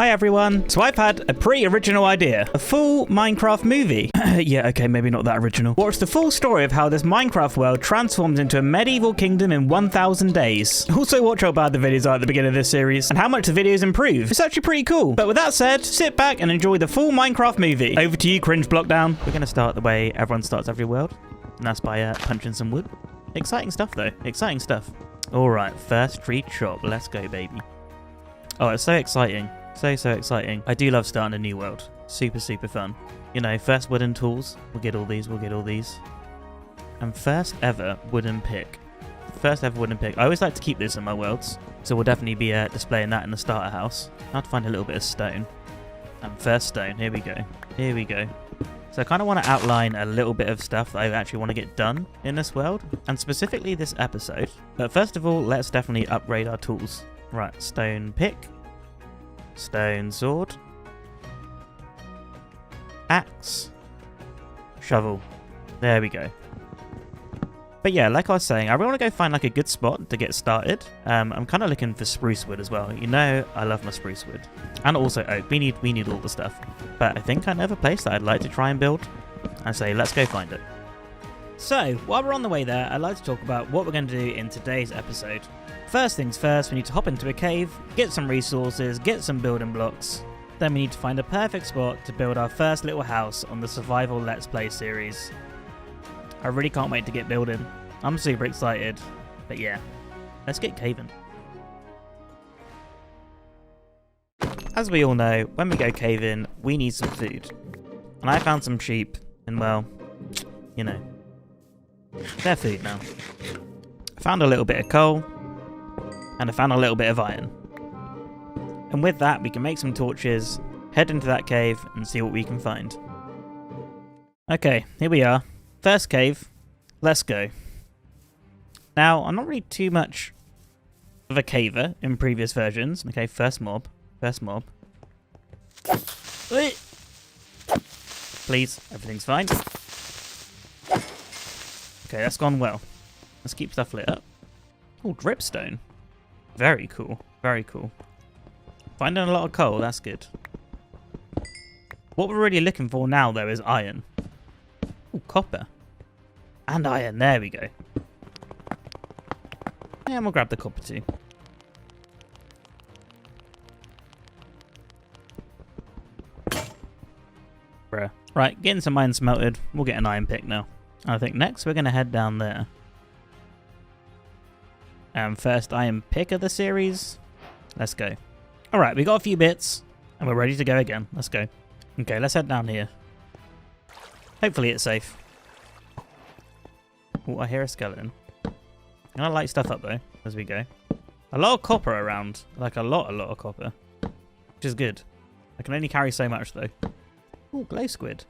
Hi everyone. So I've had a pretty original idea. A full Minecraft movie. Yeah, okay, maybe not that original. Watch the full story of how this Minecraft world transforms into a medieval kingdom in 1000 days. Also watch how bad the videos are at the beginning of this series and how much the videos improve. It's actually pretty cool. But with that said, sit back and enjoy the full Minecraft movie. Over to you, cringe Blockdown. We're gonna start the way everyone starts every world. And that's by punching some wood. Exciting stuff though, exciting stuff. All right, first tree chop, let's go baby. Oh, it's so exciting. So exciting. I do love starting a new world. Super fun. You know, first wooden tools. We'll get all these. And first ever wooden pick. I always like to keep this in my worlds. So we'll definitely be displaying that in the starter house. I have to find a little bit of stone. And first stone. Here we go. So I kind of want to outline a little bit of stuff that I actually want to get done in this world. And specifically this episode. But first of all, let's definitely upgrade our tools. Right, stone pick. Stone sword. Axe. Shovel. There we go. But yeah, like I was saying, I really want to go find like a good spot to get started. I'm kind of looking for spruce wood as well. You know, I love my spruce wood. And also oak. We need all the stuff. But I think I know a place that I'd like to try and build. I say, let's go find it. So, while we're on the way there, I'd like to talk about what we're going to do in today's episode. First things first, we need to hop into a cave, get some resources, get some building blocks. Then we need to find a perfect spot to build our first little house on the Survival Let's Play series. I really can't wait to get building. I'm super excited. But yeah, let's get caving. As we all know, when we go caving, we need some food. And I found some sheep, and well, you know, they're food now. I found a little bit of coal. And I found a little bit of iron. And with that, we can make some torches, head into that cave, and see what we can find. Okay, here we are. First cave. Let's go. Now, I'm not really too much of a caver in previous versions. Okay, first mob. Please, everything's fine. Okay, that's gone well. Let's keep stuff lit up. Oh, dripstone. Very cool. Finding a lot of coal, that's good. What we're really looking for now, though, is iron. Oh, copper. And iron, there we go. Yeah, we'll grab the copper too. Bruh. Right, getting some iron smelted. We'll get an iron pick now. I think next we're going to head down there. First iron pick of the series. Let's go. Alright, we got a few bits. And we're ready to go again. Let's go. Okay, let's head down here. Hopefully it's safe. Oh, I hear a skeleton. I'm gonna light stuff up though, as we go. A lot of copper around. Like a lot of copper. Which is good. I can only carry so much though. Oh, glow squid.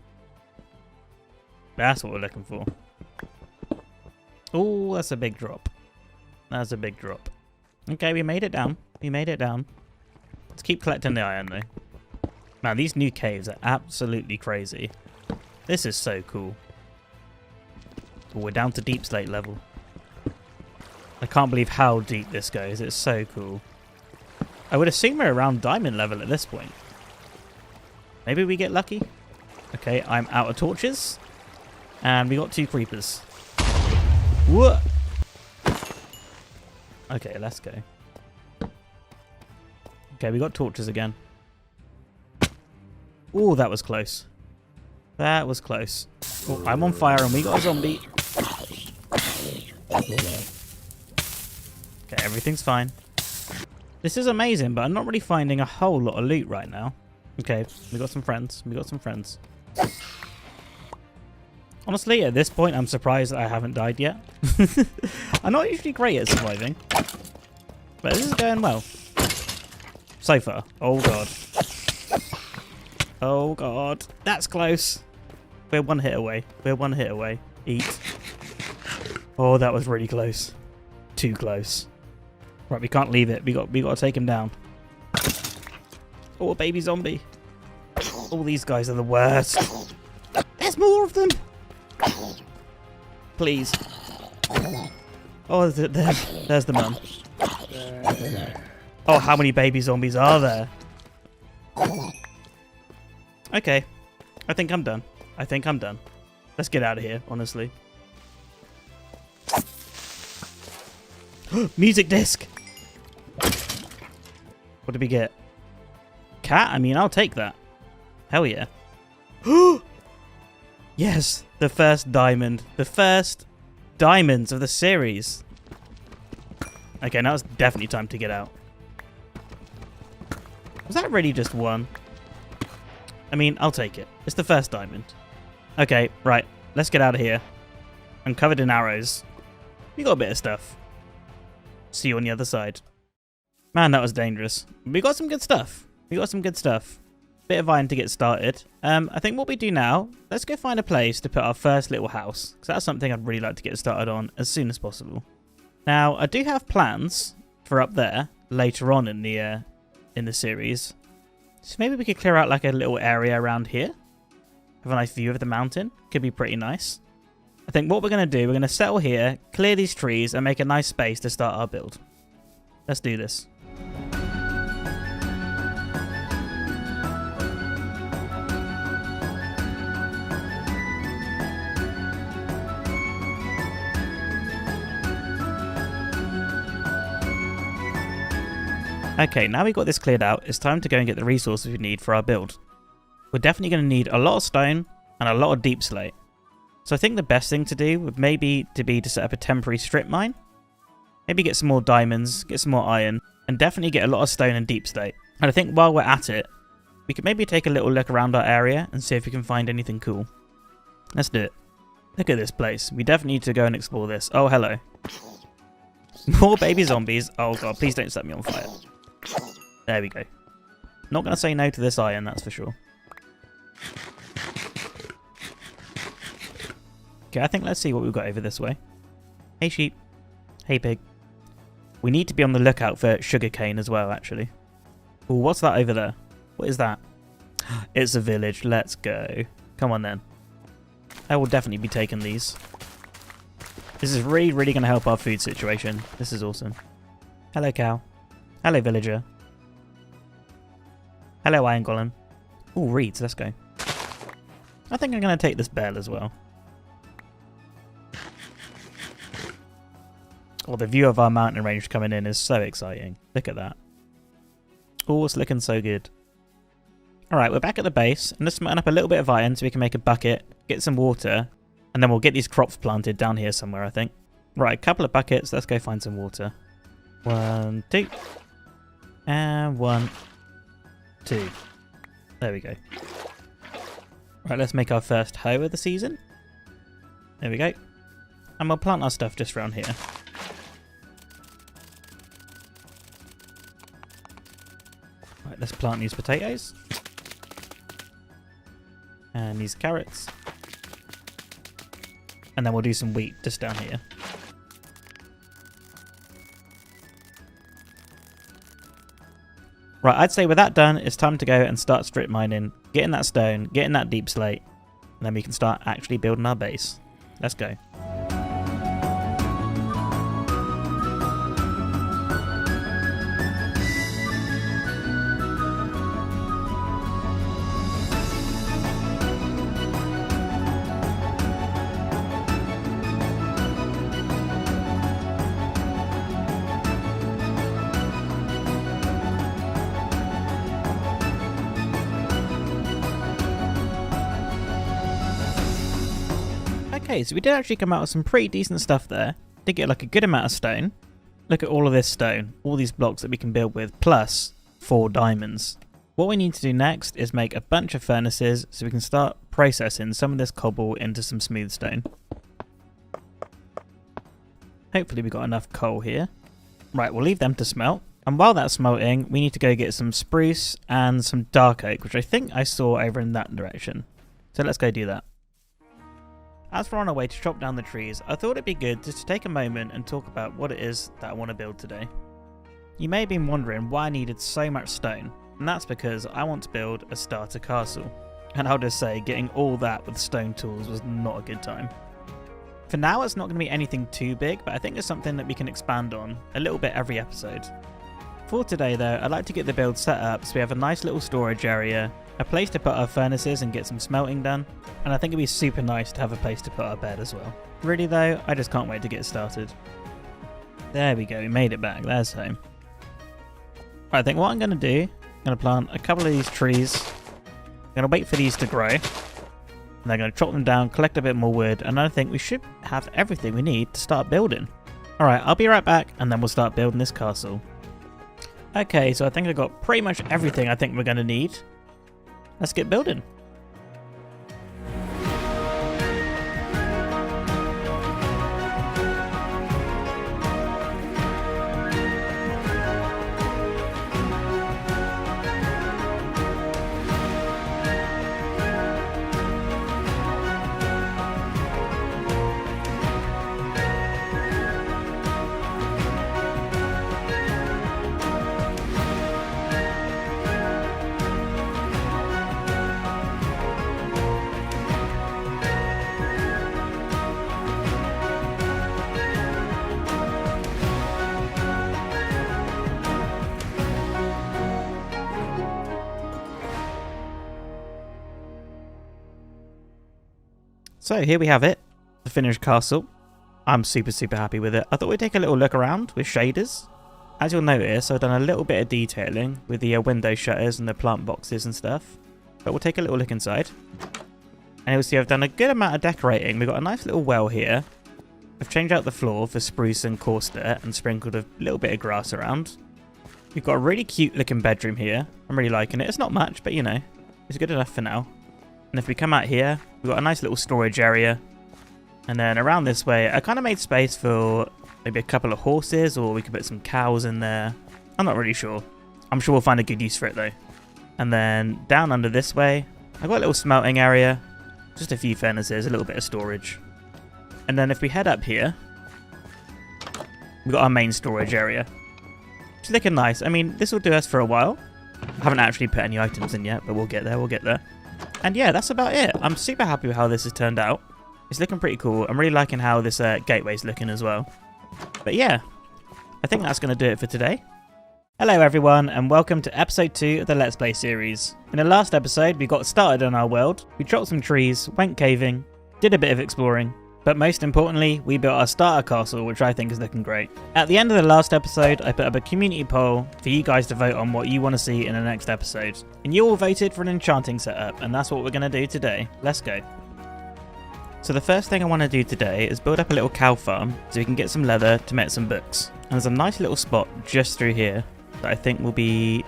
That's what we're looking for. Oh, that's a big drop. That's a big drop. Okay, we made it down. Let's keep collecting the iron though. Man, these new caves are absolutely crazy. This is so cool. Oh, we're down to deep slate level. I can't believe how deep this goes. It's so cool. I would assume we're around diamond level at this point. Maybe we get lucky. Okay, I'm out of torches. And we got 2 creepers. What? Okay, let's go. Okay, we got torches again. Oh, that was close. That was close. Oh, I'm on fire and we got a zombie. Okay, everything's fine. This is amazing, but I'm not really finding a whole lot of loot right now. Okay, we got some friends. Honestly, at this point, I'm surprised that I haven't died yet. I'm not usually great at surviving. But this is going well. So far. Oh, God. Oh, God. That's close. We're one hit away. Eat. Oh, that was really close. Too close. Right, we can't leave it. We got to take him down. Oh, a baby zombie. All these guys are the worst. There's more of them. Please. Oh, there's the mum. Oh, how many baby zombies are there? Okay. I think I'm done. Let's get out of here, honestly. Music disc! What did we get? Cat? I mean, I'll take that. Hell yeah. Yes! The first diamond. The first diamonds of the series. Okay, now it's definitely time to get out. Was that really just one? I mean, I'll take it. It's the first diamond. Okay, right. Let's get out of here. I'm covered in arrows. We got a bit of stuff. See you on the other side. Man, that was dangerous. We got some good stuff. Bit of iron to get started. I think what we do now, let's go find a place to put our first little house, because that's something I'd really like to get started on as soon as possible. Now, I do have plans for up there later on in the series. So maybe we could clear out like a little area around here. Have a nice view of the mountain. Could be pretty nice. I think what we're going to do, we're going to settle here, clear these trees, and make a nice space to start our build. Let's do this. Okay, now we've got this cleared out, it's time to go and get the resources we need for our build. We're definitely going to need a lot of stone and a lot of deep slate. So I think the best thing to do would maybe be to set up a temporary strip mine. Maybe get some more diamonds, get some more iron, and definitely get a lot of stone and deep slate. And I think while we're at it, we could maybe take a little look around our area and see if we can find anything cool. Let's do it. Look at this place. We definitely need to go and explore this. Oh, hello. More baby zombies. Oh god, please don't set me on fire. There we go. Not going to say no to this iron, that's for sure. Okay, I think let's see what we've got over this way. Hey sheep. Hey pig. We need to be on the lookout for sugarcane as well, actually. Ooh, what's that over there? What is that? It's a village. Let's go. Come on then. I will definitely be taking these. This is really, really going to help our food situation. This is awesome. Hello, cow. Hello, villager. Hello, iron golem. Ooh, reeds. Let's go. I think I'm going to take this bell as well. Oh, the view of our mountain range coming in is so exciting. Look at that. Oh, it's looking so good. Alright, we're back at the base. And let's smelten up a little bit of iron so we can make a bucket, get some water, and then we'll get these crops planted down here somewhere, I think. Right, a couple of buckets. Let's go find some water. 1, 2. And 1, 2. There we go. Right, let's make our first hoe of the season. There we go. And we'll plant our stuff just around here. Right, let's plant these potatoes. And these carrots. And then we'll do some wheat just down here. Right, I'd say with that done, it's time to go and start strip mining, getting that stone, getting that deep slate, and then we can start actually building our base. Let's go. Okay, so we did actually come out with some pretty decent stuff there. Did get like a good amount of stone. Look at all of this stone, all these blocks that we can build with, plus 4 diamonds. What we need to do next is make a bunch of furnaces so we can start processing some of this cobble into some smooth stone. Hopefully we got enough coal here. Right, we'll leave them to smelt. And while that's smelting, we need to go get some spruce and some dark oak, which I think I saw over in that direction. So let's go do that. As we're on our way to chop down the trees, I thought it'd be good just to take a moment and talk about what it is that I want to build today. You may have been wondering why I needed so much stone, and that's because I want to build a starter castle. And I'll just say, getting all that with stone tools was not a good time. For now, it's not going to be anything too big, but I think it's something that we can expand on a little bit every episode. For today though, I'd like to get the build set up so we have a nice little storage area, a place to put our furnaces and get some smelting done, and I think it'd be super nice to have a place to put our bed as well. Really though, I just can't wait to get started. There we go, we made it back, there's home. Right, I think what I'm going to do, I'm going to plant a couple of these trees, I'm going to wait for these to grow, and then I'm going to chop them down, collect a bit more wood, and I think we should have everything we need to start building. Alright, I'll be right back, and then we'll start building this castle. Okay, so I think I've got pretty much everything I think we're going to need. Let's get building. So here we have it, the finished castle. I'm super happy with it. I thought we'd take a little look around with shaders. As you'll notice, I've done a little bit of detailing with the window shutters and the plant boxes and stuff. But we'll take a little look inside. And you'll see I've done a good amount of decorating. We've got a nice little well here. I've changed out the floor for spruce and coarse dirt and sprinkled a little bit of grass around. We've got a really cute looking bedroom here. I'm really liking it. It's not much, but you know, it's good enough for now. And if we come out here, we've got a nice little storage area. And then around this way, I kind of made space for maybe a couple of horses, or we could put some cows in there. I'm not really sure. I'm sure we'll find a good use for it though. And then down under this way, I've got a little smelting area. Just a few furnaces, a little bit of storage. And then if we head up here, we've got our main storage area. It's looking nice. I mean, this will do us for a while. I haven't actually put any items in yet, but we'll get there, we'll get there. And yeah, that's about it. I'm super happy with how this has turned out. It's looking pretty cool. I'm really liking how this gateway's looking as well. But yeah, I think that's going to do it for today. Hello everyone, and welcome to episode 2 of the Let's Play series. In the last episode, we got started on our world. We chopped some trees, went caving, did a bit of exploring. But most importantly, we built our starter castle, which I think is looking great. At the end of the last episode, I put up a community poll for you guys to vote on what you want to see in the next episode. And you all voted for an enchanting setup, and that's what we're going to do today. Let's go. So the first thing I want to do today is build up a little cow farm so we can get some leather to make some books. And there's a nice little spot just through here that I think will be...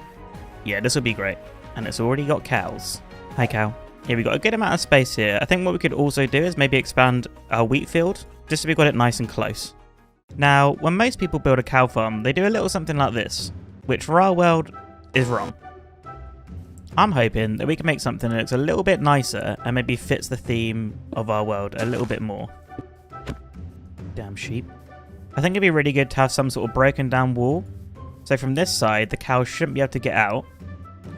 yeah, this will be great. And it's already got cows. Hi cow. Yeah, we've got a good amount of space here. I think what we could also do is maybe expand our wheat field, just so we've got it nice and close. Now, when most people build a cow farm, they do a little something like this, which for our world is wrong. I'm hoping that we can make something that looks a little bit nicer and maybe fits the theme of our world a little bit more. Damn sheep. I think it'd be really good to have some sort of broken down wall. So from this side, the cows shouldn't be able to get out.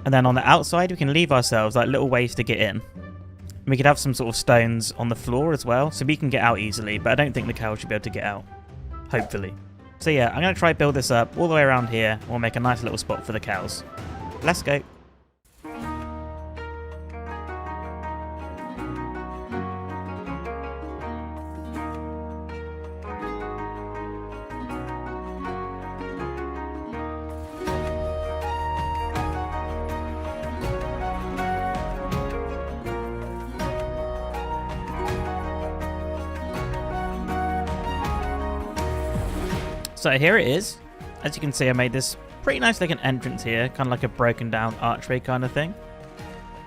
And then on the outside, we can leave ourselves like little ways to get in. And we could have some sort of stones on the floor as well, so we can get out easily, but I don't think the cows should be able to get out. Hopefully. So yeah, I'm going to try build this up all the way around here. We'll make a nice little spot for the cows. Let's go. So here it is. As you can see, I made this pretty nice looking entrance here, kind of like a broken down archery kind of thing.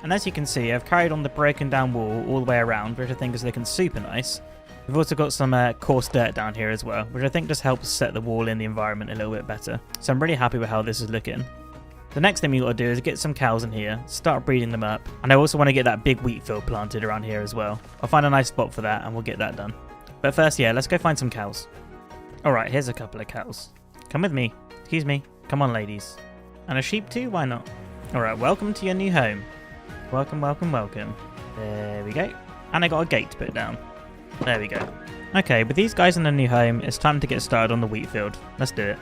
And as you can see, I've carried on the broken down wall all the way around, which I think is looking super nice. We've also got some coarse dirt down here as well, which I think just helps set the wall in the environment a little bit better. So I'm really happy with how this is looking. The next thing we got to do is get some cows in here, start breeding them up, and I also want to get that big wheat field planted around here as well. I'll find a nice spot for that and we'll get that done. But first, yeah, let's go find some cows. Alright, here's a couple of cows. Come with me. Excuse me. Come on, ladies. And a sheep too? Why not? Alright, welcome to your new home. Welcome, welcome, welcome. There we go. And I got a gate to put down. There we go. Okay, with these guys in the new home, it's time to get started on the wheat field. Let's do it.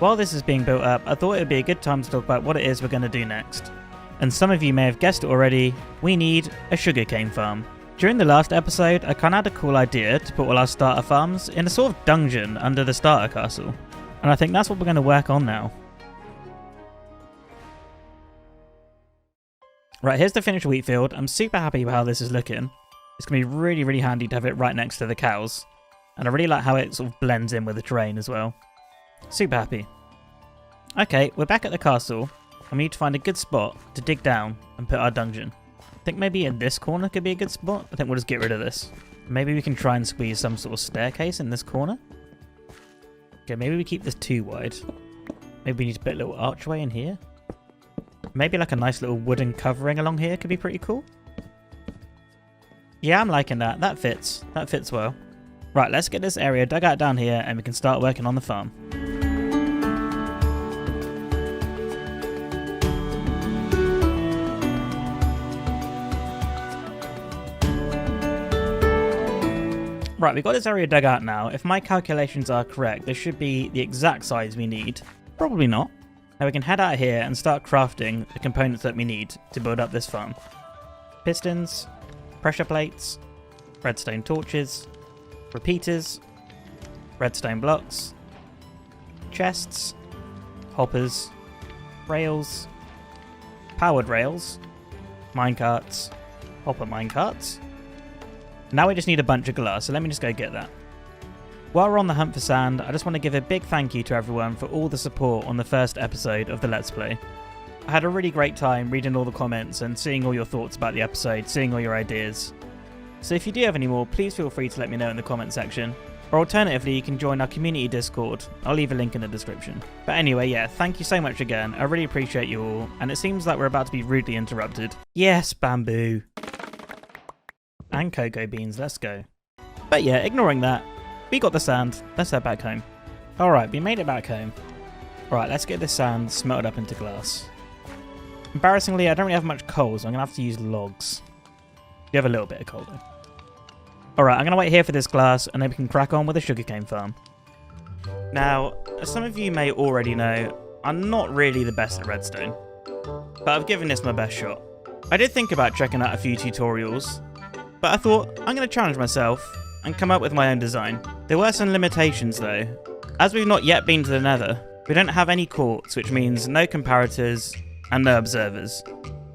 While this is being built up, I thought it would be a good time to talk about what it is we're going to do next. And some of you may have guessed it already, we need a sugarcane farm. During the last episode, I kinda had a cool idea to put all our starter farms in a sort of dungeon under the starter castle. And I think that's what we're going to work on now. Right, here's the finished wheat field. I'm super happy with how this is looking. It's going to be really, really handy to have it right next to the cows. And I really like how it sort of blends in with the terrain as well. Super happy. Okay, we're back at the castle. And we need to find a good spot to dig down and put our dungeon. I think maybe in this corner could be a good spot. I think we'll just get rid of this. Maybe we can try and squeeze some sort of staircase in this corner. Okay, maybe we keep this too wide. Maybe we need to put a little archway in here. Maybe like a nice little wooden covering along here could be pretty cool. Yeah, I'm liking that. That fits. That fits well. Right, let's get this area dug out down here and we can start working on the farm. Right, we've got this area dug out now. If my calculations are correct, this should be the exact size we need. Probably not. Now we can head out here and start crafting the components that we need to build up this farm. Pistons, pressure plates, redstone torches, repeaters, redstone blocks, chests, hoppers, rails, powered rails, minecarts, hopper minecarts. Now we just need a bunch of glass, so let me just go get that. While we're on the hunt for sand, I just want to give a big thank you to everyone for all the support on the first episode of the Let's Play. I had a really great time reading all the comments and seeing all your thoughts about the episode, seeing all your ideas. So if you do have any more, please feel free to let me know in the comment section. Or alternatively, you can join our community Discord. I'll leave a link in the description. But anyway, yeah, thank you so much again. I really appreciate you all. And it seems like we're about to be rudely interrupted. Yes, bamboo. And cocoa beans, let's go. But yeah, ignoring that, we got the sand. Let's head back home. Alright, we made it back home. Alright, let's get this sand smelted up into glass. Embarrassingly, I don't really have much coal, so I'm going to have to use logs. You have a little bit of coal though. Alright, I'm going to wait here for this glass, and then we can crack on with the sugarcane farm. Now, as some of you may already know, I'm not really the best at redstone. But I've given this my best shot. I did think about checking out a few tutorials, but I thought, I'm going to challenge myself and come up with my own design. There were some limitations though. As we've not yet been to the Nether, we don't have any quartz, which means no comparators and no observers.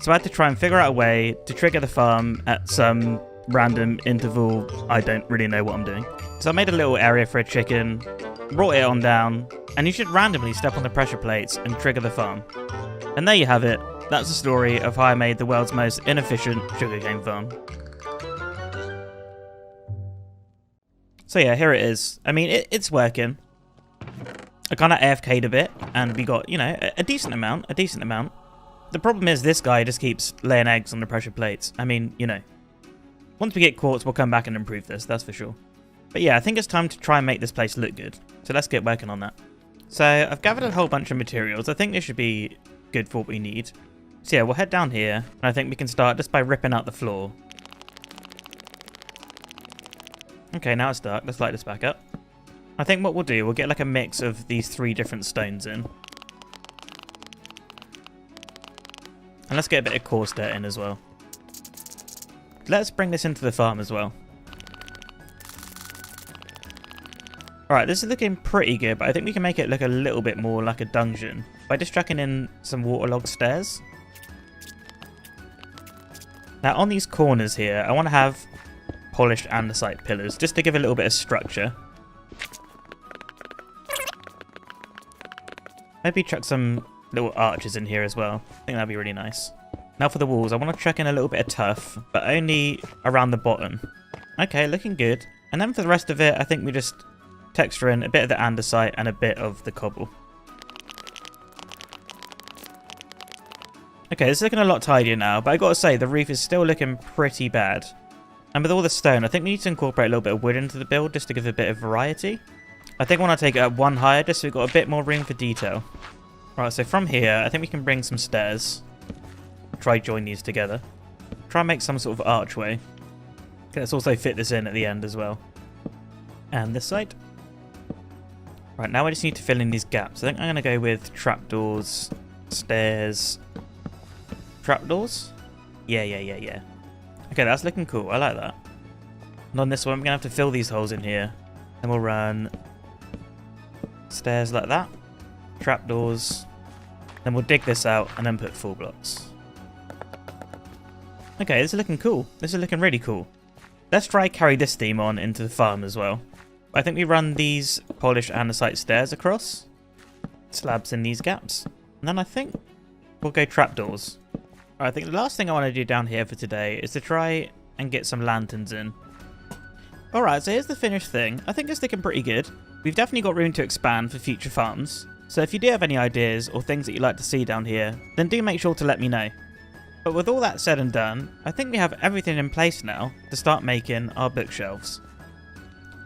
So I had to try and figure out a way to trigger the farm at some random interval. I don't really know what I'm doing. So I made a little area for a chicken, brought it on down, and you should randomly step on the pressure plates and trigger the farm. And there you have it. That's the story of how I made the world's most inefficient sugarcane farm. So yeah, here it is. I mean, it's working. I kind of AFK'd a bit, and we got, you know, a decent amount, The problem is this guy just keeps laying eggs on the pressure plates. I mean, you know, once we get quartz, we'll come back and improve this, that's for sure. But yeah, I think it's time to try and make this place look good. So let's get working on that. So I've gathered a whole bunch of materials. I think this should be good for what we need. So yeah, we'll head down here, and I think we can start just by ripping out the floor. Okay, now it's dark. Let's light this back up. I think what we'll do, we'll get like a mix of these 3 different stones in. And let's get a bit of coarse dirt in as well. Let's bring this into the farm as well. Alright, this is looking pretty good, but I think we can make it look a little bit more like a dungeon by just chucking in some waterlogged stairs. Now on these corners here, I want to have polished andesite pillars, just to give a little bit of structure. Maybe chuck some little arches in here as well. I think that'd be really nice. Now for the walls, I want to chuck in a little bit of tuff, but only around the bottom. Okay, looking good. And then for the rest of it, I think we just texture in a bit of the andesite and a bit of the cobble. Okay, this is looking a lot tidier now, but I gotta say, the roof is still looking pretty bad. And with all the stone, I think we need to incorporate a little bit of wood into the build just to give a bit of variety. I think I want to take it up 1 higher just so we've got a bit more room for detail. Right, so from here, I think we can bring some stairs. Try join these together. Try and make some sort of archway. Okay, let's also fit this in at the end as well. And this side. Right, now I just need to fill in these gaps. I think I'm going to go with trapdoors, stairs, trapdoors. Yeah. Okay, that's looking cool. I like that. And on this one, we're going to have to fill these holes in here. Then we'll run stairs like that, trapdoors. Then we'll dig this out and then put full blocks. Okay, this is looking cool. This is looking really cool. Let's try carry this theme on into the farm as well. I think we run these polished andesite stairs across, slabs in these gaps, and then I think we'll go trapdoors. Right, I think the last thing I want to do down here for today is to try and get some lanterns in. Alright, so here's the finished thing. I think it's looking pretty good. We've definitely got room to expand for future farms. So if you do have any ideas or things that you'd like to see down here, then do make sure to let me know. But with all that said and done, I think we have everything in place now to start making our bookshelves.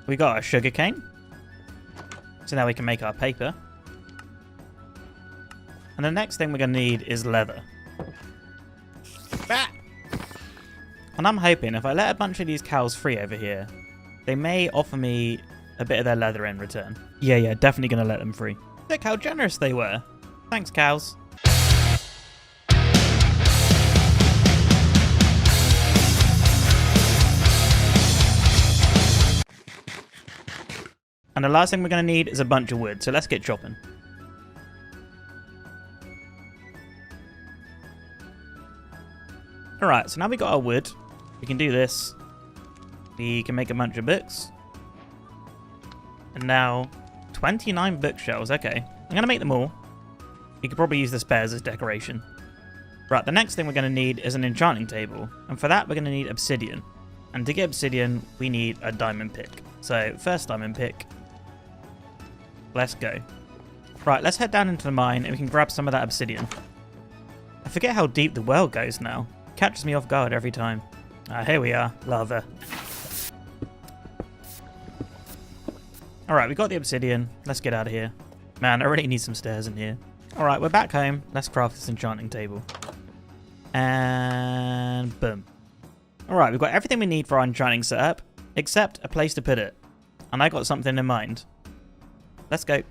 We got our sugarcane, so now we can make our paper. And the next thing we're going to need is leather. Ah! And I'm hoping if I let a bunch of these cows free over here, they may offer me a bit of their leather in return. Yeah, definitely going to let them free. Look how generous they were. Thanks, cows. And the last thing we're going to need is a bunch of wood, so let's get chopping. Alright, so now we got our wood. We can do this. We can make a bunch of books. And now, 29 bookshelves, okay. I'm going to make them all. You could probably use the spares as decoration. Right, the next thing we're going to need is an enchanting table. And for that, we're going to need obsidian. And to get obsidian, we need a diamond pick. So, first diamond pick. Let's go. Right, let's head down into the mine and we can grab some of that obsidian. I forget how deep the well goes now. Catches me off guard every time. Here we are. Lava. Alright, we got the obsidian. Let's get out of here. Man, I really need some stairs in here. Alright, we're back home. Let's craft this enchanting table. And boom. Alright, we've got everything we need for our enchanting setup, except a place to put it. And I got something in mind. Let's go.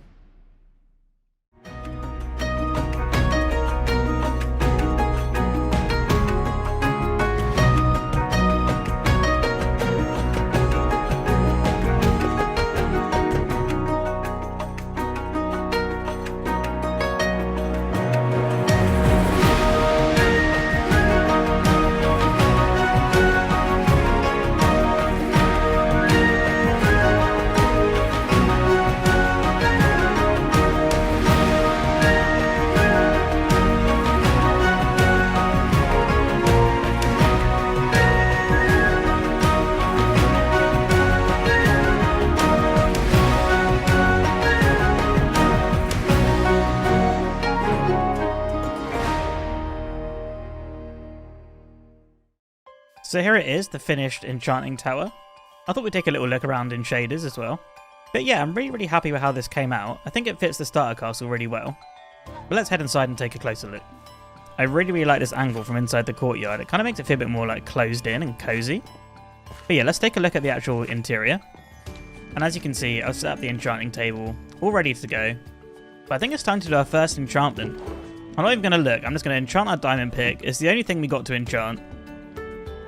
So here it is, the finished enchanting tower. I thought we'd take a little look around in shaders as well. But yeah, I'm really happy with how this came out. I think it fits the starter castle really well. But let's head inside and take a closer look. I really like this angle from inside the courtyard. It kind of makes it feel a bit more like closed in and cozy. But yeah, let's take a look at the actual interior. And as you can see, I've set up the enchanting table, all ready to go. But I think it's time to do our first enchantment. I'm not even going to look, I'm just going to enchant our diamond pick. It's the only thing we got to enchant.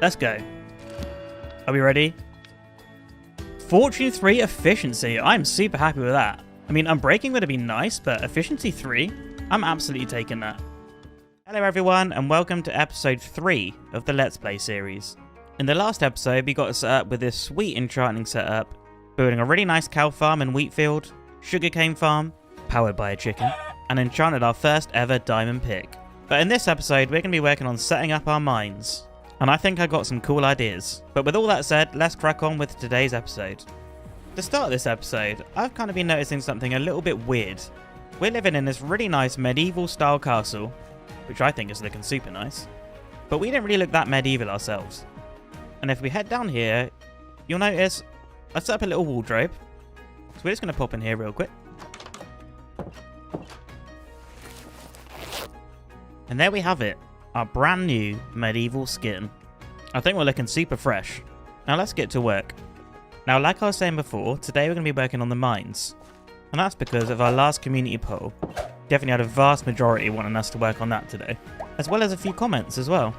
Let's go. Are we ready? Fortune 3 efficiency. I'm super happy with that. I mean, unbreaking would have been nice, but efficiency 3? I'm absolutely taking that. Hello everyone, and welcome to episode 3 of the Let's Play series. In the last episode, we got set up with this sweet enchanting setup, building a really nice cow farm and wheat field, sugarcane farm, powered by a chicken, and enchanted our first ever diamond pick. But in this episode, we're going to be working on setting up our mines. And I think I got some cool ideas. But with all that said, let's crack on with today's episode. To start this episode, I've kind of been noticing something a little bit weird. We're living in this really nice medieval style castle, which I think is looking super nice. But we didn't really look that medieval ourselves. And if we head down here, you'll notice I've set up a little wardrobe. So we're just going to pop in here real quick. And there we have it. Our brand new medieval skin. I think we're looking super fresh. Now let's get to work. Now like I was saying before, today we're going to be working on the mines. And that's because of our last community poll. Definitely had a vast majority wanting us to work on that today. As well as a few comments as well.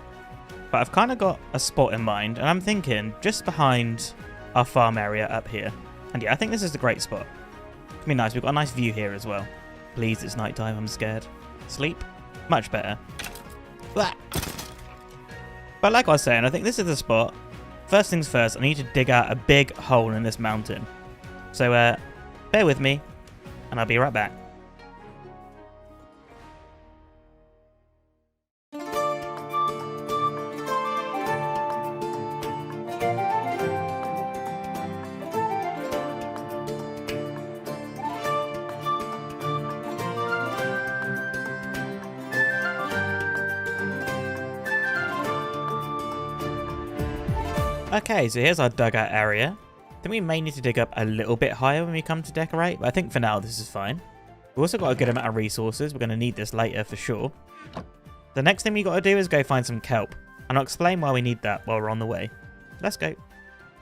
But I've kind of got a spot in mind, and I'm thinking just behind our farm area up here. And yeah, I think this is a great spot. It's be nice. We've got a nice view here as well. Please, it's nighttime. I'm scared. Sleep? Much better. Blah. But like I was saying, I think this is the spot. First things first, I need to dig out a big hole in this mountain. So, bear with me, and I'll be right back. Okay, so here's our dugout area. I think we may need to dig up a little bit higher when we come to decorate, but I think for now this is fine. We've also got a good amount of resources. We're going to need this later for sure. The next thing we got to do is go find some kelp, and I'll explain why we need that while we're on the way. Let's go.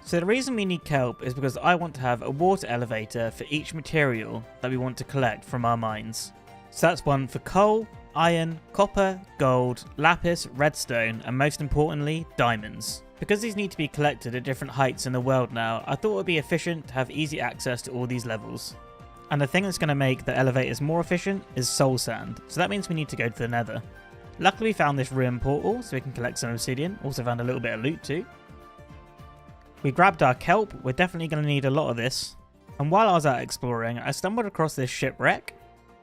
So the reason we need kelp is because I want to have a water elevator for each material that we want to collect from our mines. So that's one for coal, iron, copper, gold, lapis, redstone, and most importantly, diamonds. Because these need to be collected at different heights in the world now, I thought it would be efficient to have easy access to all these levels. And the thing that's going to make the elevators more efficient is soul sand, so that means we need to go to the Nether. Luckily we found this ruin portal so we can collect some obsidian, also found a little bit of loot too. We grabbed our kelp, we're definitely going to need a lot of this. And while I was out exploring, I stumbled across this shipwreck.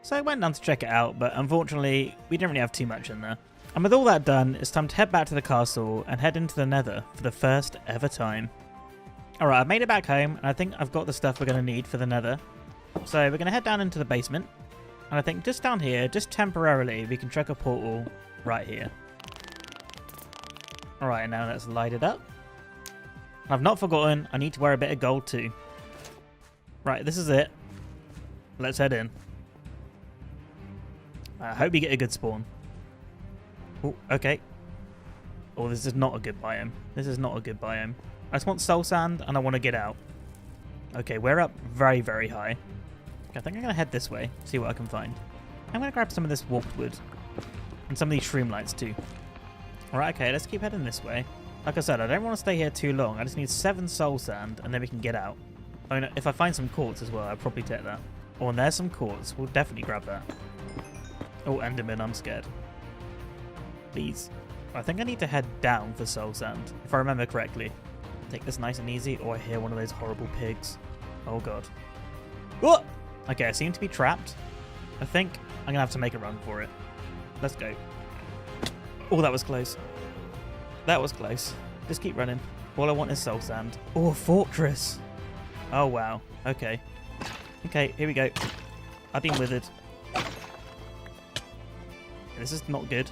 So I went down to check it out, but unfortunately we didn't really have too much in there. And with all that done, it's time to head back to the castle and head into the Nether for the first ever time. Alright, I've made it back home, and I think I've got the stuff we're going to need for the Nether. So we're going to head down into the basement. And I think just down here, just temporarily, we can check a portal right here. Alright, now let's light it up. I've not forgotten, I need to wear a bit of gold too. Right, this is it. Let's head in. I hope we get a good spawn. Oh, okay. Oh, this is not a good biome. This is not a good biome. I just want soul sand and I want to get out. Okay, we're up very, very high. I think I'm going to head this way, see what I can find. I'm going to grab some of this warped wood. And some of these shroom lights too. Alright, okay, let's keep heading this way. Like I said, I don't want to stay here too long. I just need 7 soul sand and then we can get out. I mean, if I find some quartz as well, I'll probably take that. Oh, and there's some quartz. We'll definitely grab that. Oh, Enderman, I'm scared. Please. I think I need to head down for soul sand, if I remember correctly. Take this nice and easy, or I hear one of those horrible pigs. Oh god. Whoa! Okay, I seem to be trapped. I think I'm gonna have to make a run for it. Let's go. Oh, that was close. That was close. Just keep running. All I want is soul sand. Oh, a fortress. Oh wow. Okay. Okay, here we go. I've been withered. This is not good.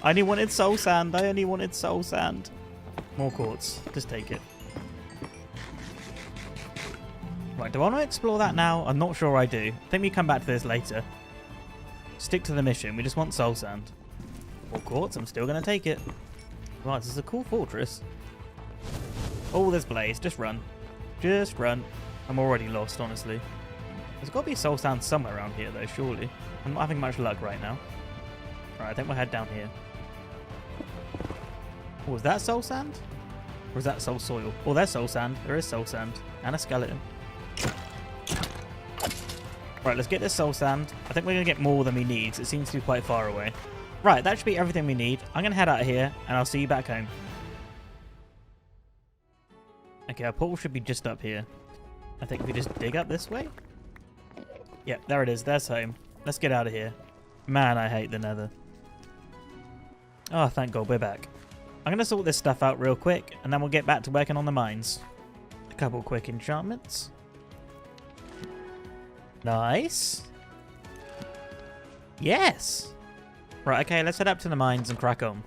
I only wanted soul sand. I only wanted soul sand. More quartz. Just take it. Right, do I want to explore that now? I'm not sure I do. I think we come back to this later. Stick to the mission. We just want soul sand. More quartz. I'm still going to take it. Right, this is a cool fortress. Oh, there's blaze. Just run. Just run. I'm already lost, honestly. There's got to be soul sand somewhere around here, though, surely. I'm not having much luck right now. Right, I think we'll head down here. Oh, was that soul sand? Or is that soul soil? Oh, there's soul sand. There is soul sand. And a skeleton. Right, let's get this soul sand. I think we're going to get more than we need. It seems to be quite far away. Right, that should be everything we need. I'm going to head out of here, and I'll see you back home. Okay, our portal should be just up here. I think we just dig up this way? Yep, there it is. There's home. Let's get out of here. Man, I hate the Nether. Oh, thank God, we're back. I'm going to sort this stuff out real quick, and then we'll get back to working on the mines. A couple quick enchantments. Nice. Yes. Right, okay, let's head up to the mines and crack on.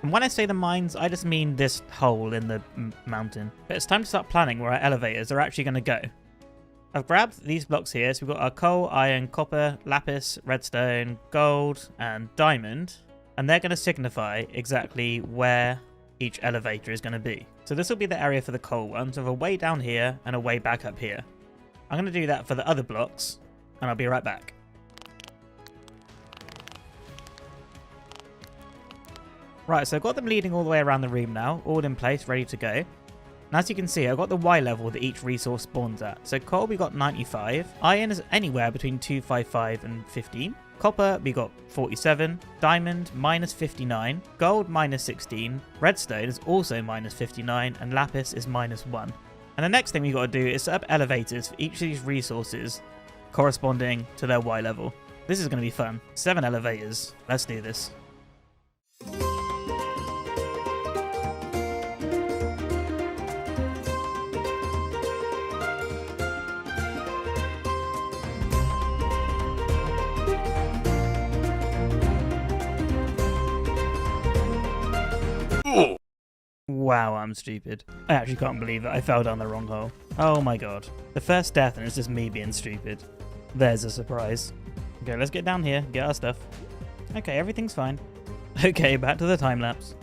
And when I say the mines, I just mean this hole in the mountain. But it's time to start planning where our elevators are actually going to go. I've grabbed these blocks here, so we've got our coal, iron, copper, lapis, redstone, gold, and diamond. And they're going to signify exactly where each elevator is going to be. So this will be the area for the coal one, so a way down here and a way back up here. I'm going to do that for the other blocks, and I'll be right back. Right, so I've got them leading all the way around the room now, all in place, ready to go. And as you can see, I've got the Y level that each resource spawns at. So coal, we got 95. Iron is anywhere between 255 and 15. Copper, we got 47. Diamond, minus 59. Gold, minus 16. Redstone is also minus 59. And lapis is minus 1. And the next thing we got to do is set up elevators for each of these resources corresponding to their Y level. This is going to be fun. 7 elevators. Let's do this. Wow, I'm stupid. I actually can't believe it. I fell down the wrong hole. Oh my god. The first death and it's just me being stupid. There's a surprise. Okay, let's get down here, get our stuff. Okay, everything's fine. Okay, back to the time lapse.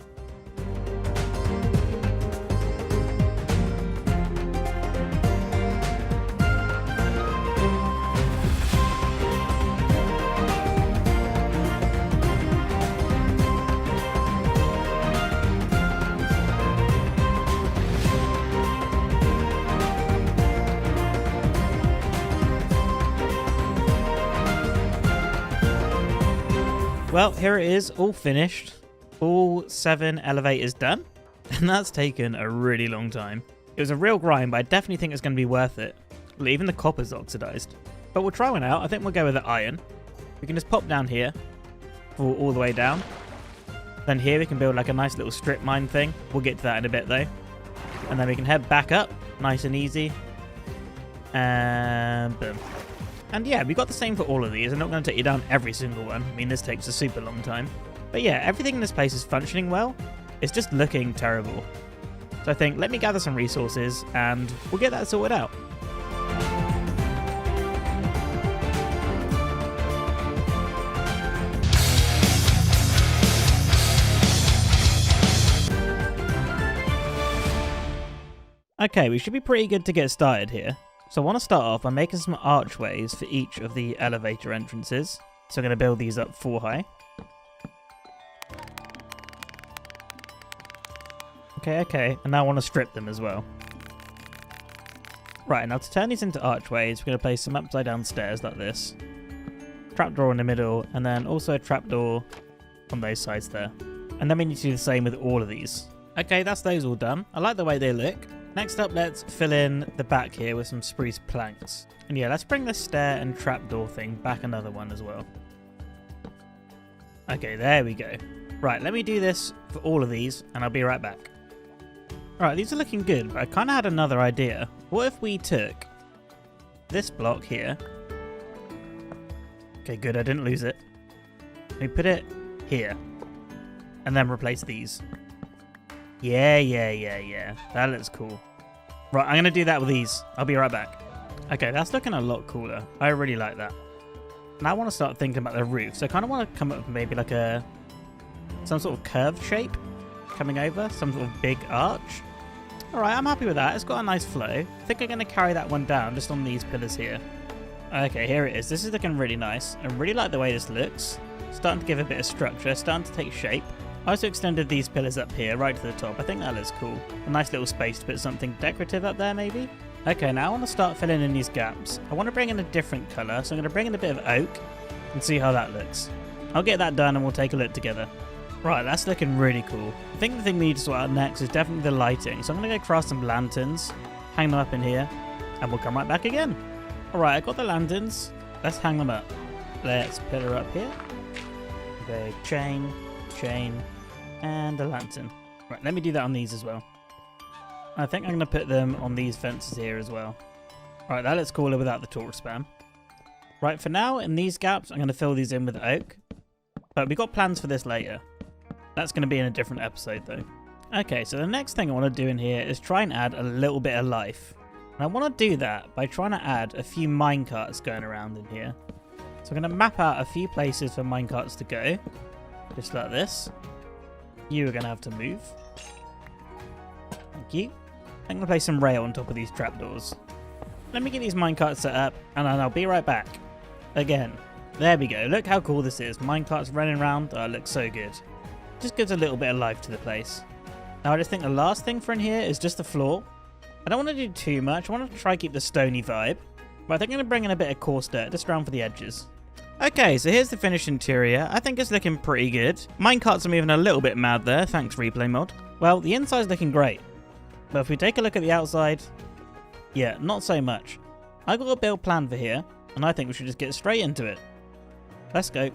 Well, here it is, all finished. All 7 elevators done. And that's taken a really long time. It was a real grind, but I definitely think it's going to be worth it. Well, even the copper's oxidized. But we'll try one out. I think we'll go with the iron. We can just pop down here. Fall all the way down. Then here we can build like a nice little strip mine thing. We'll get to that in a bit though. And then we can head back up. Nice and easy. And boom. And yeah, we got the same for all of these. I'm not going to take you down every single one. I mean, this takes a super long time. But yeah, everything in this place is functioning well. It's just looking terrible. So I think, let me gather some resources and we'll get that sorted out. Okay, we should be pretty good to get started here. So I want to start off by making some archways for each of the elevator entrances. So I'm going to build these up 4 high. Okay. And now I want to strip them as well. Right, now to turn these into archways, we're going to place some upside down stairs like this. Trapdoor in the middle, and then also a trapdoor on those sides there. And then we need to do the same with all of these. Okay, that's those all done. I like the way they look. Next up, let's fill in the back here with some spruce planks. And yeah, let's bring the stair and trapdoor thing back another one as well. Okay, there we go. Right, let me do this for all of these, and I'll be right back. Alright, these are looking good, but I kind of had another idea. What if we took this block here? Okay, good, I didn't lose it. We put it here, and then replace these. Yeah. That looks cool. Right, I'm going to do that with these. I'll be right back. Okay, that's looking a lot cooler. I really like that. Now I want to start thinking about the roof. So I kind of want to come up with maybe like some sort of curved shape coming over. Some sort of big arch. Alright, I'm happy with that. It's got a nice flow. I think I'm going to carry that one down just on these pillars here. Okay, here it is. This is looking really nice. I really like the way this looks. Starting to give a bit of structure. Starting to take shape. I also extended these pillars up here, right to the top. I think that looks cool. A nice little space to put something decorative up there, maybe? Okay, now I want to start filling in these gaps. I want to bring in a different colour, so I'm going to bring in a bit of oak and see how that looks. I'll get that done and we'll take a look together. Right, that's looking really cool. I think the thing we need to sort out next is definitely the lighting. So I'm going to go craft some lanterns, hang them up in here, and we'll come right back again. Alright, I got the lanterns. Let's hang them up. Let's pillar up here. Okay, chain, and a lantern. Right, let me do that on these as well. I think I'm going to put them on these fences here as well. Right, that looks cooler without the torch spam. Right, for now, in these gaps, I'm going to fill these in with oak. But we've got plans for this later. That's going to be in a different episode, though. Okay, so the next thing I want to do in here is try and add a little bit of life. And I want to do that by trying to add a few minecarts going around in here. So I'm going to map out a few places for minecarts to go. Just like this. You are going to have to move. Thank you. I'm going to place some rail on top of these trapdoors. let me get these minecarts set up and then I'll be right back. Again. There we go. Look how cool this is. Minecarts running around. Oh, it looks so good. Just gives a little bit of life to the place. Now I just think the last thing for in here is just the floor. I don't want to do too much. I want to try keep the stony vibe. But I think I'm going to bring in a bit of coarse dirt just around for the edges. Okay, so here's the finished interior. I think it's looking pretty good. Minecarts are moving a little bit mad there. Thanks, Replay Mod. Well, the inside's looking great. But if we take a look at the outside, yeah, not so much. I got a build plan for here, and I think we should just get straight into it. Let's go.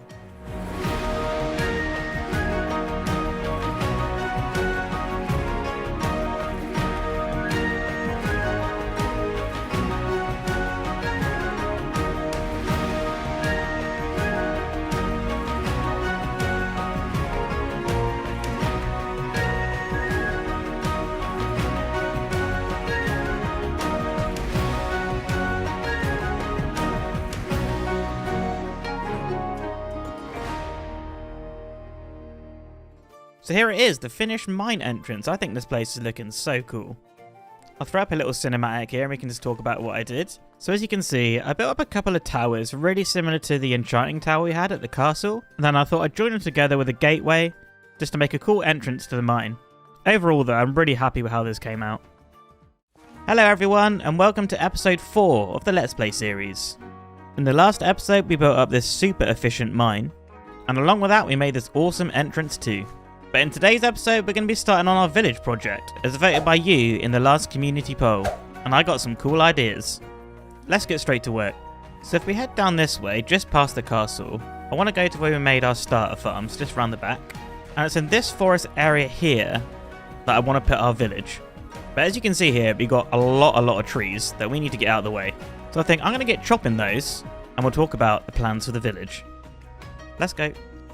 So here it is, the finished mine entrance. I think this place is looking so cool. I'll throw up a little cinematic here and we can just talk about what I did. So as you can see, I built up a couple of towers really similar to the enchanting tower we had at the castle. And then I thought I'd join them together with a gateway just to make a cool entrance to the mine. Overall though, I'm really happy with how this came out. Hello everyone and welcome to episode 4 of the Let's Play series. In the last episode we built up this super efficient mine. And along with that we made this awesome entrance too. But in today's episode, we're going to be starting on our village project, as voted by you in the last community poll, and I got some cool ideas. Let's get straight to work. So if we head down this way, just past the castle, I want to go to where we made our starter farms, just round the back. And it's in this forest area here that I want to put our village. But as you can see here, we got a lot of trees that we need to get out of the way. So I think I'm going to get chopping those, and we'll talk about the plans for the village. Let's go.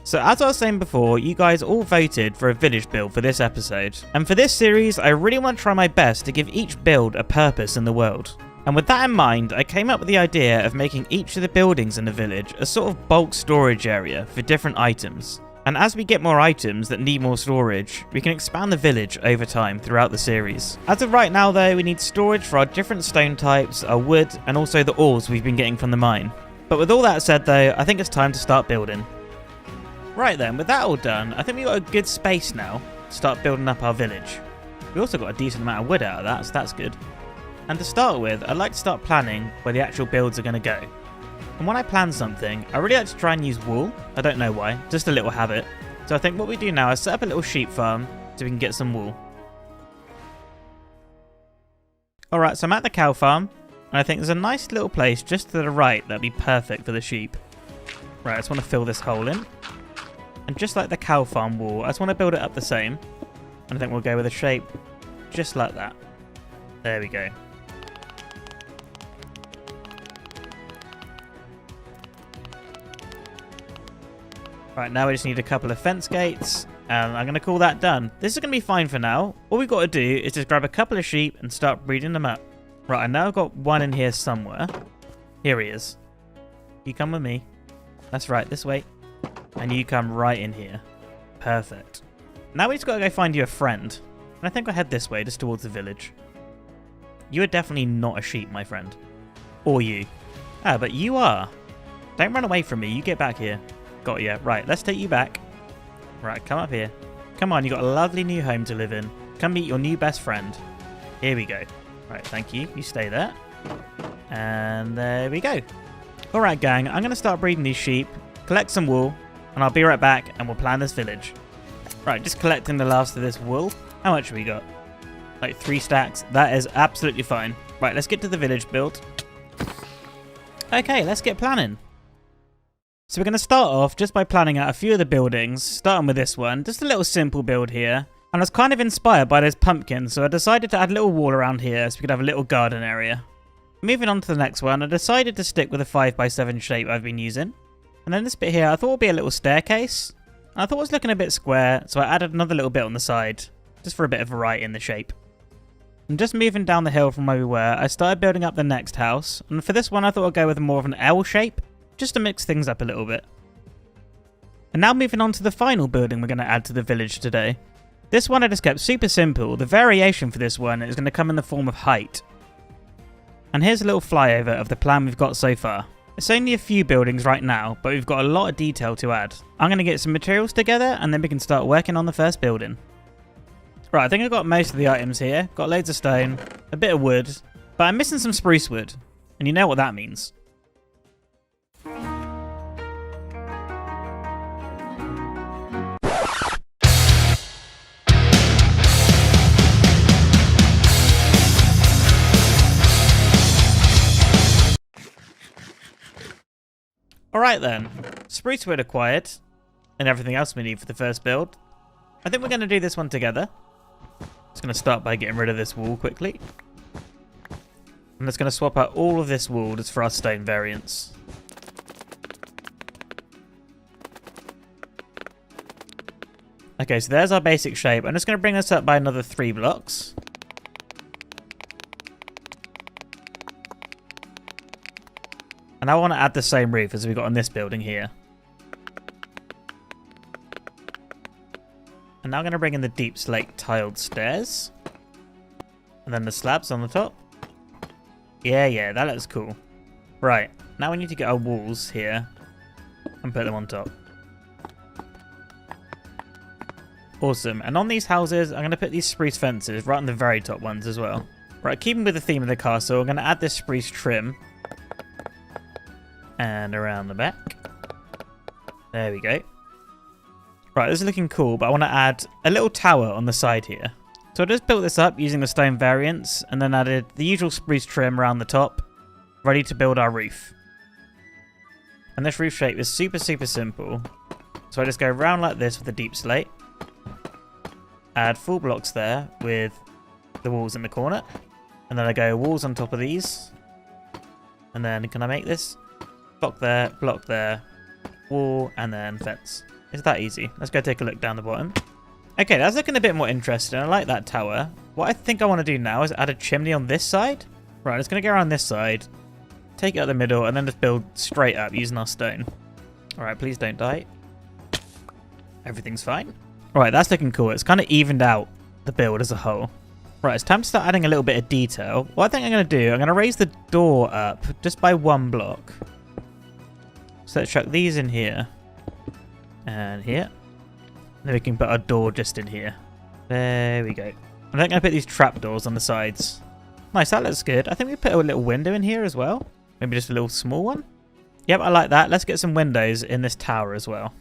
So as I was saying before, you guys all voted for a village build for this episode. And for this series, I really want to try my best to give each build a purpose in the world. And with that in mind, I came up with the idea of making each of the buildings in the village a sort of bulk storage area for different items. And as we get more items that need more storage, we can expand the village over time throughout the series. As of right now though, we need storage for our different stone types, our wood, and also the ores we've been getting from the mine. But with all that said though, I think it's time to start building. Right then, with that all done, I think we've got a good space now to start building up our village. We also got a decent amount of wood out of that, so that's good. And to start with, I'd like to start planning where the actual builds are going to go. And when I plan something, I really like to try and use wool. I don't know why, just a little habit. So I think what we do now is set up a little sheep farm so we can get some wool. Alright, so I'm at the cow farm, and I think there's a nice little place just to the right that'd be perfect for the sheep. Right, I just want to fill this hole in. And just like the cow farm wall, I just want to build it up the same. And I think we'll go with a shape just like that. There we go. Right, now we just need a couple of fence gates. And I'm going to call that done. This is going to be fine for now. All we've got to do is just grab a couple of sheep and start breeding them up. Right, I know I've got one in here somewhere. Here he is. You come with me. That's right, this way. And you come right in here. Perfect. Now we just got to go find you a friend. And I think I'll head this way, just towards the village. You are definitely not a sheep, my friend. Or you. Ah, but you are. Don't run away from me. You get back here. Got you. Right, let's take you back. Right, come up here. Come on, you got a lovely new home to live in. Come meet your new best friend. Here we go. Right, thank you. You stay there. And there we go. Alright, gang. I'm going to start breeding these sheep. Collect some wool. And I'll be right back and we'll plan this village. Right, just collecting the last of this wool. How much have we got? Like 3 stacks. That is absolutely fine. Right, let's get to the village build. Okay, let's get planning. So we're going to start off just by planning out a few of the buildings, starting with this one. Just a little simple build here. And I was kind of inspired by those pumpkins, so I decided to add a little wall around here so we could have a little garden area. Moving on to the next one, I decided to stick with the 5x7 shape I've been using. And then this bit here, I thought would be a little staircase. And I thought it was looking a bit square, so I added another little bit on the side, just for a bit of variety in the shape. And just moving down the hill from where we were, I started building up the next house. And for this one, I thought I'd go with more of an L shape, just to mix things up a little bit. And now moving on to the final building we're going to add to the village today. This one I just kept super simple. The variation for this one is going to come in the form of height. And here's a little flyover of the plan we've got so far. It's only a few buildings right now, but we've got a lot of detail to add. I'm going to get some materials together and then we can start working on the first building. Right, I think I've got most of the items here. Got loads of stone, a bit of wood, but I'm missing some spruce wood. And you know what that means. Alright then, spruce wood acquired, and everything else we need for the first build. I think we're going to do this one together. Just going to start by getting rid of this wall quickly. I'm just going to swap out all of this wool just for our stone variants. Okay, so there's our basic shape. I'm just going to bring this up by another 3 blocks. And I want to add the same roof as we got on this building here. And now I'm going to bring in the deep slate tiled stairs. And then the slabs on the top. Yeah, that looks cool. Right, now we need to get our walls here and put them on top. Awesome, and on these houses, I'm going to put these spruce fences right on the very top ones as well. Right, keeping with the theme of the castle, I'm going to add this spruce trim. And around the back. There we go. Right, this is looking cool, but I want to add a little tower on the side here. So I just built this up using the stone variants, and then added the usual spruce trim around the top, ready to build our roof. And this roof shape is super simple. So I just go around like this with the deep slate. Add 4 blocks there with the walls in the corner. And then I go walls on top of these. And then can I make this? Block there, wall, and then fence. It's that easy. Let's go take a look down the bottom. Okay, that's looking a bit more interesting. I like that tower. What I think I want to do now is add a chimney on this side. Right, I'm just going to go around this side, take it out the middle, and then just build straight up using our stone. Alright, please don't die. Everything's fine. Alright, that's looking cool. It's kind of evened out the build as a whole. Right, it's time to start adding a little bit of detail. What I think I'm going to do, I'm going to raise the door up just by 1 block. So let's chuck these in here. And here. Then we can put our door just in here. There we go. I'm not going to put these trapdoors on the sides. Nice, that looks good. I think we put a little window in here as well. Maybe just a little small one. Yep, I like that. Let's get some windows in this tower as well.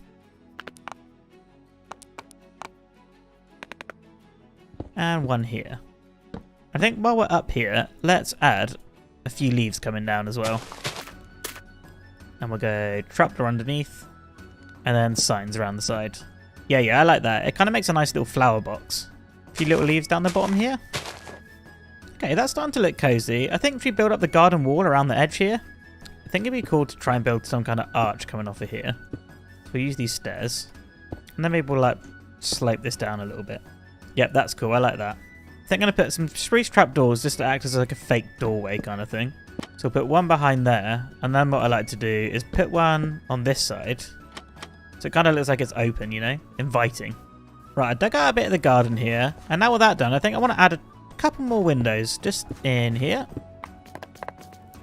And one here. I think while we're up here, let's add a few leaves coming down as well. And we'll go trapdoor underneath. And then signs around the side. Yeah, I like that. It kind of makes a nice little flower box. A few little leaves down the bottom here. Okay, that's starting to look cozy. I think if we build up the garden wall around the edge here, I think it'd be cool to try and build some kind of arch coming off of here. So we'll use these stairs. And then maybe we'll like slope this down a little bit. Yep, that's cool. I like that. I think I'm going to put some spruce trapdoors just to act as like a fake doorway kind of thing. So we'll put one behind there. And then what I like to do is put one on this side. So it kind of looks like it's open, you know, inviting. Right, I dug out a bit of the garden here. And now with that done, I think I want to add a couple more windows just in here.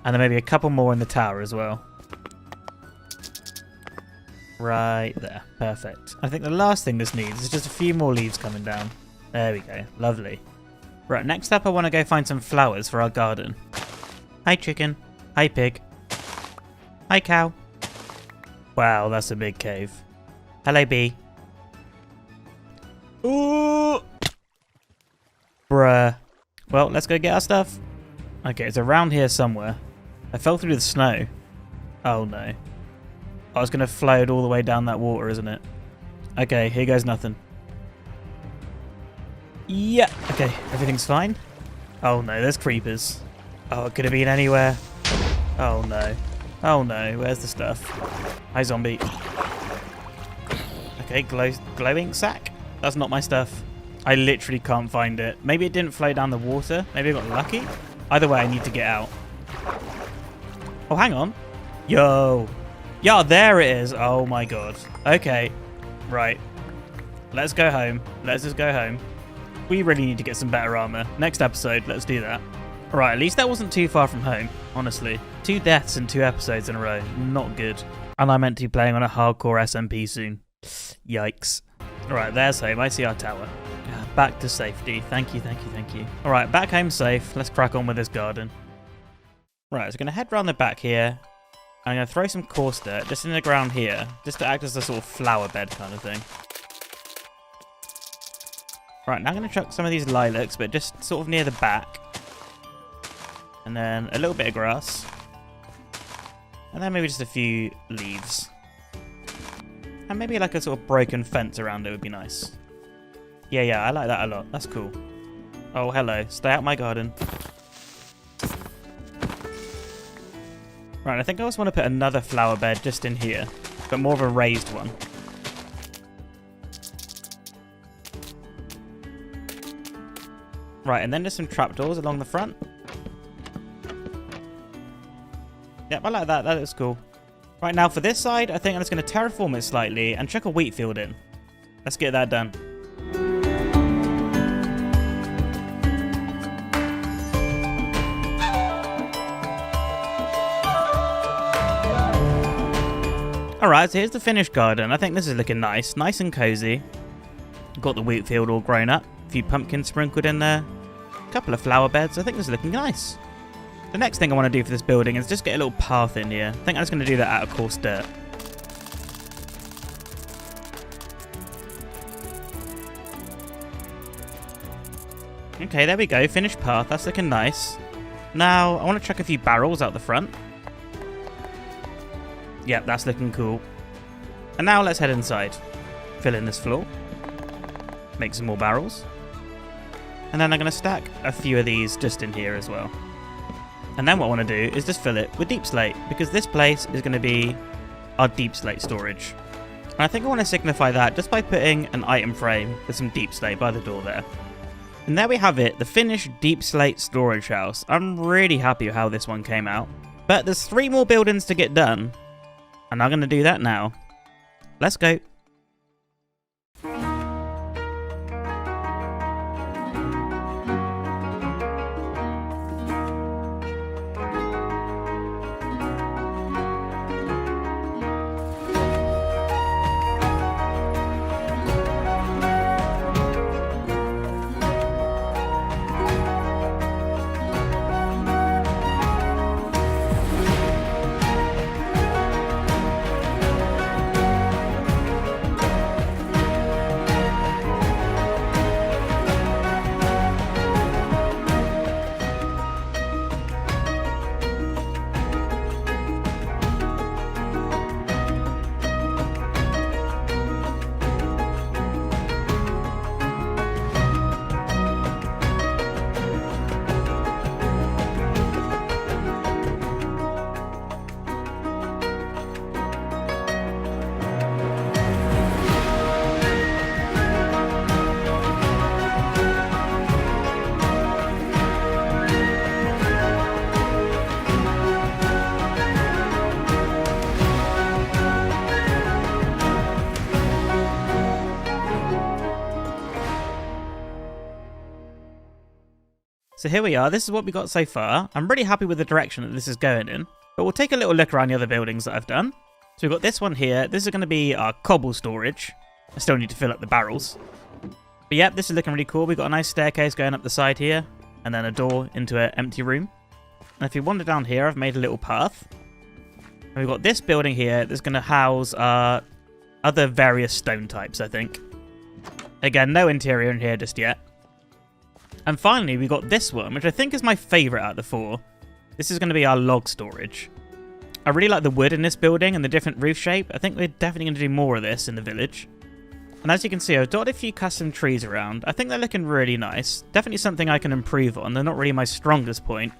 And then maybe a couple more in the tower as well. Right there. Perfect. I think the last thing this needs is just a few more leaves coming down. There we go. Lovely. Right, next up I want to go find some flowers for our garden. Hi chicken. Hi pig. Hi cow. Wow, that's a big cave. Hello bee. Ooh! Bruh. Well, let's go get our stuff. Okay, it's around here somewhere. I fell through the snow. Oh no. I was going to float all the way down that water, isn't it? Okay, here goes nothing. Yeah. Okay, everything's fine. Oh no, there's creepers. Oh, it could have been anywhere. Oh no. Oh no, where's the stuff? Hi zombie. Okay, glowing sack? That's not my stuff. I literally can't find it. Maybe it didn't flow down the water. Maybe I got lucky. Either way, I need to get out. Oh, hang on. Yo. Yeah, there it is. Oh my god. Okay. Right. Let's go home. Let's just go home. We really need to get some better armor. Next episode, let's do that. Right, at least that wasn't too far from home, honestly. 2 deaths in 2 episodes in a row. Not good. And I'm meant to be playing on a hardcore SMP soon. Yikes. Alright, there's home. I see our tower. Back to safety. Thank you, thank you, thank you. Alright, back home safe. Let's crack on with this garden. Right, so I'm going to head round the back here. I'm going to throw some coarse dirt just in the ground here, just to act as a sort of flower bed kind of thing. Right, now I'm going to chuck some of these lilacs, but just sort of near the back. And then a little bit of grass. And then maybe just a few leaves. And maybe like a sort of broken fence around it would be nice. Yeah, I like that a lot. That's cool. Oh, hello. Stay out my garden. Right, I think I just want to put another flower bed just in here. But more of a raised one. Right, and then there's some trapdoors along the front. Yep, I like that. That looks cool. Right, now for this side, I think I'm just going to terraform it slightly and chuck a wheat field in. Let's get that done. Alright, so here's the finished garden. I think this is looking nice. Nice and cozy. Got the wheat field all grown up. A few pumpkins sprinkled in there. A couple of flower beds. I think this is looking nice. The next thing I want to do for this building is just get a little path in here. I think I'm just going to do that out of coarse dirt. Okay, there we go. Finished path. That's looking nice. Now, I want to chuck a few barrels out the front. Yep, that's looking cool. And now let's head inside. Fill in this floor. Make some more barrels. And then I'm going to stack a few of these just in here as well. And then what I want to do is just fill it with deep slate, because this place is going to be our deep slate storage. And I think I want to signify that just by putting an item frame with some deep slate by the door there. And there we have it, the finished deep slate storage house. I'm really happy with how this one came out. But there's 3 more buildings to get done. And I'm going to do that now. Let's go. So here we are, this is what we got so far. I'm really happy with the direction that this is going in. But we'll take a little look around the other buildings that I've done. So we've got this one here. This is going to be our cobble storage. I still need to fill up the barrels. But yep, this is looking really cool. We've got a nice staircase going up the side here. And then a door into an empty room. And if you wander down here, I've made a little path. And we've got this building here that's going to house our other various stone types, I think. Again, no interior in here just yet. And finally, we got this one, which I think is my favourite out of the 4. This is going to be our log storage. I really like the wood in this building and the different roof shape. I think we're definitely going to do more of this in the village. And as you can see, I've dotted a few custom trees around. I think they're looking really nice. Definitely something I can improve on. They're not really my strongest point.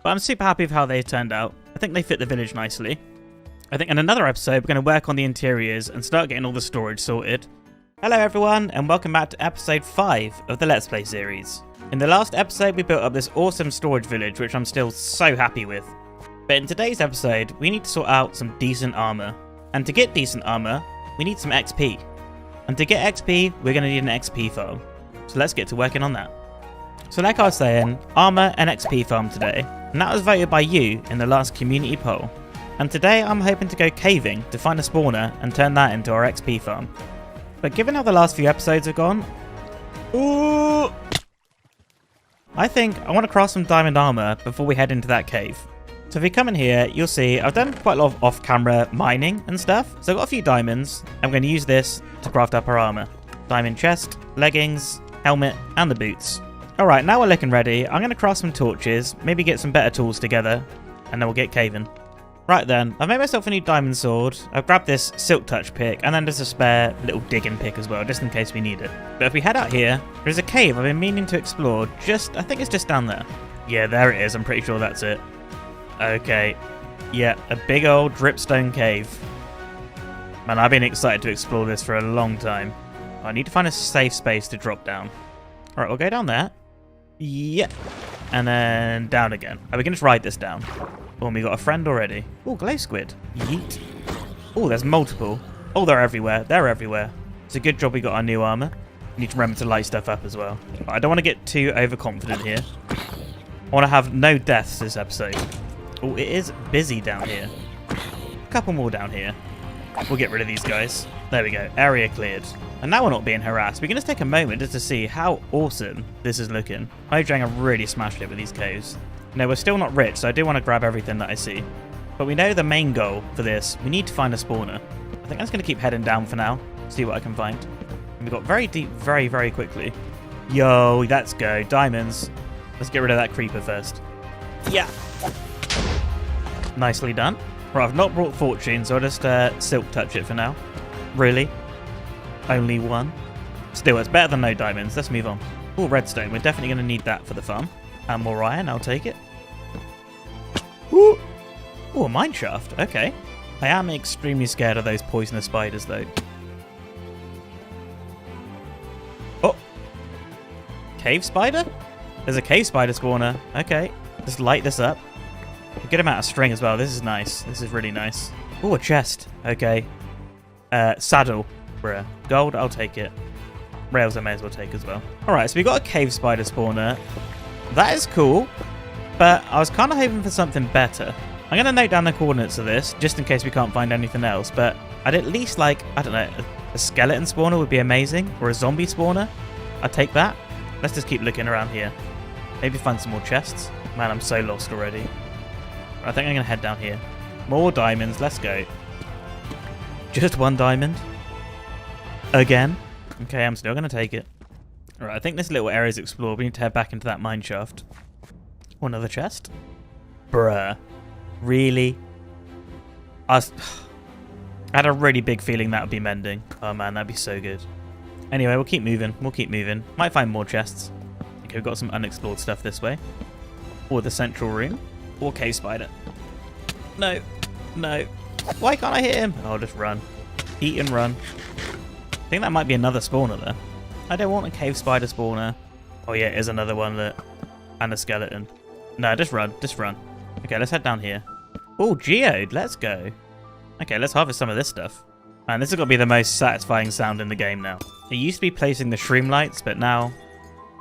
But I'm super happy with how they turned out. I think they fit the village nicely. I think in another episode, we're going to work on the interiors and start getting all the storage sorted. Hello everyone, and welcome back to episode 5 of the Let's Play series. In the last episode, we built up this awesome storage village, which I'm still so happy with. But in today's episode, we need to sort out some decent armor. And to get decent armor, we need some XP. And to get XP, we're going to need an XP farm. So let's get to working on that. So like I was saying, armor and XP farm today, and that was voted by you in the last community poll. And today I'm hoping to go caving to find a spawner and turn that into our XP farm. But given how the last few episodes have gone, ooh, I think I want to craft some diamond armor before we head into that cave. So if you come in here, you'll see I've done quite a lot of off-camera mining and stuff. So I've got a few diamonds. I'm going to use this to craft up our armor. Diamond chest, leggings, helmet, and the boots. Alright, now we're looking ready. I'm going to craft some torches, maybe get some better tools together, and then we'll get caving. Right then, I've made myself a new diamond sword. I've grabbed this silk touch pick, and then there's a spare little digging pick as well, just in case we need it. But if we head out here, there's a cave I've been meaning to explore. I think it's just down there. Yeah, there it is. I'm pretty sure that's it. Okay. Yeah, a big old dripstone cave. Man, I've been excited to explore this for a long time. I need to find a safe space to drop down. Alright, we'll go down there. Yeah. And then down again. We can just ride this down. Oh, and we got a friend already. Oh, glow squid. Yeet. Oh, there's multiple. Oh, they're everywhere. They're everywhere. It's a good job we got our new armor. We need to remember to light stuff up as well. But I don't want to get too overconfident here. I want to have no deaths this episode. Oh, it is busy down here. A couple more down here. We'll get rid of these guys. There we go. Area cleared. And now we're not being harassed. We can just take a moment just to see how awesome this is looking. Mojang have really smashed it with these caves. No, we're still not rich, so I do want to grab everything that I see. But we know the main goal for this. We need to find a spawner. I think I'm just going to keep heading down for now. See what I can find. And we got very deep very, very quickly. Yo, let's go. Diamonds. Let's get rid of that creeper first. Yeah. Nicely done. Right, I've not brought fortune, so I'll just silk touch it for now. Really? Only one? Still, it's better than no diamonds. Let's move on. Oh, redstone. We're definitely going to need that for the farm. And more iron. I'll take it. Ooh. Oh, a mine shaft. Okay. I am extremely scared of those poisonous spiders, though. Oh. Cave spider? There's a cave spider spawner. Okay. Just light this up. A good amount of string as well. This is nice. This is really nice. Oh, a chest. Okay. Saddle. Bruh. Gold, I'll take it. Rails I may as well take as well. Alright, so we got a cave spider spawner. That is cool. But I was kind of hoping for something better. I'm going to note down the coordinates of this, just in case we can't find anything else. But I'd at least like, I don't know, a skeleton spawner would be amazing. Or a zombie spawner. I'd take that. Let's just keep looking around here. Maybe find some more chests. Man, I'm so lost already. I think I'm going to head down here. More diamonds. Let's go. Just one diamond. Again. Okay, I'm still going to take it. Alright, I think this little area is explored. We need to head back into that mine shaft. Oh, another chest? Bruh. Really? I had a really big feeling that would be mending. Oh man, that'd be so good. Anyway, we'll keep moving. We'll keep moving. Might find more chests. Okay, we've got some unexplored stuff this way. Or the central room. Or cave spider. No. No. Why can't I hit him? Oh, just run. Eat and run. I think that might be another spawner there. I don't want a cave spider spawner. Oh yeah, it is another one that... And a skeleton. No, just run. Just run. Okay, let's head down here. Oh, geode. Let's go. Okay, let's harvest some of this stuff. Man, this has got to be the most satisfying sound in the game now. It used to be placing the shroom lights, but now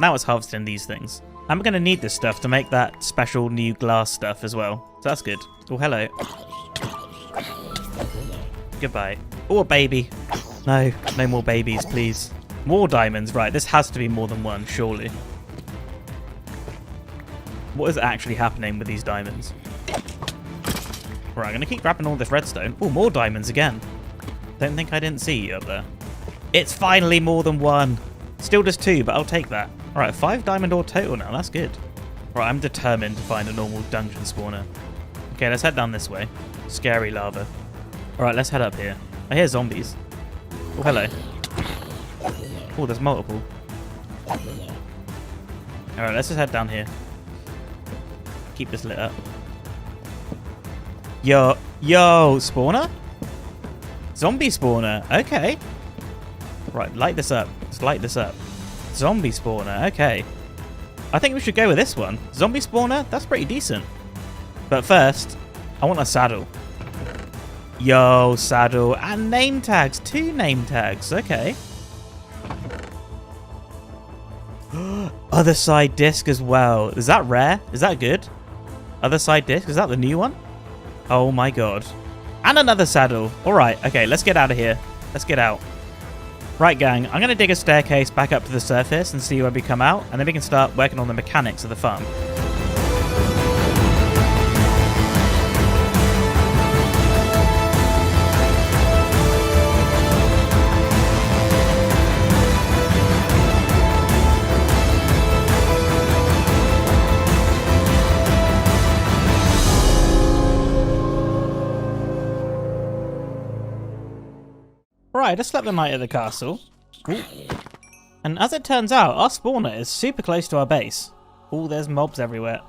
it's harvesting these things. I'm going to need this stuff to make that special new glass stuff as well. So that's good. Oh, hello. Goodbye. Oh, a baby. No, no more babies, please. More diamonds. Right, this has to be more than one, surely. What is actually happening with these diamonds? Right, I'm going to keep grabbing all this redstone. Oh, more diamonds again. Don't think I didn't see you up there. It's finally more than one. Still just two, but I'll take that. Alright, 5 diamond ore total now. That's good. Right, I'm determined to find a normal dungeon spawner. Okay, let's head down this way. Scary lava. Alright, let's head up here. I hear zombies. Oh, hello. Oh, there's multiple. Alright, let's just head down here. Keep this lit up. Yo, spawner? Zombie spawner, okay. Right, light this up. Let's light this up. Zombie spawner, okay. I think we should go with this one. Zombie spawner, that's pretty decent. But first, I want a saddle. Yo, saddle. And name tags. 2 name tags, okay. Other side disc as well. Is that rare? Is that good? Other side disc? Is that the new one? Oh my god. And another saddle. Alright, okay, let's get out of here. Let's get out. Right, gang, I'm going to dig a staircase back up to the surface and see where we come out, and then we can start working on the mechanics of the farm. Right, I just slept the night at the castle. Ooh. And as it turns out, our spawner is super close to our base. Oh, there's mobs everywhere.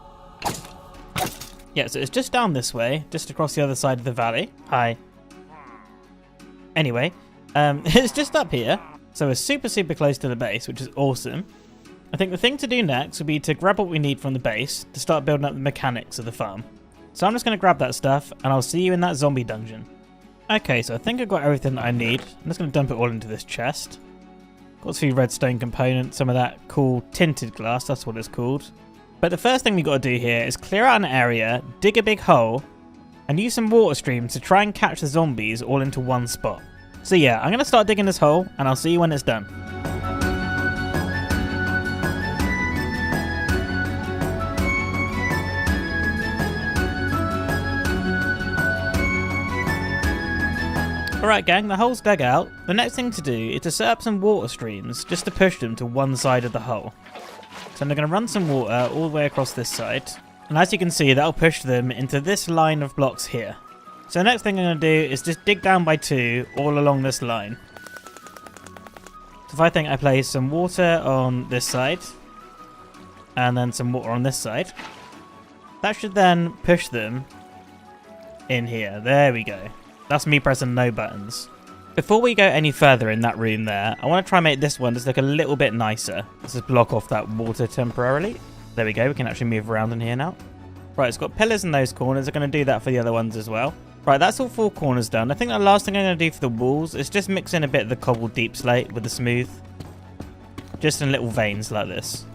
Yeah, so it's just down this way, just across the other side of the valley. Hi. Anyway, it's just up here, so we're super close to the base, which is awesome. I think the thing to do next would be to grab what we need from the base to start building up the mechanics of the farm. So I'm just going to grab that stuff, and I'll see you in that zombie dungeon. Okay, so I think I've got everything that I need. I'm just going to dump it all into this chest. Got a few redstone components, some of that cool tinted glass, that's what it's called. But the first thing we got to do here is clear out an area, dig a big hole, and use some water streams to try and catch the zombies all into one spot. So yeah, I'm going to start digging this hole, and I'll see you when it's done. Alright gang, the hole's dug out. The next thing to do is to set up some water streams just to push them to one side of the hole. So I'm going to run some water all the way across this side. And as you can see, that'll push them into this line of blocks here. So the next thing I'm going to do is just dig down by 2 all along this line. So if I think I place some water on this side, and then some water on this side, that should then push them in here. There we go. That's me pressing no buttons. Before we go any further in that room there, I want to try and make this one just look a little bit nicer. Let's just block off that water temporarily. There we go, we can actually move around in here now. Right, it's got pillars in those corners. I'm going to do that for the other ones as well. Right, that's all 4 corners done. I think the last thing I'm going to do for the walls is just mix in a bit of the cobbled deep slate with the smooth. Just in little veins like this.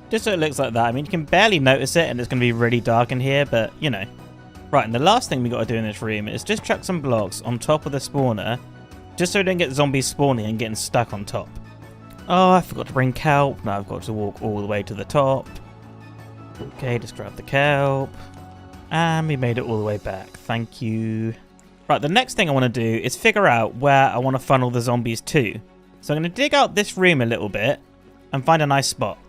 Just so it looks like that. I mean, you can barely notice it and it's going to be really dark in here, but you know. Right, and the last thing we got to do in this room is just chuck some blocks on top of the spawner, just so we don't get zombies spawning and getting stuck on top. Oh, I forgot to bring kelp. Now I've got to walk all the way to the top. Okay, just grab the kelp. And we made it all the way back. Thank you. Right, the next thing I want to do is figure out where I want to funnel the zombies to. So I'm going to dig out this room a little bit and find a nice spot.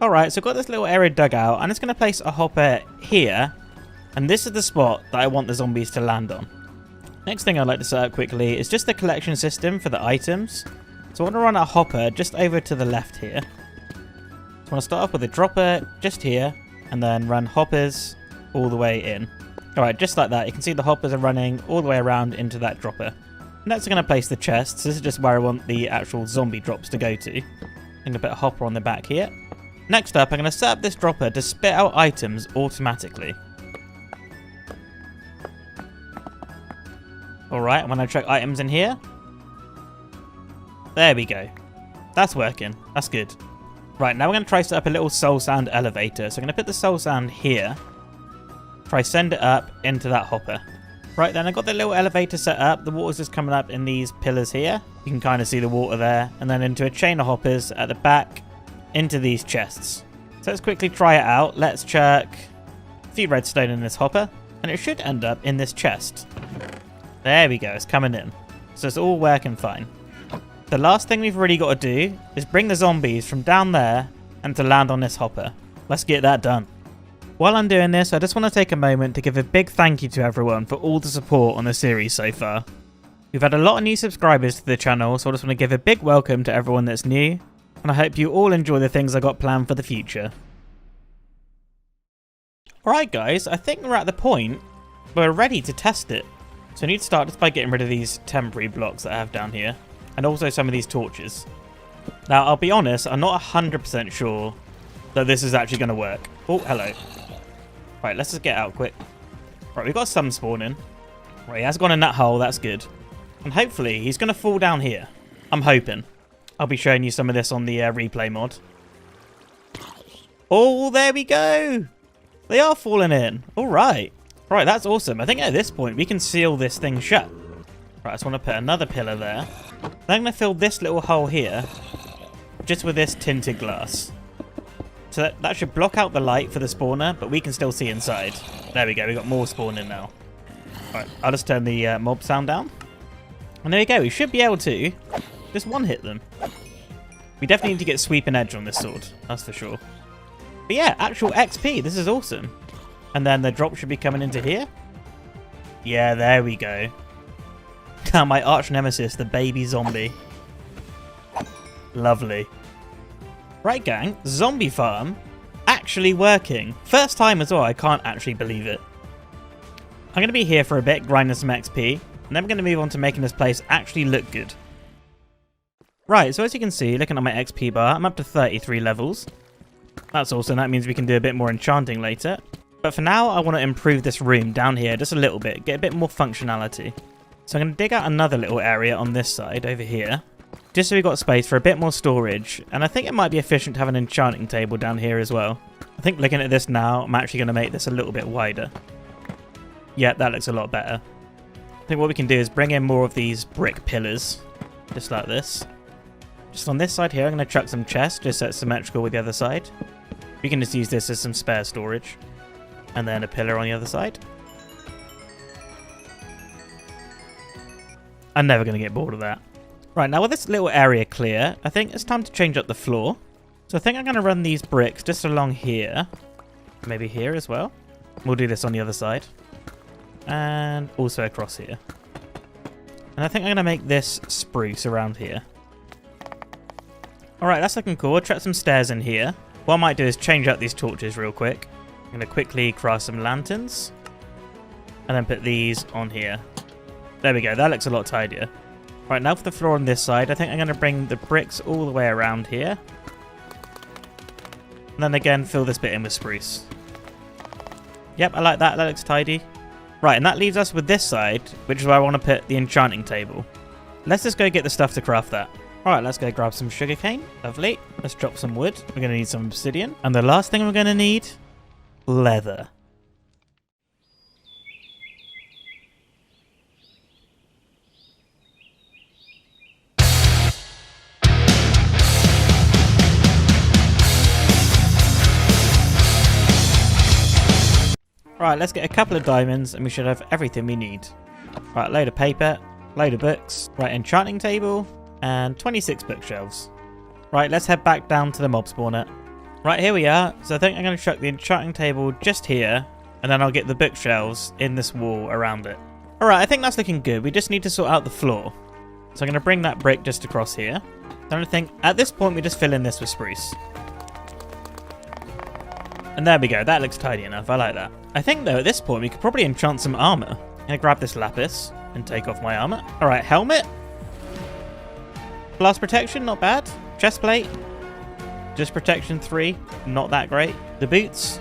Alright, so I've got this little area dug out. I'm just going to place a hopper here. And this is the spot that I want the zombies to land on. Next thing I'd like to set up quickly is just the collection system for the items. So I want to run a hopper just over to the left here. So I want to start off with a dropper just here. And then run hoppers all the way in. Alright, just like that. You can see the hoppers are running all the way around into that dropper. Next I'm going to place the chests. This is just where I want the actual zombie drops to go to. I'm going to put a hopper on the back here. Next up, I'm going to set up this dropper to spit out items automatically. Alright, I'm going to check items in here. There we go. That's working. That's good. Right, now we're going to try set up a little soul sand elevator. So I'm going to put the soul sand here. Try send it up into that hopper. Right, then I've got the little elevator set up. The water's just coming up in these pillars here. You can kind of see the water there. And then into a chain of hoppers at the back. Into these chests. So let's quickly try it out. Let's chuck a few redstone in this hopper, and it should end up in this chest. There we go, it's coming in. So it's all working fine. The last thing we've really got to do is bring the zombies from down there and to land on this hopper. Let's get that done. While I'm doing this, I just want to take a moment to give a big thank you to everyone for all the support on the series so far. We've had a lot of new subscribers to the channel, so I just want to give a big welcome to everyone that's new. And I hope you all enjoy the things I got planned for the future. Alright guys, I think we're at the point where we're ready to test it. So I need to start just by getting rid of these temporary blocks that I have down here. And also some of these torches. Now I'll be honest, I'm not 100% sure that this is actually going to work. Oh, hello. Right, let's just get out quick. Right, we've got some spawning. Right, he has gone in that hole, that's good. And hopefully he's going to fall down here. I'm hoping. I'll be showing you some of this on the replay mod. Oh, there we go. They are falling in. All right. Right, that's awesome. I think at this point we can seal this thing shut. Right, I just want to put another pillar there. Then I'm going to fill this little hole here just with this tinted glass. So that should block out the light for the spawner, but we can still see inside. There we go. We got more spawning now. Right, I'll just turn the mob sound down. And there we go. We should be able to just one-hit them. We definitely need to get sweeping edge on this sword. That's for sure. But yeah, actual XP. This is awesome. And then the drop should be coming into here. Yeah, there we go. My arch nemesis, the baby zombie. Lovely. Right, gang. Zombie farm actually working. First time as well. I can't actually believe it. I'm going to be here for a bit, grinding some XP. And then we're going to move on to making this place actually look good. Right, so as you can see, looking at my XP bar, I'm up to 33 levels. That's awesome. That means we can do a bit more enchanting later. But for now, I want to improve this room down here just a little bit, get a bit more functionality. So I'm going to dig out another little area on this side over here, just so we've got space for a bit more storage. And I think it might be efficient to have an enchanting table down here as well. I think looking at this now, I'm actually going to make this a little bit wider. Yeah, that looks a lot better. I think what we can do is bring in more of these brick pillars, just like this. Just on this side here, I'm going to chuck some chests, just so it's symmetrical with the other side. We can just use this as some spare storage. And then a pillar on the other side. I'm never going to get bored of that. Right, now with this little area clear, I think it's time to change up the floor. So I think I'm going to run these bricks just along here. Maybe here as well. We'll do this on the other side. And also across here. And I think I'm going to make this spruce around here. Alright, that's looking cool. I'll chuck some stairs in here. What I might do is change up these torches real quick. I'm going to quickly craft some lanterns. And then put these on here. There we go. That looks a lot tidier. Right, now for the floor on this side, I think I'm going to bring the bricks all the way around here. And then again, fill this bit in with spruce. Yep, I like that. That looks tidy. Right, and that leaves us with this side, which is where I want to put the enchanting table. Let's just go get the stuff to craft that. Alright, let's go grab some sugarcane. Lovely. Let's drop some wood. We're going to need some obsidian. And the last thing we're going to need... leather. Right, let's get a couple of diamonds and we should have everything we need. Right, load of paper, load of books, right, enchanting table, and 26 bookshelves. Right, let's head back down to the mob spawner. Right, here we are. So I think I'm going to chuck the enchanting table just here, and then I'll get the bookshelves in this wall around it. Alright, I think that's looking good. We just need to sort out the floor. So I'm going to bring that brick just across here. Then I think at this point we just fill in this with spruce. And there we go. That looks tidy enough. I like that. I think though at this point we could probably enchant some armor. I'm going to grab this lapis and take off my armor. Alright, helmet. Blast protection, not bad. Chest plate. Just protection 3, not that great. The boots.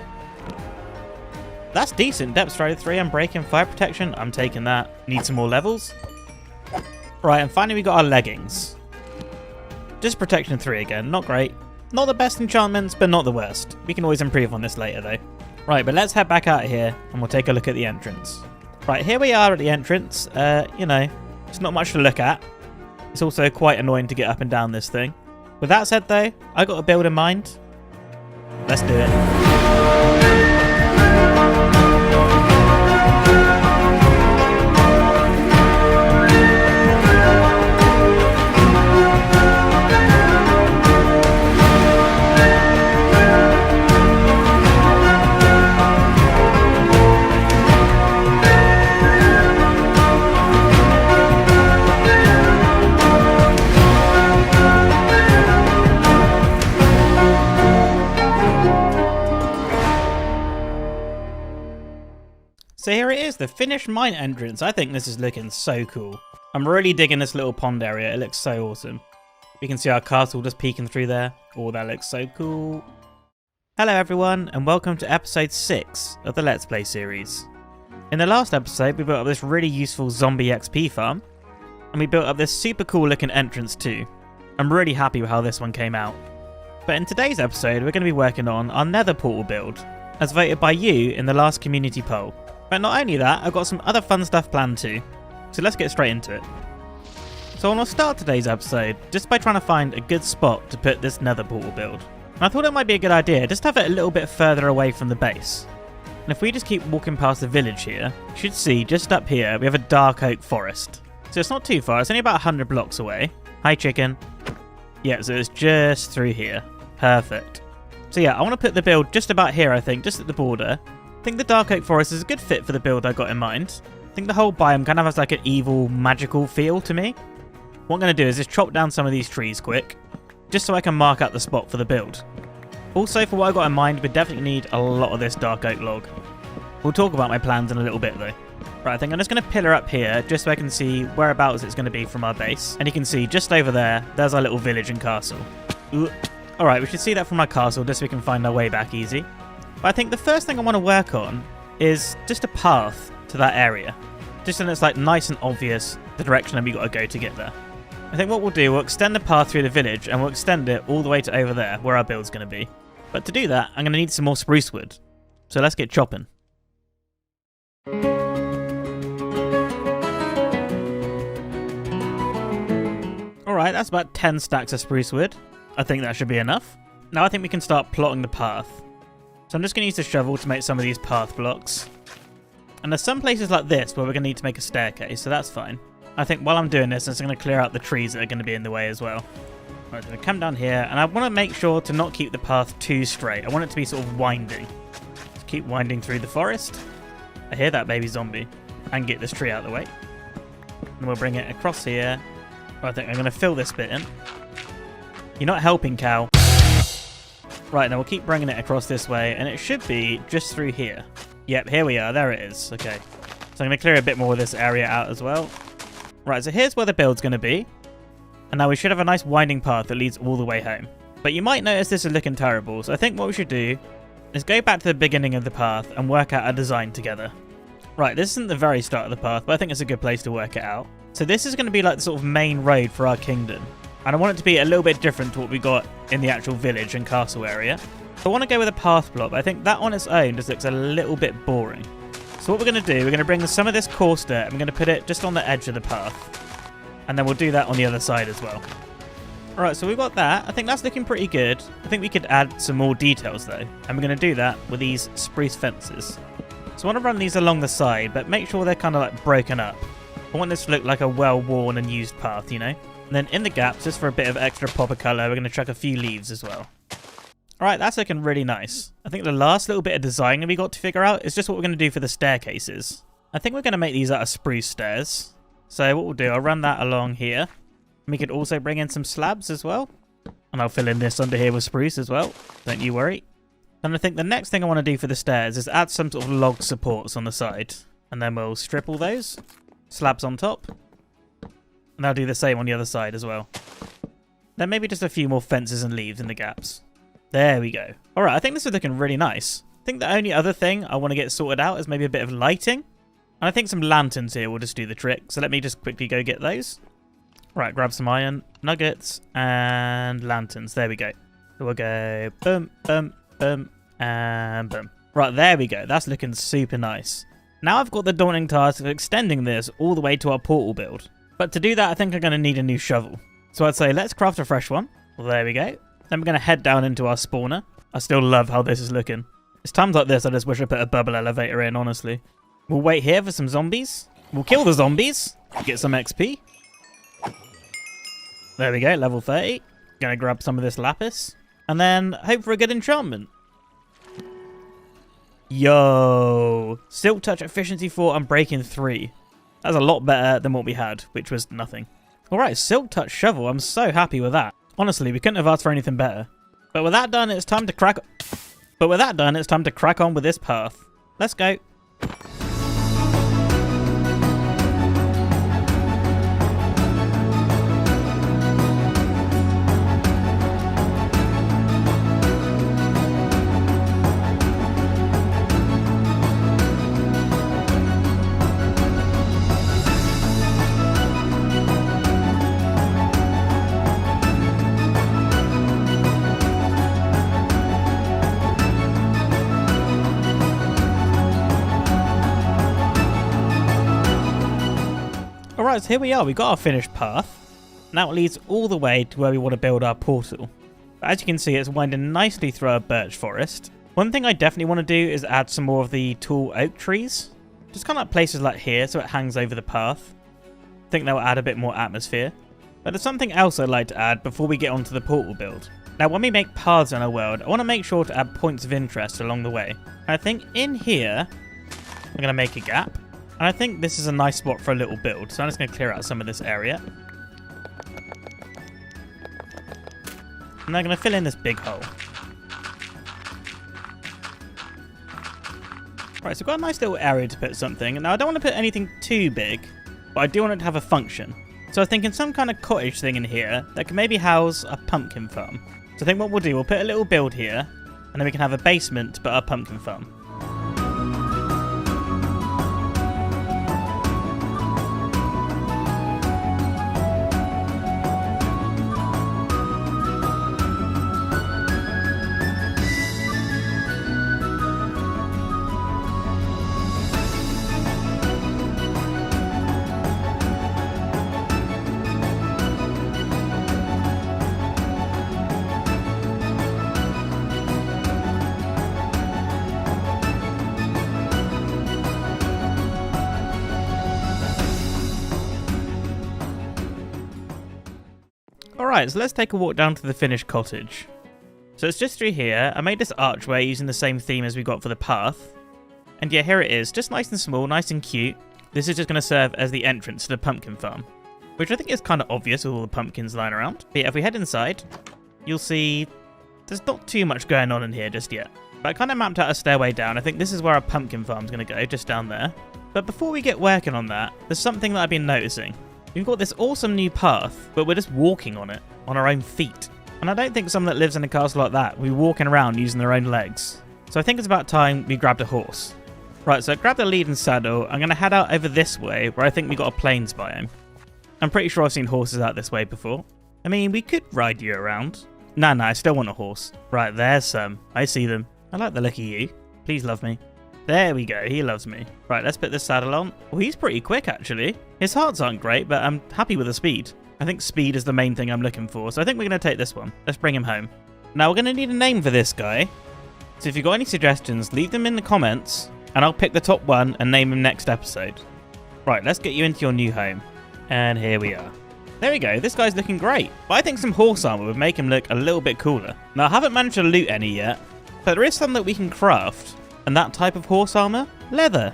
That's decent. Depth strider 3, I'm breaking 5 protection. I'm taking that. Need some more levels. Right, and finally we got our leggings. Just protection 3 again, not great. Not the best enchantments, but not the worst. We can always improve on this later though. Right, but let's head back out of here and we'll take a look at the entrance. Right, here we are at the entrance. You know, it's not much to look at. It's also quite annoying to get up and down this thing. With that said though, I got a build in mind. Let's do it. So here it is, the finished mine entrance. I think this is looking so cool. I'm really digging this little pond area. It looks so awesome. We can see our castle just peeking through there. Oh, that looks so cool. Hello everyone, and welcome to episode 6 of the Let's Play series. In the last episode, we built up this really useful zombie XP farm. And we built up this super cool looking entrance too. I'm really happy with how this one came out. But in today's episode, we're going to be working on our Nether portal build, as voted by you in the last community poll. But not only that, I've got some other fun stuff planned too. So let's get straight into it. So I want to start today's episode just by trying to find a good spot to put this Nether portal build. And I thought it might be a good idea just to have it a little bit further away from the base. And if we just keep walking past the village here, you should see just up here we have a dark oak forest. So it's not too far, it's only about 100 blocks away. Hi chicken. Yeah, so it's just through here. Perfect. So yeah, I want to put the build just about here, I think, just at the border. I think the dark oak forest is a good fit for the build I got in mind. I think the whole biome kind of has like an evil, magical feel to me. What I'm going to do is just chop down some of these trees quick, just so I can mark out the spot for the build. Also, for what I got in mind, we definitely need a lot of this dark oak log. We'll talk about my plans in a little bit though. Right, I think I'm just going to pillar up here, just so I can see whereabouts it's going to be from our base. And you can see, just over there, there's our little village and castle. Alright, we should see that from our castle, just so we can find our way back easy. But I think the first thing I want to work on is just a path to that area. Just so it's like nice and obvious the direction that we got to go to get there. I think what we'll do, we'll extend the path through the village, and we'll extend it all the way to over there, where our build's going to be. But to do that, I'm going to need some more spruce wood. So let's get chopping. Alright, that's about 10 stacks of spruce wood. I think that should be enough. Now I think we can start plotting the path. So I'm just going to use the shovel to make some of these path blocks. And there's some places like this where we're going to need to make a staircase, so that's fine. I think while I'm doing this, I'm just going to clear out the trees that are going to be in the way as well. Alright, so we come down here, and I want to make sure to not keep the path too straight. I want it to be sort of winding. Just keep winding through the forest. I hear that baby zombie. And get this tree out of the way. And we'll bring it across here. I think I'm going to fill this bit in. You're not helping, cow. Right, now we'll keep bringing it across this way, and it should be just through here. Yep, here we are. There it is. Okay. So I'm going to clear a bit more of this area out as well. Right, so here's where the build's going to be. And now we should have a nice winding path that leads all the way home. But you might notice this is looking terrible, so I think what we should do is go back to the beginning of the path and work out a design together. Right, this isn't the very start of the path, but I think it's a good place to work it out. So this is going to be like the sort of main road for our kingdom. And I want it to be a little bit different to what we got in the actual village and castle area. So I want to go with a path block, but I think that on its own just looks a little bit boring. So what we're going to do, we're going to bring some of this coarse dirt and we're going to put it just on the edge of the path. And then we'll do that on the other side as well. Alright, so we've got that. I think that's looking pretty good. I think we could add some more details though. And we're going to do that with these spruce fences. So I want to run these along the side, but make sure they're kind of like broken up. I want this to look like a well-worn and used path, you know? And then in the gaps, just for a bit of extra pop of colour, we're going to chuck a few leaves as well. Alright, that's looking really nice. I think the last little bit of design that we got to figure out is just what we're going to do for the staircases. I think we're going to make these out of spruce stairs. So what we'll do, I'll run that along here. We could also bring in some slabs as well. And I'll fill in this under here with spruce as well. Don't you worry. And I think the next thing I want to do for the stairs is add some sort of log supports on the side. And then we'll strip all those. Slabs on top. And I'll do the same on the other side as well. Then maybe just a few more fences and leaves in the gaps. There we go. Alright, I think this is looking really nice. I think the only other thing I want to get sorted out is maybe a bit of lighting. And I think some lanterns here will just do the trick. So let me just quickly go get those. Right, grab some iron, nuggets, and lanterns. There we go. So we'll go boom, boom, boom, and boom. Right, there we go. That's looking super nice. Now I've got the daunting task of extending this all the way to our portal build. But to do that, I think I'm going to need a new shovel. So I'd say let's craft a fresh one. Well, there we go. Then we're going to head down into our spawner. I still love how this is looking. It's times like this I just wish I put a bubble elevator in, honestly. We'll wait here for some zombies. We'll kill the zombies. Get some XP. There we go, level 30. Gonna grab some of this lapis. And then hope for a good enchantment. Yo! Silk Touch Efficiency 4 and Breaking 3. That's a lot better than what we had, which was nothing. Alright, Silk Touch Shovel. I'm so happy with that. Honestly, we couldn't have asked for anything better. But with that done, it's time to crack on with this path. Let's go. Alright, so here we are. We got our finished path. Now it leads all the way to where we want to build our portal. But as you can see, it's winding nicely through our birch forest. One thing I definitely want to do is add some more of the tall oak trees. Just kind of like places like here so it hangs over the path. I think that will add a bit more atmosphere. But there's something else I'd like to add before we get onto the portal build. Now when we make paths in our world, I want to make sure to add points of interest along the way. And I think in here, I'm going to make a gap. And I think this is a nice spot for a little build. So I'm just going to clear out some of this area. And I'm going to fill in this big hole. Right, so I've got a nice little area to put something. Now I don't want to put anything too big, but I do want it to have a function. So I was thinking some kind of cottage thing in here that can maybe house a pumpkin farm. So I think what we'll do, we'll put a little build here, and then we can have a basement to put our pumpkin farm. Alright, so let's take a walk down to the finished cottage. So it's just through here. I made this archway using the same theme as we got for the path. And yeah, here it is. Just nice and small, nice and cute. This is just going to serve as the entrance to the pumpkin farm. Which I think is kind of obvious with all the pumpkins lying around. But yeah, if we head inside, you'll see there's not too much going on in here just yet. But I kind of mapped out a stairway down. I think this is where our pumpkin farm's going to go, just down there. But before we get working on that, there's something that I've been noticing. We've got this awesome new path, but we're just walking on it, on our own feet. And I don't think someone that lives in a castle like that will be walking around using their own legs. So I think it's about time we grabbed a horse. Right, so I grabbed the lead and saddle. I'm going to head out over this way, where I think we got a plains biome. I'm pretty sure I've seen horses out this way before. I mean, we could ride you around. Nah, I still want a horse. Right, there's some. I see them. I like the look of you. Please love me. There we go, he loves me. Right, let's put this saddle on. Well, he's pretty quick, actually. His hearts aren't great, but I'm happy with the speed. I think speed is the main thing I'm looking for, so I think we're going to take this one. Let's bring him home. Now, we're going to need a name for this guy. So if you've got any suggestions, leave them in the comments, and I'll pick the top one and name him next episode. Right, let's get you into your new home. And here we are. There we go, this guy's looking great. But I think some horse armor would make him look a little bit cooler. Now, I haven't managed to loot any yet, but there is some that we can craft. And that type of horse armor? Leather.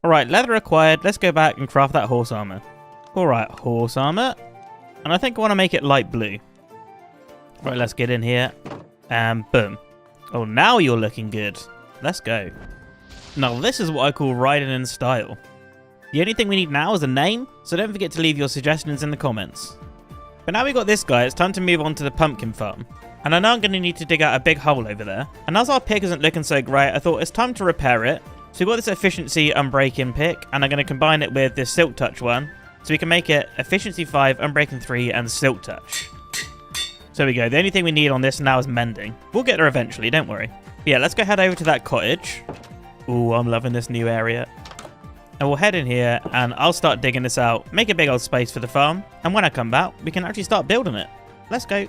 Alright, leather acquired. Let's go back and craft that horse armor. Alright, horse armor. And I think I want to make it light blue. Right, let's get in here. And boom. Oh, now you're looking good. Let's go. Now, this is what I call riding in style. The only thing we need now is a name, so don't forget to leave your suggestions in the comments. But now we've got this guy, it's time to move on to the pumpkin farm. And I know I'm going to need to dig out a big hole over there. And as our pick isn't looking so great, I thought it's time to repair it. So we've got this efficiency unbreaking pick, and I'm going to combine it with this silk touch one. So we can make it efficiency 5, unbreaking 3, and silk touch. So there we go, the only thing we need on this now is mending. We'll get there eventually, don't worry. But yeah, let's go head over to that cottage. Ooh, I'm loving this new area. And we'll head in here, and I'll start digging this out, make a big old space for the farm, and when I come back, we can actually start building it. Let's go.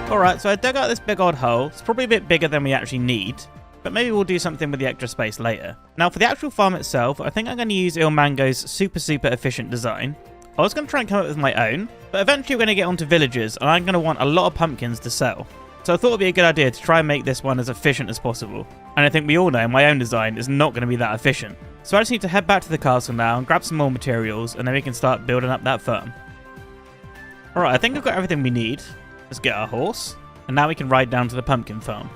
Alright, so I dug out this big old hole. It's probably a bit bigger than we actually need, but maybe we'll do something with the extra space later. Now, for the actual farm itself, I think I'm going to use Ilmango's super efficient design. I was going to try and come up with my own, but eventually we're going to get onto villagers, and I'm going to want a lot of pumpkins to sell. So I thought it would be a good idea to try and make this one as efficient as possible. And I think we all know my own design is not going to be that efficient. So I just need to head back to the castle now and grab some more materials, and then we can start building up that farm. Alright, I think I've got everything we need. Let's get our horse, and now we can ride down to the pumpkin farm.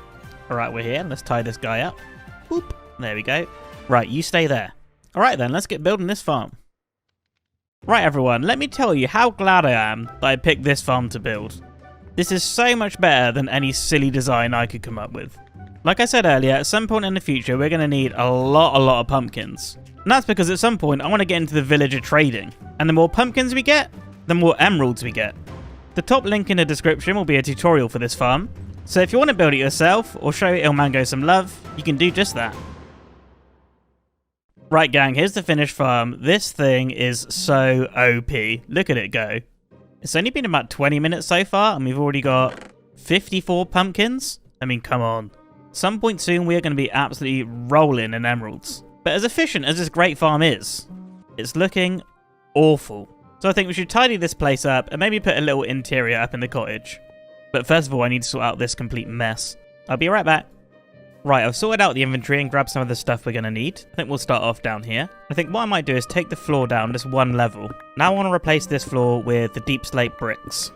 Alright, we're here. Let's tie this guy up. Boop. There we go. Right, you stay there. Alright then, let's get building this farm. Right everyone, let me tell you how glad I am that I picked this farm to build. This is so much better than any silly design I could come up with. Like I said earlier, at some point in the future we're going to need a lot of pumpkins. And that's because at some point I want to get into the villager trading. And the more pumpkins we get, the more emeralds we get. The top link in the description will be a tutorial for this farm, so if you want to build it yourself or show Ilmango some love, you can do just that. Right gang, here's the finished farm. This thing is so OP. Look at it go. It's only been about 20 minutes so far and we've already got 54 pumpkins. I mean, come on. Some point soon we are going to be absolutely rolling in emeralds. But as efficient as this great farm is, it's looking awful. So I think we should tidy this place up and maybe put a little interior up in the cottage. But first of all, I need to sort out this complete mess. I'll be right back. Right, I've sorted out the inventory and grabbed some of the stuff we're going to need. I think we'll start off down here. I think what I might do is take the floor down just one level. Now I want to replace this floor with the deep slate bricks.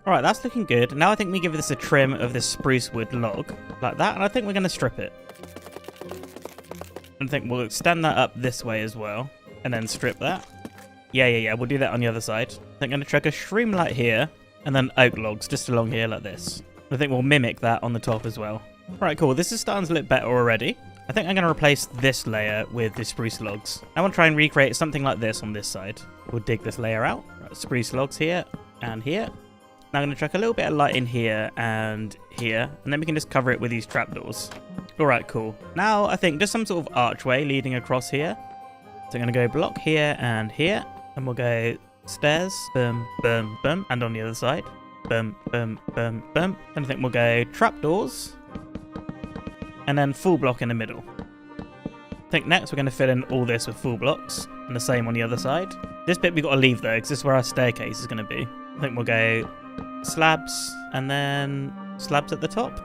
Alright, that's looking good. Now I think we give this a trim of this spruce wood log, like that, and I think we're going to strip it. I think we'll extend that up this way as well, and then strip that. Yeah, we'll do that on the other side. I think I'm going to chuck a shroom light here, and then oak logs just along here like this. I think we'll mimic that on the top as well. Right, cool. This is starting to look better already. I think I'm going to replace this layer with the spruce logs. I want to try and recreate something like this on this side. We'll dig this layer out. Right, spruce logs here and here. Now I'm going to chuck a little bit of light in here, and then we can just cover it with these trapdoors. Alright, cool. Now I think just some sort of archway leading across here. So I'm going to go block here, and we'll go stairs, boom, boom, boom, and on the other side, boom, boom, boom, boom. And I think we'll go trapdoors, and then full block in the middle. I think next we're going to fill in all this with full blocks, and the same on the other side. This bit we've got to leave though, because this is where our staircase is going to be. I think we'll go slabs, and then slabs at the top.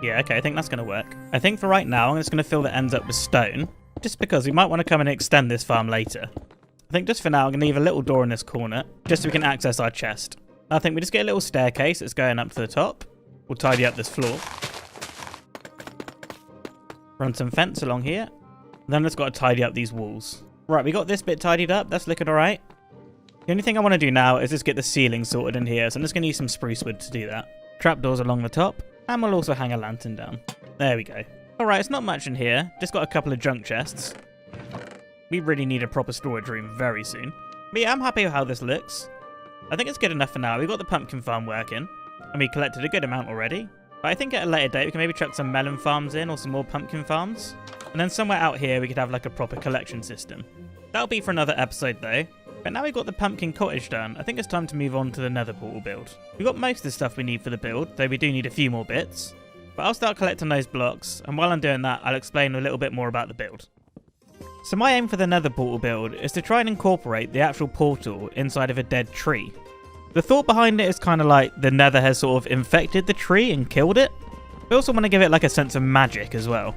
Yeah, okay, I think that's going to work. I think for right now, I'm just going to fill the ends up with stone, just because we might want to come and extend this farm later. I think just for now, I'm going to leave a little door in this corner, just so we can access our chest. I think we just get a little staircase that's going up to the top. We'll tidy up this floor. Run some fence along here. Then let's got to tidy up these walls. Right, we got this bit tidied up. That's looking all right. The only thing I want to do now is just get the ceiling sorted in here, so I'm just going to use some spruce wood to do that. Trapdoors along the top, and we'll also hang a lantern down. There we go. Alright, it's not much in here, just got a couple of junk chests. We really need a proper storage room very soon. But yeah, I'm happy with how this looks. I think it's good enough for now. We've got the pumpkin farm working, and we collected a good amount already. But I think at a later date we can maybe chuck some melon farms in, or some more pumpkin farms. And then somewhere out here we could have like a proper collection system. That'll be for another episode though. But now we've got the pumpkin cottage done, I think it's time to move on to the nether portal build. We've got most of the stuff we need for the build, though we do need a few more bits. But I'll start collecting those blocks, and while I'm doing that, I'll explain a little bit more about the build. So my aim for the nether portal build is to try and incorporate the actual portal inside of a dead tree. The thought behind it is kind of like the nether has sort of infected the tree and killed it. I also want to give it like a sense of magic as well.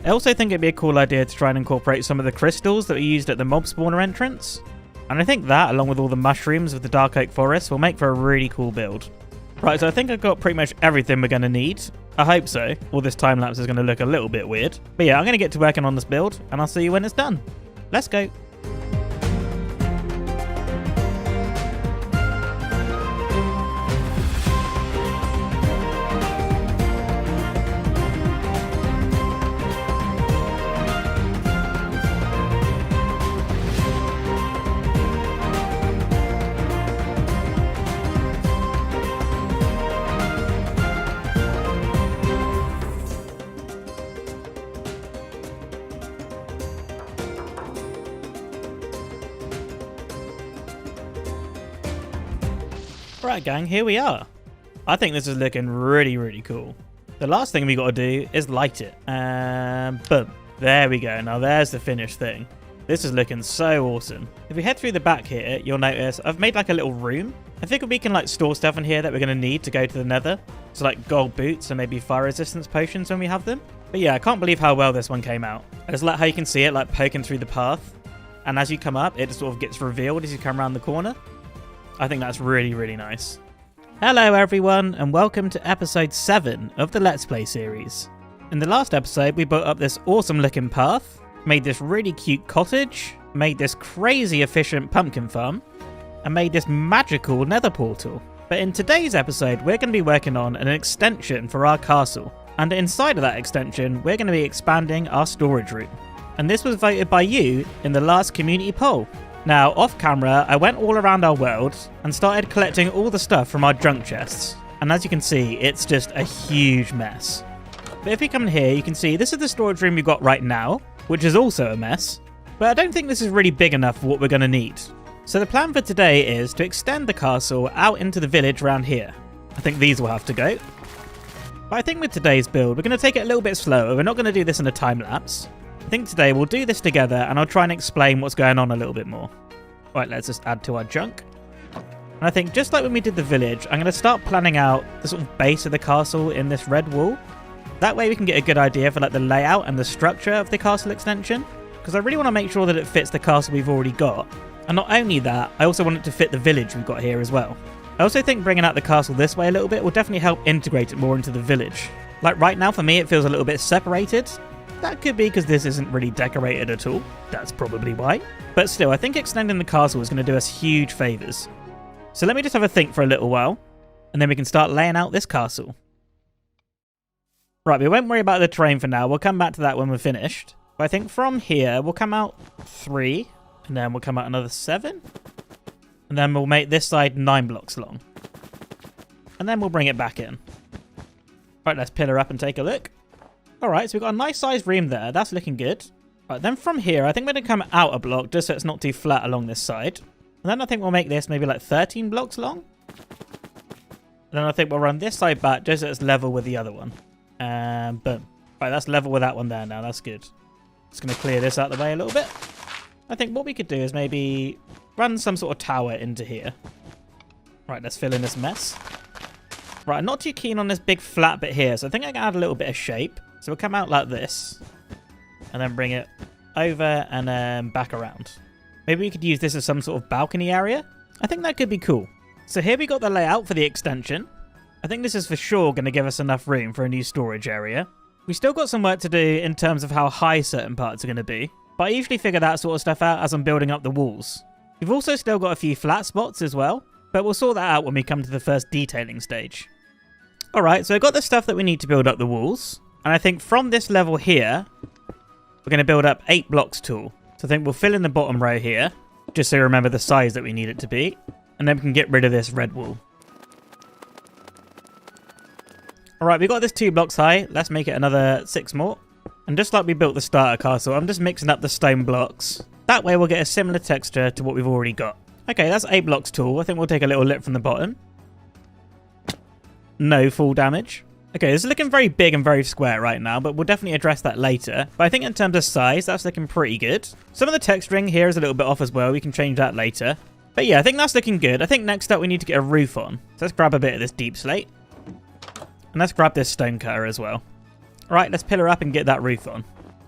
I also think it'd be a cool idea to try and incorporate some of the crystals that we used at the mob spawner entrance. And I think that, along with all the mushrooms of the dark oak forest, will make for a really cool build. Right, so I think I've got pretty much everything we're going to need. I hope so. All this time lapse is going to look a little bit weird. But yeah, I'm going to get to working on this build, and I'll see you when it's done. Let's go. Right gang, here we are. I think this is looking really, really cool. The last thing we got to do is light it. And boom. There we go. Now there's the finished thing. This is looking so awesome. If we head through the back here, you'll notice I've made like a little room. I think we can like store stuff in here that we're going to need to go to the nether. So like gold boots and maybe fire resistance potions when we have them. But yeah, I can't believe how well this one came out. I just like how you can see it like poking through the path. And as you come up, it sort of gets revealed as you come around the corner. I think that's really, really nice. Hello everyone, and welcome to episode 7 of the Let's Play series. In the last episode, we built up this awesome looking path, made this really cute cottage, made this crazy efficient pumpkin farm, and made this magical nether portal. But in today's episode, we're going to be working on an extension for our castle. And inside of that extension, we're going to be expanding our storage room. And this was voted by you in the last community poll. Now, off camera, I went all around our world and started collecting all the stuff from our junk chests. And as you can see, it's just a huge mess. But if we come in here, you can see this is the storage room we've got right now, which is also a mess. But I don't think this is really big enough for what we're going to need. So the plan for today is to extend the castle out into the village around here. I think these will have to go. But I think with today's build, we're going to take it a little bit slower. We're not going to do this in a time lapse. I think today we'll do this together and I'll try and explain what's going on a little bit more. Right, let's just add to our junk. And I think just like when we did the village, I'm going to start planning out the sort of base of the castle in this red wall. That way we can get a good idea for like the layout and the structure of the castle extension. Because I really want to make sure that it fits the castle we've already got. And not only that, I also want it to fit the village we've got here as well. I also think bringing out the castle this way a little bit will definitely help integrate it more into the village. Like right now for me it feels a little bit separated. That could be because this isn't really decorated at all. That's probably why. But still, I think extending the castle is going to do us huge favours. So let me just have a think for a little while, and then we can start laying out this castle. Right, we won't worry about the terrain for now. We'll come back to that when we're finished. But I think from here, we'll come out 3, and then we'll come out another 7. And then we'll make this side 9 blocks long. And then we'll bring it back in. Right, let's pillar up and take a look. Alright, so we've got a nice sized room there. That's looking good. Right, then from here, I think we're going to come out a block just so it's not too flat along this side. And then I think we'll make this maybe like 13 blocks long. And then I think we'll run this side back just so it's level with the other one. And boom. Right, that's level with that one there now. That's good. Just going to clear this out of the way a little bit. I think what we could do is maybe run some sort of tower into here. Right, let's fill in this mess. Right, I'm not too keen on this big flat bit here, so I think I can add a little bit of shape. So we'll come out like this, and then bring it over and then back around. Maybe we could use this as some sort of balcony area. I think that could be cool. So here we got the layout for the extension. I think this is for sure going to give us enough room for a new storage area. We still got some work to do in terms of how high certain parts are going to be, but I usually figure that sort of stuff out as I'm building up the walls. We've also still got a few flat spots as well, but we'll sort that out when we come to the first detailing stage. Alright, so I've got the stuff that we need to build up the walls. And I think from this level here, we're going to build up 8 blocks tall. So I think we'll fill in the bottom row here, just so you remember the size that we need it to be. And then we can get rid of this red wall. Alright, we got this 2 blocks high. Let's make it another 6 more. And just like we built the starter castle, I'm just mixing up the stone blocks. That way we'll get a similar texture to what we've already got. Okay, that's 8 blocks tall. I think we'll take a little lip from the bottom. No fall damage. Okay, this is looking very big and very square right now, but we'll definitely address that later. But I think in terms of size, that's looking pretty good. Some of the texturing here is a little bit off as well. We can change that later. But yeah, I think that's looking good. I think next up we need to get a roof on. So let's grab a bit of this deep slate. And let's grab this stone cutter as well. Right, let's pillar up and get that roof on.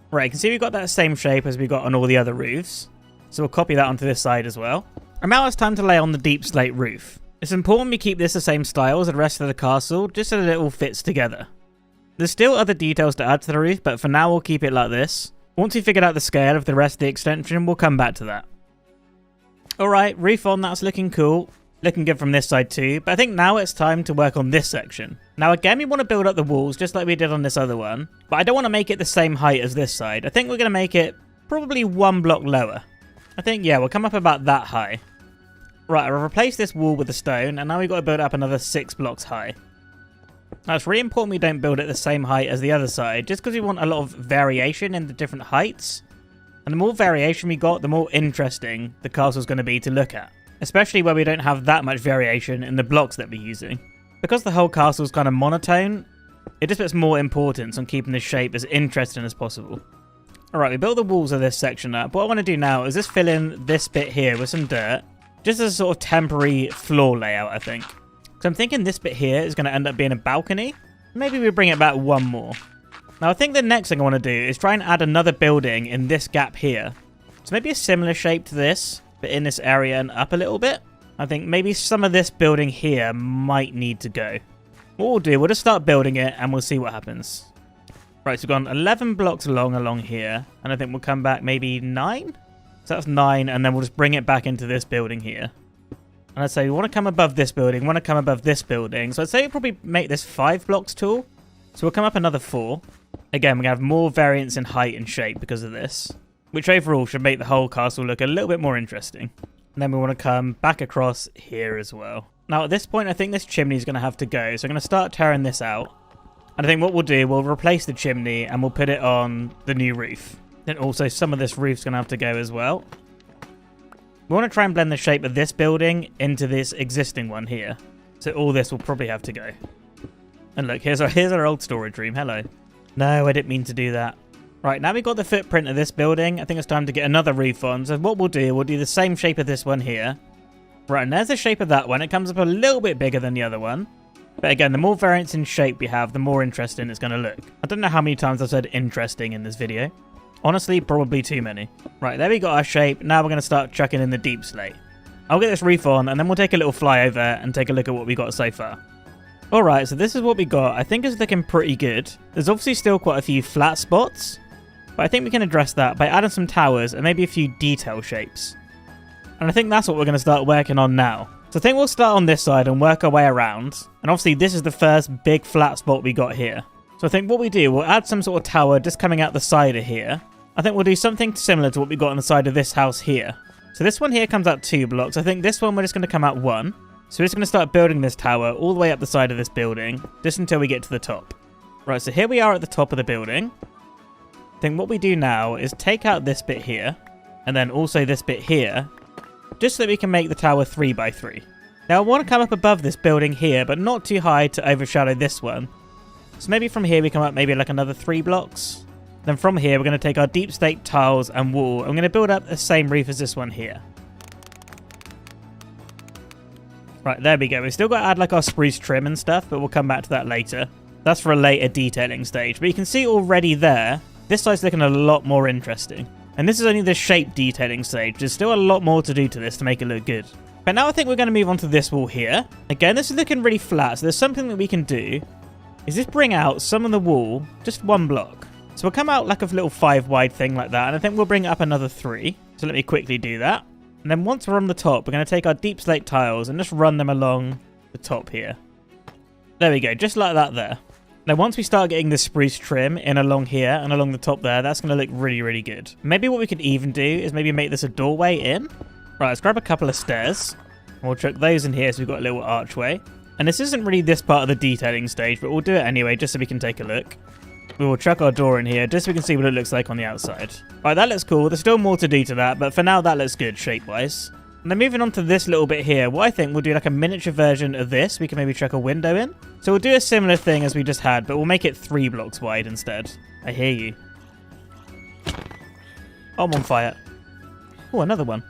Right, you can see we've got that same shape as we got on all the other roofs. So we'll copy that onto this side as well. And now it's time to lay on the deep slate roof. It's important we keep this the same style as the rest of the castle, just so that it all fits together. There's still other details to add to the roof, but for now we'll keep it like this. Once we figured out the scale of the rest of the extension, we'll come back to that. Alright, roof on, that's looking cool. Looking good from this side too, but I think now it's time to work on this section. Now again, we want to build up the walls just like we did on this other one, but I don't want to make it the same height as this side. I think we're going to make it probably 1 block lower. I think, yeah, we'll come up about that high. Right, I'll replace this wall with the stone, and now we've got to build up another 6 blocks high. Now, it's really important we don't build it the same height as the other side, just because we want a lot of variation in the different heights. And the more variation we got, the more interesting the castle's going to be to look at. Especially where we don't have that much variation in the blocks that we're using. Because the whole castle's kind of monotone, it just puts more importance on keeping the shape as interesting as possible. Alright, we built the walls of this section up. What I want to do now is just fill in this bit here with some dirt. Just as a sort of temporary floor layout, I think. So I'm thinking this bit here is going to end up being a balcony. Maybe we bring it back 1 more. Now I think the next thing I want to do is try and add another building in this gap here. So maybe a similar shape to this, but in this area and up a little bit. I think maybe some of this building here might need to go. What we'll do, we'll just start building it and we'll see what happens. Right, so we've gone 11 blocks long along here. And I think we'll come back maybe 9? So that's 9, and then we'll just bring it back into this building here. And I'd say we want to come above this building, want to come above this building. So I'd say we'll probably make this 5 blocks tall. So we'll come up another 4. Again, we're going to have more variance in height and shape because of this. which overall should make the whole castle look a little bit more interesting. And then we want to come back across here as well. Now at this point, I think this chimney is going to have to go. So I'm going to start tearing this out. And I think what we'll do, we'll replace the chimney and we'll put it on the new roof. Then also some of this roof's going to have to go as well. We want to try and blend the shape of this building into this existing one here. So all this will probably have to go. And look, here's our old storage room. Hello. No, I didn't mean to do that. Right, now we've got the footprint of this building. I think it's time to get another roof on. So what we'll do the same shape of this one here. Right, and there's the shape of that one. It comes up a little bit bigger than the other one. But again, the more variance in shape we have, the more interesting it's going to look. I don't know how many times I've said interesting in this video. Honestly, probably too many. Right, there we got our shape. Now we're going to start chucking in the deep slate. I'll get this roof on and then we'll take a little flyover and take a look at what we got so far. Alright, so this is what we got. I think it's looking pretty good. There's obviously still quite a few flat spots. But I think we can address that by adding some towers and maybe a few detail shapes. And I think that's what we're going to start working on now. So I think we'll start on this side and work our way around. And obviously this is the first big flat spot we got here. So I think what we do, we'll add some sort of tower just coming out the side of here. I think we'll do something similar to what we got on the side of this house here. So this one here comes out 2 blocks. I think this one we're just going to come out 1. So we're just going to start building this tower all the way up the side of this building, just until we get to the top. Right, so here we are at the top of the building. I think what we do now is take out this bit here, and then also this bit here, just so that we can make the tower 3 by 3. Now I want to come up above this building here, but not too high to overshadow this one. So maybe from here we come up maybe like another 3 blocks. Then from here we're going to take our deep slate tiles and wall. I'm going to build up the same roof as this one here. Right, there we go. We've still got to add like our spruce trim and stuff, but we'll come back to that later. That's for a later detailing stage. But you can see already there, this side's looking a lot more interesting. And this is only the shape detailing stage. There's still a lot more to do to this to make it look good. But now I think we're going to move on to this wall here. Again, this is looking really flat, so there's something that we can do. Is just bring out some of the wall, just 1 block. So we'll come out like a little 5 wide thing like that, and I think we'll bring it up another 3. So let me quickly do that. And then once we're on the top, we're going to take our deep slate tiles and just run them along the top here. There we go, just like that there. Now once we start getting the spruce trim in along here and along the top there, that's going to look really, really good. Maybe what we could even do is maybe make this a doorway in. Right, let's grab a couple of stairs. And we'll chuck those in here so we've got a little archway. And this isn't really this part of the detailing stage, but we'll do it anyway just so we can take a look. We will chuck our door in here just so we can see what it looks like on the outside. Right, that looks cool. There's still more to do to that, but for now that looks good shape-wise. And then moving on to this little bit here, what I think we'll do like a miniature version of this. We can maybe chuck a window in. So we'll do a similar thing as we just had, but we'll make it 3 blocks wide instead. I hear you. Oh, I'm on fire. Oh, another one.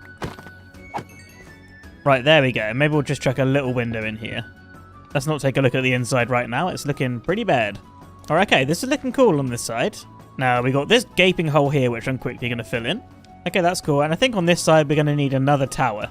Right, there we go. Maybe we'll just chuck a little window in here. Let's not take a look at the inside right now. It's looking pretty bad. Alright, okay, this is looking cool on this side. Now, we got this gaping hole here, which I'm quickly going to fill in. Okay, that's cool. And I think on this side, we're going to need another tower.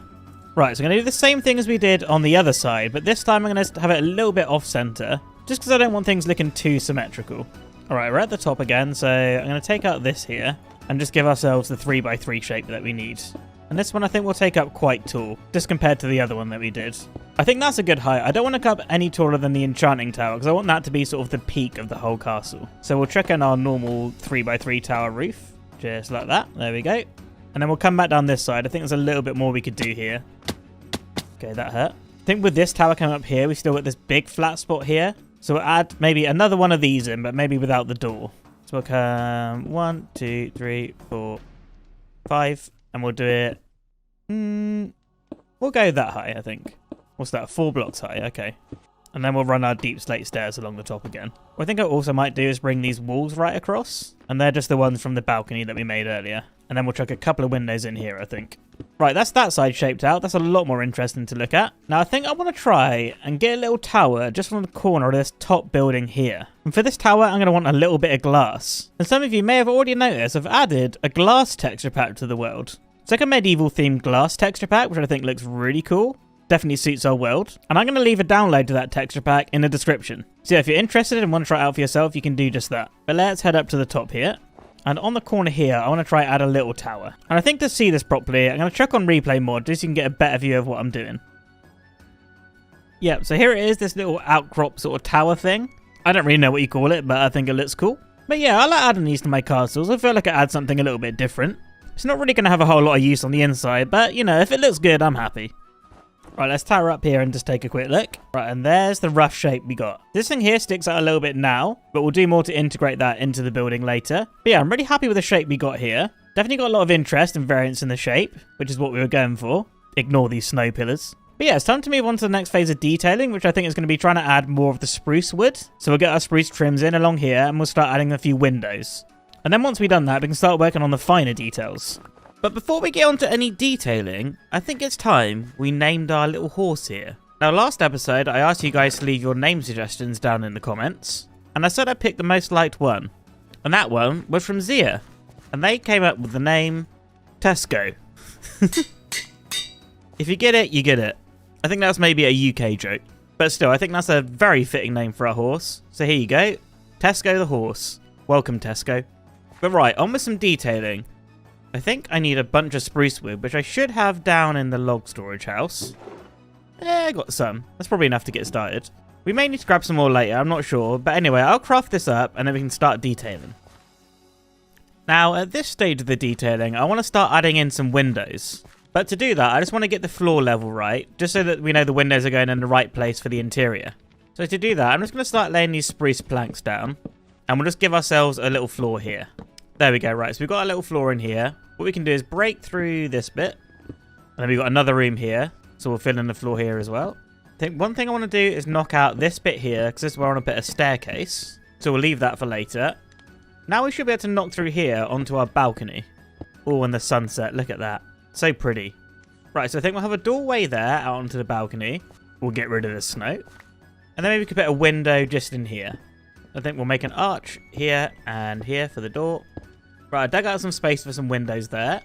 Right, so I'm going to do the same thing as we did on the other side, but this time I'm going to have it a little bit off-center, just because I don't want things looking too symmetrical. Alright, we're at the top again, so I'm going to take out this here, and just give ourselves the 3 by 3 shape that we need. And this one I think we'll take up quite tall, just compared to the other one that we did. I think that's a good height. I don't want to go up any taller than the enchanting tower, because I want that to be sort of the peak of the whole castle. So we'll chuck in our normal 3 by 3 tower roof, just like that. There we go. And then we'll come back down this side. I think there's a little bit more we could do here. Okay, that hurt. I think with this tower coming up here, we still got this big flat spot here. So we'll add maybe another one of these in, but maybe without the door. So we'll come 1, 2, 3, 4, 5. And we'll do it... we'll go that high, I think. What's that? 4 blocks high. Okay. And then we'll run our deep slate stairs along the top again. What I think I also might do is bring these walls right across. And they're just the ones from the balcony that we made earlier. And then we'll chuck a couple of windows in here, I think. Right, that's that side shaped out. That's a lot more interesting to look at. Now, I think I want to try and get a little tower just on the corner of this top building here. And for this tower, I'm going to want a little bit of glass. And some of you may have already noticed I've added a glass texture pack to the world. It's like a medieval themed glass texture pack, which I think looks really cool. Definitely suits our world. And I'm going to leave a download to that texture pack in the description. So yeah, if you're interested and want to try it out for yourself, you can do just that. But let's head up to the top here. And on the corner here, I want to try add a little tower. And I think to see this properly, I'm going to chuck on replay mod just so you can get a better view of what I'm doing. Yep, so here it is, this little outcrop sort of tower thing. I don't really know what you call it, but I think it looks cool. But yeah, I like adding these to my castles. I feel like it adds something a little bit different. It's not really going to have a whole lot of use on the inside, but, you know, if it looks good, I'm happy. Right, let's tower up here and just take a quick look. Right, and there's the rough shape we got. This thing here sticks out a little bit now, but we'll do more to integrate that into the building later. But yeah, I'm really happy with the shape we got here. Definitely got a lot of interest and variance in the shape, which is what we were going for. Ignore these snow pillars. But yeah, it's time to move on to the next phase of detailing, which I think is going to be trying to add more of the spruce wood. So we'll get our spruce trims in along here, and we'll start adding a few windows. And then once we've done that, we can start working on the finer details. But before we get on to any detailing, I think it's time we named our little horse here. Now, last episode, I asked you guys to leave your name suggestions down in the comments, and I said I picked the most liked one. And that one was from Zia, and they came up with the name Tesco. If you get it, you get it. I think that's maybe a UK joke, but still, I think that's a very fitting name for our horse. So here you go, Tesco the horse. Welcome, Tesco. But right, on with some detailing. I think I need a bunch of spruce wood, which I should have down in the log storage house. Yeah, I got some. That's probably enough to get started. We may need to grab some more later, I'm not sure. But anyway, I'll craft this up and then we can start detailing. Now, at this stage of the detailing, I want to start adding in some windows. But to do that, I just want to get the floor level right, just so that we know the windows are going in the right place for the interior. So to do that, I'm just going to start laying these spruce planks down. And we'll just give ourselves a little floor here. There we go, right, so we've got a little floor in here. What we can do is break through this bit. And then we've got another room here. So we'll fill in the floor here as well. I think one thing I want to do is knock out this bit here, because this is where I want to put a staircase. So we'll leave that for later. Now we should be able to knock through here onto our balcony. Oh, and the sunset, look at that. So pretty. Right, so I think we'll have a doorway there out onto the balcony. We'll get rid of the snow. And then maybe we could put a window just in here. I think we'll make an arch here and here for the door. Right, I dug out some space for some windows there.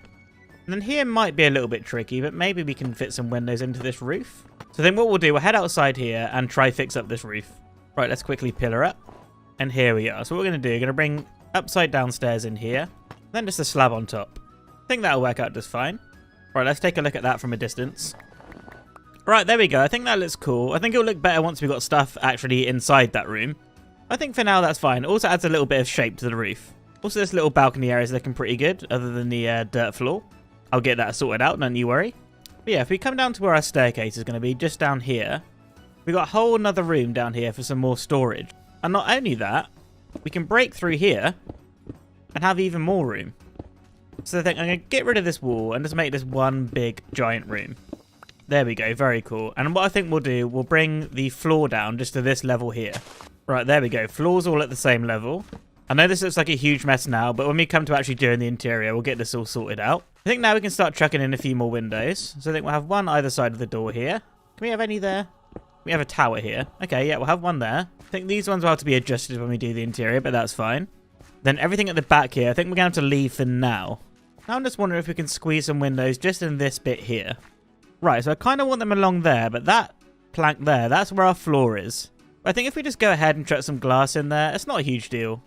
And then here might be a little bit tricky, but maybe we can fit some windows into this roof. So then what we'll do, we'll head outside here and try fix up this roof. Right, let's quickly pillar up. And here we are. So what we're going to do, we're going to bring upside down stairs in here. Then just a slab on top. I think that'll work out just fine. Right, let's take a look at that from a distance. Right, there we go. I think that looks cool. I think it'll look better once we've got stuff actually inside that room. I think for now that's fine. It also adds a little bit of shape to the roof. Also, this little balcony area is looking pretty good, other than the dirt floor. I'll get that sorted out, don't you worry. But yeah, if we come down to where our staircase is going to be, just down here, we've got a whole another room down here for some more storage. And not only that, we can break through here and have even more room. So I think I'm going to get rid of this wall and just make this one big giant room. There we go, very cool. And what I think we'll do, we'll bring the floor down just to this level here. Right, there we go. Floor's all at the same level. I know this looks like a huge mess now, but when we come to actually doing the interior, we'll get this all sorted out. I think now we can start chucking in a few more windows. So I think we'll have one either side of the door here. Can we have any there? We have a tower here. Okay, yeah, we'll have one there. I think these ones will have to be adjusted when we do the interior, but that's fine. Then everything at the back here, I think we're going to have to leave for now. Now I'm just wondering if we can squeeze some windows just in this bit here. Right, so I kind of want them along there, but that plank there, that's where our floor is. But I think if we just go ahead and chuck some glass in there, it's not a huge deal.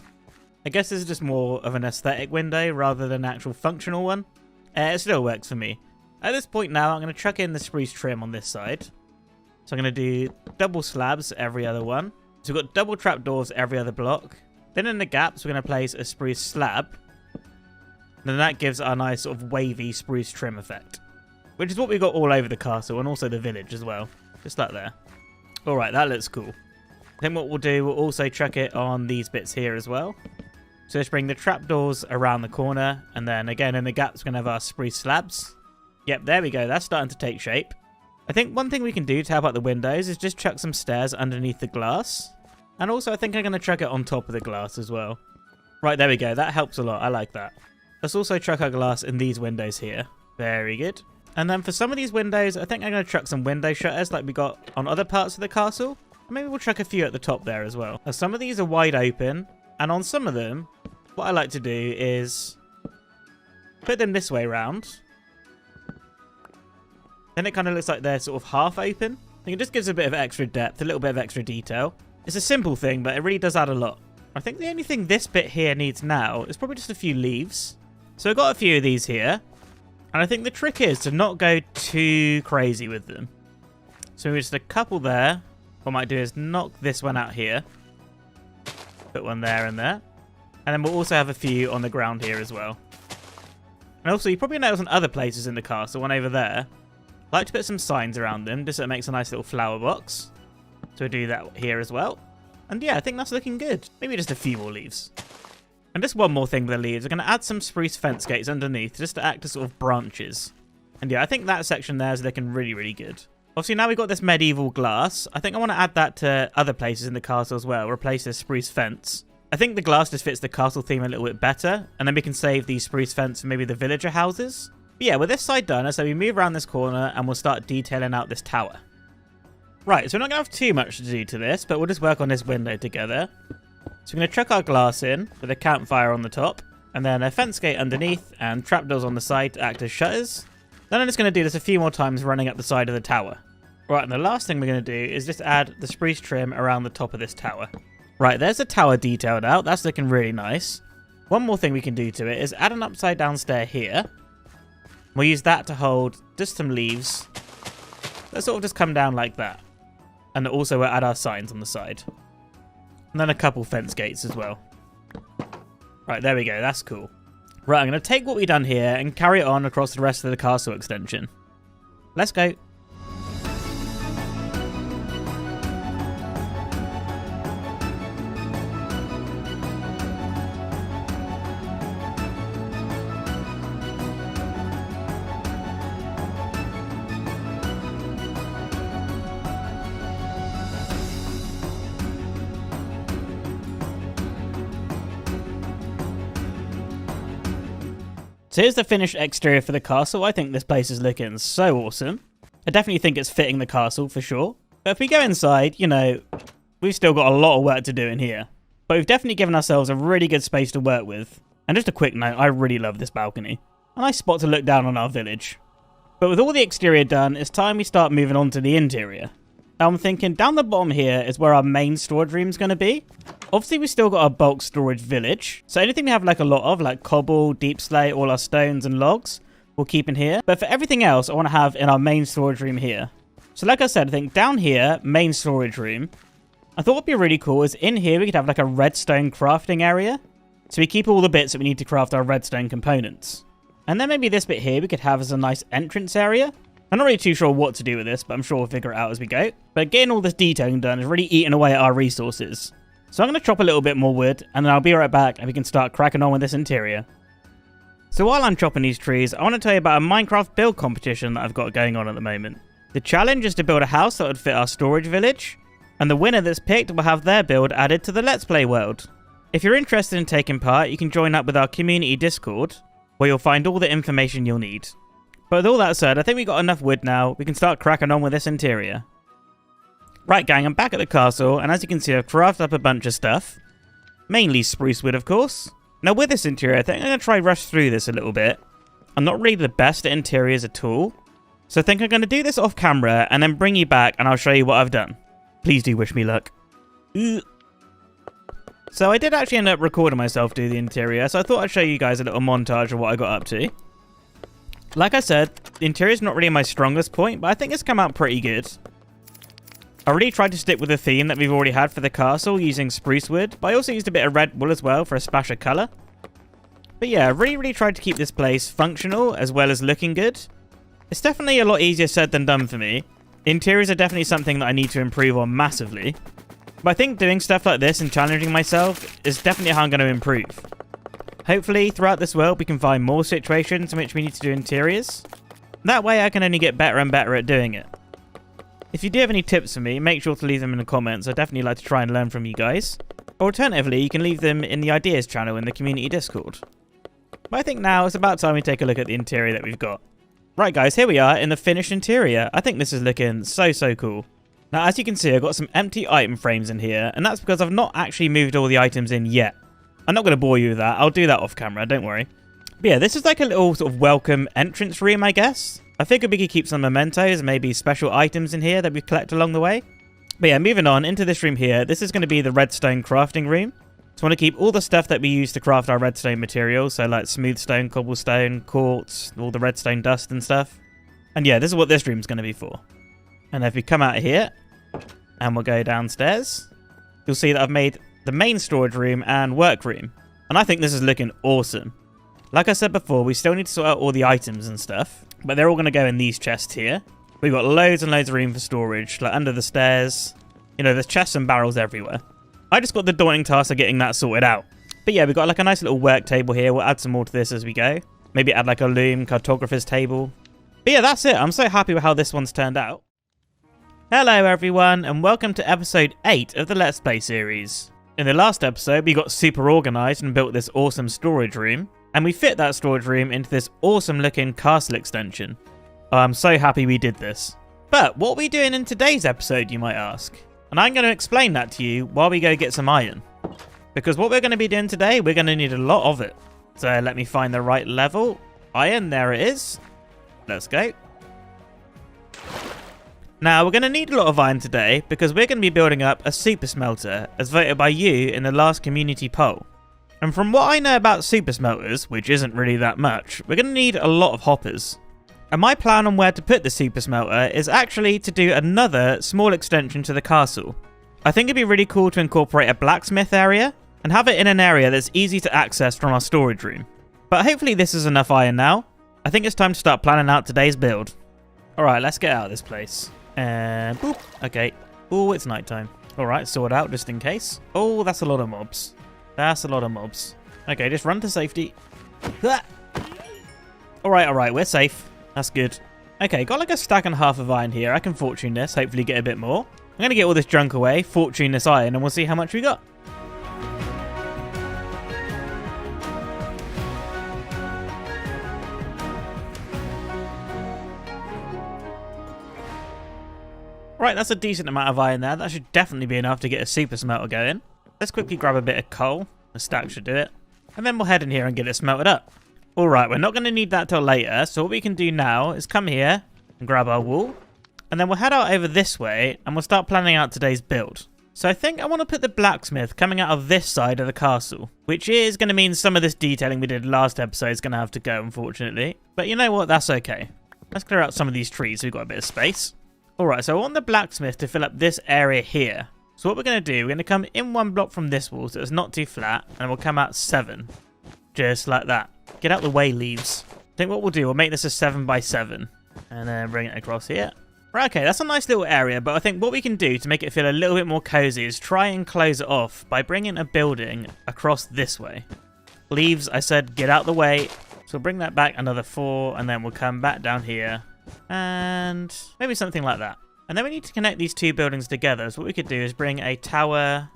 I guess this is just more of an aesthetic window rather than an actual functional one. It still works for me. At this point now, I'm going to chuck in the spruce trim on this side. So I'm going to do double slabs every other one. So we've got double trapdoors every other block. Then in the gaps, we're going to place a spruce slab. Then that gives our nice sort of wavy spruce trim effect. Which is what we've got all over the castle and also the village as well. Just like there. Alright, that looks cool. Then what we'll do, we'll also chuck it on these bits here as well. So let's bring the trapdoors around the corner. And then again in the gaps, we're going to have our spruce slabs. Yep, there we go. That's starting to take shape. I think one thing we can do to help out the windows is just chuck some stairs underneath the glass. And also I think I'm going to chuck it on top of the glass as well. Right, there we go. That helps a lot. I like that. Let's also chuck our glass in these windows here. Very good. And then for some of these windows, I think I'm going to chuck some window shutters like we got on other parts of the castle. Maybe we'll chuck a few at the top there as well. Now, some of these are wide open. And on some of them, what I like to do is put them this way around. Then it kind of looks like they're sort of half open. I think it just gives a bit of extra depth, a little bit of extra detail. It's a simple thing, but it really does add a lot. I think the only thing this bit here needs now is probably just a few leaves. So I've got a few of these here. And I think the trick is to not go too crazy with them. So just a couple there. What I might do is knock this one out here. Put one there and there. And then we'll also have a few on the ground here as well. And also, you probably notice on other places in the castle, one over there, I like to put some signs around them, just so it makes a nice little flower box. So we'll do that here as well. And yeah, I think that's looking good. Maybe just a few more leaves. And just one more thing with the leaves. We're going to add some spruce fence gates underneath, just to act as sort of branches. And yeah, I think that section there is looking really, really good. Obviously, now we've got this medieval glass. I think I want to add that to other places in the castle as well. Replace this spruce fence. I think the glass just fits the castle theme a little bit better. And then we can save the spruce fence for maybe the villager houses. But yeah, with this side done, so we move around this corner and we'll start detailing out this tower. Right, so we're not going to have too much to do to this, but we'll just work on this window together. So we're going to chuck our glass in with a campfire on the top. And then a fence gate underneath and trapdoors on the side to act as shutters. Then I'm just going to do this a few more times running up the side of the tower. Right, and the last thing we're going to do is just add the spruce trim around the top of this tower. Right, there's the tower detailed out. That's looking really nice. One more thing we can do to it is add an upside down stair here. We'll use that to hold just some leaves. That sort of just come down like that. And also we'll add our signs on the side. And then a couple fence gates as well. Right, there we go. That's cool. Right, I'm going to take what we've done here and carry it on across the rest of the castle extension. Let's go. So here's the finished exterior for the castle. I think this place is looking so awesome. I definitely think it's fitting the castle for sure. But if we go inside, you know, we've still got a lot of work to do in here. But we've definitely given ourselves a really good space to work with. And just a quick note, I really love this balcony. A nice spot to look down on our village. But with all the exterior done, it's time we start moving on to the interior. Now I'm thinking down the bottom here is where our main storage room is going to be. Obviously, we've still got our bulk storage village. So anything we have like a lot of, like cobble, deep slate, all our stones and logs, we'll keep in here. But for everything else, I want to have in our main storage room here. So like I said, I think down here, main storage room, I thought what would be really cool is in here we could have like a redstone crafting area. So we keep all the bits that we need to craft our redstone components. And then maybe this bit here we could have as a nice entrance area. I'm not really too sure what to do with this, but I'm sure we'll figure it out as we go. But getting all this detailing done is really eating away at our resources. So I'm going to chop a little bit more wood, and then I'll be right back and we can start cracking on with this interior. So while I'm chopping these trees, I want to tell you about a Minecraft build competition that I've got going on at the moment. The challenge is to build a house that would fit our storage village, and the winner that's picked will have their build added to the Let's Play world. If you're interested in taking part, you can join up with our community Discord, where you'll find all the information you'll need. But with all that said, I think we've got enough wood now. We can start cracking on with this interior. Right, gang, I'm back at the castle, and as you can see, I've crafted up a bunch of stuff. Mainly spruce wood, of course. Now, with this interior, I think I'm going to try rush through this a little bit. I'm not really the best at interiors at all. So I think I'm going to do this off camera, and then bring you back, and I'll show you what I've done. Please do wish me luck. So I did actually end up recording myself do the interior, so I thought I'd show you guys a little montage of what I got up to. Like I said, the interior is not really my strongest point, but I think it's come out pretty good. I really tried to stick with the theme that we've already had for the castle using spruce wood, but I also used a bit of red wool as well for a splash of colour. But yeah, I really tried to keep this place functional as well as looking good. It's definitely a lot easier said than done for me. Interiors are definitely something that I need to improve on massively. But I think doing stuff like this and challenging myself is definitely how I'm going to improve. Hopefully, throughout this world, we can find more situations in which we need to do interiors. That way, I can only get better and better at doing it. If you do have any tips for me, make sure to leave them in the comments. I'd definitely like to try and learn from you guys. Alternatively, you can leave them in the ideas channel in the community Discord. But I think now it's about time we take a look at the interior that we've got. Right guys, here we are in the finished interior. I think this is looking so cool. Now as you can see, I've got some empty item frames in here, and that's because I've not actually moved all the items in yet. I'm not going to bore you with that. I'll do that off camera, don't worry. But yeah, this is like a little sort of welcome entrance room, I guess. I figured we could keep some mementos and maybe special items in here that we collect along the way. But yeah, moving on into this room here, this is going to be the redstone crafting room. So I want to keep all the stuff that we use to craft our redstone materials, so like smooth stone, cobblestone, quartz, all the redstone dust and stuff. And yeah, this is what this room's going to be for. And if we come out here, and we'll go downstairs, you'll see that I've made the main storage room and workroom. And I think this is looking awesome. Like I said before, we still need to sort out all the items and stuff, but they're all going to go in these chests here. We've got loads and loads of room for storage, like under the stairs. You know, there's chests and barrels everywhere. I just got the daunting task of getting that sorted out. But yeah, we've got like a nice little work table here. We'll add some more to this as we go. Maybe add like a loom, cartographer's table. But yeah, that's it. I'm so happy with how this one's turned out. Hello everyone, and welcome to episode 8 of the Let's Play series. In the last episode, we got super organised and built this awesome storage room. And we fit that storage room into this awesome looking castle extension. I'm so happy we did this. But what are we doing in today's episode, you might ask? And I'm going to explain that to you while we go get some iron. Because what we're going to be doing today, we're going to need a lot of it. So let me find the right level. Iron, there it is. Let's go. Now, we're going to need a lot of iron today because we're going to be building up a super smelter as voted by you in the last community poll. And from what I know about super smelters, which isn't really that much, we're going to need a lot of hoppers. And my plan on where to put the super smelter is actually to do another small extension to the castle. I think it'd be really cool to incorporate a blacksmith area and have it in an area that's easy to access from our storage room. But hopefully this is enough iron now. I think it's time to start planning out today's build. Alright, let's get out of this place. And boop. Okay. Oh, it's nighttime. Alright, sort out just in case. Oh, that's a lot of mobs. That's a lot of mobs. Okay, just run to safety. Alright, we're safe. That's good. Okay, got like a stack and a half of iron here. I can fortune this, hopefully get a bit more. I'm going to get all this junk away, fortune this iron, and we'll see how much we got. Right, that's a decent amount of iron there. That should definitely be enough to get a super smelter going. Let's quickly grab a bit of coal. A stack should do it. And then we'll head in here and get it smelted up. Alright, we're not going to need that till later. So what we can do now is come here and grab our wool. And then we'll head out over this way and we'll start planning out today's build. So I think I want to put the blacksmith coming out of this side of the castle. Which is going to mean some of this detailing we did last episode is going to have to go, unfortunately. But you know what? That's okay. Let's clear out some of these trees so we've got a bit of space. Alright, so I want the blacksmith to fill up this area here. So what we're going to do, we're going to come in one block from this wall so it's not too flat, and we'll come out 7. Just like that. Get out the way, leaves. I think what we'll do, we'll make this a 7 by 7, and then bring it across here. Right, okay, that's a nice little area, but I think what we can do to make it feel a little bit more cozy is try and close it off by bringing a building across this way. Leaves, I said, get out the way. So we'll bring that back another 4, and then we'll come back down here, and maybe something like that. And then we need to connect these two buildings together. So what we could do is bring a tower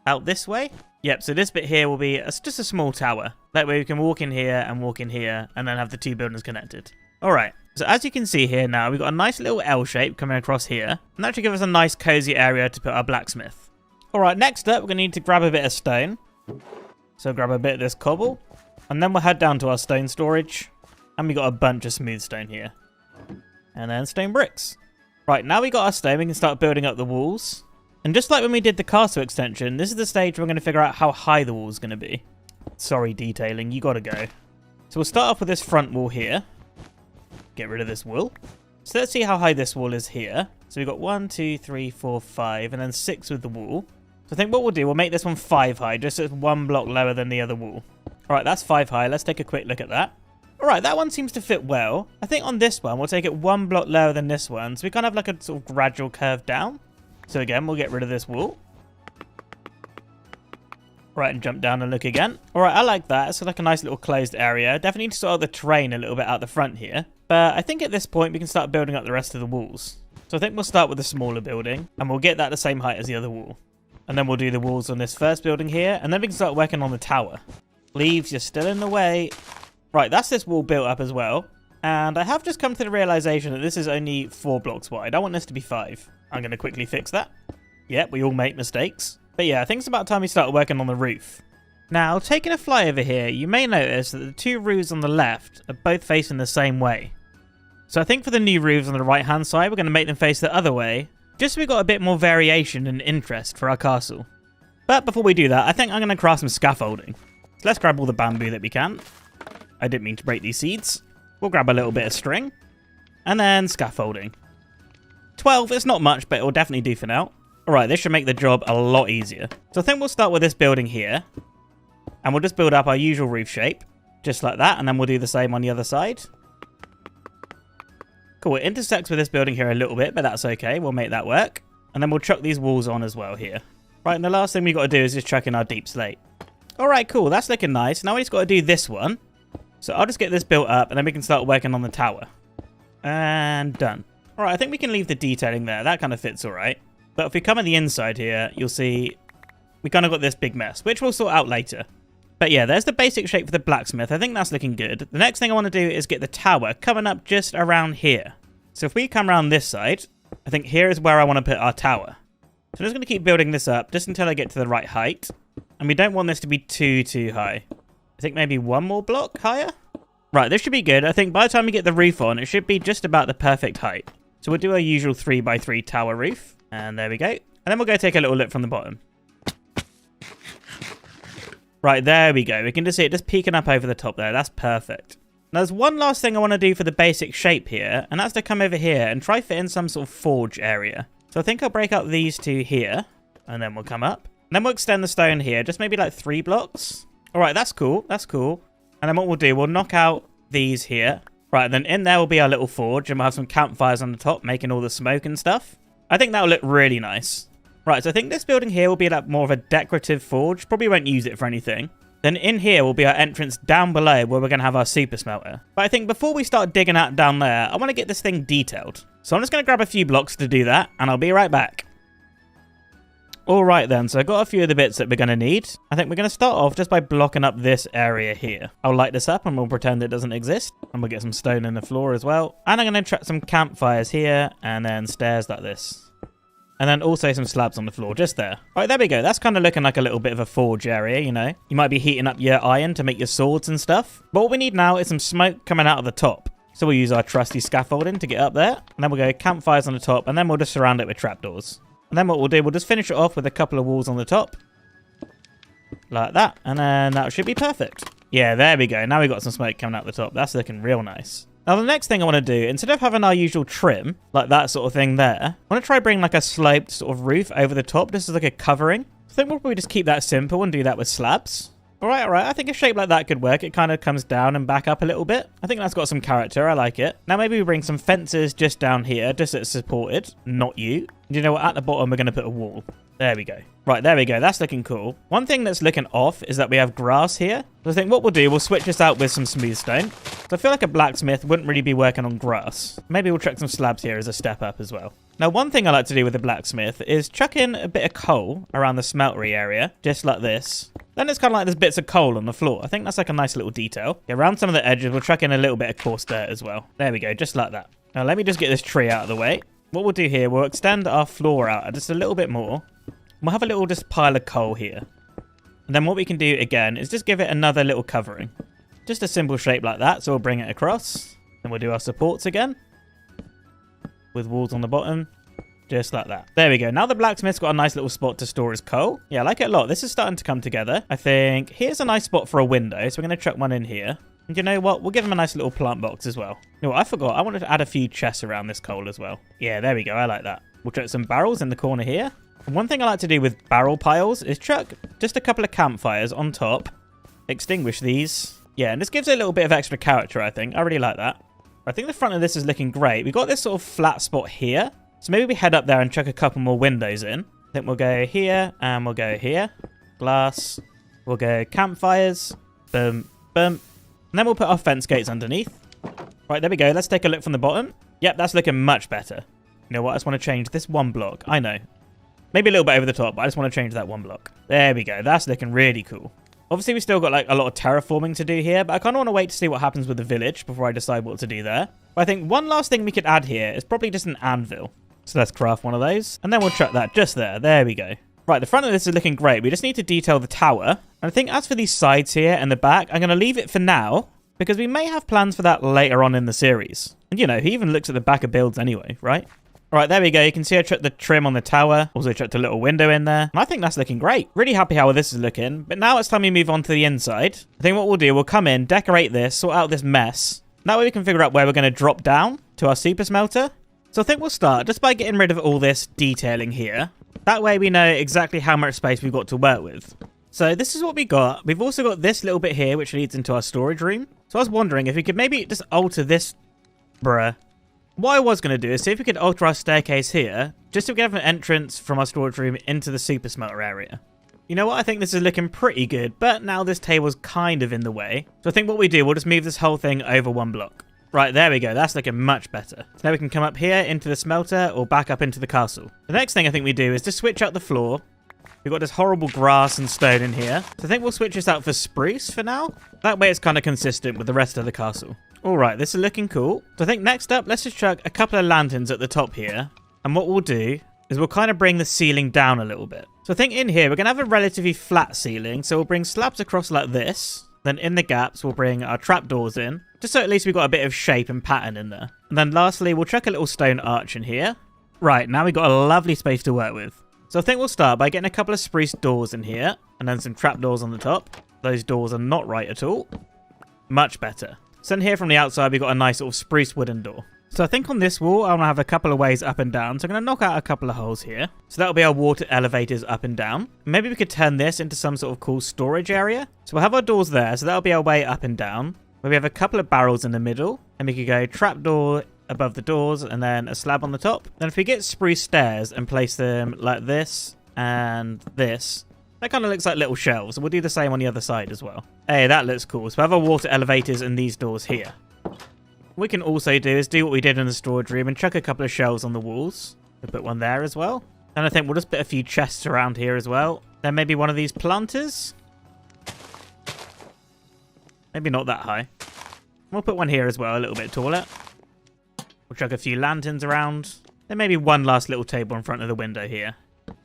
out this way. Yep, so this bit here will be just a small tower. That way we can walk in here, and then have the two buildings connected. Alright, so as you can see here now, we've got a nice little L shape coming across here. And that should give us a nice cozy area to put our blacksmith. Alright, next up, we're going to need to grab a bit of stone. So grab a bit of this cobble. And then we'll head down to our stone storage. And we got a bunch of smooth stone here. And then stone bricks. Right, now we got our stone, we can start building up the walls. And just like when we did the castle extension, this is the stage where we're going to figure out how high the wall's going to be. Sorry, detailing, you got to go. So we'll start off with this front wall here. Get rid of this wool. So let's see how high this wall is here. So we've got 1, 2, 3, 4, 5, and then 6 with the wall. So I think what we'll do, we'll make this one 5 high, just so it's 1 block lower than the other wall. Alright, that's 5 high. Let's take a quick look at that. Alright, that one seems to fit well. I think on this one, we'll take it 1 block lower than this one. So we kind of have like a sort of gradual curve down. So again, we'll get rid of this wall. Right, and jump down and look again. Alright, I like that. It's like a nice little closed area. Definitely need to sort out the terrain a little bit out the front here. But I think at this point, we can start building up the rest of the walls. So I think we'll start with the smaller building. And we'll get that the same height as the other wall. And then we'll do the walls on this first building here. And then we can start working on the tower. Leaves, you're still in the way. Right, that's this wall built up as well. And I have just come to the realization that this is only 4 blocks wide. I want this to be 5. I'm going to quickly fix that. Yep, we all make mistakes. But yeah, I think it's about time we start working on the roof. Now, taking a fly over here, you may notice that the 2 roofs on the left are both facing the same way. So I think for the new roofs on the right hand side, we're going to make them face the other way. Just so we've got a bit more variation and interest for our castle. But before we do that, I think I'm going to craft some scaffolding. So let's grab all the bamboo that we can. I didn't mean to break these seeds. We'll grab a little bit of string. And then scaffolding. 12, it's not much, but it will definitely do for now. Alright, this should make the job a lot easier. So I think we'll start with this building here. And we'll just build up our usual roof shape. just like that. And then we'll do the same on the other side. Cool, it intersects with this building here a little bit, but that's okay. We'll make that work. And then we'll chuck these walls on as well here. Right, and the last thing we've got to do is just chuck in our deep slate. All right, cool. That's looking nice. Now we just got to do this one. So I'll just get this built up, and then we can start working on the tower. And done. All right, I think we can leave the detailing there. That kind of fits all right. But if we come on the inside here, you'll see we kind of got this big mess, which we'll sort out later. But yeah, there's the basic shape for the blacksmith. I think that's looking good. The next thing I want to do is get the tower coming up just around here. So if we come around this side, I think here is where I want to put our tower. So I'm just going to keep building this up just until I get to the right height. And we don't want this to be too high. I think maybe one more block higher. Right, this should be good. I think by the time we get the roof on, it should be just about the perfect height. So we'll do our usual 3x3 tower roof. And there we go. And then we'll go take a little look from the bottom. Right, there we go. We can just see it just peeking up over the top there. That's perfect. Now, there's one last thing I want to do for the basic shape here. And that's to come over here and try fit in some sort of forge area. So I think I'll break up these two here. And then we'll come up. And then we'll extend the stone here. Just maybe like 3 blocks. All right, that's cool. That's cool. And then what we'll do, we'll knock out these here. Right, then in there will be our little forge. And we'll have some campfires on the top, making all the smoke and stuff. I think that'll look really nice. Right, so I think this building here will be like more of a decorative forge. Probably won't use it for anything. Then in here will be our entrance down below where we're going to have our super smelter. But I think before we start digging out down there, I want to get this thing detailed. So I'm just going to grab a few blocks to do that, and I'll be right back. Alright then, so I've got a few of the bits that we're going to need. I think we're going to start off just by blocking up this area here. I'll light this up and we'll pretend it doesn't exist. And we'll get some stone in the floor as well. And I'm going to chuck some campfires here and then stairs like this. And then also some slabs on the floor, just there. Alright, there we go. That's kind of looking like a little bit of a forge area, you know. You might be heating up your iron to make your swords and stuff. But what we need now is some smoke coming out of the top. So we'll use our trusty scaffolding to get up there. And then we'll go campfires on the top, and then we'll just surround it with trapdoors. And then what we'll do, we'll just finish it off with a couple of walls on the top. Like that. And then that should be perfect. Yeah, there we go. Now we've got some smoke coming out the top. That's looking real nice. Now, the next thing I want to do, instead of having our usual trim, like that sort of thing there, I want to try bring like a sloped sort of roof over the top. This is like a covering. I think we'll probably just keep that simple and do that with slabs. All right. I think a shape like that could work. It kind of comes down and back up a little bit. I think that's got some character. I like it. Now, maybe we bring some fences just down here, just so it's supported, not you. You know what? At the bottom, we're going to put a wall. There we go. Right, there we go. That's looking cool. One thing that's looking off is that we have grass here. So I think what we'll do, we'll switch this out with some smooth stone. So I feel like a blacksmith wouldn't really be working on grass. Maybe we'll chuck some slabs here as a step up as well. Now, one thing I like to do with a blacksmith is chuck in a bit of coal around the smeltery area, just like this. Then it's kind of like there's bits of coal on the floor. I think that's like a nice little detail. Yeah, around some of the edges, we'll chuck in a little bit of coarse dirt as well. There we go, just like that. Now, let me just get this tree out of the way. What we'll do here, we'll extend our floor out just a little bit more. We'll have a little just pile of coal here. And then what we can do again is just give it another little covering. Just a simple shape like that. So we'll bring it across. Then we'll do our supports again. With walls on the bottom. Just like that. There we go. Now the blacksmith's got a nice little spot to store his coal. Yeah, I like it a lot. This is starting to come together. I think here's a nice spot for a window. So we're going to chuck one in here. And you know what? We'll give him a nice little plant box as well. You know what? I forgot. I wanted to add a few chests around this coal as well. Yeah, there we go. I like that. We'll chuck some barrels in the corner here. And one thing I like to do with barrel piles is chuck just a couple of campfires on top. Extinguish these. Yeah, and this gives it a little bit of extra character, I think. I really like that. I think the front of this is looking great. We've got this sort of flat spot here. So maybe we head up there and chuck a couple more windows in. I think we'll go here and we'll go here. Glass. We'll go campfires. Boom, boom. And then we'll put our fence gates underneath. Right, there we go. Let's take a look from the bottom. Yep, that's looking much better. You know what? I just want to change this one block. I know. Maybe a little bit over the top, but I just want to change that one block. There we go. That's looking really cool. Obviously, we still got like a lot of terraforming to do here, but I kind of want to wait to see what happens with the village before I decide what to do there. But I think one last thing we could add here is probably just an anvil. So let's craft one of those, and then we'll chuck that just there. There we go. Right, the front of this is looking great. We just need to detail the tower. And I think as for these sides here and the back, I'm going to leave it for now, because we may have plans for that later on in the series. And you know, he even looks at the back of builds anyway, right? Right, there we go. You can see I chucked the trim on the tower. Also chucked a little window in there. And I think that's looking great. Really happy how this is looking. But now it's time we move on to the inside. I think what we'll do, we'll come in, decorate this, sort out this mess. That way we can figure out where we're going to drop down to our super smelter. So I think we'll start just by getting rid of all this detailing here. That way we know exactly how much space we've got to work with. So this is what we got. We've also got this little bit here, which leads into our storage room. So I was wondering if we could maybe just alter this. Bruh. What I was going to do is see if we could alter our staircase here, just so we can have an entrance from our storage room into the super smelter area. You know what? I think this is looking pretty good, but now this table's kind of in the way. So I think what we do, we'll just move this whole thing over one block. Right, there we go. That's looking much better. So now we can come up here into the smelter or back up into the castle. The next thing I think we do is just switch out the floor. We've got this horrible grass and stone in here. So I think we'll switch this out for spruce for now. That way it's kind of consistent with the rest of the castle. All right, this is looking cool. So I think next up, let's just chuck a couple of lanterns at the top here. And what we'll do is we'll kind of bring the ceiling down a little bit. So I think in here, we're going to have a relatively flat ceiling. So we'll bring slabs across like this. Then in the gaps, we'll bring our trapdoors in. Just so at least we've got a bit of shape and pattern in there. And then lastly, we'll chuck a little stone arch in here. Right, now we've got a lovely space to work with. So I think we'll start by getting a couple of spruce doors in here. And then some trapdoors on the top. Those doors are not right at all. Much better. So in here from the outside, we've got a nice sort of spruce wooden door. So I think on this wall, I want to have a couple of ways up and down. So I'm going to knock out a couple of holes here. So that'll be our water elevators up and down. Maybe we could turn this into some sort of cool storage area. So we'll have our doors there. So that'll be our way up and down. Where we have a couple of barrels in the middle. And we could go trapdoor above the doors and then a slab on the top. Then if we get spruce stairs and place them like this and this, that kind of looks like little shelves. We'll do the same on the other side as well. Hey, that looks cool. So we have our water elevators and these doors here. What we can also do is do what we did in the storage room and chuck a couple of shelves on the walls. We'll put one there as well. And I think we'll just put a few chests around here as well. Then maybe one of these planters. Maybe not that high. We'll put one here as well, a little bit taller. We'll chuck a few lanterns around. Then maybe one last little table in front of the window here.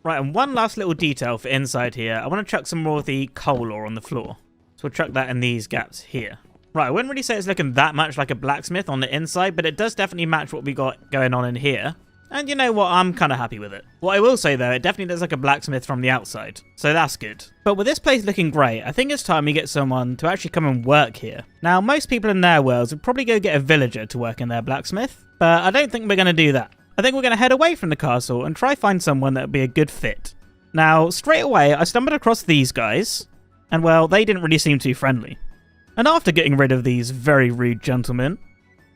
Right, and one last little detail for inside here. I want to chuck some more of the coal ore on the floor. So we'll chuck that in these gaps here. Right, I wouldn't really say it's looking that much like a blacksmith on the inside, but it does definitely match what we got going on in here. And you know what, I'm kind of happy with it. What I will say though, it definitely looks like a blacksmith from the outside. So that's good. But with this place looking great, I think it's time we get someone to actually come and work here. Now, most people in their worlds would probably go get a villager to work in their blacksmith, but I don't think we're going to do that. I think we're going to head away from the castle and try find someone that would be a good fit. Now, straight away, I stumbled across these guys, and well, they didn't really seem too friendly. And after getting rid of these very rude gentlemen,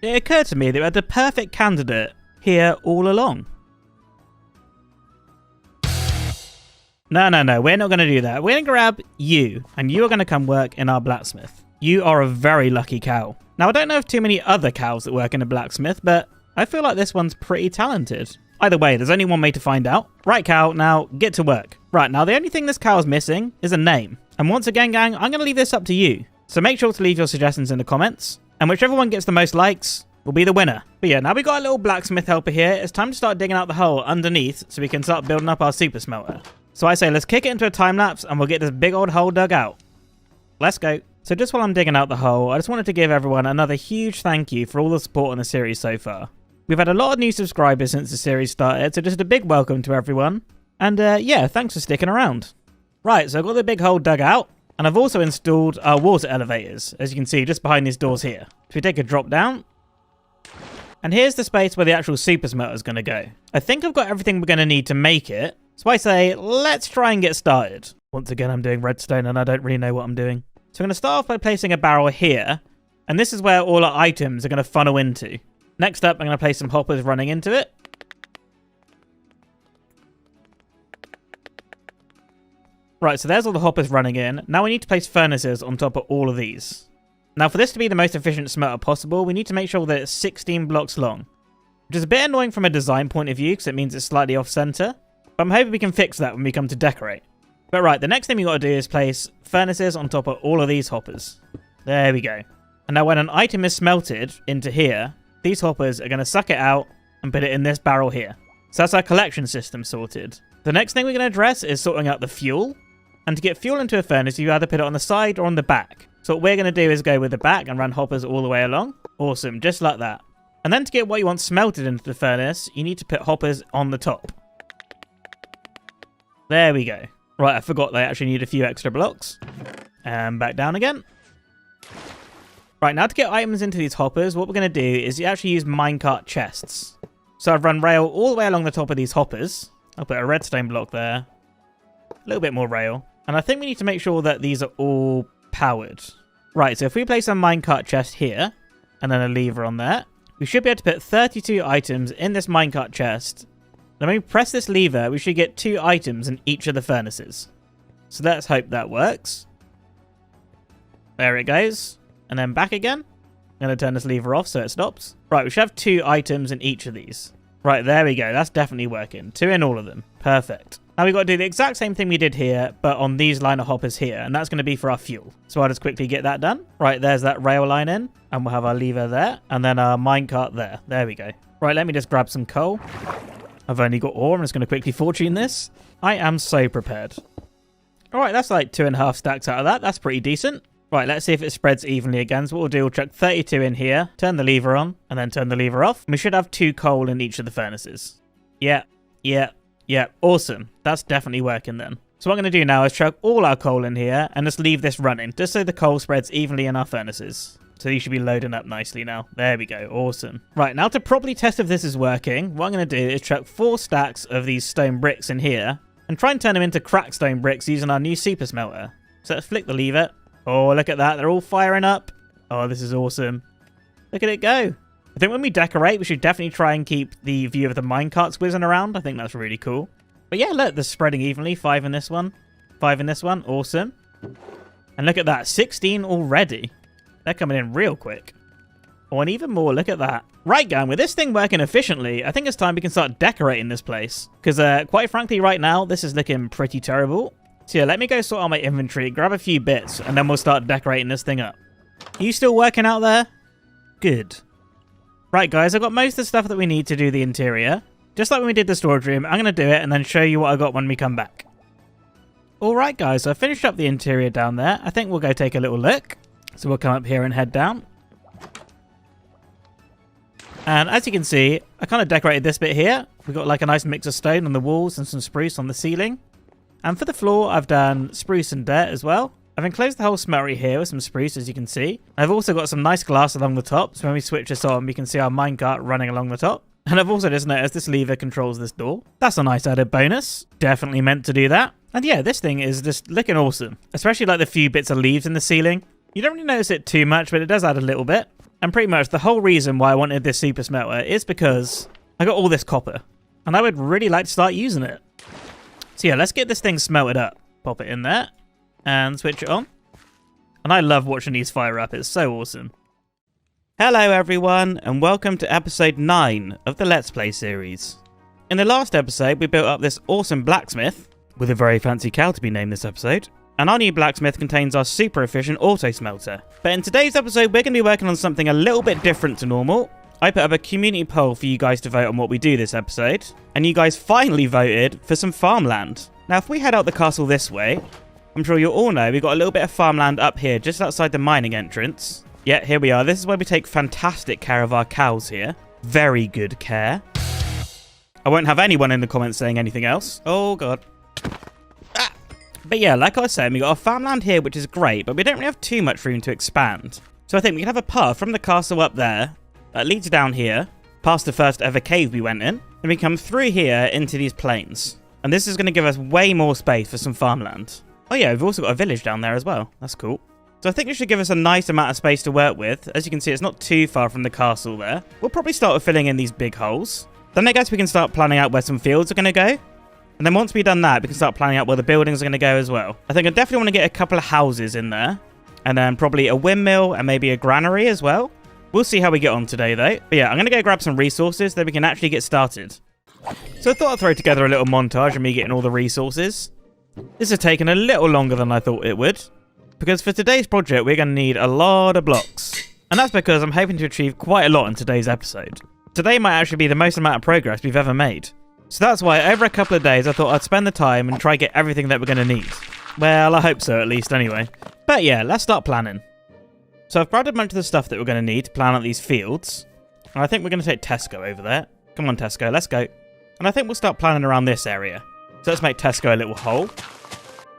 it occurred to me that we had the perfect candidate here all along. No, we're not going to do that. We're going to grab you, and you are going to come work in our blacksmith. You are a very lucky cow. Now, I don't know of too many other cows that work in a blacksmith, but I feel like this one's pretty talented. Either way, there's only one way to find out. Right, cow, now get to work. Right, now the only thing this cow is missing is a name. And once again, gang, I'm going to leave this up to you. So make sure to leave your suggestions in the comments, and whichever one gets the most likes will be the winner. But yeah, now we got a little blacksmith helper here. It's time to start digging out the hole underneath so we can start building up our super smelter. So I say let's kick it into a time lapse and we'll get this big old hole dug out. Let's go. So just while I'm digging out the hole, I just wanted to give everyone another huge thank you for all the support on the series so far. We've had a lot of new subscribers since the series started, so just a big welcome to everyone. And yeah, thanks for sticking around. Right, so I've got the big hole dug out. And I've also installed our water elevators, as you can see, just behind these doors here. So we take a drop down. And here's the space where the actual super smelter is going to go. I think I've got everything we're going to need to make it. So I say, let's try and get started. Once again, I'm doing redstone and I don't really know what I'm doing. So I'm going to start off by placing a barrel here. And this is where all our items are going to funnel into. Next up, I'm going to place some hoppers running into it. Right, so there's all the hoppers running in. Now we need to place furnaces on top of all of these. Now for this to be the most efficient smelter possible, we need to make sure that it's 16 blocks long. Which is a bit annoying from a design point of view because it means it's slightly off center. But I'm hoping we can fix that when we come to decorate. But right, the next thing we got to do is place furnaces on top of all of these hoppers. There we go. And now when an item is smelted into here, these hoppers are going to suck it out and put it in this barrel here. So that's our collection system sorted. The next thing we're going to address is sorting out the fuel. And to get fuel into a furnace, you either put it on the side or on the back. So what we're going to do is go with the back and run hoppers all the way along. Awesome, just like that. And then to get what you want smelted into the furnace, you need to put hoppers on the top. There we go. Right, I forgot they actually need a few extra blocks. And back down again. Right, now to get items into these hoppers, what we're going to do is you actually use minecart chests. So I've run rail all the way along the top of these hoppers. I'll put a redstone block there. A little bit more rail. And I think we need to make sure that these are all powered. Right, so if we place a minecart chest here, and then a lever on there, we should be able to put 32 items in this minecart chest. Then when we press this lever, we should get 2 items in each of the furnaces. So let's hope that works. There it goes. And then back again. I'm going to turn this lever off so it stops. Right, we should have 2 items in each of these. Right, there we go. That's definitely working. 2 in all of them. Perfect. Now we've got to do the exact same thing we did here, but on these line of hoppers here, and that's going to be for our fuel. So I'll just quickly get that done. Right, there's that rail line in, and we'll have our lever there, and then our minecart there. There we go. Right, let me just grab some coal. I've only got ore. I'm just going to quickly fortune this. I am so prepared. All right, that's like 2.5 stacks out of that. That's pretty decent. Right, let's see if it spreads evenly again. So what we'll do, we'll chuck 32 in here, turn the lever on, and then turn the lever off. We should have 2 coal in each of the furnaces. Yeah. Awesome. That's definitely working then. So what I'm going to do now is chuck all our coal in here and just leave this running, just so the coal spreads evenly in our furnaces. So these should be loading up nicely now. There we go. Awesome. Right, now to properly test if this is working, what I'm going to do is chuck 4 stacks of these stone bricks in here and try and turn them into cracked stone bricks using our new super smelter. So let's flick the lever. Oh, look at that. They're all firing up. Oh, this is awesome. Look at it go. I think when we decorate, we should definitely try and keep the view of the minecarts whizzing around. I think that's really cool. But yeah, look, they're spreading evenly. 5 in this one. 5 in this one. Awesome. And look at that. 16 already. They're coming in real quick. Oh, and even more. Look at that. Right, gang, with this thing working efficiently, I think it's time we can start decorating this place. Because quite frankly, right now, this is looking pretty terrible. So yeah, let me go sort out my inventory, grab a few bits, and then we'll start decorating this thing up. Are you still working out there? Good. Right, guys, I've got most of the stuff that we need to do the interior. Just like when we did the storage room, I'm going to do it and then show you what I got when we come back. Alright, guys, so I finished up the interior down there. I think we'll go take a little look. So we'll come up here and head down. And as you can see, I kind of decorated this bit here. We've got like a nice mix of stone on the walls and some spruce on the ceiling. And for the floor, I've done spruce and dirt as well. I've enclosed the whole smeltery here with some spruce, as you can see. I've also got some nice glass along the top, so when we switch this on, we can see our minecart running along the top. And I've also just noticed this lever controls this door. That's a nice added bonus. Definitely meant to do that. And yeah, this thing is just looking awesome. Especially like the few bits of leaves in the ceiling. You don't really notice it too much, but it does add a little bit. And pretty much the whole reason why I wanted this super smelter is because I got all this copper. And I would really like to start using it. So yeah, let's get this thing smelted up. Pop it in there and switch it on. And I love watching these fire up. It's so awesome. Hello everyone, and welcome to episode 9 of the Let's Play series. In the last episode, we built up this awesome blacksmith, with a very fancy cow to be named this episode. And our new blacksmith contains our super efficient auto smelter. But in today's episode, we're going to be working on something a little bit different to normal. I put up a community poll for you guys to vote on what we do this episode, and you guys finally voted for some farmland. Now, if we head out the castle this way, I'm sure you'll all know we've got a little bit of farmland up here, just outside the mining entrance. Yeah, here we are. This is where we take fantastic care of our cows here. Very good care. I won't have anyone in the comments saying anything else. Oh, God. Ah. But yeah, like I was saying, we got a farmland here, which is great, but we don't really have too much room to expand. So I think we can have a path from the castle up there that leads down here, past the first ever cave we went in, and we come through here into these plains. And this is going to give us way more space for some farmland. Oh yeah, we've also got a village down there as well. That's cool. So I think it should give us a nice amount of space to work with. As you can see, it's not too far from the castle there. We'll probably start with filling in these big holes. Then I guess we can start planning out where some fields are going to go. And then once we've done that, we can start planning out where the buildings are going to go as well. I think I definitely want to get a couple of houses in there. And then probably a windmill and maybe a granary as well. We'll see how we get on today though. But yeah, I'm going to go grab some resources, then we can actually get started. So I thought I'd throw together a little montage of me getting all the resources. This has taken a little longer than I thought it would. Because for today's project, we're going to need a lot of blocks. And that's because I'm hoping to achieve quite a lot in today's episode. Today might actually be the most amount of progress we've ever made. So that's why over a couple of days, I thought I'd spend the time and try get everything that we're going to need. Well, I hope so at least anyway. But yeah, let's start planning. So I've grabbed a bunch of the stuff that we're going to need to plan out these fields. And I think we're going to take Tesco over there. Come on, Tesco, let's go. And I think we'll start planning around this area. So let's make Tesco a little hole.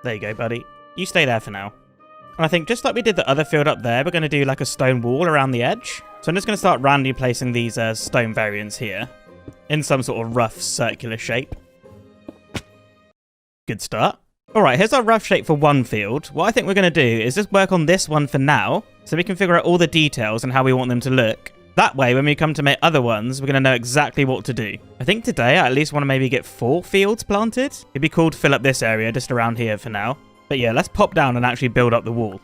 There you go, buddy. You stay there for now. And I think just like we did the other field up there, we're going to do like a stone wall around the edge. So I'm just going to start randomly placing these stone variants here in some sort of rough circular shape. Good start. All right, here's our rough shape for one field. What I think we're going to do is just work on this one for now, so we can figure out all the details and how we want them to look. That way, when we come to make other ones, we're going to know exactly what to do. I think today I at least want to maybe get 4 fields planted. It'd be cool to fill up this area just around here for now. But yeah, let's pop down and actually build up the wall.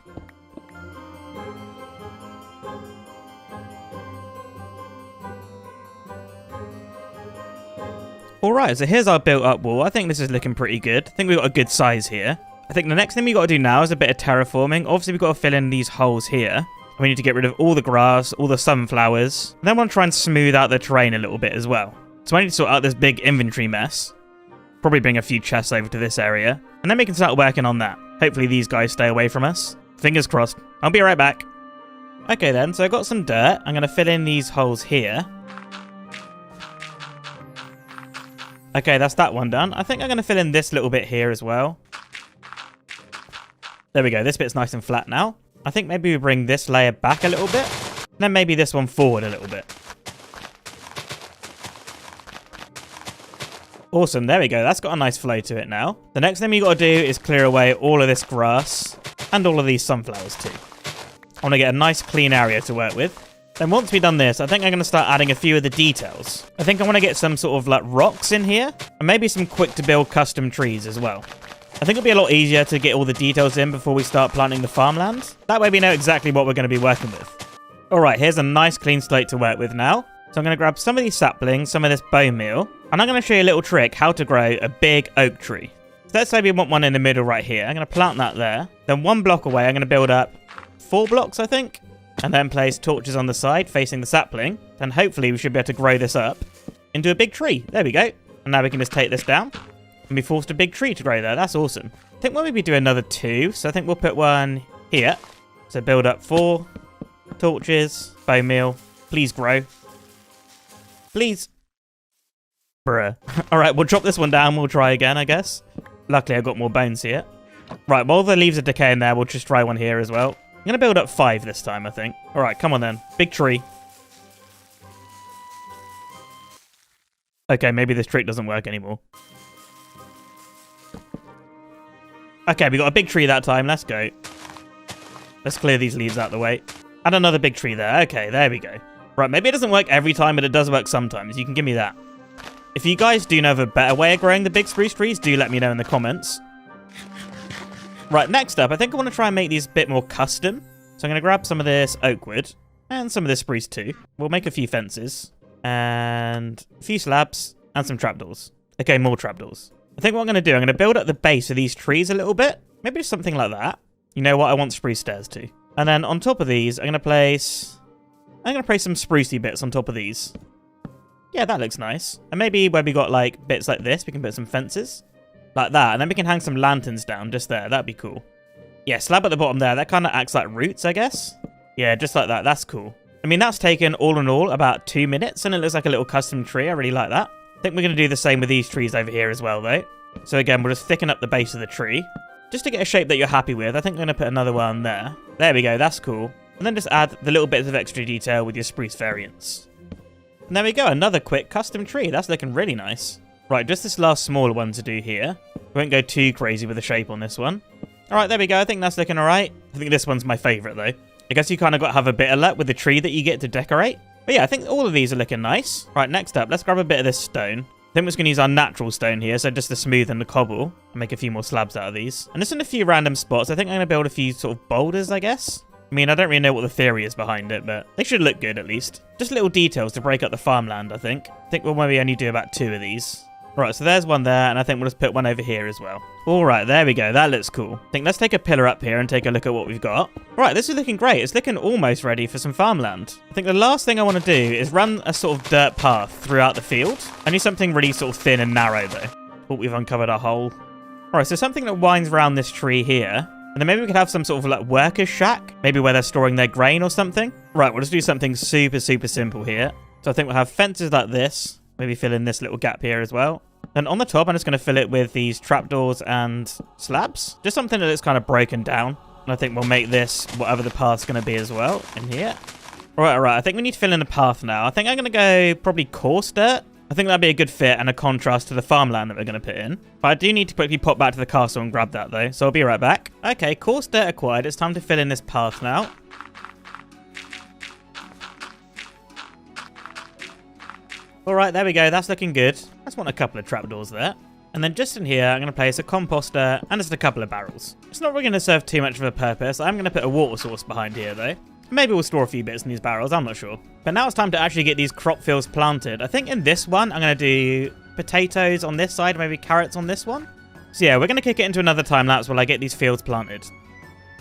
Alright, so here's our built up wall. I think this is looking pretty good. I think we've got a good size here. I think the next thing we got to do now is a bit of terraforming. Obviously, we've got to fill in these holes here. We need to get rid of all the grass, all the sunflowers. And then I want to try and smooth out the terrain a little bit as well. So I need to sort out this big inventory mess. Probably bring a few chests over to this area. And then we can start working on that. Hopefully these guys stay away from us. Fingers crossed. I'll be right back. Okay then, so I got some dirt. I'm going to fill in these holes here. Okay, that's that one done. I think I'm going to fill in this little bit here as well. There we go. This bit's nice and flat now. I think maybe we bring this layer back a little bit. And then maybe this one forward a little bit. Awesome. There we go. That's got a nice flow to it now. The next thing we got to do is clear away all of this grass and all of these sunflowers too. I want to get a nice clean area to work with. Then once we've done this, I think I'm going to start adding a few of the details. I think I want to get some sort of like rocks in here and maybe some quick to build custom trees as well. I think it'll be a lot easier to get all the details in before we start planting the farmland. That way we know exactly what we're going to be working with. Alright, here's a nice clean slate to work with now. So I'm going to grab some of these saplings, some of this bone meal, and I'm going to show you a little trick how to grow a big oak tree. So let's say we want one in the middle right here. I'm going to plant that there. Then 1 block away, I'm going to build up 4 blocks, I think. And then place torches on the side facing the sapling. Then hopefully we should be able to grow this up into a big tree. There we go. And now we can just take this down and be forced a big tree to grow there. That's awesome. I think we'll maybe do another 2. So I think we'll put one here. So build up 4 torches, bone meal. Please grow. Please. Bruh. Alright, we'll drop this one down. We'll try again, I guess. Luckily, I've got more bones here. Right, while the leaves are decaying there, we'll just try one here as well. I'm going to build up 5 this time, I think. Alright, come on then. Big tree. Okay, maybe this trick doesn't work anymore. Okay, we got a big tree that time. Let's go. Let's clear these leaves out of the way. Add another big tree there. Okay, there we go. Right, maybe it doesn't work every time, but it does work sometimes. You can give me that. If you guys do know of a better way of growing the big spruce trees, do let me know in the comments. Right, next up, I think I want to try and make these a bit more custom. So I'm going to grab some of this oak wood and some of this spruce too. We'll make a few fences and a few slabs and some trapdoors. Okay, more trapdoors. I think what I'm going to do, I'm going to build up the base of these trees a little bit. Maybe something like that. You know what? I want spruce stairs too. And then on top of these, I'm going to place some sprucey bits on top of these. Yeah, that looks nice. And maybe where we got like bits like this, we can put some fences. Like that, and then we can hang some lanterns down just there. That'd be cool. Yeah, slab at the bottom there. That kind of acts like roots, I guess. Yeah, just like that. That's cool. I mean, that's taken all in all about 2 minutes, and it looks like a little custom tree. I really like that. I think we're going to do the same with these trees over here as well, though. So again, we'll just thicken up the base of the tree. Just to get a shape that you're happy with. I think I'm going to put another one there. There we go. That's cool. And then just add the little bits of extra detail with your spruce variants. And there we go. Another quick custom tree. That's looking really nice. Right, just this last smaller one to do here. We won't go too crazy with the shape on this one. Alright, there we go. I think that's looking alright. I think this one's my favourite, though. I guess you kind of got to have a bit of luck with the tree that you get to decorate. But yeah, I think all of these are looking nice. Right, next up, let's grab a bit of this stone. I think we're just going to use our natural stone here, so just the smooth and the cobble. And make a few more slabs out of these. And just in a few random spots, I think I'm going to build a few sort of boulders, I guess. I mean, I don't really know what the theory is behind it, but they should look good at least. Just little details to break up the farmland, I think. I think we'll maybe only do about 2 of these. Right, so there's one there, and I think we'll just put one over here as well. Alright, there we go. That looks cool. I think let's take a pillar up here and take a look at what we've got. Right, this is looking great. It's looking almost ready for some farmland. I think the last thing I want to do is run a sort of dirt path throughout the field. I need something really sort of thin and narrow, though. Oh, we've uncovered our hole. Alright, so something that winds around this tree here. And then maybe we could have some sort of like workers' shack. Maybe where they're storing their grain or something. Right, we'll just do something super, super simple here. So I think we'll have fences like this. Maybe fill in this little gap here as well. Then on the top, I'm just going to fill it with these trapdoors and slabs. Just something that is kind of broken down. And I think we'll make this whatever the path's going to be as well in here. Alright. I think we need to fill in the path now. I think I'm going to go probably coarse dirt. I think that'd be a good fit and a contrast to the farmland that we're going to put in. But I do need to quickly pop back to the castle and grab that though, so I'll be right back. Okay, coarse dirt acquired. It's time to fill in this path now. Alright, there we go. That's looking good. I just want a couple of trapdoors there. And then just in here, I'm going to place a composter and just a couple of barrels. It's not really going to serve too much of a purpose. I'm going to put a water source behind here though. Maybe we'll store a few bits in these barrels, I'm not sure. But now it's time to actually get these crop fields planted. I think in this one, I'm going to do potatoes on this side, maybe carrots on this one. So yeah, we're going to kick it into another time lapse while I get these fields planted.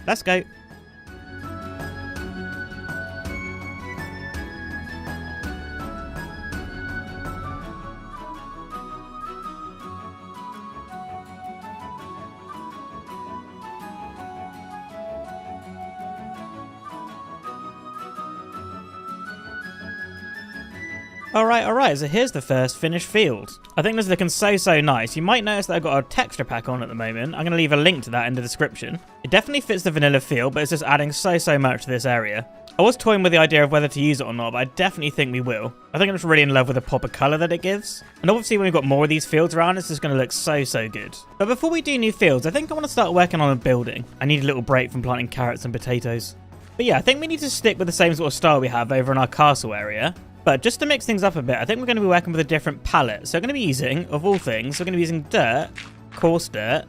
Let's go. Alright, so here's the first finished field. I think this is looking so nice. You might notice that I've got a texture pack on at the moment. I'm going to leave a link to that in the description. It definitely fits the vanilla field, but it's just adding so much to this area. I was toying with the idea of whether to use it or not, but I definitely think we will. I think I'm just really in love with the pop of colour that it gives. And obviously when we've got more of these fields around, it's just going to look so good. But before we do new fields, I think I want to start working on a building. I need a little break from planting carrots and potatoes. But yeah, I think we need to stick with the same sort of style we have over in our castle area. But just to mix things up a bit, I think we're going to be working with a different palette. So we're going to be using, of all things, we're going to be using dirt, coarse dirt,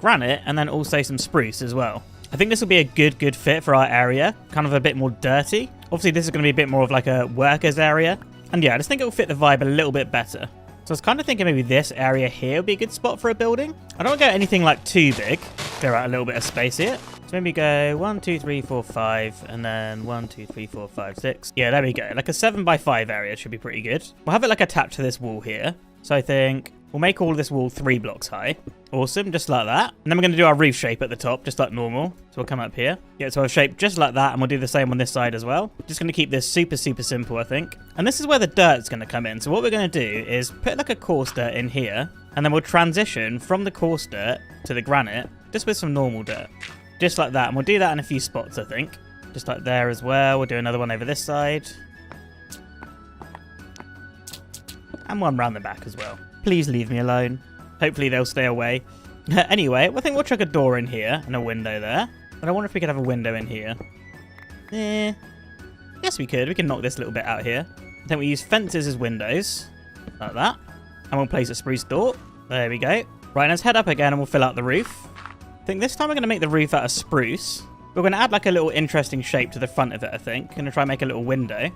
granite, and then also some spruce as well. I think this will be a good fit for our area, kind of a bit more dirty. Obviously, this is going to be a bit more of like a worker's area. And yeah, I just think it will fit the vibe a little bit better. So I was kind of thinking maybe this area here would be a good spot for a building. I don't want to go anything like too big. Clear out a little bit of space here. So maybe go 1, 2, 3, 4, 5, and then 1, 2, 3, 4, 5, 6. Yeah, there we go. Like a 7x5 area should be pretty good. We'll have it like attached to this wall here. So I think we'll make all of this wall 3 blocks high. Awesome, just like that. And then we're going to do our roof shape at the top, just like normal. So we'll come up here. Yeah, so I'll shape just like that, and we'll do the same on this side as well. Just going to keep this super simple, I think. And this is where the dirt's going to come in. So what we're going to do is put like a coarse dirt in here, and then we'll transition from the coarse dirt to the granite, just with some normal dirt. Just like that, and we'll do that in a few spots, I think. Just like there as well. We'll do another one over this side. And one round the back as well. Please leave me alone. Hopefully they'll stay away. Anyway, I think we'll chuck a door in here and a window there. But I wonder if we could have a window in here. Yes, we could. We can knock this little bit out here. I think we use fences as windows. Like that. And we'll place a spruce door. There we go. Right, let's head up again and we'll fill out the roof. I think this time we're going to make the roof out of spruce. We're going to add like a little interesting shape to the front of it, I think. Going to try and make a little window.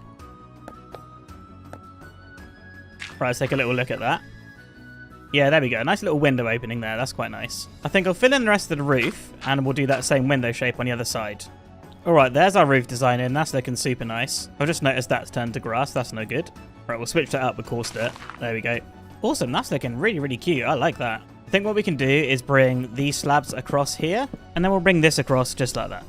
Right, let's take a little look at that. Yeah, there we go. Nice little window opening there. That's quite nice. I think I'll fill in the rest of the roof, and we'll do that same window shape on the other side. Alright, there's our roof design in. That's looking super nice. I've just noticed that's turned to grass. That's no good. Right, we'll switch that up with coarse dirt. There we go. Awesome. That's looking really cute. I like that. I think what we can do is bring these slabs across here, and then we'll bring this across just like that.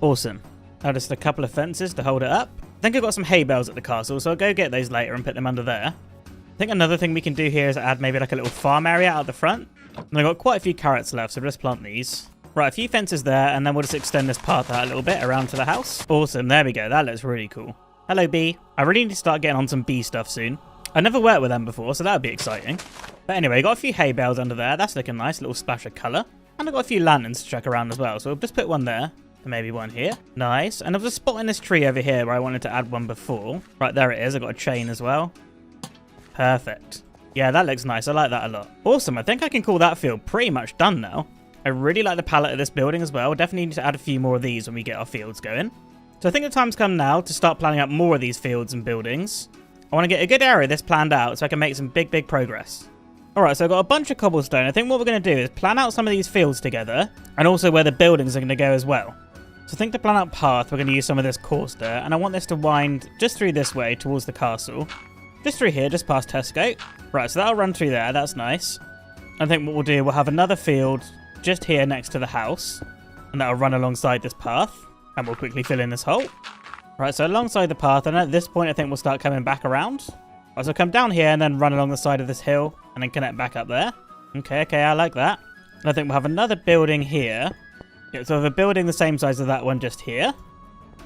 Awesome. Now just a couple of fences to hold it up. I think I've got some hay bales at the castle, so I'll go get those later and put them under there. I think another thing we can do here is add maybe like a little farm area out the front. And I've got quite a few carrots left, so we'll just plant these. Right, a few fences there, and then we'll just extend this path out a little bit around to the house. Awesome, there we go. That looks really cool. Hello, bee. I really need to start getting on some bee stuff soon. I never worked with them before, so that would be exciting. But anyway, got a few hay bales under there. That's looking nice. A little splash of colour. And I've got a few lanterns to check around as well. So we'll just put one there. And maybe one here. Nice. And I've just spotted this tree over here where I wanted to add one before. Right, there it is. I've got a chain as well. Perfect. Yeah, that looks nice. I like that a lot. Awesome. I think I can call that field pretty much done now. I really like the palette of this building as well. Definitely need to add a few more of these when we get our fields going. So I think the time's come now to start planning out more of these fields and buildings. I want to get a good area of this planned out so I can make some big progress. Alright, so I've got a bunch of cobblestone. I think what we're going to do is plan out some of these fields together, and also where the buildings are going to go as well. So I think to plan out path, we're going to use some of this coarse dirt, and I want this to wind just through this way towards the castle. Just through here, just past Tesco. Right, so that'll run through there. That's nice. I think what we'll do, we'll have another field just here next to the house, and that'll run alongside this path, and we'll quickly fill in this hole. Right, so alongside the path, and at this point I think we'll start coming back around. Right, so come down here and then run along the side of this hill, and then connect back up there. Okay, I like that. And I think we'll have another building here. Yeah, so we have a building the same size as that one just here,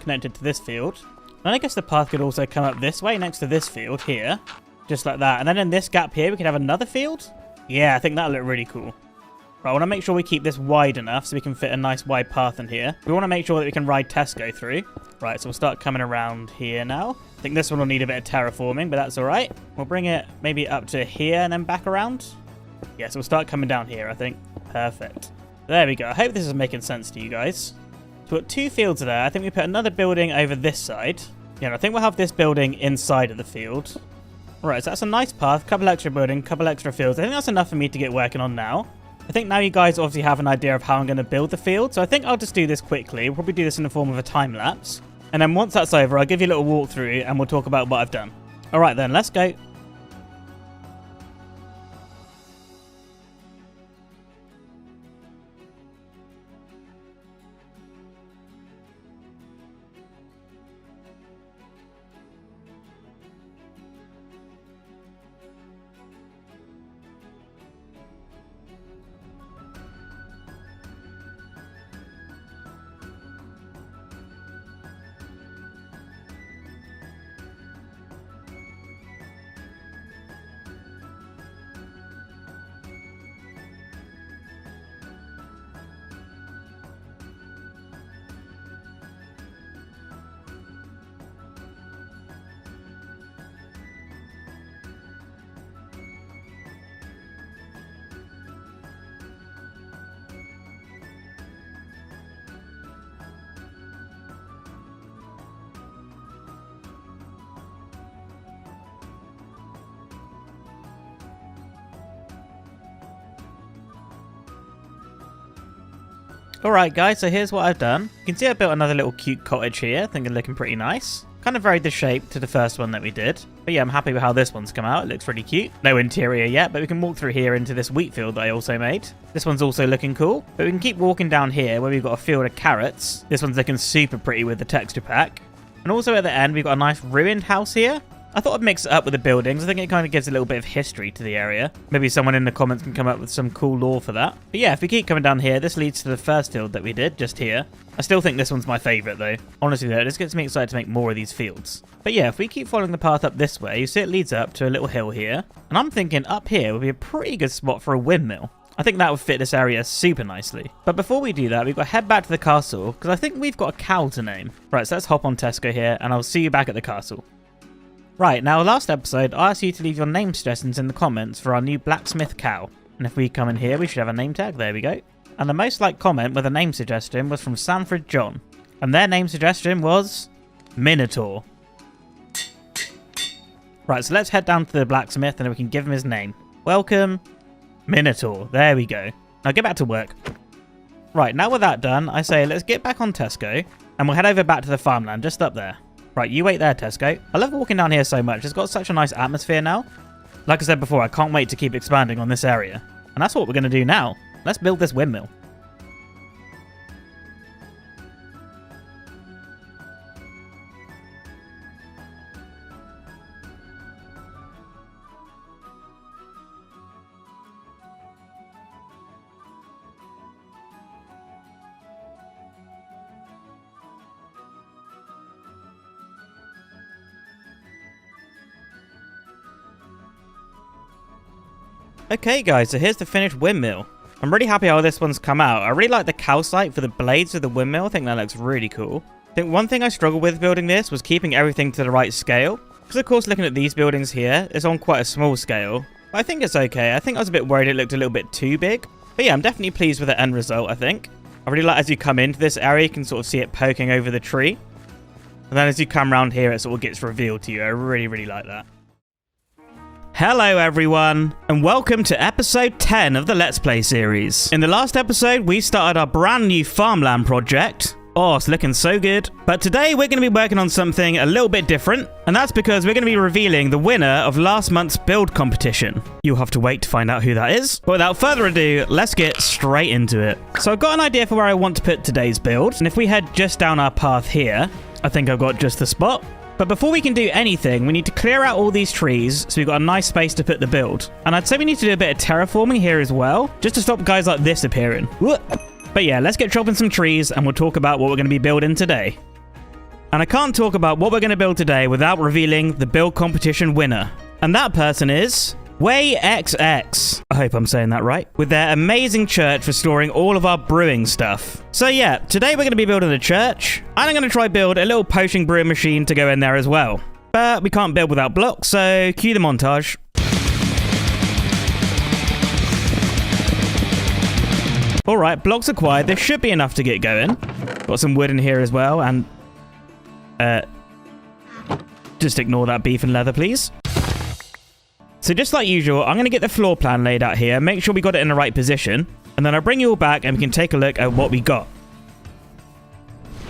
connected to this field. And I guess the path could also come up this way next to this field here. Just like that. And then in this gap here, we could have another field. Yeah, I think that'll look really cool. Right, I want to make sure we keep this wide enough so we can fit a nice wide path in here. We want to make sure that we can ride Tesco through. Right, so we'll start coming around here now. I think this one will need a bit of terraforming, but that's all right. We'll bring it maybe up to here and then back around. Yeah, so we'll start coming down here, I think. Perfect. There we go. I hope this is making sense to you guys. So we've got 2 fields there. I think we put another building over this side. Yeah, and I think we'll have this building inside of the field. Right, so that's a nice path. Couple extra building, couple extra fields. I think that's enough for me to get working on now. I think now you guys obviously have an idea of how I'm going to build the field. So I think I'll just do this quickly. We'll probably do this in the form of a time lapse. And then once that's over, I'll give you a little walkthrough and we'll talk about what I've done. All right, then, let's go. Alright guys, so here's what I've done. You can see I built another little cute cottage here. I think it's looking pretty nice. Kind of varied the shape to the first one that we did. But yeah, I'm happy with how this one's come out. It looks really cute. No interior yet, but we can walk through here into this wheat field that I also made. This one's also looking cool. But we can keep walking down here where we've got a field of carrots. This one's looking super pretty with the texture pack. And also at the end, we've got a nice ruined house here. I thought I'd mix it up with the buildings. I think it kind of gives a little bit of history to the area. Maybe someone in the comments can come up with some cool lore for that. But yeah, if we keep coming down here, this leads to the first field that we did, just here. I still think this one's my favourite though. Honestly though, this gets me excited to make more of these fields. But yeah, if we keep following the path up this way, you see it leads up to a little hill here. And I'm thinking up here would be a pretty good spot for a windmill. I think that would fit this area super nicely. But before we do that, we've got to head back to the castle, because I think we've got a cow to name. Right, so let's hop on Tesco here, and I'll see you back at the castle. Right, now last episode, I asked you to leave your name suggestions in the comments for our new blacksmith cow. And if we come in here, we should have a name tag. There we go. And the most liked comment with a name suggestion was from Sanford John. And their name suggestion was Minotaur. Right, so let's head down to the blacksmith and then we can give him his name. Welcome, Minotaur. There we go. Now get back to work. Right, now with that done, I say let's get back on Tesco and we'll head over back to the farmland just up there. Right, you wait there, Tesco. I love walking down here so much. It's got such a nice atmosphere now. Like I said before, I can't wait to keep expanding on this area. And that's what we're going to do now. Let's build this windmill. Okay guys, so here's the finished windmill. I'm really happy how this one's come out. I really like the calcite for the blades of the windmill. I think that looks really cool. I think one thing I struggled with building this was keeping everything to the right scale. Because of course looking at these buildings here, it's on quite a small scale. But I think it's okay. I think I was a bit worried it looked a little bit too big. But yeah, I'm definitely pleased with the end result, I think. I really like as you come into this area, you can sort of see it poking over the tree. And then as you come around here, it sort of gets revealed to you. I really, really like that. Hello everyone, and welcome to episode 10 of the Let's Play series. In the last episode, we started our brand new farmland project. Oh, it's looking so good. But today we're going to be working on something a little bit different, and that's because we're going to be revealing the winner of last month's build competition. You'll have to wait to find out who that is. But without further ado, let's get straight into it. So I've got an idea for where I want to put today's build, and if we head just down our path here, I think I've got just the spot. But before we can do anything, we need to clear out all these trees so we've got a nice space to put the build. And I'd say we need to do a bit of terraforming here as well, just to stop guys like this appearing. But yeah, let's get chopping some trees and we'll talk about what we're going to be building today. And I can't talk about what we're going to build today without revealing the build competition winner. And that person is WayXX. I hope I'm saying that right. With their amazing church for storing all of our brewing stuff. So yeah, today we're going to be building a church. And I'm going to try build a little potion brewing machine to go in there as well. But we can't build without blocks, so cue the montage. Alright, blocks acquired. This should be enough to get going. Got some wood in here as well, and... just ignore that beef and leather, please. So just like usual, I'm going to get the floor plan laid out here, make sure we got it in the right position, and then I'll bring you all back and we can take a look at what we got.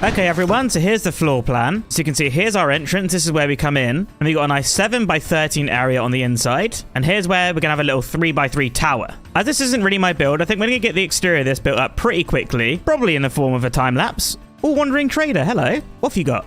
Okay, everyone, so here's the floor plan. So you can see here's our entrance. This is where we come in. And we got a nice 7x13 area on the inside. And here's where we're going to have a little 3x3 tower. As this isn't really my build, I think we're going to get the exterior of this built up pretty quickly. Probably in the form of a time lapse. Oh, wandering trader, hello. What have you got?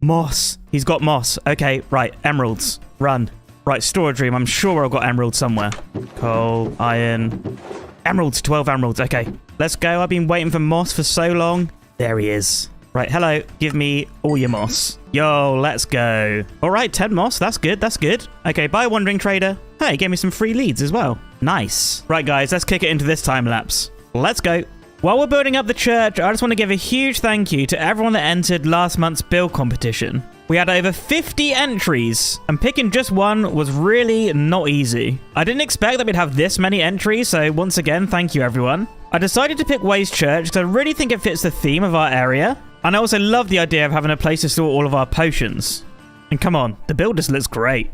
Moss. He's got moss. Okay, right. Emeralds. Run. Right, storage room. I'm sure I've got emeralds somewhere. Coal, iron. Emeralds, 12 emeralds. Okay, let's go. I've been waiting for moss for so long. There he is. Right, hello. Give me all your moss. Yo, let's go. All right, 10 moss. That's good. That's good. Okay, bye, wandering trader. Hey, gave me some free leads as well. Nice. Right, guys, let's kick it into this time lapse. Let's go. While we're building up the church, I just want to give a huge thank you to everyone that entered last month's build competition. We had over 50 entries, and picking just one was really not easy. I didn't expect that we'd have this many entries, so once again, thank you everyone. I decided to pick Way's Church because I really think it fits the theme of our area, and I also love the idea of having a place to store all of our potions. And come on, the build just looks great.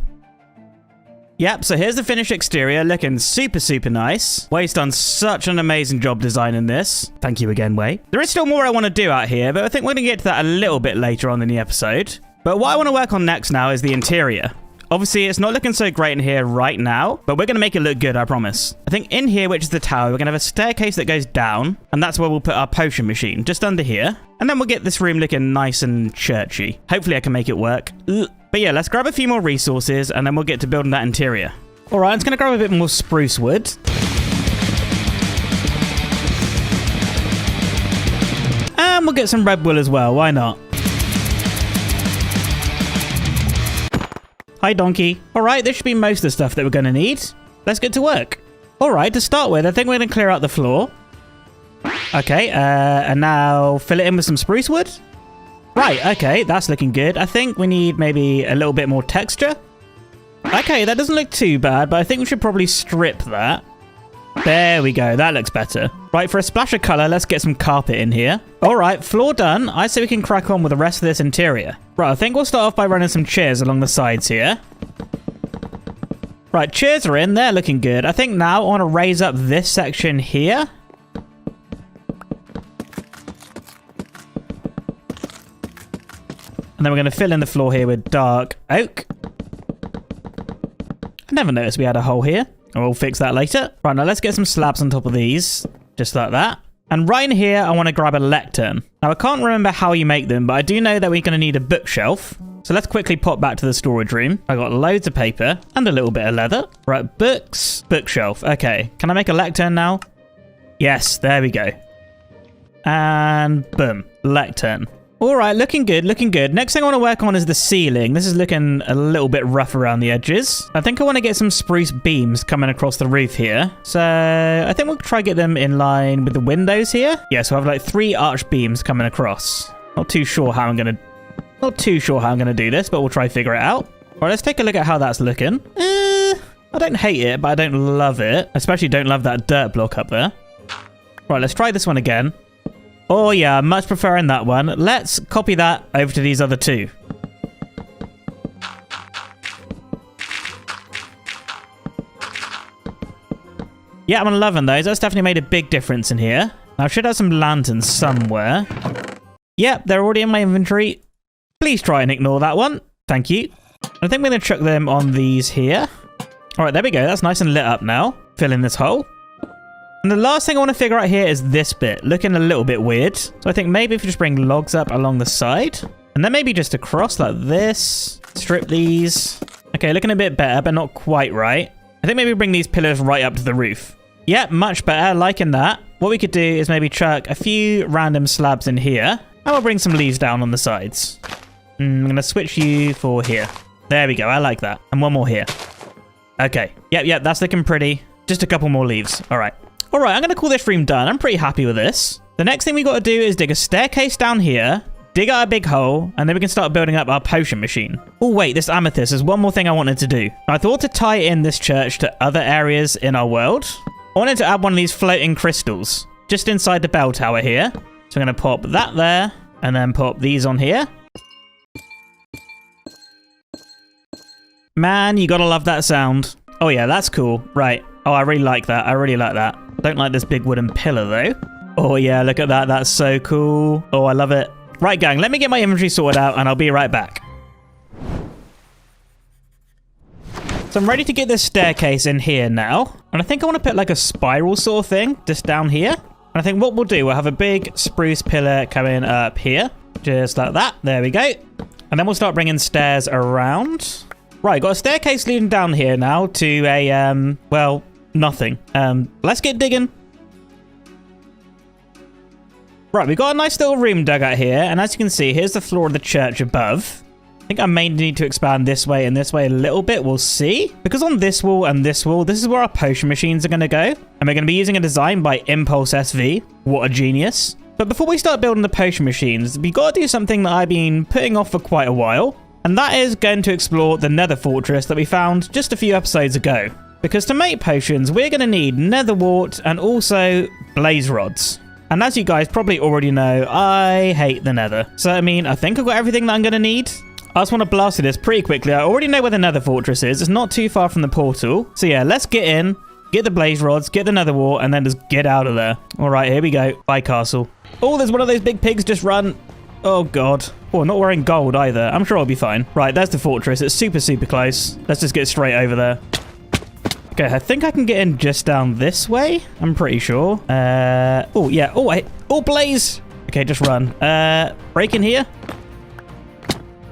Yep, so here's the finished exterior, looking super, super nice. Way's done such an amazing job designing this. Thank you again, Way. There is still more I want to do out here, but I think we're going to get to that a little bit later on in the episode. But what I want to work on next now is the interior. Obviously, it's not looking so great in here right now, but we're going to make it look good, I promise. I think in here, which is the tower, we're going to have a staircase that goes down, and that's where we'll put our potion machine, just under here. And then we'll get this room looking nice and churchy. Hopefully I can make it work. But yeah, let's grab a few more resources, and then we'll get to building that interior. All right, I'm just going to grab a bit more spruce wood. And we'll get some red wool as well, why not? Hi, donkey. All right, this should be most of the stuff that we're going to need. Let's get to work. All right, to start with, I think we're going to clear out the floor. Okay, and now fill it in with some spruce wood. Right, okay, that's looking good. I think we need maybe a little bit more texture. Okay, that doesn't look too bad, but I think we should probably strip that. There we go, that looks better. Right, for a splash of colour, let's get some carpet in here. All right, floor done. I say we can crack on with the rest of this interior. Right, I think we'll start off by running some chairs along the sides here. Right, chairs are in, they're looking good. I think now I want to raise up this section here. And then we're going to fill in the floor here with dark oak. I never noticed we had a hole here. We'll fix that later. Right, now let's get some slabs on top of these. Just like that. And right in here, I want to grab a lectern. Now, I can't remember how you make them, but I do know that we're going to need a bookshelf. So let's quickly pop back to the storage room. I got loads of paper and a little bit of leather. Right, books, bookshelf. Okay, can I make a lectern now? Yes, there we go. And boom, lectern. All right, looking good, looking good. Next thing I want to work on is the ceiling. This is looking a little bit rough around the edges. I think I want to get some spruce beams coming across the roof here. So I think we'll try get them in line with the windows here. Yeah, so I have like 3 arch beams coming across. Not too sure how I'm going to do this, but we'll try figure it out. All right, let's take a look at how that's looking. I don't hate it, but I don't love it. Especially don't love that dirt block up there. Right, let's try this one again. Oh yeah, I'm much preferring that one. Let's copy that over to these other 2. Yeah, I'm loving those. That's definitely made a big difference in here. Now, I should have some lanterns somewhere. Yep, they're already in my inventory. Please try and ignore that one. Thank you. I think we're going to chuck them on these here. All right, there we go. That's nice and lit up now. Fill in this hole. And the last thing I want to figure out here is this bit, looking a little bit weird. So I think maybe if we just bring logs up along the side, and then maybe just across like this, strip these. Okay, looking a bit better, but not quite right. I think maybe bring these pillars right up to the roof. Yep, much better, liking that. What we could do is maybe chuck a few random slabs in here, and we'll bring some leaves down on the sides. I'm going to switch you for here. There we go. I like that. And one more here. Okay. Yep, that's looking pretty. Just a couple more leaves. All right. All right, I'm going to call this room done. I'm pretty happy with this. The next thing we got to do is dig a staircase down here, dig out a big hole, and then we can start building up our potion machine. Oh, wait, this amethyst is one more thing I wanted to do. I thought to tie in this church to other areas in our world. I wanted to add one of these floating crystals just inside the bell tower here. So I'm going to pop that there and then pop these on here. Man, you gotta love that sound. Oh yeah, that's cool. Right. Oh, I really like that. I really like that. Don't like this big wooden pillar though. Oh yeah, look at that. That's so cool. Oh, I love it. Right, gang, let me get my inventory sorted out and I'll be right back. So I'm ready to get this staircase in here now. And I think I want to put like a spiral sort of thing just down here. And I think what we'll do, we'll have a big spruce pillar coming up here. Just like that. There we go. And then we'll start bringing stairs around. Right, got a staircase leading down here now to a, well, nothing. Let's get digging. Right, we've got a nice little room dug out here. And as you can see, here's the floor of the church above. I think I may need to expand this way and this way a little bit. We'll see. Because on this wall and this wall, this is where our potion machines are going to go. And we're going to be using a design by Impulse SV. What a genius. But before we start building the potion machines, we've got to do something that I've been putting off for quite a while. And that is going to explore the Nether fortress that we found just a few episodes ago. Because to make potions, we're going to need nether wart and also blaze rods. And as you guys probably already know, I hate the nether. So, I mean, I think I've got everything that I'm going to need. I just want to blast through this pretty quickly. I already know where the nether fortress is. It's not too far from the portal. So, yeah, let's get in, get the blaze rods, get the nether wart, and then just get out of there. All right, here we go. Bye, castle. Oh, there's one of those big pigs just run. Oh, God. Oh, not wearing gold either. I'm sure I'll be fine. Right, there's the fortress. It's super, super close. Let's just get straight over there. Okay, I think I can get in just down this way. I'm pretty sure. Oh, yeah. Oh, wait. Oh, blaze. Okay, just run. Break in here.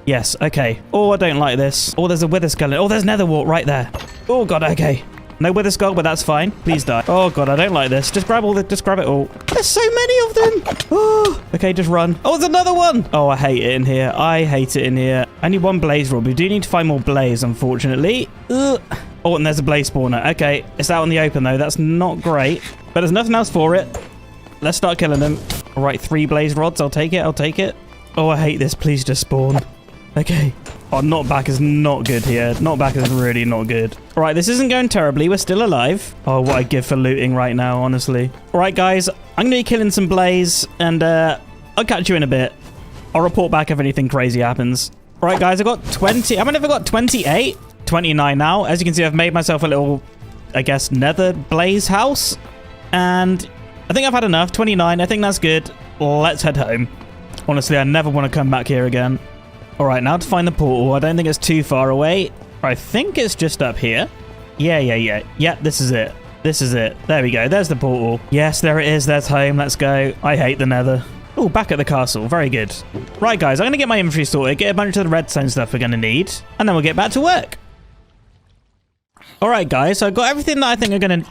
Yes, okay. Oh, I don't like this. Oh, there's a wither skeleton. Oh, there's nether wart right there. Oh, God, okay. No wither skull, but that's fine. Please die. Oh, God, I don't like this. Just grab it all. There's so many of them. Oh, okay, just run. Oh, there's another one. Oh, I hate it in here. I hate it in here. I need one blaze rod. We do need to find more blaze, unfortunately. Ugh. Oh, and there's a blaze spawner. Okay, it's out in the open, though. That's not great. But there's nothing else for it. Let's start killing them. All right, 3 blaze rods. I'll take it. Oh, I hate this. Please just spawn. Okay. Oh, knockback is not good here. Knockback is really not good. All right, this isn't going terribly. We're still alive. Oh, what I'd give for looting right now, honestly. All right, guys. I'm going to be killing some blaze, and I'll catch you in a bit. I'll report back if anything crazy happens. All right, guys. I got 20. I've got 28. 29 now. As you can see, I've made myself a little, I guess, nether blaze house. And I think I've had enough. 29. I think that's good. Let's head home. Honestly, I never want to come back here again. All right, now to find the portal. I don't think it's too far away. I think it's just up here. Yeah. Yeah, this is it. There we go. There's the portal. Yes, there it is. There's home. Let's go. I hate the nether. Oh, back at the castle. Very good. Right, guys. I'm going to get my inventory sorted, get a bunch of the redstone stuff we're going to need, and then we'll get back to work. All right, guys. So I've got everything that I think I'm going to...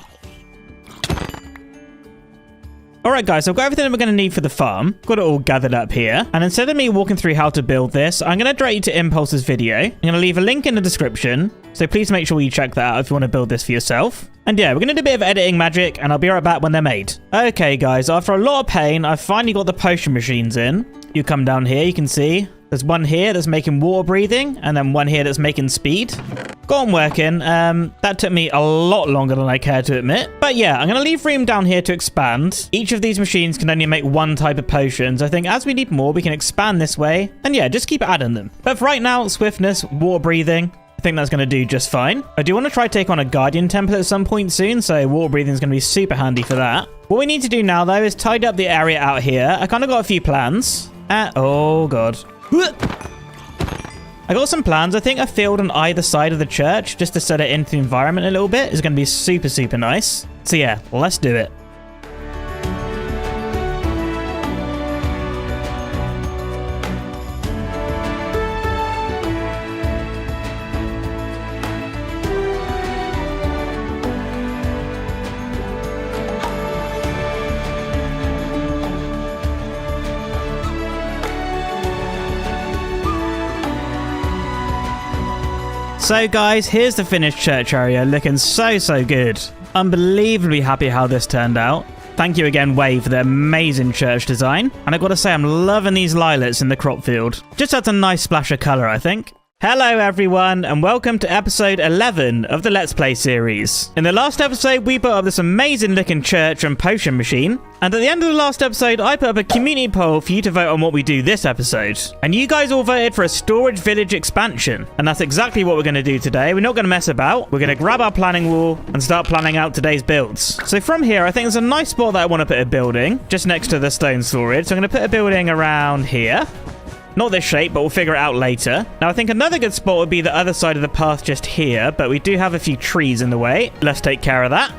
Alright guys, so I've got everything that we're going to need for the farm. Got it all gathered up here. And instead of me walking through how to build this, I'm going to direct you to Impulse's video. I'm going to leave a link in the description. So please make sure you check that out if you want to build this for yourself. And yeah, we're going to do a bit of editing magic and I'll be right back when they're made. Okay guys, after a lot of pain, I've finally got the potion machines in. You come down here, you can see there's one here that's making water breathing and then one here that's making speed. Got them working. That took me a lot longer than I care to admit. But yeah, I'm going to leave room down here to expand. Each of these machines can only make one type of potions. I think as we need more, we can expand this way. And yeah, just keep adding them. But for right now, swiftness, water breathing, I think that's going to do just fine. I do want to try take on a guardian template at some point soon. So water breathing is going to be super handy for that. What we need to do now, though, is tidy up the area out here. I kind of got a few plans. Oh, God. I got some plans. I think a field on either side of the church, just to set it into the environment a little bit, is going to be super, super nice. So yeah, let's do it. So guys, here's the finished church area, looking so good. Unbelievably happy how this turned out. Thank you again, Wave, for the amazing church design. And I've got to say, I'm loving these lilacs in the crop field. Just adds a nice splash of colour, I think. Hello everyone, and welcome to episode 11 of the Let's Play series. In the last episode, we put up this amazing looking church and potion machine. And at the end of the last episode, I put up a community poll for you to vote on what we do this episode. And you guys all voted for a storage village expansion. And that's exactly what we're going to do today. We're not going to mess about. We're going to grab our planning wall and start planning out today's builds. So from here, I think there's a nice spot that I want to put a building, just next to the stone storage. So I'm going to put a building around here. Not this shape, but we'll figure it out later. Now, I think another good spot would be the other side of the path just here, but we do have a few trees in the way. Let's take care of that.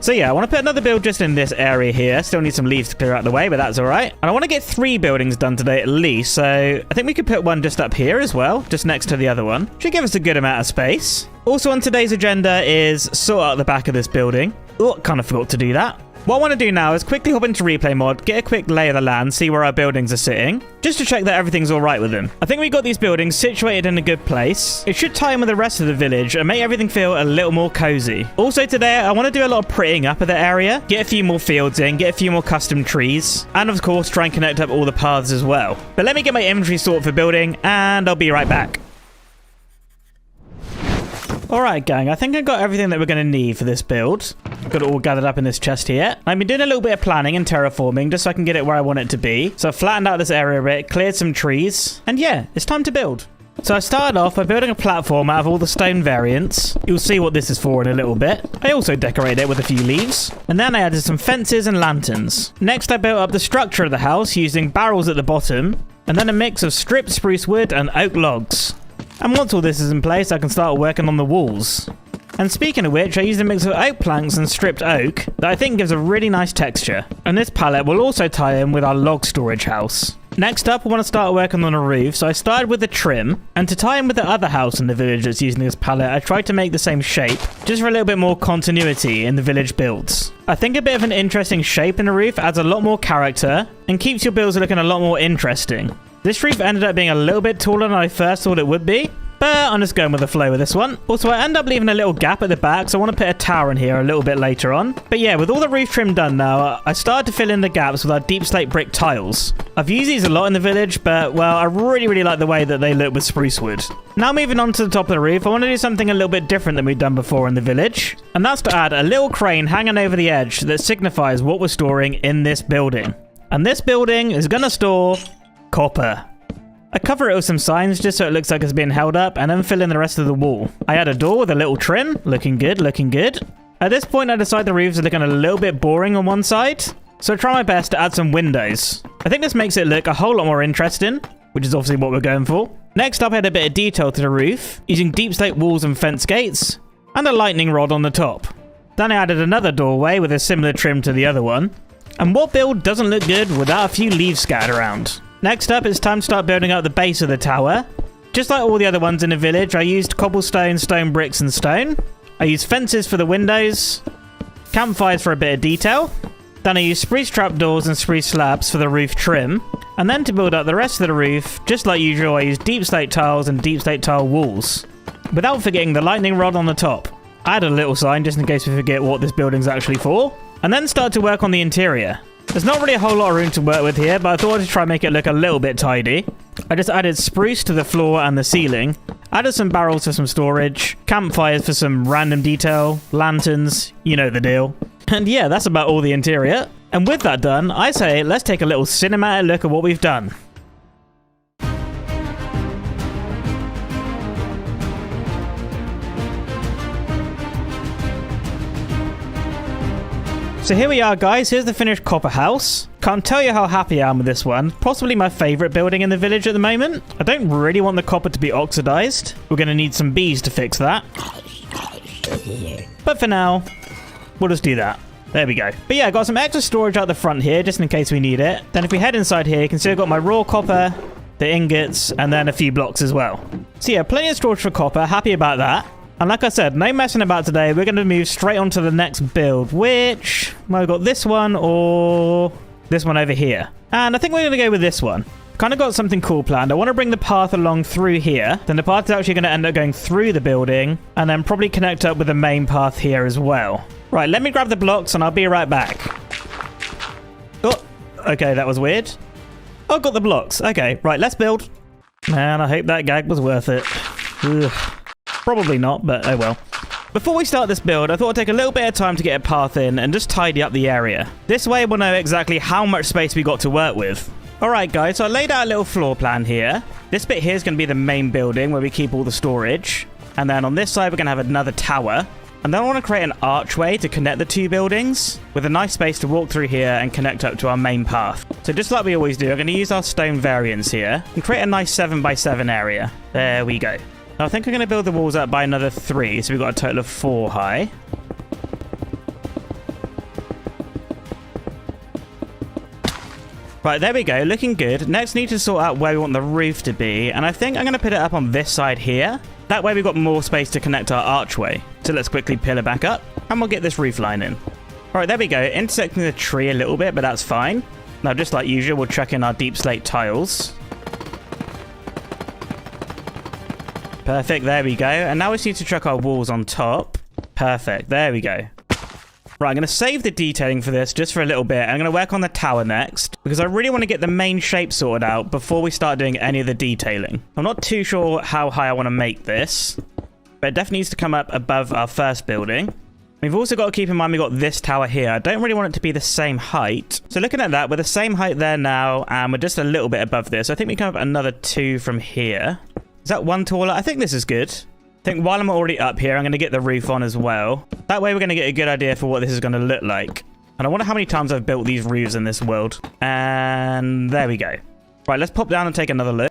So yeah, I want to put another build just in this area here. Still need some leaves to clear out the way, but that's all right. And I want to get 3 buildings done today at least, so I think we could put one just up here as well, just next to the other one. Should give us a good amount of space. Also on today's agenda is sort out the back of this building. Oh, kind of forgot to do that. What I want to do now is quickly hop into replay mod, get a quick lay of the land, see where our buildings are sitting, just to check that everything's all right with them. I think we got these buildings situated in a good place. It should tie in with the rest of the village and make everything feel a little more cozy. Also today, I want to do a lot of prettying up of the area, get a few more fields in, get a few more custom trees, and of course try and connect up all the paths as well. But let me get my inventory sorted for building, and I'll be right back. Alright gang, I think I've got everything that we're going to need for this build. Got it all gathered up in this chest here. I've been doing a little bit of planning and terraforming just so I can get it where I want it to be. So I've flattened out this area a bit, cleared some trees, and yeah, it's time to build. So I started off by building a platform out of all the stone variants. You'll see what this is for in a little bit. I also decorated it with a few leaves. And then I added some fences and lanterns. Next I built up the structure of the house using barrels at the bottom, and then a mix of stripped spruce wood and oak logs. And once all this is in place, I can start working on the walls. And speaking of which, I used a mix of oak planks and stripped oak that I think gives a really nice texture. And this pallet will also tie in with our log storage house. Next up, I want to start working on a roof, so I started with the trim. And to tie in with the other house in the village that's using this pallet, I tried to make the same shape, just for a little bit more continuity in the village builds. I think a bit of an interesting shape in the roof adds a lot more character and keeps your builds looking a lot more interesting. This roof ended up being a little bit taller than I first thought it would be, but I'm just going with the flow with this one. Also, I end up leaving a little gap at the back, so I want to put a tower in here a little bit later on. But yeah, with all the roof trim done now, I started to fill in the gaps with our deep slate brick tiles. I've used these a lot in the village, but well, I really like the way that they look with spruce wood. Now moving on to the top of the roof, I want to do something a little bit different than we've done before in the village. And that's to add a little crane hanging over the edge that signifies what we're storing in this building. And this building is going to store copper. I cover it with some signs just so it looks like it's being held up, and then fill in the rest of the wall. I add a door with a little trim. Looking good, looking good. At this point, I decide the roofs are looking a little bit boring on one side, so I try my best to add some windows. I think this makes it look a whole lot more interesting, which is obviously what we're going for. Next up, I add a bit of detail to the roof, using deep slate walls and fence gates, and a lightning rod on the top. Then I added another doorway with a similar trim to the other one. And what build doesn't look good without a few leaves scattered around? Next up, it's time to start building up the base of the tower. Just like all the other ones in the village, I used cobblestone, stone bricks, and stone. I used fences for the windows, campfires for a bit of detail. Then I used spruce trapdoors and spruce slabs for the roof trim. And then to build up the rest of the roof, just like usual, I used deep slate tiles and deep slate tile walls. Without forgetting the lightning rod on the top. I added a little sign just in case we forget what this building's actually for. And then start to work on the interior. There's not really a whole lot of room to work with here, but I thought I'd try and make it look a little bit tidy. I just added spruce to the floor and the ceiling, added some barrels for some storage, campfires for some random detail, lanterns, you know the deal. And yeah, that's about all the interior. And with that done, I say let's take a little cinematic look at what we've done. So here we are guys, here's the finished copper house. Can't tell you how happy I am with this one. Possibly my favourite building in the village at the moment. I don't really want the copper to be oxidized. We're going to need some bees to fix that. But for now, we'll just do that. There we go. But yeah, I got some extra storage out the front here just in case we need it. Then if we head inside here, you can see I've got my raw copper, the ingots, and then a few blocks as well. So yeah, plenty of storage for copper. Happy about that. And like I said, no messing about today. We're going to move straight on to the next build, which, well, I've got this one or this one over here. And I think we're going to go with this one. kind of got something cool planned. I want to bring the path along through here. Then the path is actually going to end up going through the building and then probably connect up with the main path here as well. Right, let me grab the blocks and I'll be right back. Oh, okay, that was weird. Oh, got the blocks. Okay, right, let's build. Man, I hope that gag was worth it. Ugh. Probably not, but oh well. Before we start this build, I thought I'd take a little bit of time to get a path in and just tidy up the area. This way we'll know exactly how much space we got to work with. Alright guys, so I laid out a little floor plan here. This bit here is going to be the main building where we keep all the storage. And then on this side we're going to have another tower. And then I want to create an archway to connect the two buildings with a nice space to walk through here and connect up to our main path. So just like we always do, I'm going to use our stone variants here and create a nice 7x7 area. There we go. Now I think I'm going to build the walls up by another 3, so we've got a total of 4 high. Right, there we go, looking good. Next, need to sort out where we want the roof to be, and I think I'm going to put it up on this side here. That way we've got more space to connect our archway. So let's quickly pillar back up, and we'll get this roof line in. Alright, there we go, intersecting the tree a little bit, but that's fine. Now, just like usual, we'll chuck in our deep slate tiles. Perfect, there we go. And now we just need to chuck our walls on top. Perfect, there we go. Right, I'm going to save the detailing for this just for a little bit. I'm going to work on the tower next because I really want to get the main shape sorted out before we start doing any of the detailing. I'm not too sure how high I want to make this, but it definitely needs to come up above our first building. We've also got to keep in mind we've got this tower here. I don't really want it to be the same height. So looking at that, we're the same height there now, and we're just a little bit above this. I think we come up another 2 from here. Is that 1 taller? I think this is good. I think while I'm already up here, I'm going to get the roof on as well. That way we're going to get a good idea for what this is going to look like. And I wonder how many times I've built these roofs in this world. And there we go. Right, let's pop down and take another look.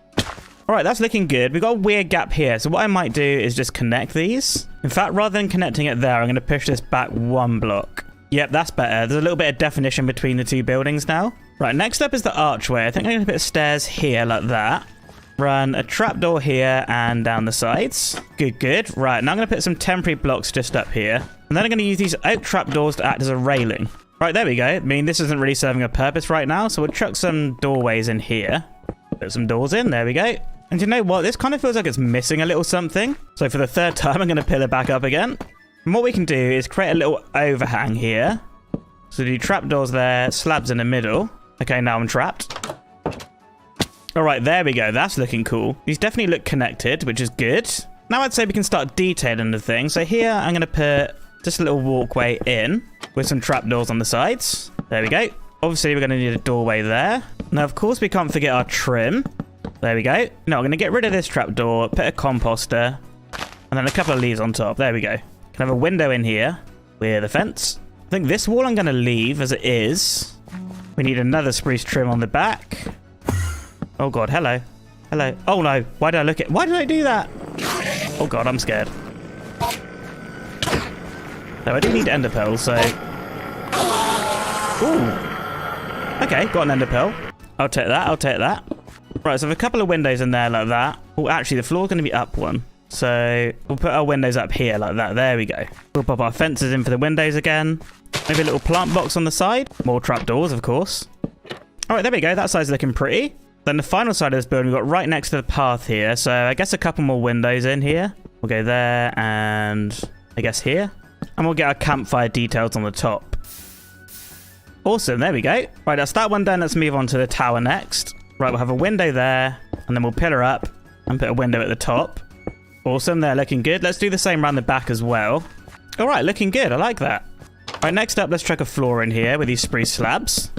All right, that's looking good. We've got a weird gap here. So what I might do is just connect these. In fact, rather than connecting it there, I'm going to push this back 1 block. Yep, that's better. There's a little bit of definition between the 2 buildings now. Right, next up is the archway. I think I'm going to put stairs here like that. Run a trapdoor here and down the sides. Good, good. Right, now I'm going to put some temporary blocks just up here. And then I'm going to use these oak trapdoors to act as a railing. Right, there we go. I mean, this isn't really serving a purpose right now, so we'll chuck some doorways in here. Put some doors in. There we go. And you know what? This kind of feels like it's missing a little something. So for the 3rd time, I'm going to pillar back up again. And what we can do is create a little overhang here. So do trapdoors there, slabs in the middle. Okay, now I'm trapped. Alright, there we go. That's looking cool. These definitely look connected, which is good. Now I'd say we can start detailing the thing. So here I'm going to put just a little walkway in with some trapdoors on the sides. There we go. Obviously, we're going to need a doorway there. Now, of course, we can't forget our trim. There we go. Now, I'm going to get rid of this trapdoor, put a composter, and then a couple of leaves on top. There we go. Can have a window in here with a fence. I think this wall I'm going to leave as it is. We need another spruce trim on the back. Oh god, hello. Hello. Oh no, why did I look at... Why did I do that? Oh god, I'm scared. No, I do need ender pearls, so... Ooh. Okay, got an ender pearl. I'll take that, I'll take that. Right, so I have a couple of windows in there like that. Oh, actually, the floor's going to be up 1. So we'll put our windows up here like that. There we go. We'll pop our fences in for the windows again. Maybe a little plant box on the side. More trapdoors, of course. Alright, there we go. That side's looking pretty. Then the final side of this building we've got right next to the path here. So I guess a couple more windows in here. We'll go there and I guess here. And we'll get our campfire details on the top. Awesome, there we go. Right, that's that one done. Let's move on to the tower next. Right, we'll have a window there. And then we'll pillar up and put a window at the top. Awesome, they're looking good. Let's do the same around the back as well. Alright, looking good. I like that. Right, next up, let's chuck a floor in here with these spruce slabs.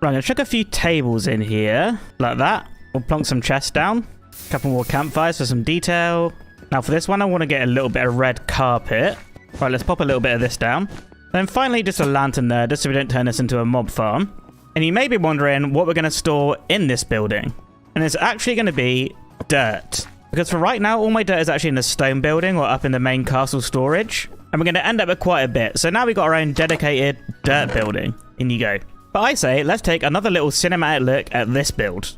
Right, I'm going to chuck a few tables in here, like that. We'll plonk some chests down. A couple more campfires for some detail. Now for this one, I want to get a little bit of red carpet. Right, let's pop a little bit of this down. Then finally, just a lantern there, just so we don't turn this into a mob farm. And you may be wondering what we're going to store in this building. And it's actually going to be dirt. Because for right now, all my dirt is actually in the stone building or up in the main castle storage. And we're going to end up with quite a bit. So now we've got our own dedicated dirt building. In you go. But I say, let's take another little cinematic look at this build.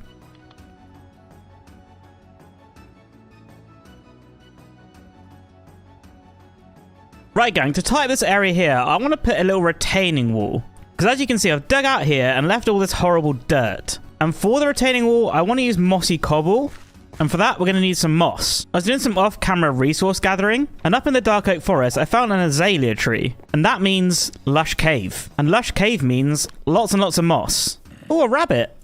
Right, gang, to tie up this area here, I want to put a little retaining wall. Because as you can see, I've dug out here and left all this horrible dirt. And for the retaining wall, I want to use mossy cobble. And for that, we're going to need some moss. I was doing some off-camera resource gathering, and up in the dark oak forest, I found an azalea tree. And that means lush cave. And lush cave means lots and lots of moss. Oh, a rabbit.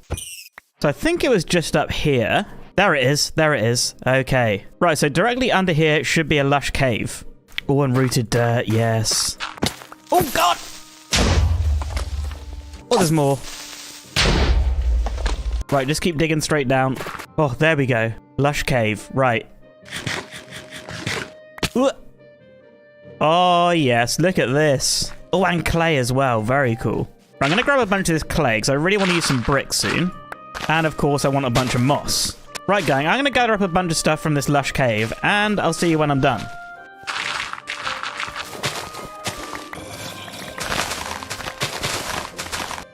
So I think it was just up here. There it is. There it is. Okay. Right, so directly under here should be a lush cave. Oh, unrooted dirt. Yes. Oh, God. Oh, there's more. Right, just keep digging straight down. Oh, there we go. Lush cave. Right. Ooh. Oh, yes. Look at this. Oh, and clay as well. Very cool. Right, I'm going to grab a bunch of this clay because I really want to use some bricks soon. And, of course, I want a bunch of moss. Right, gang. I'm going to gather up a bunch of stuff from this lush cave, and I'll see you when I'm done.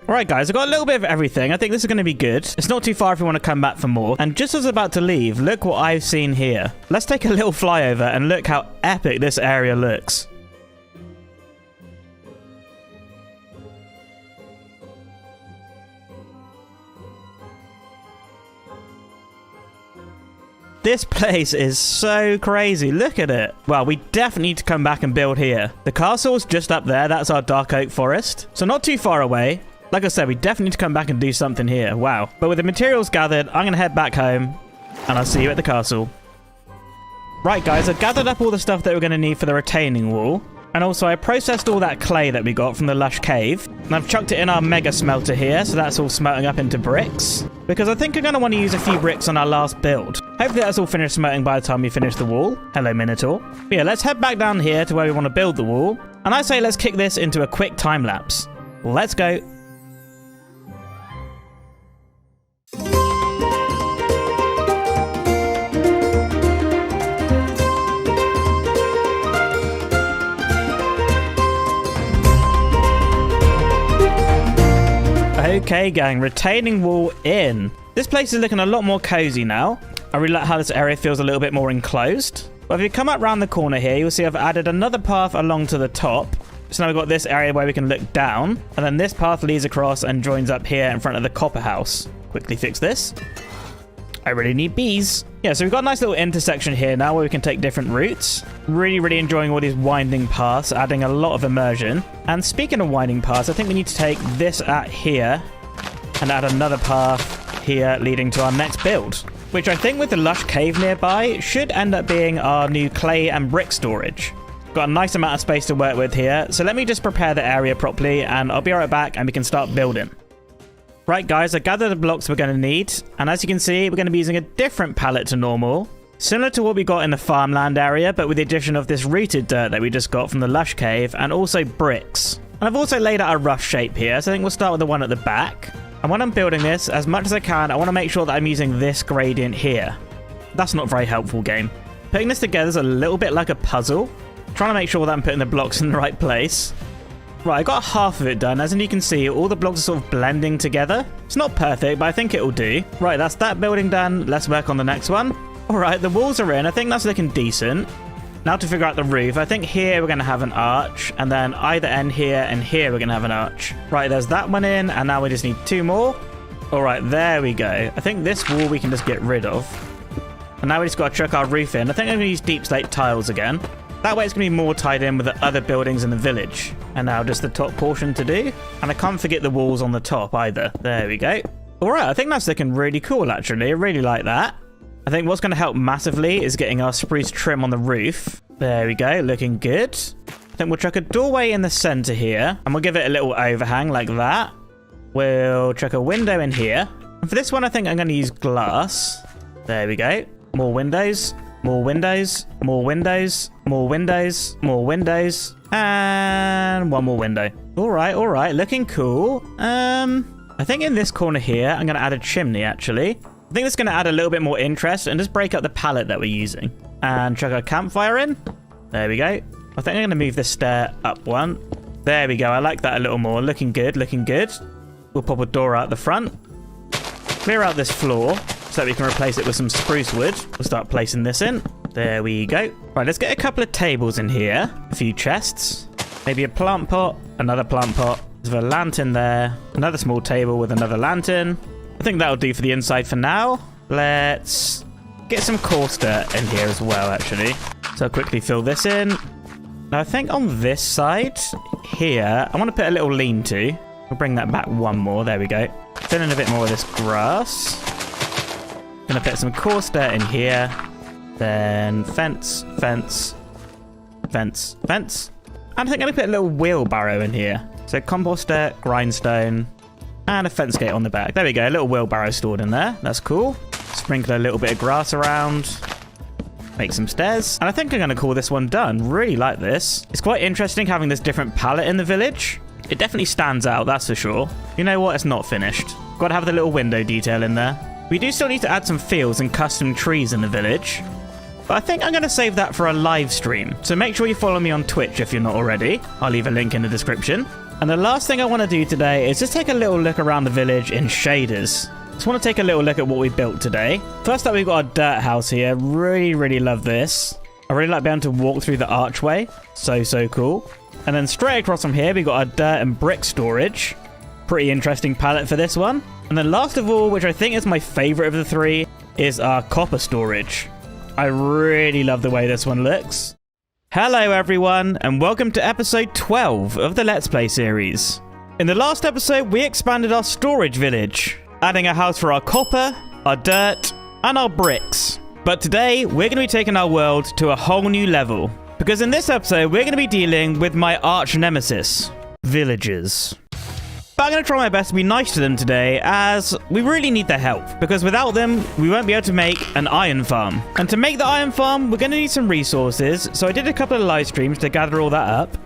Alright guys, I've got a little bit of everything. I think this is going to be good. It's not too far if we want to come back for more. And just as I'm about to leave, look what I've seen here. Let's take a little flyover and look how epic this area looks. This place is so crazy. Look at it. Well, we definitely need to come back and build here. The castle's just up there. That's our dark oak forest. So not too far away. Like I said, we definitely need to come back and do something here. Wow. But with the materials gathered, I'm going to head back home. And I'll see you at the castle. Right, guys. I've gathered up all the stuff that we're going to need for the retaining wall. And also, I processed all that clay that we got from the lush cave. And I've chucked it in our mega smelter here, so that's all smelting up into bricks. Because I think I'm going to want to use a few bricks on our last build. Hopefully that's all finished smelting by the time we finish the wall. Hello, Minotaur. But yeah, let's head back down here to where we want to build the wall. And I say let's kick this into a quick time lapse. Let's go. Okay, gang, retaining wall in. This place is looking a lot more cozy now. I really like how this area feels a little bit more enclosed. But if you come up around the corner here, you'll see I've added another path along to the top. So now we've got this area where we can look down. And then this path leads across and joins up here in front of the copper house. Quickly fix this. I really need bees. Yeah, so we've got a nice little intersection here now where we can take different routes. Really enjoying all these winding paths, adding a lot of immersion. And speaking of winding paths, I think we need to take this at here and add another path here leading to our next build. Which I think with the lush cave nearby should end up being our new clay and brick storage. Got a nice amount of space to work with here, so let me just prepare the area properly and I'll be right back and we can start building. Right guys, I gathered the blocks we're going to need, and as you can see, we're going to be using a different palette to normal. Similar to what we got in the farmland area, but with the addition of this rooted dirt that we just got from the lush cave, and also bricks. And I've also laid out a rough shape here, so I think we'll start with the one at the back. And when I'm building this, as much as I can, I want to make sure that I'm using this gradient here. That's not very helpful, game. Putting this together is a little bit like a puzzle. Trying to make sure that I'm putting the blocks in the right place. Right, I got half of it done. As you can see, all the blocks are sort of blending together. It's not perfect, but I think it'll do. Right, that's that building done. Let's work on the next one. All right, the walls are in. I think that's looking decent. Now to figure out the roof. I think here we're going to have an arch. And then either end here and here we're going to have an arch. Right, there's that one in. And now we just need two more. All right, there we go. I think this wall we can just get rid of. And now we just got to chuck our roof in. I think I'm going to use deep slate tiles again. That way it's going to be more tied in with the other buildings in the village. And now just the top portion to do. And I can't forget the walls on the top either. There we go. All right, I think that's looking really cool, actually. I really like that. I think what's going to help massively is getting our spruce trim on the roof. There we go, looking good. I think we'll chuck a doorway in the center here. And we'll give it a little overhang like that. We'll chuck a window in here. And for this one, I think I'm going to use glass. There we go. More windows. More windows, more windows, more windows, more windows, and one more window. All right, looking cool. I think in this corner here, I'm going to add a chimney, actually. I think that's going to add a little bit more interest and just break up the palette that we're using. And chuck our campfire in. There we go. I think I'm going to move this stair up one. There we go. I like that a little more. Looking good, looking good. We'll pop a door out the front. Clear out this floor, so that we can replace it with some spruce wood. We'll start placing this in. There we go. Right, let's get a couple of tables in here. A few chests. Maybe a plant pot. Another plant pot. There's a lantern there. Another small table with another lantern. I I think that'll do for the inside for now. Let's get some coarse dirt in here as well, actually. So I'll quickly fill this in. Now, I think on this side here, I want to put a little lean-to. We'll bring that back one more. There we go. Fill in a bit more of this grass. Gonna put some coarse dirt in here. Then fence, fence, fence, fence. And I think I'm gonna put a little wheelbarrow in here. So compost dirt, grindstone, and a fence gate on the back. There we go, a little wheelbarrow stored in there. That's cool. Sprinkle a little bit of grass around. Make some stairs. And I think I'm gonna call this one done. Really like this. It's quite interesting having this different palette in the village. It definitely stands out, that's for sure. You know what? It's not finished. Gotta have the little window detail in there. We do still need to add some fields and custom trees in the village. But I think I'm going to save that for a live stream. So make sure you follow me on Twitch if you're not already. I'll leave a link in the description. And the last thing I want to do today is just take a little look around the village in shaders. Just want to take a little look at what we built today. First up, we've got our dirt house here. Really love this. I really like being able to walk through the archway. So cool. And then straight across from here, we've got our dirt and brick storage. Pretty interesting palette for this one. And then last of all, which I think is my favorite of the three, is our copper storage. I really love the way this one looks. Hello everyone, and welcome to episode 12 of the Let's Play series. In the last episode, we expanded our storage village, adding a house for our copper, our dirt, and our bricks. But today, we're going to be taking our world to a whole new level. Because in this episode, we're going to be dealing with my arch nemesis, villagers. But I'm going to try my best to be nice to them today, as we really need their help. Because without them, we won't be able to make an iron farm. And to make the iron farm, we're going to need some resources. So I did a couple of live streams to gather all that up.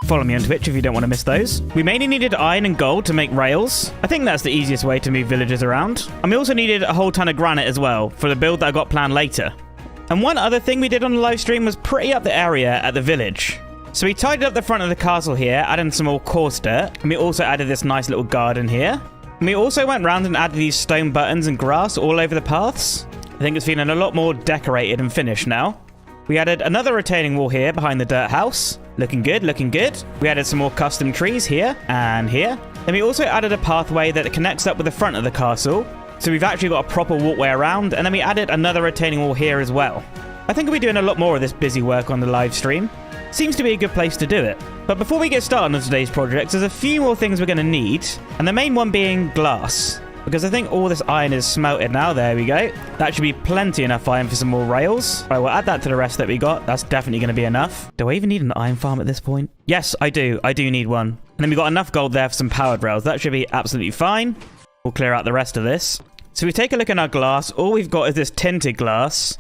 Follow me on Twitch if you don't want to miss those. We mainly needed iron and gold to make rails. I think that's the easiest way to move villagers around. And we also needed a whole ton of granite as well, for the build that I got planned later. And one other thing we did on the live stream was pretty up the area at the village. So we tidied up the front of the castle here, adding some more coarse dirt. And we also added this nice little garden here. And we also went round and added these stone buttons and grass all over the paths. I think it's feeling a lot more decorated and finished now. We added another retaining wall here behind the dirt house. Looking good, looking good. We added some more custom trees here and here. Then we also added a pathway that connects up with the front of the castle. So we've actually got a proper walkway around. And then we added another retaining wall here as well. I think we'll be doing a lot more of this busy work on the live stream. Seems to be a good place to do it. But before we get started on today's project, there's a few more things we're going to need. And the main one being glass. Because I think all this iron is smelted now. There we go. That should be plenty enough iron for some more rails. All right, we'll add that to the rest that we got. That's definitely going to be enough. Do I even need an iron farm at this point? Yes, I do. I do need one. And then we got enough gold there for some powered rails. That should be absolutely fine. We'll clear out the rest of this. So we take a look at our glass. All we've got is this tinted glass.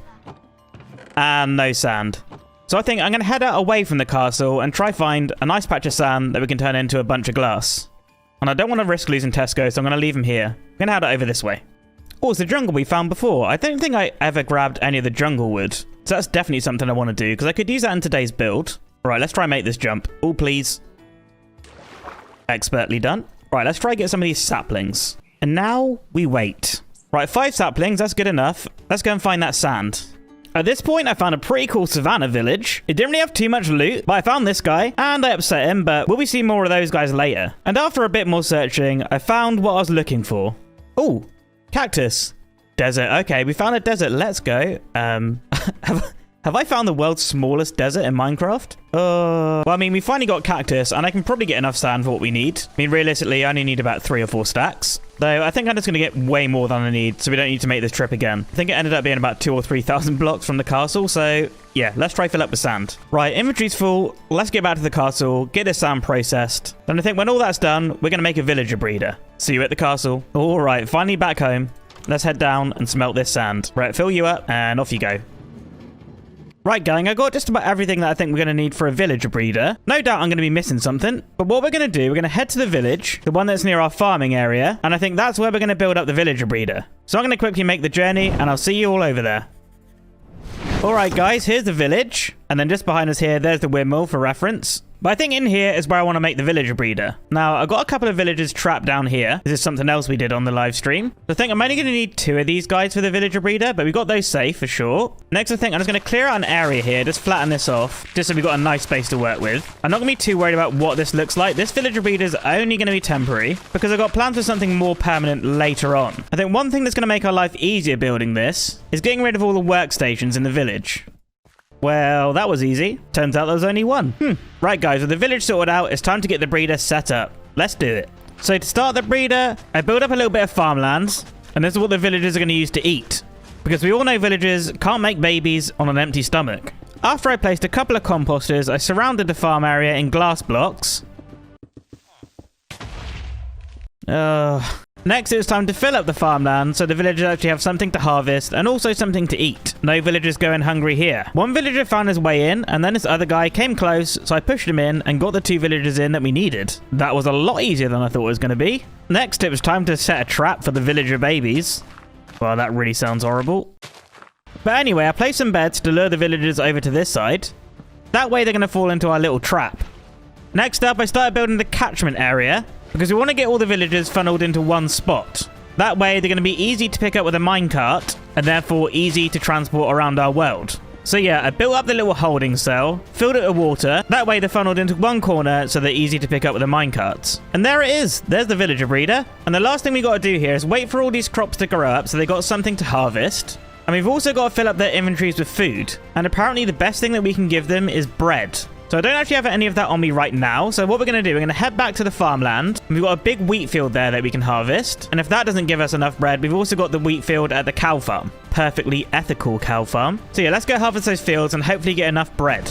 And no sand. So I think I'm going to head out away from the castle and try find a nice patch of sand that we can turn into a bunch of glass. And I don't want to risk losing Tesco, so I'm going to leave him here. I'm going to head out over this way. Oh, it's the jungle we found before. I don't think I ever grabbed any of the jungle wood. So that's definitely something I want to do, because I could use that in today's build. All right, let's try and make this jump. Oh, please. Expertly done. All right, let's try and get some of these saplings. And now we wait. Right, 5 saplings. That's good enough. Let's go and find that sand. At this point, I found a pretty cool savannah village. It didn't really have too much loot, but I found this guy, and I upset him, but we'll be seeing more of those guys later. And after a bit more searching, I found what I was looking for. Oh, cactus. Desert. Okay, we found a desert. Let's go. Have I found the world's smallest desert in Minecraft? Well, I mean, we finally got cactus, and I can probably get enough sand for what we need. I mean, realistically, I only need about 3 or 4 stacks. Though, I think I'm just going to get way more than I need, so we don't need to make this trip again. I think it ended up being about 2,000 or 3,000 blocks from the castle, so yeah, let's try fill up with sand. Right, inventory's full. Let's get back to the castle, get this sand processed. Then I think when all that's done, we're going to make a villager breeder. See you at the castle. All right, finally back home. Let's head down and smelt this sand. Right, fill you up, and off you go. Right, gang, I got just about everything that I think we're going to need for a villager breeder. No doubt I'm going to be missing something. But what we're going to do, we're going to head to the village, the one that's near our farming area, and I think that's where we're going to build up the villager breeder. So I'm going to quickly make the journey, and I'll see you all over there. Alright, guys, here's the village. And then just behind us here, there's the windmill for reference. But I think in here is where I want to make the villager breeder. Now, I've got a couple of villagers trapped down here. This is something else we did on the live stream. So I think I'm only going to need 2 of these guys for the villager breeder, but we got those safe for sure. Next, I think I'm just going to clear out an area here, just flatten this off, just so we've got a nice space to work with. I'm not going to be too worried about what this looks like. This villager breeder is only going to be temporary, because I've got plans for something more permanent later on. I think one thing that's going to make our life easier building this is getting rid of all the workstations in the village. Well, that was easy. Turns out there was only one. Right, guys, with the village sorted out, it's time to get the breeder set up. Let's do it. So to start the breeder, I built up a little bit of farmlands, and this is what the villagers are going to use to eat. Because we all know villagers can't make babies on an empty stomach. After I placed a couple of composters, I surrounded the farm area in glass blocks. Next, it was time to fill up the farmland so the villagers actually have something to harvest and also something to eat. No villagers going hungry here. One villager found his way in, and then this other guy came close, so I pushed him in and got the 2 villagers in that we needed. That was a lot easier than I thought it was going to be. Next, it was time to set a trap for the villager babies. Well, that really sounds horrible. But anyway, I placed some beds to lure the villagers over to this side. That way they're going to fall into our little trap. Next up, I started building the catchment area, because we want to get all the villagers funneled into one spot. That way, they're going to be easy to pick up with a minecart, and therefore easy to transport around our world. So yeah, I built up the little holding cell, filled it with water. That way, they're funneled into one corner, so they're easy to pick up with the minecarts. And there it is. There's the villager breeder. And the last thing we got to do here is wait for all these crops to grow up, so they got something to harvest. And we've also got to fill up their inventories with food. And apparently, the best thing that we can give them is bread. So I don't actually have any of that on me right now. So what we're going to do, we're going to head back to the farmland. We've got a big wheat field there that we can harvest. And if that doesn't give us enough bread, we've also got the wheat field at the cow farm. Perfectly ethical cow farm. So yeah, let's go harvest those fields and hopefully get enough bread.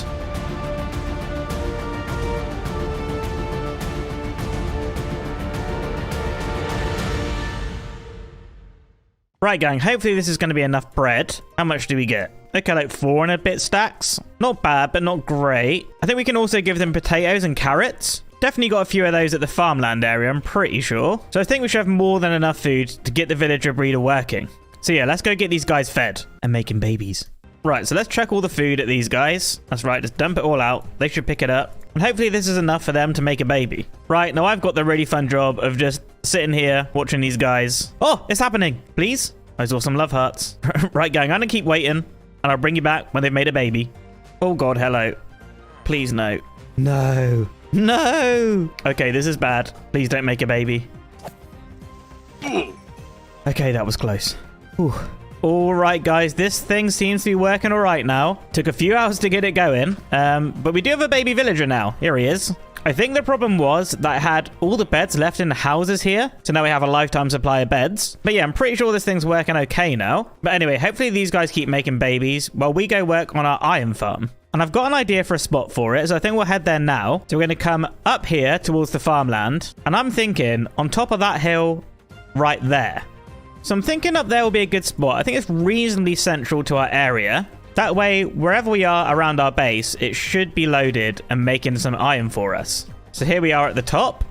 Right, gang, hopefully this is going to be enough bread. How much do we get? Okay, like 4 and a bit stacks. Not bad, but not great. I think we can also give them potatoes and carrots. Definitely got a few of those at the farmland area, I'm pretty sure. So I think we should have more than enough food to get the villager breeder working. So yeah, let's go get these guys fed and making babies. Right, so let's check all the food at these guys. That's right, just dump it all out. They should pick it up. And hopefully this is enough for them to make a baby. Right, now I've got the really fun job of just sitting here watching these guys. Oh, it's happening. Please? I saw some love hearts. Right, gang, I'm going to keep waiting. And I'll bring you back when they've made a baby. Oh, God, hello. Please, no. No. No. Okay, this is bad. Please don't make a baby. Okay, that was close. Whew. All right, guys, this thing seems to be working all right now. Took a few hours to get it going, but we do have a baby villager now. Here he is. I think the problem was that I had all the beds left in the houses here, so now we have a lifetime supply of beds. But yeah, I'm pretty sure this thing's working okay now. But anyway, hopefully these guys keep making babies while we go work on our iron farm. And I've got an idea for a spot for it, so I think we'll head there now. So we're going to come up here towards the farmland, and I'm thinking on top of that hill right there. So I'm thinking up there will be a good spot. I think it's reasonably central to our area. That way, wherever we are around our base, it should be loaded and making some iron for us. So here we are at the top.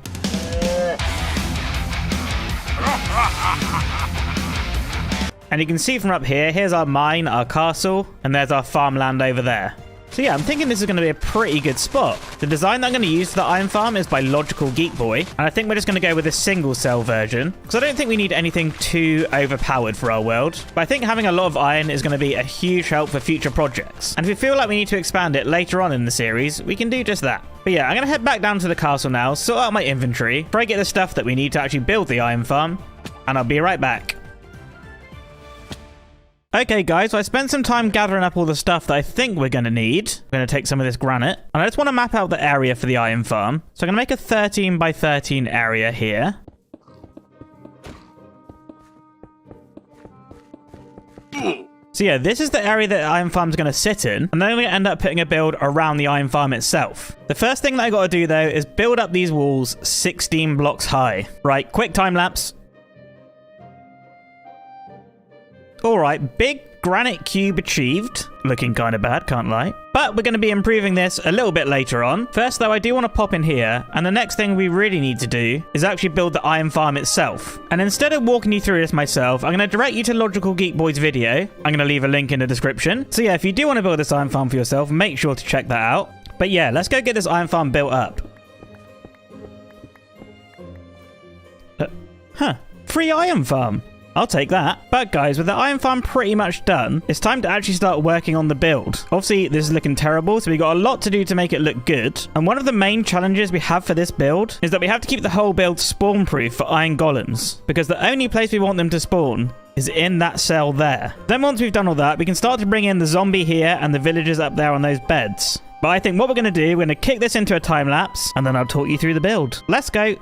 And you can see from up here, here's our mine, our castle, and there's our farmland over there. So yeah, I'm thinking this is going to be a pretty good spot. The design that I'm going to use for the iron farm is by Logical Geek Boy, and I think we're just going to go with a single cell version, because I don't think we need anything too overpowered for our world. But I think having a lot of iron is going to be a huge help for future projects. And if we feel like we need to expand it later on in the series, we can do just that. But yeah, I'm going to head back down to the castle now, sort out my inventory, try to get the stuff that we need to actually build the iron farm, and I'll be right back. Okay, guys, so I spent some time gathering up all the stuff that I think we're going to need. We're going to take some of this granite. And I just want to map out the area for the iron farm. So I'm going to make a 13 by 13 area here. So yeah, this is the area that the iron farm's going to sit in. And then we're going to end up putting a build around the iron farm itself. The first thing that I got to do, though, is build up these walls 16 blocks high. Right, quick time lapse. All right, big granite cube achieved. Looking kind of bad, can't lie. But we're going to be improving this a little bit later on. First, though, I do want to pop in here. And the next thing we really need to do is actually build the iron farm itself. And instead of walking you through this myself, I'm going to direct you to Logical Geek Boy's video. I'm going to leave a link in the description. So yeah, if you do want to build this iron farm for yourself, make sure to check that out. But yeah, let's go get this iron farm built up. Free iron farm. I'll take that. But guys, with the iron farm pretty much done, it's time to actually start working on the build. Obviously, this is looking terrible, so we got a lot to do to make it look good. And one of the main challenges we have for this build is that we have to keep the whole build spawn-proof for iron golems, because the only place we want them to spawn is in that cell there. Then once we've done all that, we can start to bring in the zombie here and the villagers up there on those beds. But I think what we're going to do, we're going to kick this into a time lapse, and then I'll talk you through the build. Let's go.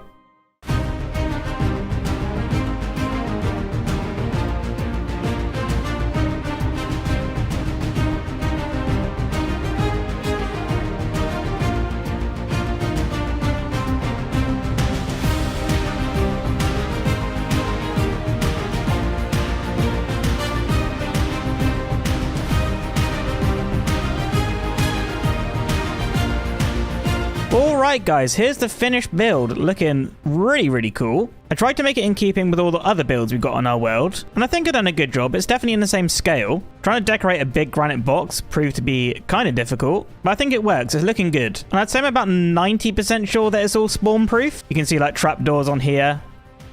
Alright guys, here's the finished build, looking really cool. I tried to make it in keeping with all the other builds we've got on our world, and I think I've done a good job. It's definitely in the same scale. Trying to decorate a big granite box proved to be kind of difficult, but I think it works. It's looking good. And I'd say I'm about 90% sure that it's all spawn proof. You can see like trapdoors on here,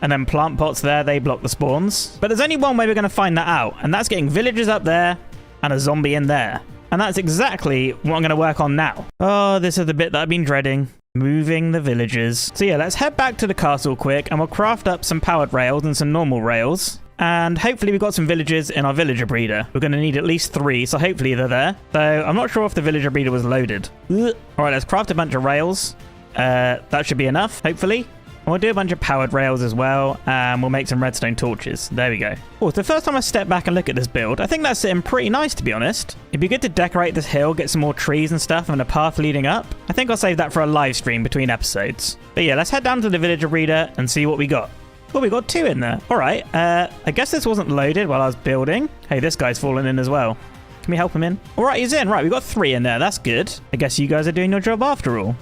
and then plant pots there, they block the spawns. But there's only one way we're going to find that out, and that's getting villagers up there and a zombie in there. And that's exactly what I'm going to work on now. Oh, this is the bit that I've been dreading. Moving the villagers. So yeah, let's head back to the castle quick and we'll craft up some powered rails and some normal rails. And hopefully we've got some villagers in our villager breeder. We're going to need at least 3, so hopefully they're there. Though I'm not sure if the villager breeder was loaded. Alright, let's craft a bunch of rails. That should be enough, hopefully. And we'll do a bunch of powered rails as well, and we'll make some redstone torches. There we go. Oh, it's the first time I step back and look at this build. I think that's sitting pretty nice, to be honest. It'd be good to decorate this hill, get some more trees and stuff, and a path leading up. I think I'll save that for a live stream between episodes. But yeah, let's head down to the villager breeder and see what we got. Oh, we got 2 in there. All right. I guess this wasn't loaded while I was building. Hey, this guy's fallen in as well. Can we help him in? All right, he's in. Right, we got 3 in there. That's good. I guess you guys are doing your job after all.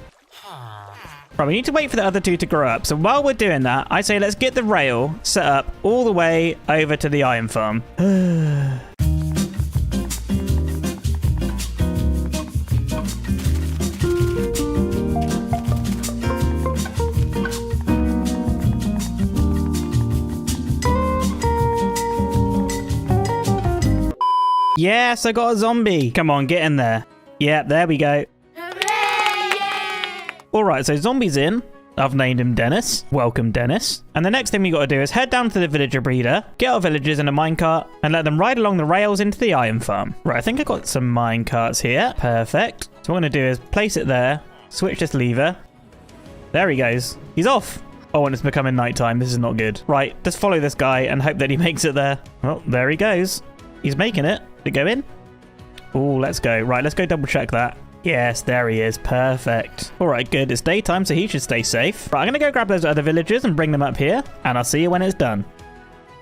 Right, we need to wait for the other 2 to grow up. So while we're doing that, I say let's get the rail set up all the way over to the iron farm. Yes, I got a zombie. Come on, get in there. Yeah, there we go. Alright, so zombie's in. I've named him Dennis. Welcome, Dennis. And the next thing we got to do is head down to the villager breeder, get our villagers in a minecart, and let them ride along the rails into the iron farm. Right, I think I got some minecarts here. Perfect. So what I'm going to do is place it there, switch this lever. There he goes. He's off. Oh, and it's becoming nighttime. This is not good. Right, just follow this guy and hope that he makes it there. Well, there he goes. He's making it. Did it go in? Oh, let's go. Right, let's go double check that. Yes, there he is. Perfect. All right, good. It's daytime, so he should stay safe. Right, I'm going to go grab those other villagers and bring them up here, and I'll see you when it's done.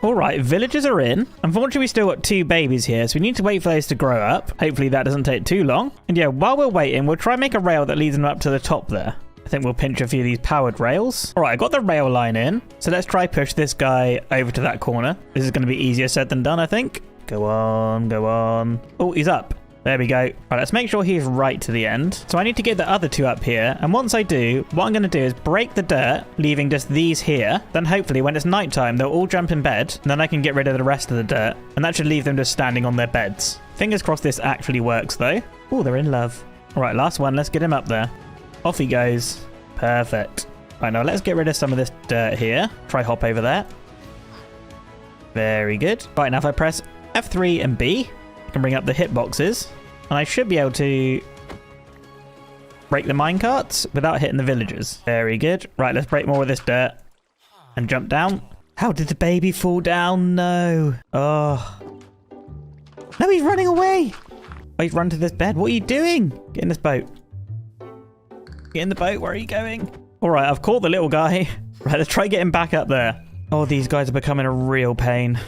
All right, villagers are in. Unfortunately, we still got 2 babies here, so we need to wait for those to grow up. Hopefully, that doesn't take too long. And yeah, while we're waiting, we'll try and make a rail that leads them up to the top there. I think we'll pinch a few of these powered rails. All right, I got the rail line in, so let's try push this guy over to that corner. This is going to be easier said than done, I think. Go on, go on. Oh, he's up. There we go. All right, let's make sure he's right to the end. So I need to get the other 2 up here. And once I do, what I'm going to do is break the dirt, leaving just these here. Then hopefully when it's nighttime, they'll all jump in bed. And then I can get rid of the rest of the dirt. And that should leave them just standing on their beds. Fingers crossed this actually works though. Oh, they're in love. All right, last one. Let's get him up there. Off he goes. Perfect. All right, now let's get rid of some of this dirt here. Try hop over there. Very good. Right, now if I press F3 and B, I can bring up the hitboxes. And I should be able to break the minecarts without hitting the villagers. Very good. Right, let's break more of this dirt and jump down. How did the baby fall down? No. Oh. No, he's running away. Oh, he's run to this bed. What are you doing? Get in this boat. Get in the boat. Where are you going? All right, I've caught the little guy. Right, let's try getting back up there. Oh, these guys are becoming a real pain.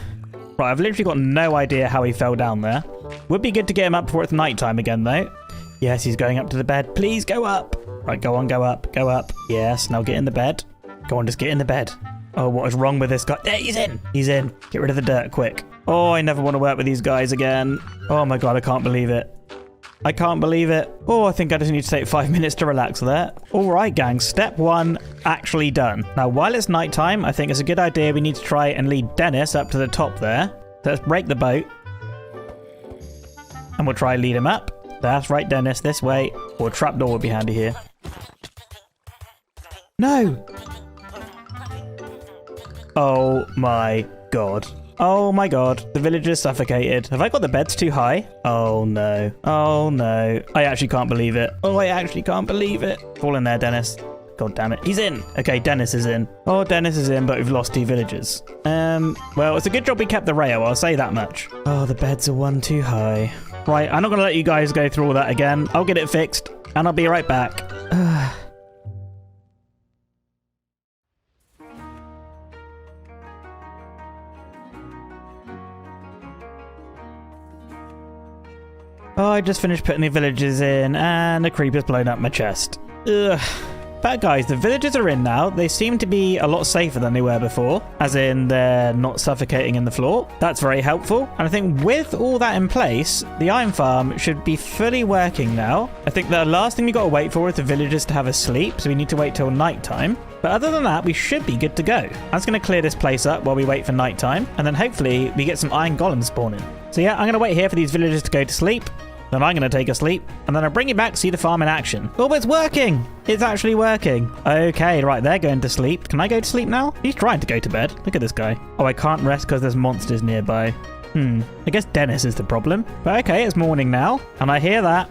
Right, I've literally got no idea how he fell down there. Would be good to get him up before it's nighttime again, though. Yes, he's going up to the bed. Please go up. Right, go on, go up, go up. Yes, now get in the bed. Go on, just get in the bed. Oh, what is wrong with this guy? There, he's in. He's in. Get rid of the dirt, quick. Oh, I never want to work with these guys again. Oh my god, I can't believe it. I can't believe it. Oh, I think I just need to take 5 minutes to relax there. All right, gang. Step 1 actually done. Now, while it's nighttime, I think it's a good idea we need to try and lead Dennis up to the top there. So let's break the boat. And we'll try and lead him up. That's right, Dennis. This way. Or a trapdoor would be handy here. No! Oh my god. Oh my god, the villager's suffocated. Have I got the beds too high? Oh no. Oh no. I actually can't believe it. Oh, I actually can't believe it. Fall in there, Dennis. God damn it. He's in. Okay, Dennis is in. Oh, Dennis is in, but we've lost 2 villagers. Well, it's a good job we kept the rail, I'll say that much. Oh, the beds are 1 too high. Right, I'm not gonna let you guys go through all that again. I'll get it fixed, and I'll be right back. Oh, I just finished putting the villagers in, and the creeper's blown up my chest. Ugh. But guys, the villagers are in now. They seem to be a lot safer than they were before, as in they're not suffocating in the floor. That's very helpful. And I think with all that in place, the iron farm should be fully working now. I think the last thing we got to wait for is the villagers to have a sleep, so we need to wait till nighttime. But other than that, we should be good to go. I'm just going to clear this place up while we wait for nighttime, and then hopefully we get some iron golems spawning. So yeah, I'm going to wait here for these villagers to go to sleep. Then I'm going to take a sleep, and then I'll bring you back to see the farm in action. Oh, it's working! It's actually working. Okay, right, they're going to sleep. Can I go to sleep now? He's trying to go to bed. Look at this guy. Oh, I can't rest because there's monsters nearby. I guess Dennis is the problem. But okay, it's morning now, and I hear that.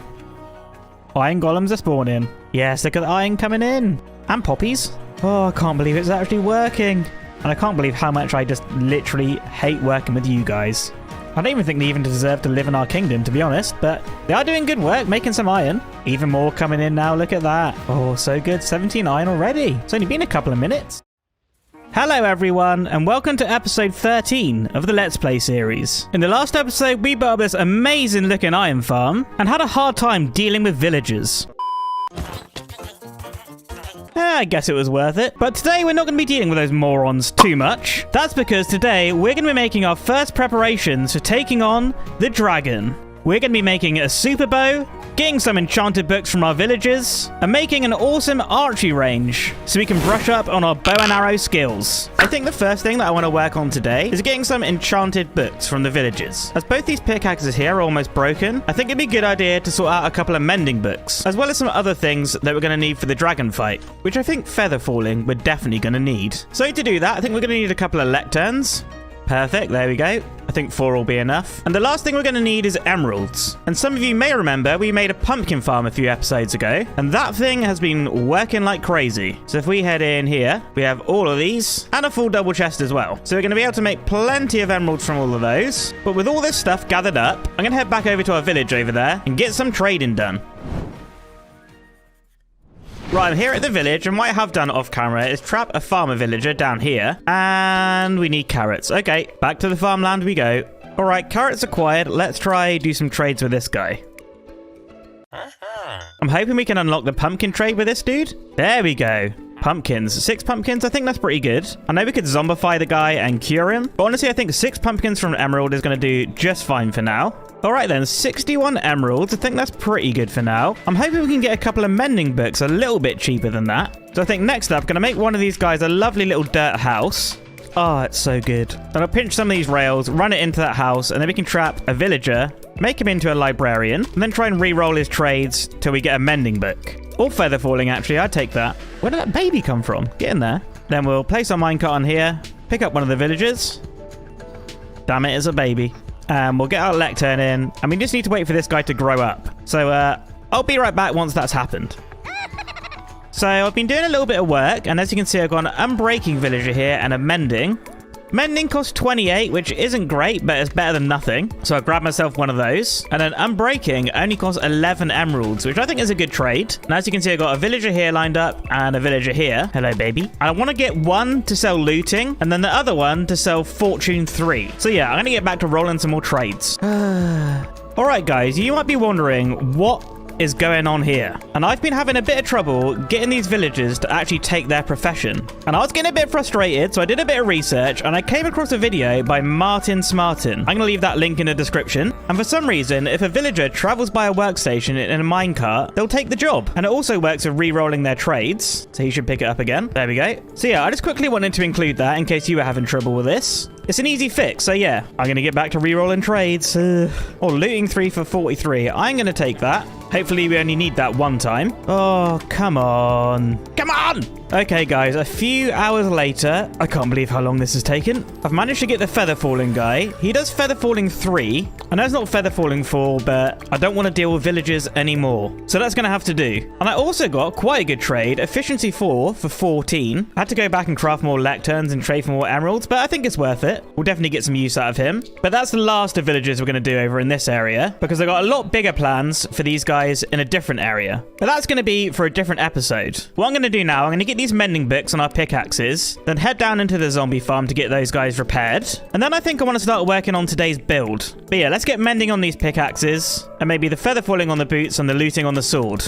Iron golems are spawning. Yes, look at the iron coming in. And poppies. Oh, I can't believe it's actually working. And I can't believe how much I just literally hate working with you guys. I don't even think they even deserve to live in our kingdom, to be honest, but they are doing good work, making some iron. Even more coming in now, look at that. Oh, so good, 17 iron already. It's only been a couple of minutes. Hello everyone, and welcome to episode 13 of the Let's Play series. In the last episode, we built this amazing looking iron farm, and had a hard time dealing with villagers. I guess it was worth it. But today we're not going to be dealing with those morons too much. That's because today we're going to be making our first preparations for taking on the dragon. We're going to be making a super bow, getting some enchanted books from our villagers, and making an awesome archery range so we can brush up on our bow and arrow skills. I think the first thing that I want to work on today is getting some enchanted books from the villagers. As both these pickaxes here are almost broken, I think it'd be a good idea to sort out a couple of mending books, as well as some other things that we're going to need for the dragon fight, which I think feather falling we're definitely going to need. So to do that, I think we're going to need a couple of lecterns. Perfect, there we go. I think 4 will be enough. And the last thing we're going to need is emeralds. And some of you may remember we made a pumpkin farm a few episodes ago, and that thing has been working like crazy. So if we head in here, we have all of these, and a full double chest as well. So we're going to be able to make plenty of emeralds from all of those. But with all this stuff gathered up, I'm going to head back over to our village over there and get some trading done. Right, I'm here at the village, and what I have done off camera is trap a farmer villager down here, and we need carrots. Okay, back to the farmland we go. All right, carrots acquired. Let's try do some trades with this guy. I'm hoping we can unlock the pumpkin trade with this dude. There we go. Pumpkins. 6 pumpkins, I think that's pretty good. I know we could zombify the guy and cure him, but honestly, I think 6 pumpkins from emerald is going to do just fine for now. All right then, 61 emeralds. I think that's pretty good for now. I'm hoping we can get a couple of mending books a little bit cheaper than that. So I think next up, I'm going to make one of these guys a lovely little dirt house. Oh, it's so good. Then I'll pinch some of these rails, run it into that house, and then we can trap a villager, make him into a librarian, and then try and re-roll his trades till we get a mending book. Or feather falling, actually. I'd take that. Where did that baby come from? Get in there. Then we'll place our minecart on here, pick up one of the villagers. Damn it, it's a baby. And we'll get our lectern in, and we just need to wait for this guy to grow up. So I'll be right back once that's happened. So I've been doing a little bit of work, and as you can see, I've got an unbreaking villager here and a mending. Mending costs 28, which isn't great, but it's better than nothing. So I grabbed myself one of those. And then unbreaking only costs 11 emeralds, which I think is a good trade. And as you can see, I've got a villager here lined up and a villager here. Hello, baby. And I want to get one to sell looting and then the other one to sell fortune 3. So yeah, I'm going to get back to rolling some more trades. All right, guys, you might be wondering what is going on here. And I've been having a bit of trouble getting these villagers to actually take their profession. And I was getting a bit frustrated, so I did a bit of research and I came across a video by Martin Smartin. I'm going to leave that link in the description. And for some reason, if a villager travels by a workstation in a minecart, they'll take the job. And it also works with re-rolling their trades. So you should pick it up again. There we go. So yeah, I just quickly wanted to include that in case you were having trouble with this. It's an easy fix, so yeah, I'm going to get back to re-rolling trades. Or looting 3 for 43. I'm going to take that. Hopefully we only need that one time. Oh, come on. Come on! Okay, guys, a few hours later. I can't believe how long this has taken. I've managed to get the feather falling guy. He does feather falling 3. I know it's not feather falling 4, but I don't want to deal with villagers anymore. So that's going to have to do. And I also got quite a good trade. Efficiency 4 for 14. I had to go back and craft more lecterns and trade for more emeralds, but I think it's worth it. We'll definitely get some use out of him. But that's the last of villagers we're going to do over in this area, because I got a lot bigger plans for these guys in a different area. But that's going to be for a different episode. What I'm going to do now, I'm going to get these mending books on our pickaxes, then head down into the zombie farm to get those guys repaired. And then I think I want to start working on today's build. But yeah, let's get mending on these pickaxes, and maybe the feather falling on the boots and the looting on the sword.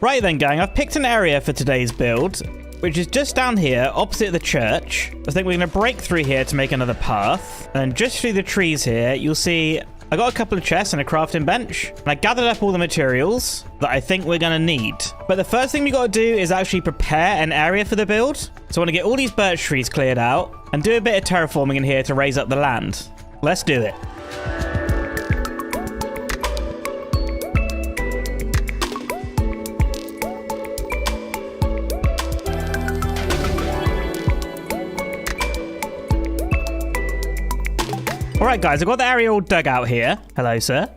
Right then, gang, I've picked an area for today's build, which is just down here, opposite the church. I think we're going to break through here to make another path. And just through the trees here, you'll see I got a couple of chests and a crafting bench. And I gathered up all the materials that I think we're going to need. But the first thing we got to do is actually prepare an area for the build. So I want to get all these birch trees cleared out and do a bit of terraforming in here to raise up the land. Let's do it. Alright guys, I've got the area all dug out here. Hello, sir.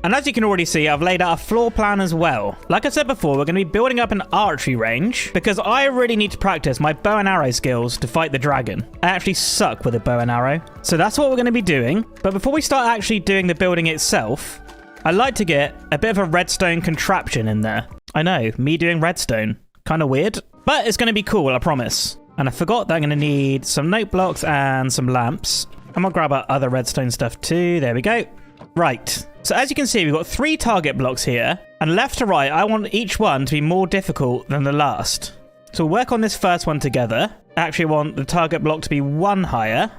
And as you can already see, I've laid out a floor plan as well. Like I said before, we're going to be building up an archery range because I really need to practice my bow and arrow skills to fight the dragon. I actually suck with a bow and arrow. So that's what we're going to be doing. But before we start actually doing the building itself, I'd like to get a bit of a redstone contraption in there. I know, me doing redstone. Kind of weird, but it's going to be cool, I promise. And I forgot that I'm going to need some note blocks and some lamps. I'm gonna grab our other redstone stuff too. There we go. Right. So as you can see, we've got 3 target blocks here. And left to right, I want each one to be more difficult than the last. So we'll work on this first one together. I actually want the target block to be 1 higher.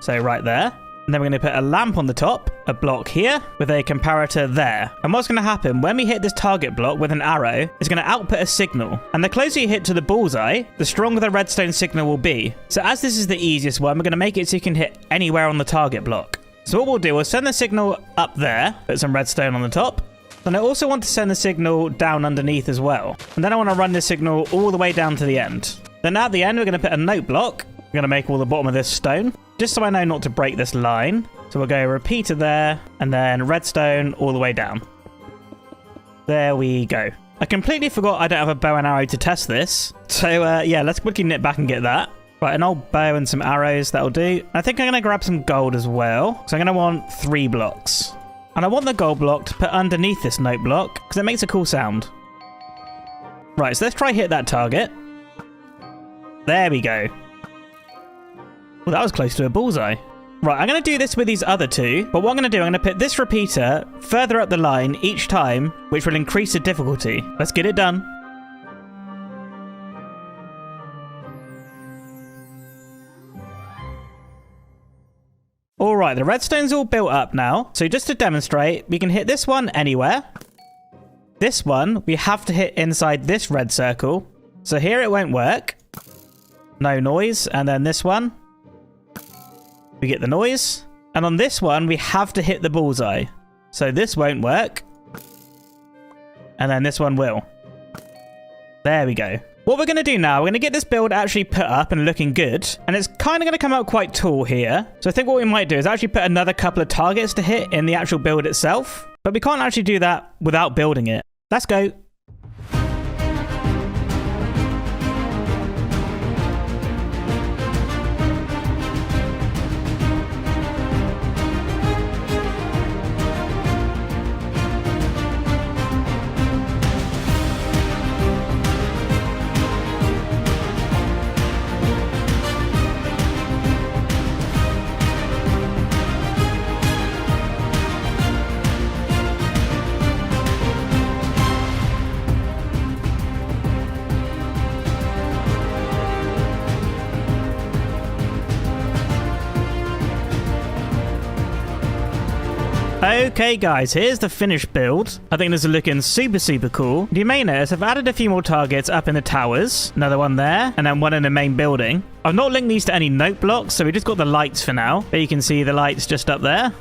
So right there. And then we're going to put a lamp on the top, a block here, with a comparator there. And what's going to happen when we hit this target block with an arrow is going to output a signal. And the closer you hit to the bullseye, the stronger the redstone signal will be. So as this is the easiest one, we're going to make it so you can hit anywhere on the target block. So what we'll do, we'll send the signal up there, put some redstone on the top. Then I also want to send the signal down underneath as well. And then I want to run this signal all the way down to the end. Then at the end, we're going to put a note block. We're going to make all the bottom of this stone, just so I know not to break this line. So we'll go repeater there, and then redstone all the way down. There we go. I completely forgot I don't have a bow and arrow to test this. So yeah, let's quickly nip back and get that. Right, an old bow and some arrows, that'll do. I think I'm going to grab some gold as well. So I'm going to want 3 blocks. And I want the gold block to put underneath this note block, because it makes a cool sound. Right, so let's try hit that target. There we go. Well, that was close to a bullseye. Right, I'm going to do this with these other 2, but what I'm going to do, I'm going to put this repeater further up the line each time, which will increase the difficulty. Let's get it done. Alright, the redstone's all built up now. So just to demonstrate, we can hit this one anywhere. This one, we have to hit inside this red circle. So here it won't work. No noise. And then this one, we get the noise. And on this one, we have to hit the bullseye. So this won't work. And then this one will. There we go. What we're going to do now, we're going to get this build actually put up and looking good. And it's kind of going to come out quite tall here. So I think what we might do is actually put another couple of targets to hit in the actual build itself. But we can't actually do that without building it. Let's go. Okay guys, here's the finished build. I think this is looking super cool. You may notice I've added a few more targets up in the towers. Another one there, and then one in the main building. I've not linked these to any note blocks, so we just got the lights for now. But you can see the lights just up there.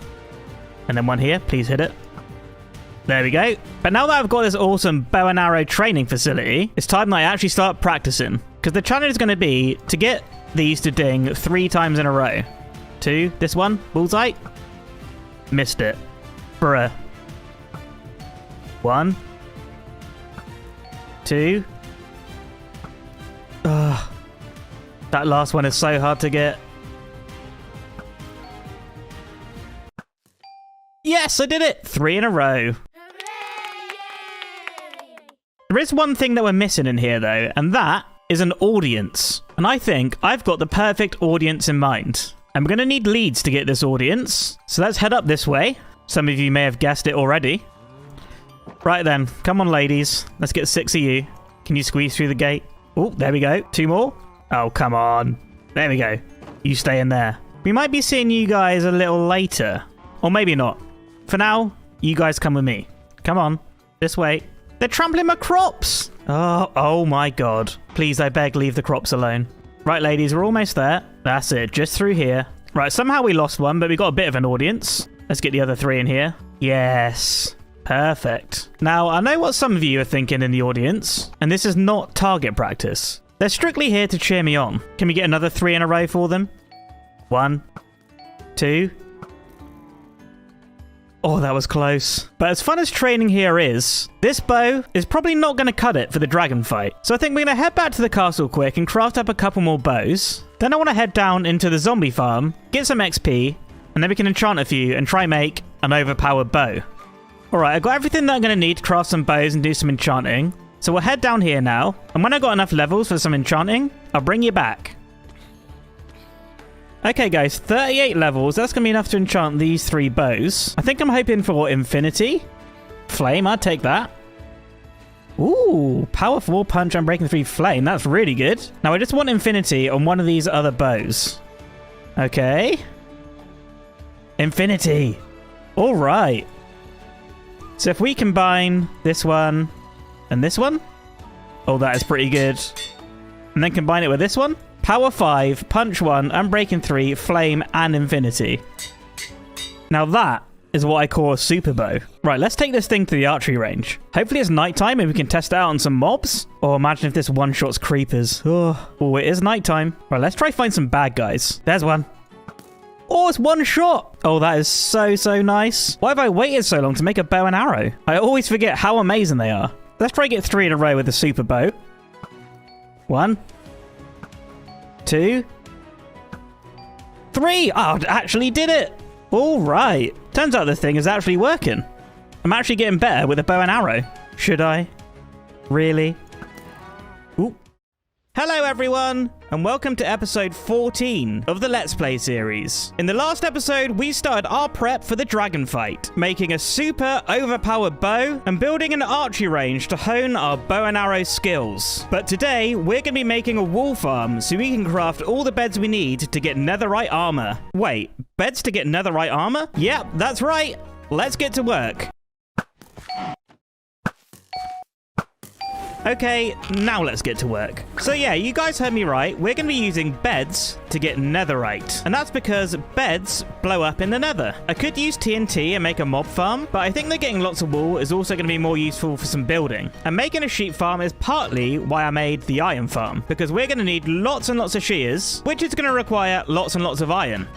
And then one here, please hit it. There we go. But now that I've got this awesome bow and arrow training facility, it's time that I actually start practicing. Because the challenge is going to be to get these to ding 3 times in a row. 2, this one, bullseye. Missed it. Bruh. 1, 2. Ugh. That last one is so hard to get. Yes, I did it! 3 in a row. There is one thing that we're missing in here though, and that is an audience. And I think I've got the perfect audience in mind. And we're going to need leads to get this audience. So let's head up this way. Some of you may have guessed it already. Right then, come on ladies. Let's get 6 of you. Can you squeeze through the gate? Oh, there we go. 2 more. Oh, come on. There we go. You stay in there. We might be seeing you guys a little later. Or maybe not. For now, you guys come with me. Come on. This way. They're trampling my crops. Oh my god. Please, I beg, leave the crops alone. Right, ladies, we're almost there. That's it. Just through here. Right, somehow we lost one, but we got a bit of an audience. Let's get the other 3 in here. Yes. Perfect. Now, I know what some of you are thinking in the audience, and this is not target practice. They're strictly here to cheer me on. Can we get another 3 in a row for them? 1, 2. Oh, that was close. But as fun as training here is, this bow is probably not going to cut it for the dragon fight. So I think we're going to head back to the castle quick and craft up a couple more bows. Then I want to head down into the zombie farm, get some XP, and then we can enchant a few and try make an overpowered bow. Alright, I've got everything that I'm going to need to craft some bows and do some enchanting. So we'll head down here now. And when I've got enough levels for some enchanting, I'll bring you back. Okay guys, 38 levels. That's going to be enough to enchant these 3 bows. I think I'm hoping for infinity. Flame, I'd take that. Ooh, power 4 punch and breaking 3 flame. That's really good. Now I just want infinity on one of these other bows. Okay. Infinity. All right. So if we combine this one and this one. Oh, that is pretty good. And then combine it with this one. Power 5, punch 1, unbreaking 3, flame, and infinity. Now that is what I call a super bow. Right, let's take this thing to the archery range. Hopefully it's nighttime and we can test it out on some mobs. Oh, imagine if this one-shots creepers. Oh, it is nighttime. Right, let's try find some bad guys. There's one. Oh, it's one shot. Oh, that is so nice. Why have I waited so long to make a bow and arrow? I always forget how amazing they are. Let's try get 3 in a row with the super bow. 1, 2, 3. Oh, I actually did it. All right. Turns out the thing is actually working. I'm actually getting better with a bow and arrow. Should I? Really? Ooh. Hello everyone, and welcome to episode 14 of the Let's Play series. In the last episode, we started our prep for the dragon fight, making a super overpowered bow and building an archery range to hone our bow and arrow skills. But today, we're going to be making a wool farm so we can craft all the beds we need to get netherite armor. Wait, beds to get netherite armor? Yep, that's right. Let's get to work. Okay, now let's get to work. So yeah, you guys heard me right. We're going to be using beds to get netherite. And that's because beds blow up in the nether. I could use TNT and make a mob farm, but I think that getting lots of wool is also going to be more useful for some building. And making a sheep farm is partly why I made the iron farm, because we're going to need lots and lots of shears, which is going to require lots and lots of iron.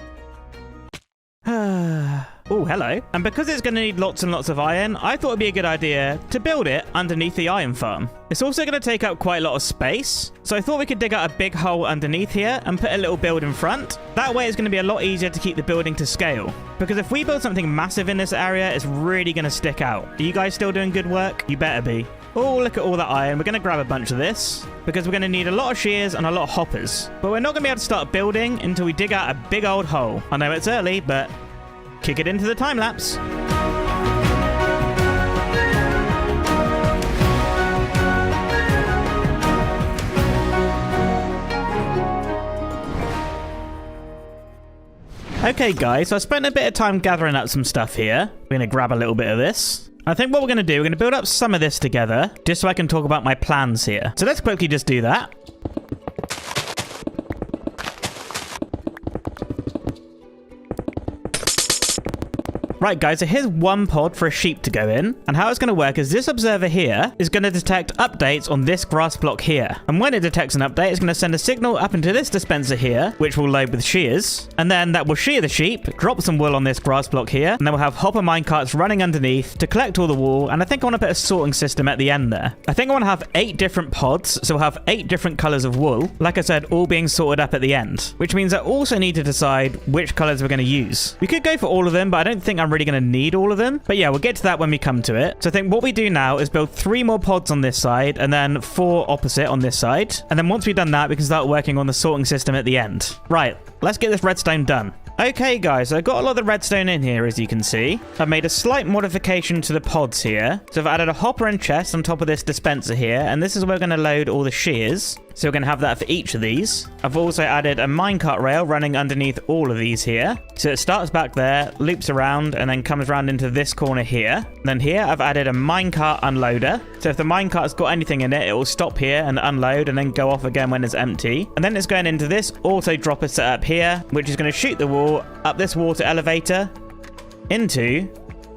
Oh, hello. And because it's going to need lots and lots of iron, I thought it'd be a good idea to build it underneath the iron farm. It's also going to take up quite a lot of space, so I thought we could dig out a big hole underneath here and put a little build in front. That way it's going to be a lot easier to keep the building to scale. Because if we build something massive in this area, it's really going to stick out. Are you guys still doing good work? You better be. Oh, look at all that iron. We're going to grab a bunch of this because we're going to need a lot of shears and a lot of hoppers. But we're not going to be able to start building until we dig out a big old hole. I know it's early, but kick it into the time lapse. Okay, guys, so I spent a bit of time gathering up some stuff here. We're going to grab a little bit of this. I think what we're going to do, we're going to build up some of this together, just so I can talk about my plans here. So let's quickly just do that. Right, guys, so here's one pod for a sheep to go in. And how it's going to work is this observer here is going to detect updates on this grass block here. And when it detects an update, it's going to send a signal up into this dispenser here, which will load with shears. And then that will shear the sheep, drop some wool on this grass block here, and then we'll have hopper minecarts running underneath to collect all the wool. And I think I want to put a sorting system at the end there. I think I want to have 8 different pods, so we'll have 8 different colors of wool. Like I said, all being sorted up at the end, which means I also need to decide which colors we're going to use. We could go for all of them, but I don't think I'm really going to need all of them. But yeah, we'll get to that when we come to it. So I think what we do now is build 3 more pods on this side and then 4 opposite on this side. And then once we've done that, we can start working on the sorting system at the end. Right, let's get this redstone done. Okay, guys, so I've got a lot of redstone in here, as you can see. I've made a slight modification to the pods here. So I've added a hopper and chest on top of this dispenser here, and this is where we're going to load all the shears. So we're going to have that for each of these. I've also added a minecart rail running underneath all of these here. So it starts back there, loops around, and then comes around into this corner here. And then here, I've added a minecart unloader. So if the minecart's got anything in it, it will stop here and unload and then go off again when it's empty. And then it's going into this auto dropper setup here, which is going to shoot the wool up this water elevator into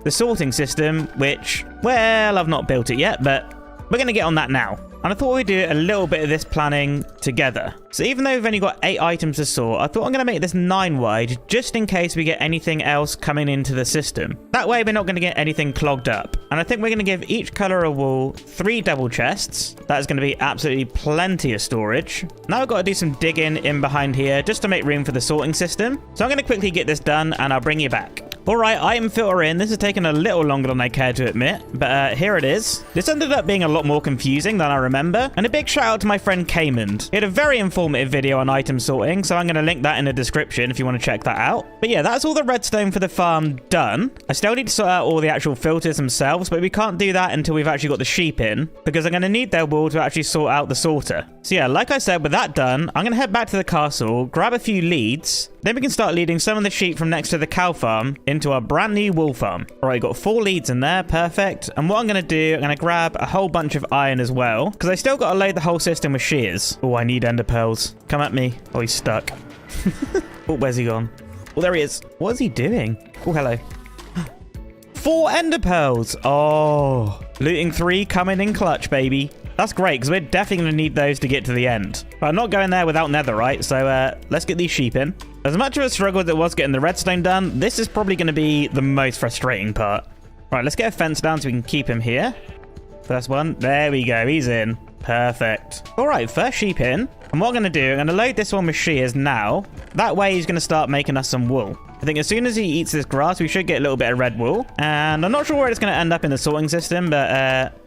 the sorting system, which, well, I've not built it yet, but we're going to get on that now. And I thought we'd do a little bit of this planning together. So even though we've only got 8 items to sort, I thought I'm going to make this 9 wide just in case we get anything else coming into the system. That way we're not going to get anything clogged up. And I think we're going to give each color of wool 3 double chests. That is going to be absolutely plenty of storage. Now I've got to do some digging in behind here just to make room for the sorting system. So I'm going to quickly get this done and I'll bring you back. Alright, item filter in. This has taken a little longer than I care to admit, but here it is. This ended up being a lot more confusing than I remember, and a big shout out to my friend Caymond. He had a very informative video on item sorting, so I'm going to link that in the description if you want to check that out. But yeah, that's all the redstone for the farm done. I still need to sort out all the actual filters themselves, but we can't do that until we've actually got the sheep in, because I'm going to need their wool to actually sort out the sorter. So yeah, like I said, with that done, I'm going to head back to the castle, grab a few leads, then we can start leading some of the sheep from next to the cow farm into our brand new wool farm. All right, got 4 leads in there. Perfect. And what I'm going to do, I'm going to grab a whole bunch of iron as well, because I still got to load the whole system with shears. Oh, I need ender pearls. Come at me. Oh, he's stuck. Oh, where's he gone? Oh, there he is. What is he doing? Oh, hello. 4 ender pearls. Oh, looting 3 coming in clutch, baby. That's great, because we're definitely going to need those to get to the end. But I'm not going there without netherite, so let's get these sheep in. As much of a struggle as it was getting the redstone done, this is probably going to be the most frustrating part. Right, let's get a fence down so we can keep him here. First one. There we go. He's in. Perfect. All right, first sheep in. And what I'm going to do, I'm going to load this one with shears now. That way he's going to start making us some wool. I think as soon as he eats this grass, we should get a little bit of red wool. And I'm not sure where it's going to end up in the sorting system, but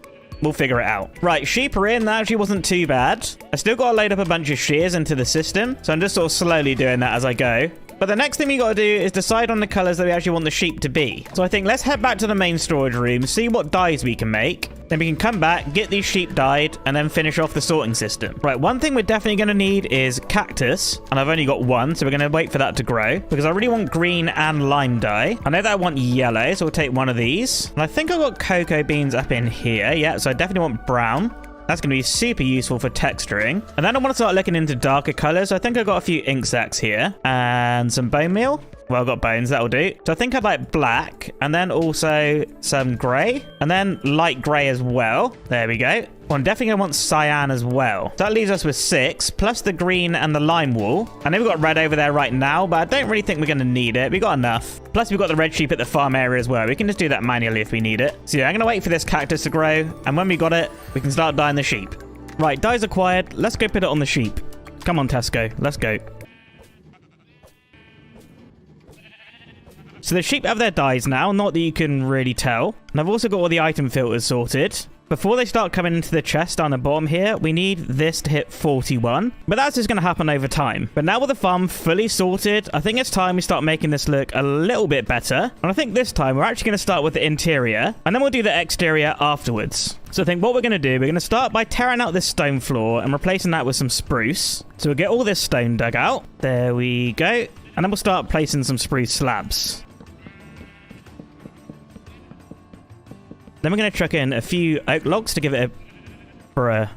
we'll figure it out. Right, sheep are in. That actually wasn't too bad. I still got to load up a bunch of shears into the system, so I'm just sort of slowly doing that as I go. But the next thing we got to do is decide on the colors that we actually want the sheep to be. So I think let's head back to the main storage room, see what dyes we can make. Then we can come back, get these sheep dyed, and then finish off the sorting system. Right, one thing we're definitely going to need is cactus. And I've only got 1, so we're going to wait for that to grow. Because I really want green and lime dye. I know that I want yellow, so we'll take one of these. And I think I've got cocoa beans up in here. Yeah, so I definitely want brown. That's going to be super useful for texturing. And then I want to start looking into darker colors. I think I got a few ink sacs here and some bone meal. Well, I've got bones, that'll do. So I think I'd like black and then also some gray and then light gray as well. There we go. Well, I'm definitely going to want cyan as well. So that leaves us with 6 plus the green and the lime wool. I know we've got red over there right now, but I don't really think we're going to need it. We've got enough. Plus we've got the red sheep at the farm area as well. We can just do that manually if we need it. So yeah, I'm going to wait for this cactus to grow. And when we got it, we can start dyeing the sheep. Right, dyes acquired. Let's go put it on the sheep. Come on, Tesco. Let's go. So the sheep have their dyes now, not that you can really tell. And I've also got all the item filters sorted. Before they start coming into the chest down the bottom here, we need this to hit 41. But that's just going to happen over time. But now with the farm fully sorted, I think it's time we start making this look a little bit better. And I think this time we're actually going to start with the interior. And then we'll do the exterior afterwards. So I think what we're going to do, we're going to start by tearing out this stone floor and replacing that with some spruce. So we'll get all this stone dug out. There we go. And then we'll start placing some spruce slabs. Then we're going to chuck in a few oak logs to give it a... Bruh.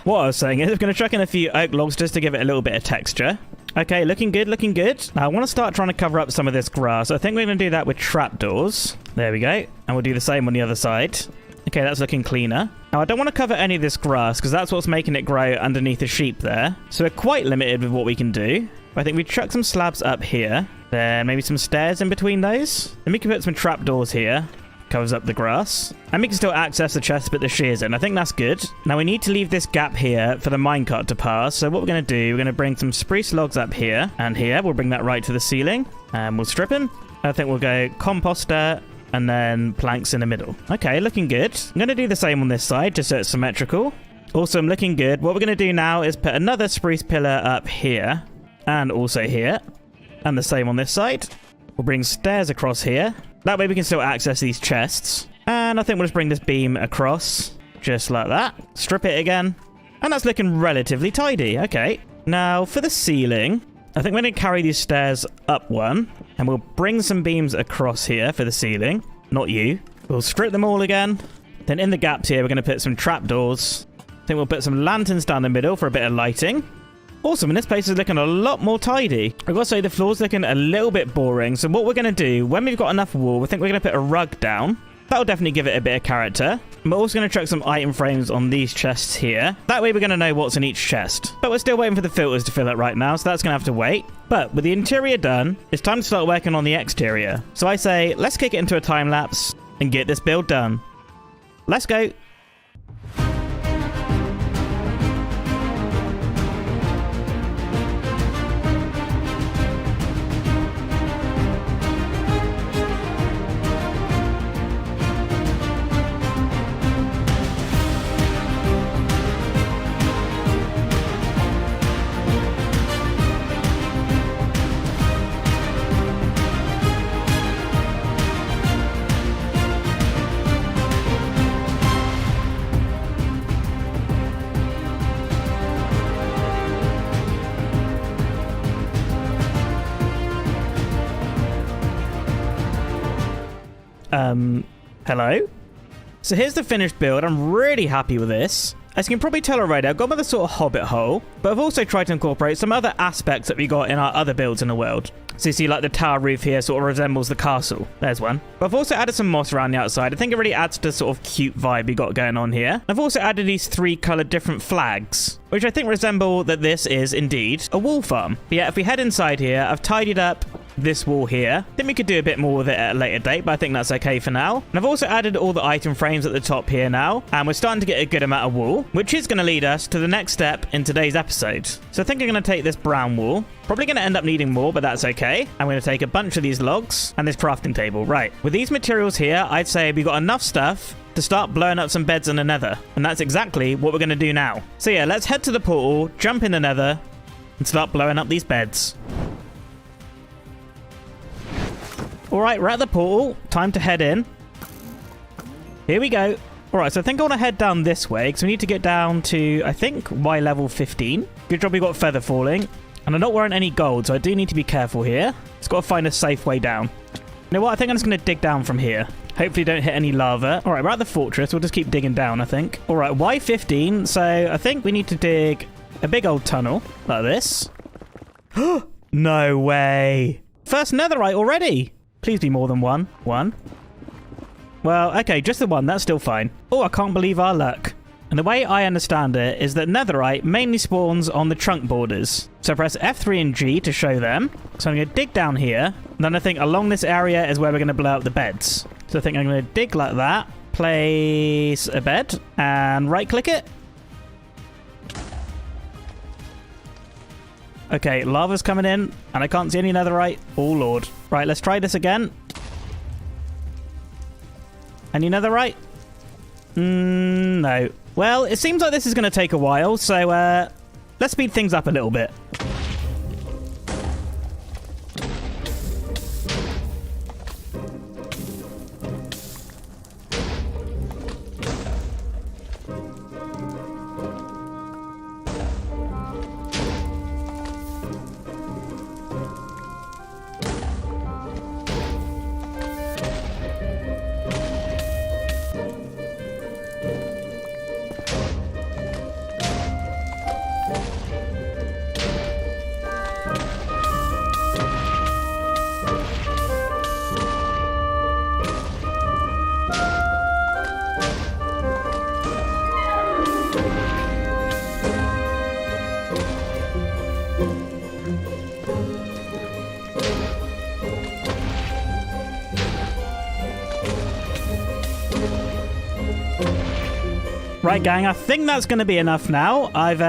What I was saying is we're going to chuck in a few oak logs just to give it a little bit of texture. Okay, looking good, looking good. Now I want to start trying to cover up some of this grass. I think we're going to do that with trapdoors. There we go. And we'll do the same on the other side. Okay, that's looking cleaner. Now I don't want to cover any of this grass because that's what's making it grow underneath the sheep there. So we're quite limited with what we can do. I think we chuck some slabs up here. Then maybe some stairs in between those. Then we can put some trapdoors here. Covers up the grass. And we can still access the chest, but the shears in. I think that's good. Now we need to leave this gap here for the minecart to pass. So what we're going to do, we're going to bring some spruce logs up here and here. We'll bring that right to the ceiling and we'll strip them. I think we'll go composter and then planks in the middle. Okay, looking good. I'm going to do the same on this side just so it's symmetrical. Awesome, looking good. What we're going to do now is put another spruce pillar up here and also here. And the same on this side. We'll bring stairs across here. That way we can still access these chests. And I think we'll just bring this beam across. Just like that. Strip it again. And that's looking relatively tidy. Okay. Now for the ceiling, I think we're going to carry these stairs up one. And we'll bring some beams across here for the ceiling. Not you. We'll strip them all again. Then in the gaps here, we're going to put some trapdoors. I think we'll put some lanterns down the middle for a bit of lighting. Awesome, and this place is looking a lot more tidy. I've got to say, the floor's looking a little bit boring. So what we're going to do, when we've got enough wool, I think we're going to put a rug down. That'll definitely give it a bit of character. And we're also going to chuck some item frames on these chests here. That way we're going to know what's in each chest. But we're still waiting for the filters to fill up right now, so that's going to have to wait. But with the interior done, it's time to start working on the exterior. So I say, let's kick it into a time lapse and get this build done. Let's go. Hello? So here's the finished build. I'm really happy with this. As you can probably tell already, I've gone with a sort of hobbit hole, but I've also tried to incorporate some other aspects that we got in our other builds in the world. So you see like the tower roof here sort of resembles the castle. There's one. But I've also added some moss around the outside. I think it really adds to the sort of cute vibe we got going on here. I've also added these 3 coloured different flags, which I think resemble that this is indeed a wool farm. But yeah, if we head inside here, I've tidied up this wall here. I think we could do a bit more with it at a later date, but I think that's okay for now. And I've also added all the item frames at the top here now, and we're starting to get a good amount of wool, which is going to lead us to the next step in today's episode. So I think I'm going to take this brown wool. Probably going to end up needing more, but that's okay. I'm going to take a bunch of these logs and this crafting table. Right, with these materials here, I'd say we've got enough stuff to start blowing up some beds in the Nether, and that's exactly what we're going to do now. So yeah, let's head to the portal, jump in the Nether, and start blowing up these beds. Alright, we're at the portal. Time to head in. Here we go. Alright, so I think I want to head down this way, because we need to get down to, I think, Y level 15. Good job we got feather falling. And I'm not wearing any gold, so I do need to be careful here. Just got to find a safe way down. You know what? I think I'm just going to dig down from here. Hopefully don't hit any lava. All right, we're at the fortress. We'll just keep digging down, I think. All right, why 15? So I think we need to dig a big old tunnel like this. No way. First netherite already. Please be more than one. One. Well, okay, just the one. That's still fine. Oh, I can't believe our luck. And the way I understand it is that netherite mainly spawns on the trunk borders. So press F3 and G to show them. So I'm going to dig down here. And then I think along this area is where we're going to blow up the beds. So I think I'm going to dig like that. Place a bed and right click it. Okay, lava's coming in and I can't see any netherite. Oh lord. Right, let's try this again. Any netherite? No. Well, it seems like this is going to take a while, so let's speed things up a little bit. Right, gang, I think that's going to be enough now. I've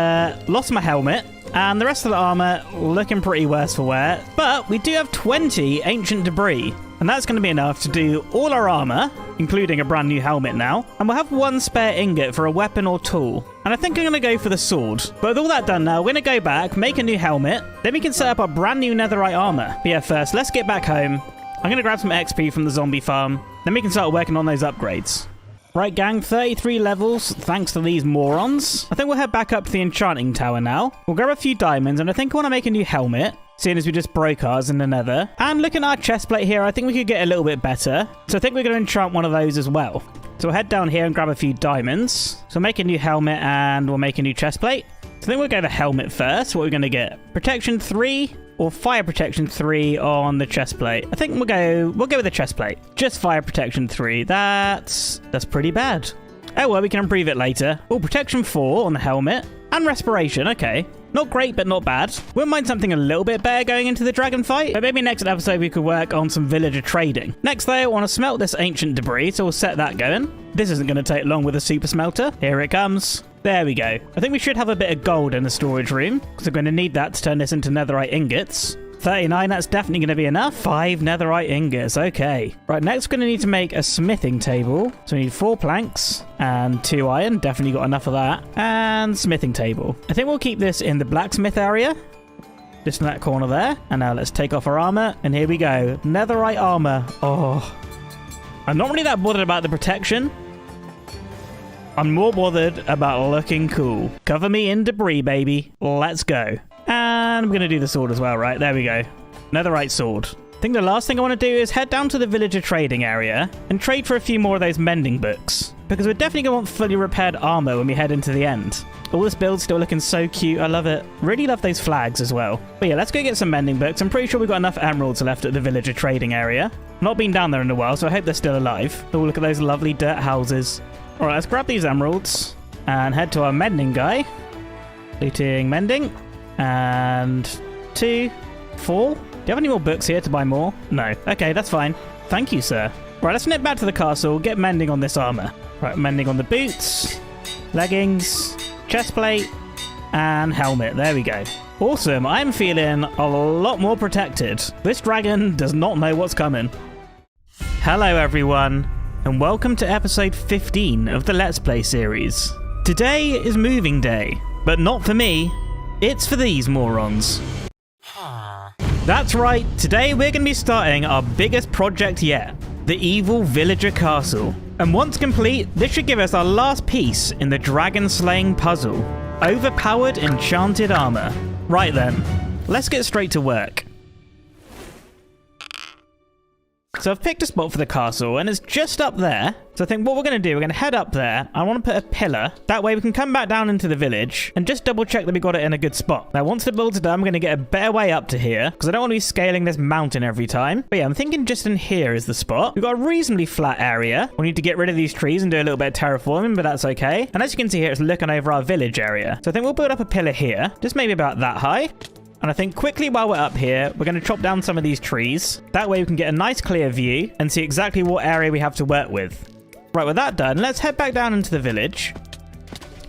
lost my helmet, and the rest of the armor looking pretty worse for wear. But we do have 20 ancient debris, and that's going to be enough to do all our armor, including a brand new helmet now. And we'll have one spare ingot for a weapon or tool. And I think I'm going to go for the sword. But with all that done now, we're going to go back, make a new helmet. Then we can set up our brand new netherite armor. But yeah, first, let's get back home. I'm going to grab some XP from the zombie farm. Then we can start working on those upgrades. Right, gang, 33 levels, thanks to these morons. I think we'll head back up to the enchanting tower now. We'll grab a few diamonds, and I think I want to make a new helmet, seeing as we just broke ours in the nether. And looking at our chest plate here, I think we could get a little bit better. So I think we're going to enchant one of those as well. So we'll head down here and grab a few diamonds. So make a new helmet, and we'll make a new chest plate. So I think we'll go the helmet first. What are we going to get? Protection 3 or fire protection 3 on the chest plate. I think we'll go with the chest plate. Just fire protection 3. That's pretty bad. Oh well, we can improve it later. Oh, protection 4 on the helmet and respiration. Okay. Not great, but not bad. Wouldn't mind something a little bit better going into the dragon fight. But maybe next episode we could work on some villager trading. Next though, I want to smelt this ancient debris, so we'll set that going. This isn't going to take long with a super smelter. Here it comes. There we go. I think we should have a bit of gold in the storage room, because we're going to need that to turn this into netherite ingots. 39, that's definitely going to be enough. 5 netherite ingots, okay. Right, next we're going to need to make a smithing table. So we need 4 planks and 2 iron. Definitely got enough of that. And smithing table. I think we'll keep this in the blacksmith area. Just in that corner there. And now let's take off our armor. And here we go. Netherite armor. Oh. I'm not really that bothered about the protection. I'm more bothered about looking cool. Cover me in debris, baby. Let's go. And I'm going to do the sword as well, right? There we go. Netherite sword. I think the last thing I want to do is head down to the villager trading area and trade for a few more of those mending books. Because we're definitely going to want fully repaired armor when we head into the end. All this build's still looking so cute. I love it. Really love those flags as well. But yeah, let's go get some mending books. I'm pretty sure we've got enough emeralds left at the villager trading area. Not been down there in a while, so I hope they're still alive. Oh, look at those lovely dirt houses. All right, let's grab these emeralds and head to our mending guy. Looting mending. And 2, 4. Do you have any more books here to buy more? No. Okay, that's fine. Thank you, sir. Right, let's nip back to the castle, get mending on this armor. Right, mending on the boots, leggings, chest plate, and helmet. There we go. Awesome. I'm feeling a lot more protected. This dragon does not know what's coming. Hello, everyone, and welcome to episode 15 of the Let's Play series. Today is moving day, but not for me. It's for these morons. That's right, today we're going to be starting our biggest project yet, the evil villager castle. And once complete, this should give us our last piece in the dragon slaying puzzle. Overpowered enchanted armor. Right then, let's get straight to work. So I've picked a spot for the castle, and it's just up there. So I think what we're going to do, we're going to head up there. I want to put a pillar. That way we can come back down into the village and just double check that we got it in a good spot. Now, once the builds are done, I'm going to get a better way up to here because I don't want to be scaling this mountain every time. But yeah, I'm thinking just in here is the spot. We've got a reasonably flat area. We need to get rid of these trees and do a little bit of terraforming, but that's okay. And as you can see here, it's looking over our village area. So I think we'll build up a pillar here, just maybe about that high. And I think quickly while we're up here, we're going to chop down some of these trees. That way we can get a nice clear view and see exactly what area we have to work with. Right, with that done, let's head back down into the village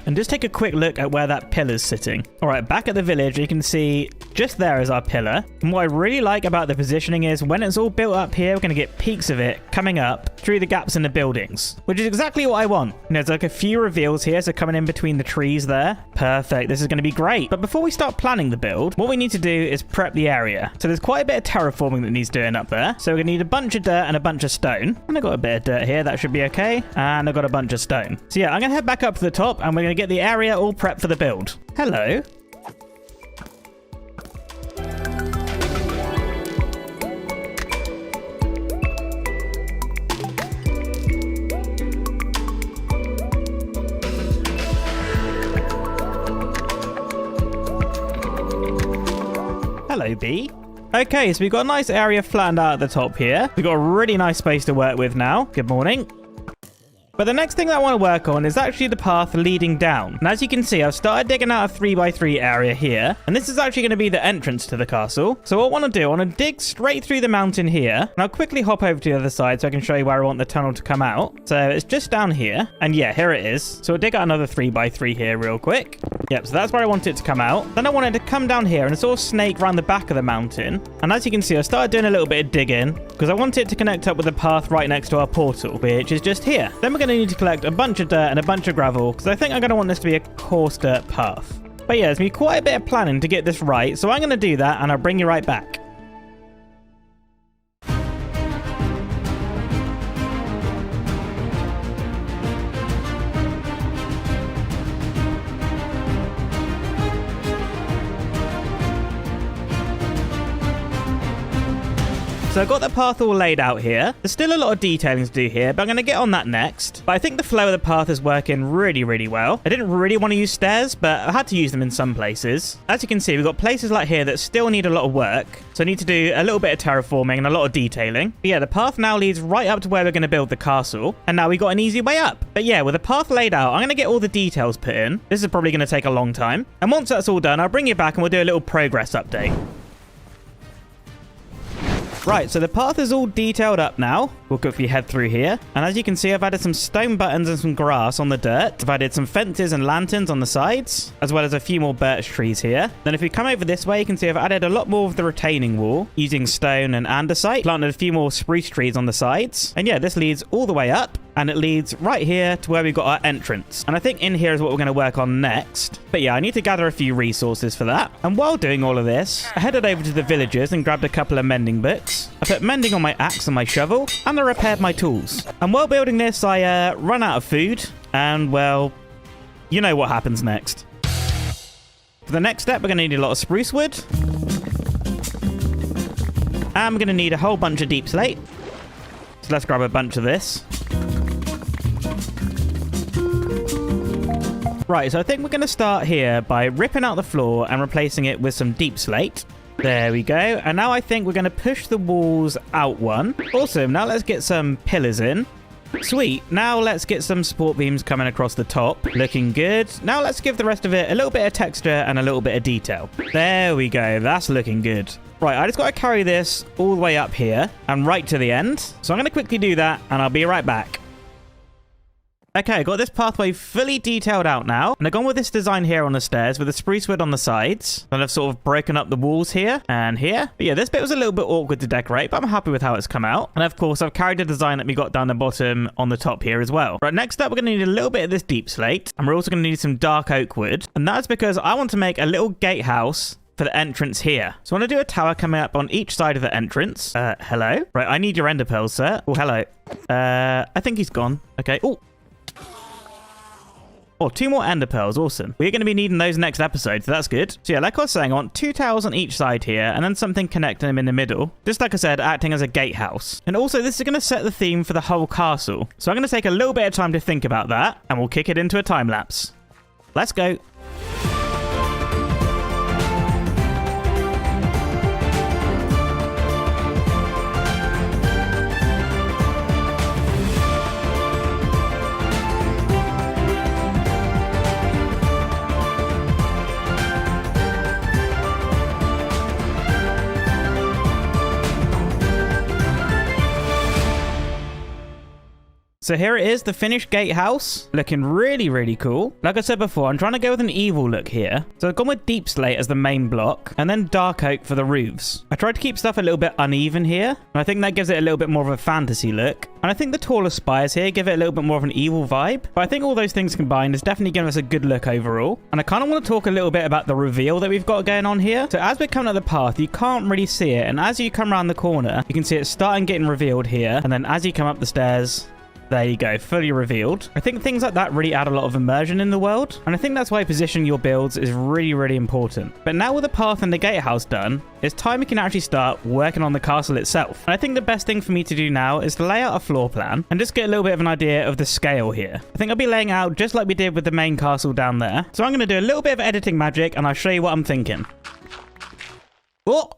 and just take a quick look at where that pillar's sitting. All right, back at the village, you can see just there is our pillar. And what I really like about the positioning is when it's all built up here, we're going to get peaks of it coming up through the gaps in the buildings, which is exactly what I want. You know, there's like a few reveals here, so coming in between the trees there. Perfect. This is going to be great. But before we start planning the build, what we need to do is prep the area. So there's quite a bit of terraforming that needs doing up there. So we're going to need a bunch of dirt and a bunch of stone. And I've got a bit of dirt here. That should be okay. And I've got a bunch of stone. So yeah, I'm going to head back up to the top and we're going to get the area all prepped for the build. Hello. Hello, bee. Okay, so we've got a nice area flattened out at the top here. We've got a really nice space to work with now. Good morning. But the next thing that I want to work on is actually the path leading down. And as you can see, I've started digging out a 3x3 area here. And this is actually going to be the entrance to the castle. So what I want to do, I want to dig straight through the mountain here. And I'll quickly hop over to the other side so I can show you where I want the tunnel to come out. So it's just down here. And yeah, here it is. So we'll dig out another 3x3 here real quick. Yep, so that's where I want it to come out. Then I want it to come down here and sort of snake around the back of the mountain. And as you can see, I started doing a little bit of digging because I want it to connect up with the path right next to our portal, which is just here. Then we're going to need to collect a bunch of dirt and a bunch of gravel because I think I'm going to want this to be a coarse dirt path. But yeah, there's going to be quite a bit of planning to get this right. So I'm going to do that and I'll bring you right back. So I've got the path all laid out here. There's still a lot of detailing to do here, but I'm going to get on that next. But I think the flow of the path is working really, really well. I didn't really want to use stairs, but I had to use them in some places. As you can see, we've got places like here that still need a lot of work. So I need to do a little bit of terraforming and a lot of detailing. But yeah, the path now leads right up to where we're going to build the castle. And now we've got an easy way up. But yeah, with the path laid out, I'm going to get all the details put in. This is probably going to take a long time. And once that's all done, I'll bring you back and we'll do a little progress update. Right, so the path is all detailed up now. We'll quickly head through here. And as you can see, I've added some stone buttons and some grass on the dirt. I've added some fences and lanterns on the sides, as well as a few more birch trees here. Then if we come over this way, you can see I've added a lot more of the retaining wall using stone and andesite. Planted a few more spruce trees on the sides. And yeah, this leads all the way up. And it leads right here to where we've got our entrance. And I think in here is what we're going to work on next. But yeah, I need to gather a few resources for that. And while doing all of this, I headed over to the villagers and grabbed a couple of mending books. I put mending on my axe and my shovel, and I repaired my tools. And while building this, I run out of food. And well, you know what happens next. For the next step, we're going to need a lot of spruce wood. And we're going to need a whole bunch of deep slate. So let's grab a bunch of this. Right, so I think we're going to start here by ripping out the floor and replacing it with some deep slate. There we go. And now I think we're going to push the walls out one. Awesome. Now let's get some pillars in. Sweet. Now let's get some support beams coming across the top. Looking good. Now let's give the rest of it a little bit of texture and a little bit of detail. There we go. That's looking good. Right, I just got to carry this all the way up here and right to the end. So I'm going to quickly do that and I'll be right back. Okay, I got this pathway fully detailed out now. And I've gone with this design here on the stairs with the spruce wood on the sides. And I've sort of broken up the walls here and here. But yeah, this bit was a little bit awkward to decorate, but I'm happy with how it's come out. And of course, I've carried the design that we got down the bottom on the top here as well. Right, next up, we're going to need a little bit of this deep slate. And we're also going to need some dark oak wood. And that's because I want to make a little gatehouse for the entrance here. So I want to do a tower coming up on each side of the entrance. Hello? Right, I need your ender pearls, sir. Oh, hello. I think he's gone. Okay. Oh. Oh, 2 more ender pearls. Awesome. We're going to be needing those next episode, so that's good. So yeah, like I was saying, I want 2 towers on each side here, and then something connecting them in the middle. Just like I said, acting as a gatehouse. And also, this is going to set the theme for the whole castle. So I'm going to take a little bit of time to think about that, and we'll kick it into a time lapse. Let's go. So here it is, the finished gatehouse, looking really, really cool. Like I said before, I'm trying to go with an evil look here. So I've gone with deep slate as the main block, and then dark oak for the roofs. I tried to keep stuff a little bit uneven here, and I think that gives it a little bit more of a fantasy look. And I think the taller spires here give it a little bit more of an evil vibe. But I think all those things combined is definitely giving us a good look overall. And I kind of want to talk a little bit about the reveal that we've got going on here. So as we're coming up the path, you can't really see it. And as you come around the corner, you can see it starting getting revealed here. And then as you come up the stairs, there you go, fully revealed. I think things like that really add a lot of immersion in the world, and I think that's why positioning your builds is really, really important. But now with the path and the gatehouse done, it's time we can actually start working on the castle itself. And I think the best thing for me to do now is to lay out a floor plan and just get a little bit of an idea of the scale here. I think I'll be laying out just like we did with the main castle down there. So I'm going to do a little bit of editing magic, and I'll show you what I'm thinking. Oh!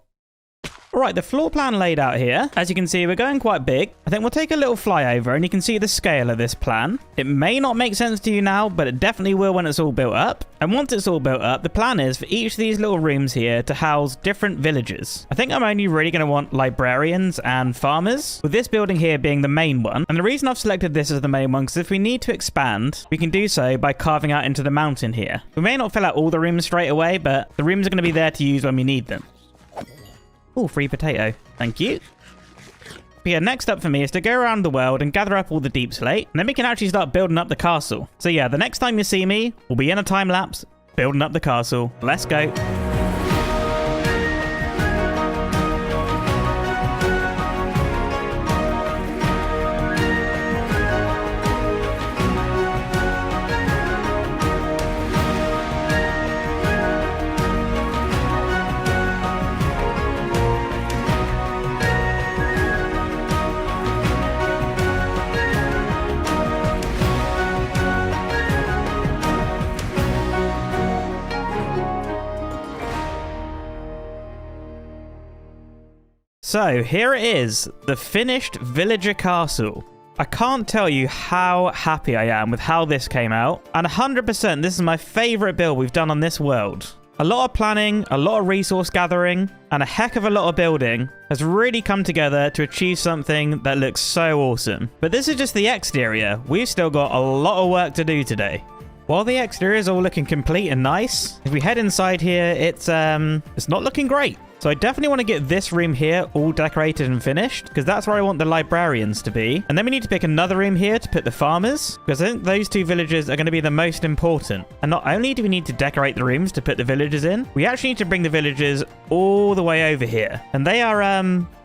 Right, the floor plan laid out here. As you can see, we're going quite big. I think we'll take a little flyover and you can see the scale of this plan. It may not make sense to you now, but it definitely will when it's all built up. And once it's all built up, the plan is for each of these little rooms here to house different villagers. I think I'm only really going to want librarians and farmers, with this building here being the main one. And the reason I've selected this as the main one, because if we need to expand, we can do so by carving out into the mountain here. We may not fill out all the rooms straight away, but the rooms are going to be there to use when we need them. Oh, free potato. Thank you. But yeah, next up for me is to go around the world and gather up all the deep slate, and then we can actually start building up the castle. So yeah, the next time you see me, we'll be in a time lapse, building up the castle. Let's go. So here it is, the finished villager castle. I can't tell you how happy I am with how this came out, and 100% this is my favorite build we've done on this world. A lot of planning, a lot of resource gathering, and a heck of a lot of building has really come together to achieve something that looks so awesome. But this is just the exterior. We've still got a lot of work to do today. While the exterior is all looking complete and nice, if we head inside here, it's not looking great. So I definitely want to get this room here all decorated and finished, because that's where I want the librarians to be. And then we need to pick another room here to put the farmers, because I think those 2 villages are going to be the most important. And not only do we need to decorate the rooms to put the villagers in, we actually need to bring the villagers all the way over here. And they are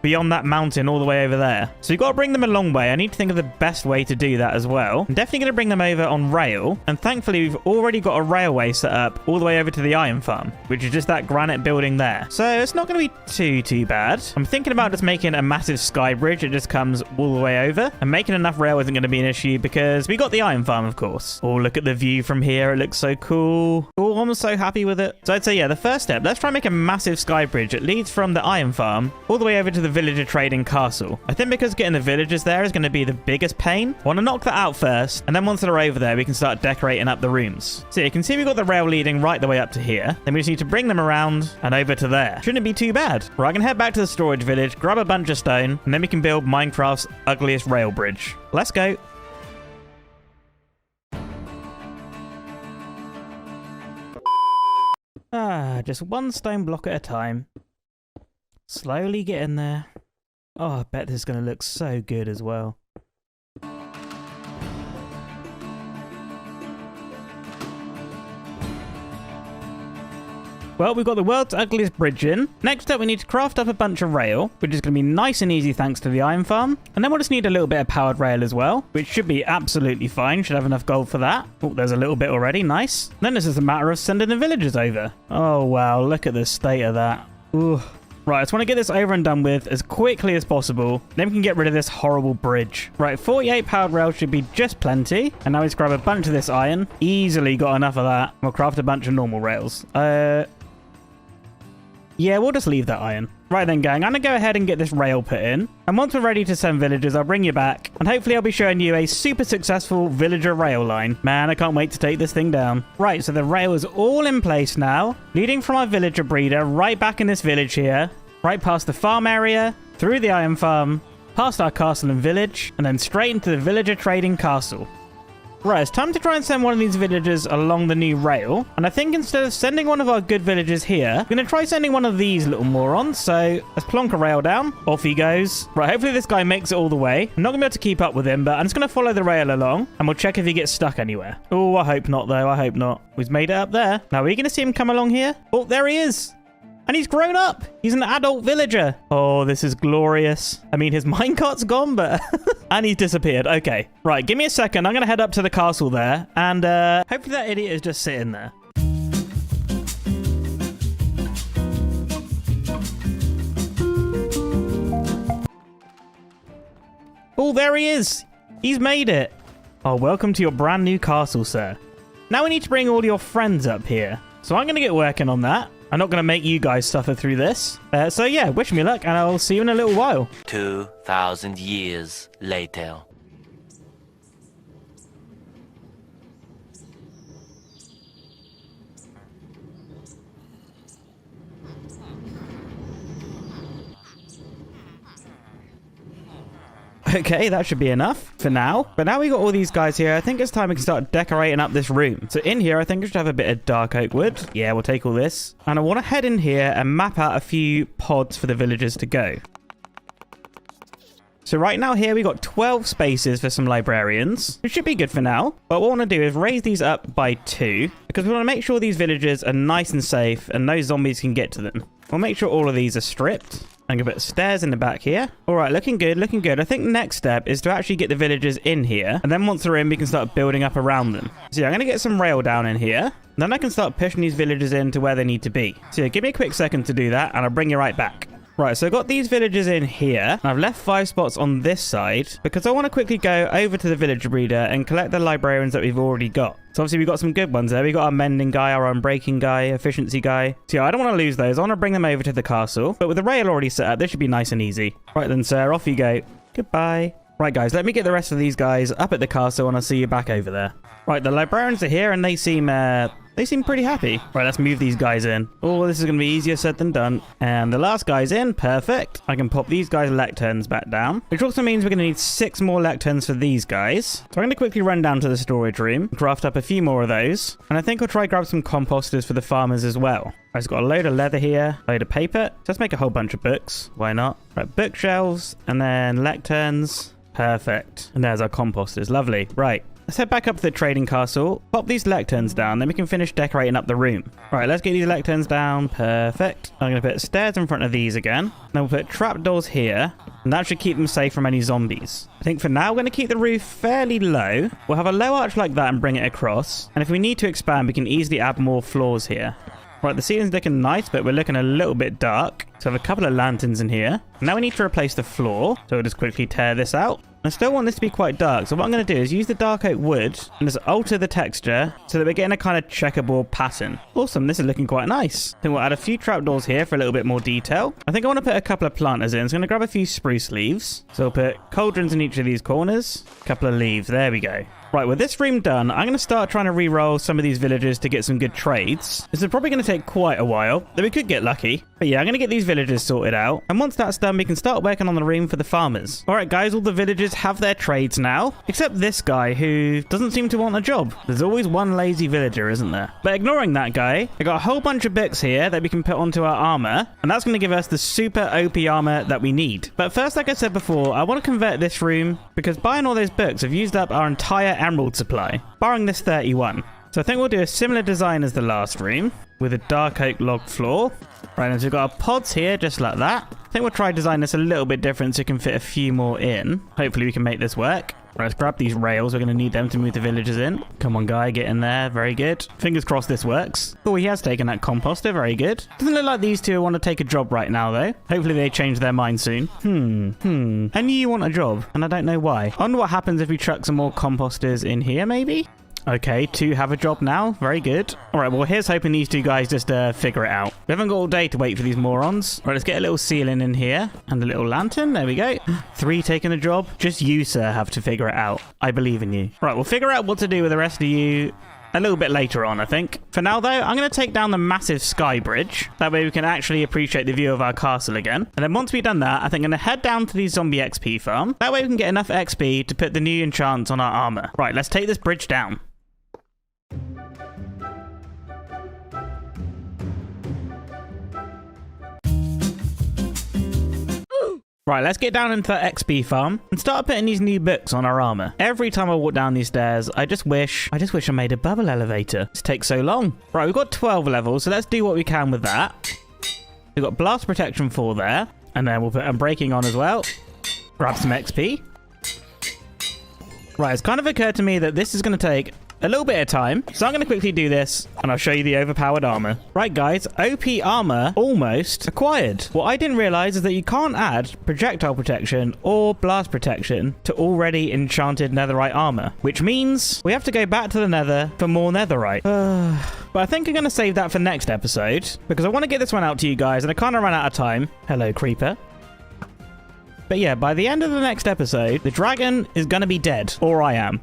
beyond that mountain all the way over there. So you've got to bring them a long way. I need to think of the best way to do that as well. I'm definitely going to bring them over on rail. And thankfully, we've already got a railway set up all the way over to the iron farm, which is just that granite building there. So it's not going to be too bad. I'm thinking about just making a massive sky bridge that just comes all the way over. And making enough rail isn't going to be an issue because we got the iron farm, of course. Oh, look at the view from here. It looks so cool. Oh, I'm so happy with it. So I'd say, yeah, the first step, let's try and make a massive sky bridge that leads from the iron farm all the way over to the villager trading castle. I think because getting the villagers there is going to be the biggest pain. I want to knock that out first, and then once they're over there, we can start decorating up the rooms. So you can see we've got the rail leading right the way up to here. Then we just need to bring them around and over to there. Shouldn't be too bad. Right, I can head back to the storage village, grab a bunch of stone, and then we can build Minecraft's ugliest rail bridge. Let's go. Just one stone block at a time. Slowly get in there. Oh, I bet this is going to look so good as well. Well, we've got the world's ugliest bridge in. Next up, we need to craft up a bunch of rail, which is going to be nice and easy thanks to the iron farm. And then we'll just need a little bit of powered rail as well, which should be absolutely fine. Should have enough gold for that. Oh, there's a little bit already. Nice. Then it's just a matter of sending the villagers over. Oh, wow. Look at the state of that. Ooh. Right, I just want to get this over and done with as quickly as possible. Then we can get rid of this horrible bridge. Right, 48 powered rail should be just plenty. And now we just grab a bunch of this iron. Easily got enough of that. We'll craft a bunch of normal rails. Yeah, we'll just leave that iron. Right then, gang, I'm going to go ahead and get this rail put in. And once we're ready to send villagers, I'll bring you back. And hopefully I'll be showing you a super successful villager rail line. Man, I can't wait to take this thing down. Right, so the rail is all in place now, leading from our villager breeder right back in this village here, right past the farm area, through the iron farm, past our castle and village, and then straight into the villager trading castle. Right, it's time to try and send one of these villagers along the new rail. And I think instead of sending one of our good villagers here, we're going to try sending one of these little morons. So let's plonk a rail down. Off he goes. Right, hopefully this guy makes it all the way. I'm not going to be able to keep up with him, but I'm just going to follow the rail along. And we'll check if he gets stuck anywhere. Oh, I hope not, though. I hope not. He's made it up there. Now, are you going to see him come along here? Oh, there he is. And he's grown up. He's an adult villager. Oh, this is glorious. I mean, his minecart's gone, but... and he's disappeared. Okay. Right, give me a second. I'm going to head up to the castle there. And hopefully that idiot is just sitting there. Oh, there he is. He's made it. Oh, welcome to your brand new castle, sir. Now we need to bring all your friends up here. So I'm going to get working on that. I'm not going to make you guys suffer through this. So yeah, wish me luck, and I'll see you in a little while. 2,000 years later. Okay, that should be enough for now. But now we got all these guys here, I think it's time we can start decorating up this room. So in here, I think I should have a bit of dark oak wood. Yeah, we'll take all this. And I want to head in here and map out a few pods for the villagers to go. So right now here, we got 12 spaces for some librarians, which should be good for now. But what I want to do is raise these up by 2, because we want to make sure these villagers are nice and safe and no zombies can get to them. We'll make sure all of these are stripped. I'm going to put stairs in the back here. All right, looking good, looking good. I think the next step is to actually get the villagers in here. And then once they're in, we can start building up around them. So yeah, I'm going to get some rail down in here. Then I can start pushing these villagers in to where they need to be. So yeah, give me a quick second to do that, and I'll bring you right back. Right, so I've got these villagers in here. And I've left 5 spots on this side because I want to quickly go over to the villager breeder and collect the librarians that we've already got. So obviously we've got some good ones there. We've got our mending guy, our unbreaking guy, efficiency guy. So yeah, I don't want to lose those. I want to bring them over to the castle. But with the rail already set up, this should be nice and easy. Right then, sir, off you go. Goodbye. Right, guys, let me get the rest of these guys up at the castle and I'll see you back over there. Right, the librarians are here and they seem pretty happy. Right, let's move these guys in. Oh, this is going to be easier said than done. And the last guy's in. Perfect. I can pop these guys' lecterns back down, which also means we're going to need 6 more lecterns for these guys. So I'm going to quickly run down to the storage room, craft up a few more of those. And I think I'll try grab some composters for the farmers as well. I've got a load of leather here, a load of paper. Just make a whole bunch of books. Why not? Right, bookshelves and then lecterns. Perfect. And there's our composters. Lovely. Right. Let's head back up to the trading castle, pop these lecterns down, then we can finish decorating up the room. Right, let's get these lecterns down. Perfect. I'm going to put stairs in front of these again. Then we'll put trapdoors here, and that should keep them safe from any zombies. I think for now, we're going to keep the roof fairly low. We'll have a low arch like that and bring it across. And if we need to expand, we can easily add more floors here. Right, the ceiling's looking nice, but we're looking a little bit dark. So I have a couple of lanterns in here. Now we need to replace the floor. So we'll just quickly tear this out. I still want this to be quite dark, so what I'm going to do is use the dark oak wood and just alter the texture so that we're getting a kind of checkerboard pattern. Awesome, this is looking quite nice. Then we'll add a few trapdoors here for a little bit more detail. I think I want to put a couple of planters in, so I'm going to grab a few spruce leaves. So we'll put cauldrons in each of these corners. A couple of leaves, there we go. Right, with this room done, I'm going to start trying to re-roll some of these villagers to get some good trades. This is probably going to take quite a while, though we could get lucky. But yeah, I'm going to get these villagers sorted out. And once that's done, we can start working on the room for the farmers. All right, guys, all the villagers have their trades now, except this guy who doesn't seem to want a job. There's always one lazy villager, isn't there? But ignoring that guy, I got a whole bunch of books here that we can put onto our armor, and that's going to give us the super OP armor that we need. But first, like I said before, I want to convert this room because buying all those books have used up our entire emerald supply, barring this 31. So I think we'll do a similar design as the last room. with a dark oak log floor. Right, and so we've got our pods here, just like that. I think we'll try design this a little bit different so we can fit a few more in. Hopefully we can make this work. Right, let's grab these rails. We're going to need them to move the villagers in. Come on, guy, get in there. Very good. Fingers crossed this works. Oh, he has taken that composter. Very good. Doesn't look like these two want to take a job right now, though. Hopefully they change their mind soon. I knew you want a job, and I don't know why. I wonder what happens if we chuck some more composters in here, maybe? Okay, 2 have a job now. Very good. All right, well, here's hoping these 2 guys just figure it out. We haven't got all day to wait for these morons. All right, let's get a little ceiling in here and a little lantern. There we go. 3 taking the job. Just you, sir, have to figure it out. I believe in you. Right, we'll figure out what to do with the rest of you a little bit later on, I think. For now, though, I'm going to take down the massive sky bridge. That way we can actually appreciate the view of our castle again. And then once we've done that, I think I'm going to head down to the zombie XP farm. That way we can get enough XP to put the new enchants on our armor. Right, let's take this bridge down. Right, let's get down into that XP farm and start putting these new books on our armor. Every time I walk down these stairs, I just wish I made a bubble elevator. This takes so long. Right, we've got 12 levels, so let's do what we can with that. We've got blast protection 4 there, and then we'll put unbreaking on as well. Grab some XP. Right, it's kind of occurred to me that this is going to take a little bit of time, so I'm going to quickly do this and I'll show you the overpowered armor. Right, guys, OP armor almost acquired. What I didn't realize is that you can't add projectile protection or blast protection to already enchanted netherite armor, which means we have to go back to the nether for more netherite. But I think I'm going to save that for next episode because I want to get this one out to you guys and I kind of ran out of time. Hello, creeper. But yeah, by the end of the next episode, the dragon is going to be dead. Or I am.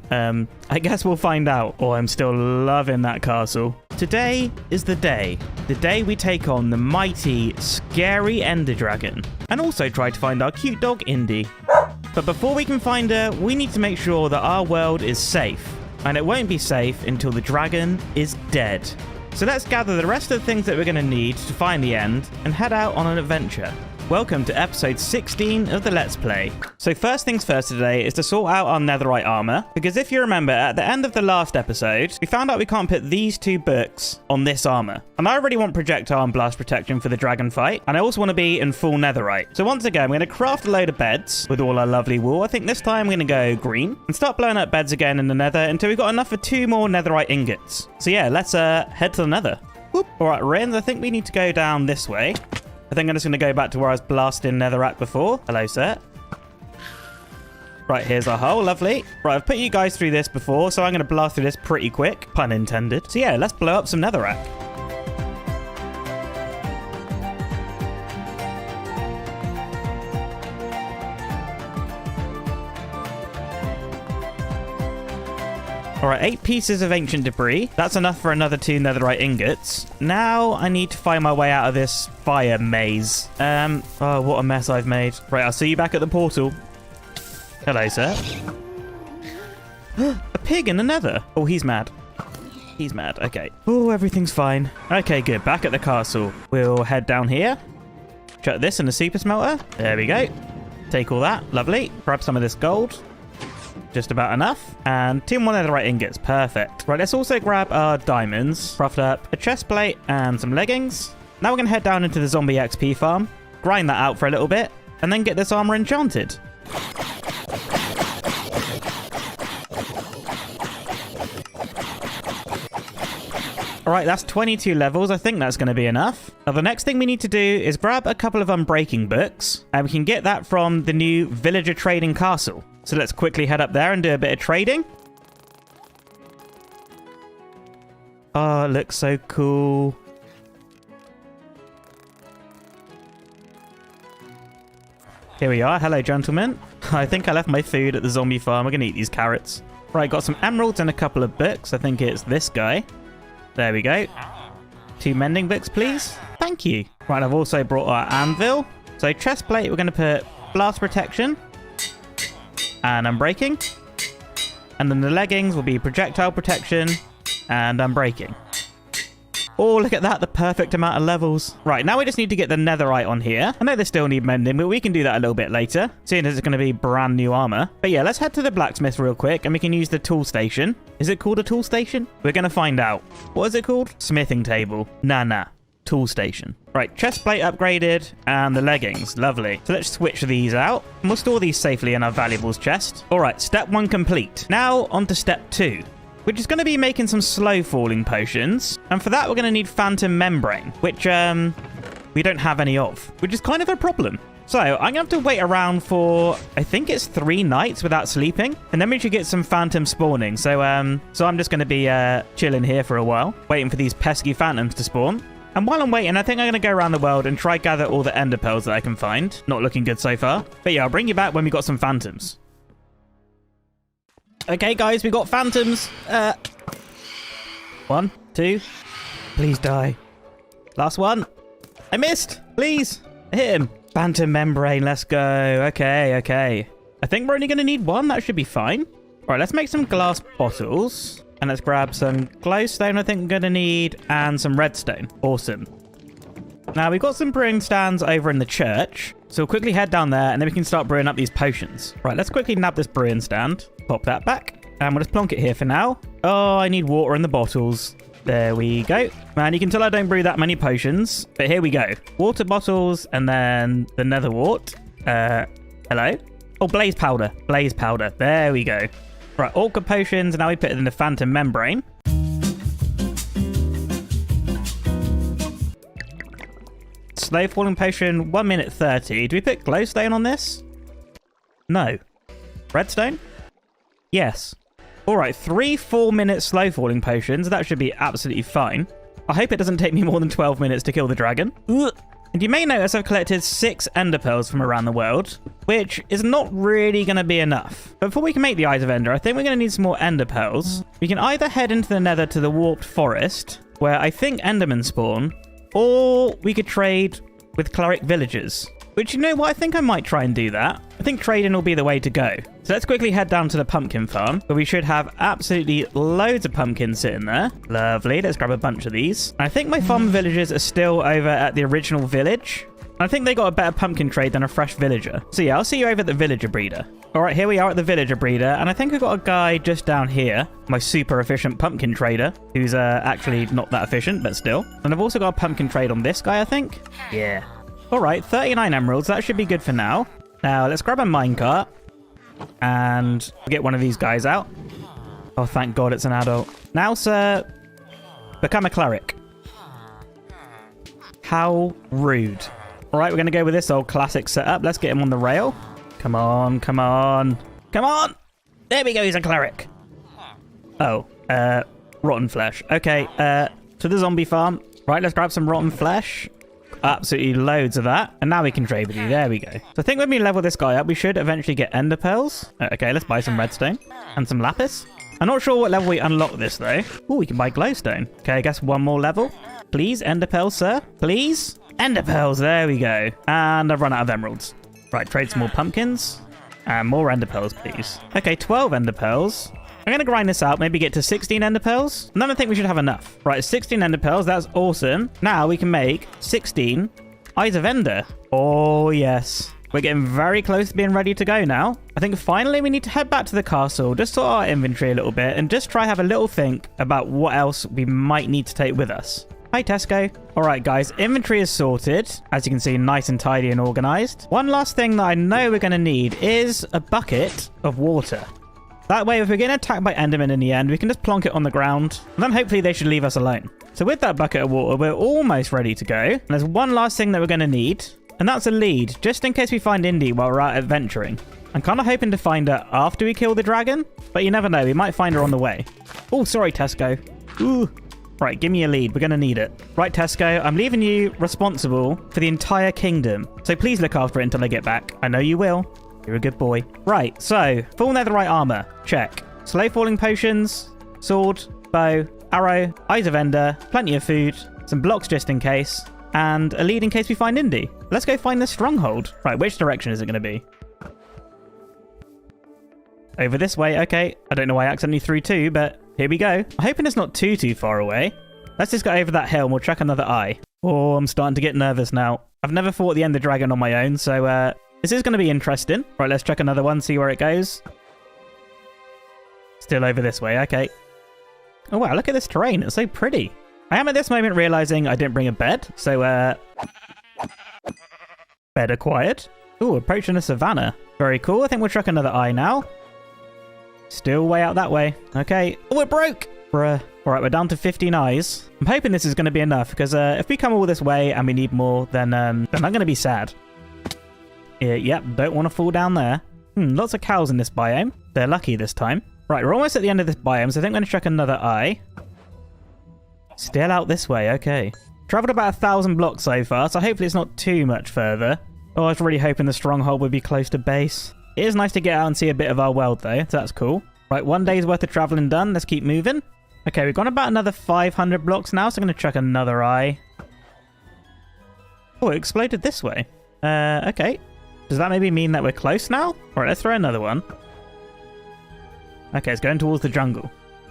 I guess we'll find out. Oh, I'm still loving that castle. Today is the day. The day we take on the mighty, scary Ender Dragon. And also try to find our cute dog, Indy. But before we can find her, we need to make sure that our world is safe. And it won't be safe until the dragon is dead. So let's gather the rest of the things that we're going to need to find the end and head out on an adventure. Welcome to episode 16 of the Let's Play. So first things first today is to sort out our netherite armor, because if you remember at the end of the last episode, we found out we can't put these 2 books on this armor. And I already want projectile and blast protection for the dragon fight, and I also want to be in full netherite. So once again, we're going to craft a load of beds with all our lovely wool. I think this time we're going to go green and start blowing up beds again in the nether until we've got enough for 2 more netherite ingots. So yeah, let's head to the nether. Whoop. All right, Rins, I think we need to go down this way. I think I'm just going to go back to where I was blasting nether at before. Hello, sir. Right, here's our hole. Lovely. Right, I've put you guys through this before, so I'm going to blast through this pretty quick. Pun intended. So yeah, let's blow up some netherrack. All right, 8 pieces of ancient debris. That's enough for another 2 netherite ingots. Now I need to find my way out of this fire maze. Oh, what a mess I've made. Right, I'll see you back at the portal. Hello, sir. A pig in the nether. Oh, he's mad. He's mad. Okay. Oh, everything's fine. Okay, good. Back at the castle. We'll head down here. Chuck this in the super smelter. There we go. Take all that. Lovely. Grab some of this gold. Just about enough. And 2 more netherite ingots. Perfect. Right, let's also grab our diamonds. Craft up a chest plate and some leggings. Now we're going to head down into the zombie XP farm. Grind that out for a little bit. And then get this armor enchanted. All right, that's 22 levels. I think that's going to be enough. Now, the next thing we need to do is grab a couple of unbreaking books. And we can get that from the new villager trading castle. So let's quickly head up there and do a bit of trading. Oh, it looks so cool. Here we are. Hello, gentlemen. I think I left my food at the zombie farm. We're going to eat these carrots. Right, got some emeralds and a couple of books. I think it's this guy. There we go. 2 mending books, please. Thank you. Right, I've also brought our anvil. So chest plate, we're going to put blast protection. And unbreaking. And then the leggings will be projectile protection and unbreaking. Oh, look at that. The perfect amount of levels. Right, now we just need to get the netherite on here. I know they still need mending, but we can do that a little bit later, seeing as it's going to be brand new armor. But yeah, let's head to the blacksmith real quick, and we can use the tool station. Is it called a tool station? We're going to find out. What is it called? Smithing table. Nah. Tool station. Right, chest plate upgraded, and the leggings. Lovely. So let's switch these out, and we'll store these safely in our valuables chest. All right, step 1 complete. Now on to step 2. Which is going to be making some slow falling potions. And for that, we're going to need phantom membrane, which we don't have any of, which is kind of a problem. So I'm going to have to wait around for, I think it's 3 nights without sleeping. And then we should get some phantom spawning. So I'm just going to be chilling here for a while, waiting for these pesky phantoms to spawn. And while I'm waiting, I think I'm going to go around the world and try gather all the ender pearls that I can find. Not looking good so far. But yeah, I'll bring you back when we got some phantoms. Okay, guys, we got phantoms. 1, 2. Please die. Last one. I missed. Please. I hit him. Phantom membrane. Let's go. Okay. I think we're only going to need 1. That should be fine. All right, let's make some glass bottles. And let's grab some glowstone, I think we're going to need, and some redstone. Awesome. Now, we've got some brewing stands over in the church. So we'll quickly head down there, and then we can start brewing up these potions. Right, let's quickly nab this brewing stand. Pop that back. And we'll just plonk it here for now. Oh, I need water in the bottles. There we go. Man, you can tell I don't brew that many potions. But here we go. Water bottles, and then the nether wart. Hello? Oh, blaze powder. Blaze powder. There we go. Right, orca potions, and now we put it in the phantom membrane. Slow falling potion, 1 minute 30. Do we put glowstone on this? No. Redstone? Yes. All right, 3 4-minute slow falling potions. That should be absolutely fine. I hope it doesn't take me more than 12 minutes to kill the dragon. Ugh. And you may notice I've collected 6 ender pearls from around the world, which is not really going to be enough. But before we can make the Eyes of Ender, I think we're going to need some more ender pearls. We can either head into the nether to the warped forest, where I think endermen spawn, or we could trade with cleric villagers. Which, you know what, I think I might try and do that. I think trading will be the way to go. So let's quickly head down to the pumpkin farm, where we should have absolutely loads of pumpkins sitting there. Lovely, let's grab a bunch of these. I think my farm villagers are still over at the original village. I think they got a better pumpkin trade than a fresh villager. So yeah, I'll see you over at the villager breeder. All right, here we are at the villager breeder, and I think I've got a guy just down here, my super efficient pumpkin trader, who's actually not that efficient, but still. And I've also got a pumpkin trade on this guy, I think. Yeah. All right, 39 emeralds. That should be good for now. Now, let's grab a minecart and get one of these guys out. Oh, thank God it's an adult. Now, sir, become a cleric. How rude. All right, we're going to go with this old classic setup. Let's get him on the rail. Come on, come on. Come on. There we go. He's a cleric. Oh, rotten flesh. Okay, to the zombie farm. Right, let's grab some rotten flesh. Absolutely loads of that. And now we can trade with you. There we go. So I think when we level this guy up, we should eventually get ender pearls. Okay, let's buy some redstone and some lapis. I'm not sure what level we unlock this, though. Oh, we can buy glowstone. Okay, I guess 1 more level. Please, ender pearls, sir. Please. Ender pearls. There we go. And I've run out of emeralds. Right, trade some more pumpkins. And more ender pearls, please. Okay, 12 ender pearls. I'm going to grind this out, maybe get to 16 ender pearls. And then I think we should have enough. Right, 16 ender pearls. That's awesome. Now we can make 16 Eyes of Ender. Oh, yes. We're getting very close to being ready to go now. I think finally we need to head back to the castle, just sort our inventory a little bit, and just try have a little think about what else we might need to take with us. Hi, Tesco. All right, guys, inventory is sorted. As you can see, nice and tidy and organized. One last thing that I know we're going to need is a bucket of water. That way, if we're getting attacked by endermen in the end, we can just plonk it on the ground, and then hopefully they should leave us alone. So with that bucket of water, we're almost ready to go. And there's one last thing that we're going to need, and that's a lead, just in case we find Indy while we're out adventuring. I'm kind of hoping to find her after we kill the dragon, but you never know, we might find her on the way. Oh, sorry, Tesco. Ooh. Right, give me a lead. We're going to need it. Right, Tesco, I'm leaving you responsible for the entire kingdom. So please look after it until I get back. I know you will. You're a good boy. Right, so full netherite armor. Check. Slow falling potions, sword, bow, arrow, Eyes of Ender, plenty of food, some blocks just in case, and a lead in case we find Indy. Let's go find the stronghold. Right, which direction is it going to be? Over this way. Okay. I don't know why I accidentally threw 2, but here we go. I'm hoping it's not too far away. Let's just go over that hill and we'll check another eye. Oh, I'm starting to get nervous now. I've never fought the Ender Dragon on my own, so this is going to be interesting. Right, let's check another one, see where it goes. Still over this way, okay. Oh wow, look at this terrain. It's so pretty. I am at this moment realizing I didn't bring a bed, so bed acquired. Ooh, approaching a savannah. Very cool. I think we'll chuck another eye now. Still way out that way. Okay. Oh, it broke! Bruh. Alright, we're down to 15 eyes. I'm hoping this is going to be enough, because if we come all this way and we need more, then I'm going to be sad. Yep, don't want to fall down there. Lots of cows in this biome. They're lucky this time. Right, we're almost at the end of this biome, so I think I'm going to chuck another eye. Still out this way, okay. Traveled about 1,000 blocks so far, so hopefully it's not too much further. Oh, I was really hoping the stronghold would be close to base. It is nice to get out and see a bit of our world though, so that's cool. Right, 1 day's worth of traveling done. Let's keep moving. Okay, we've gone about another 500 blocks now, so I'm going to chuck another eye. Oh, it exploded this way. Okay. Does that maybe mean that we're close now? Alright, let's throw another one. Okay, it's going towards the jungle.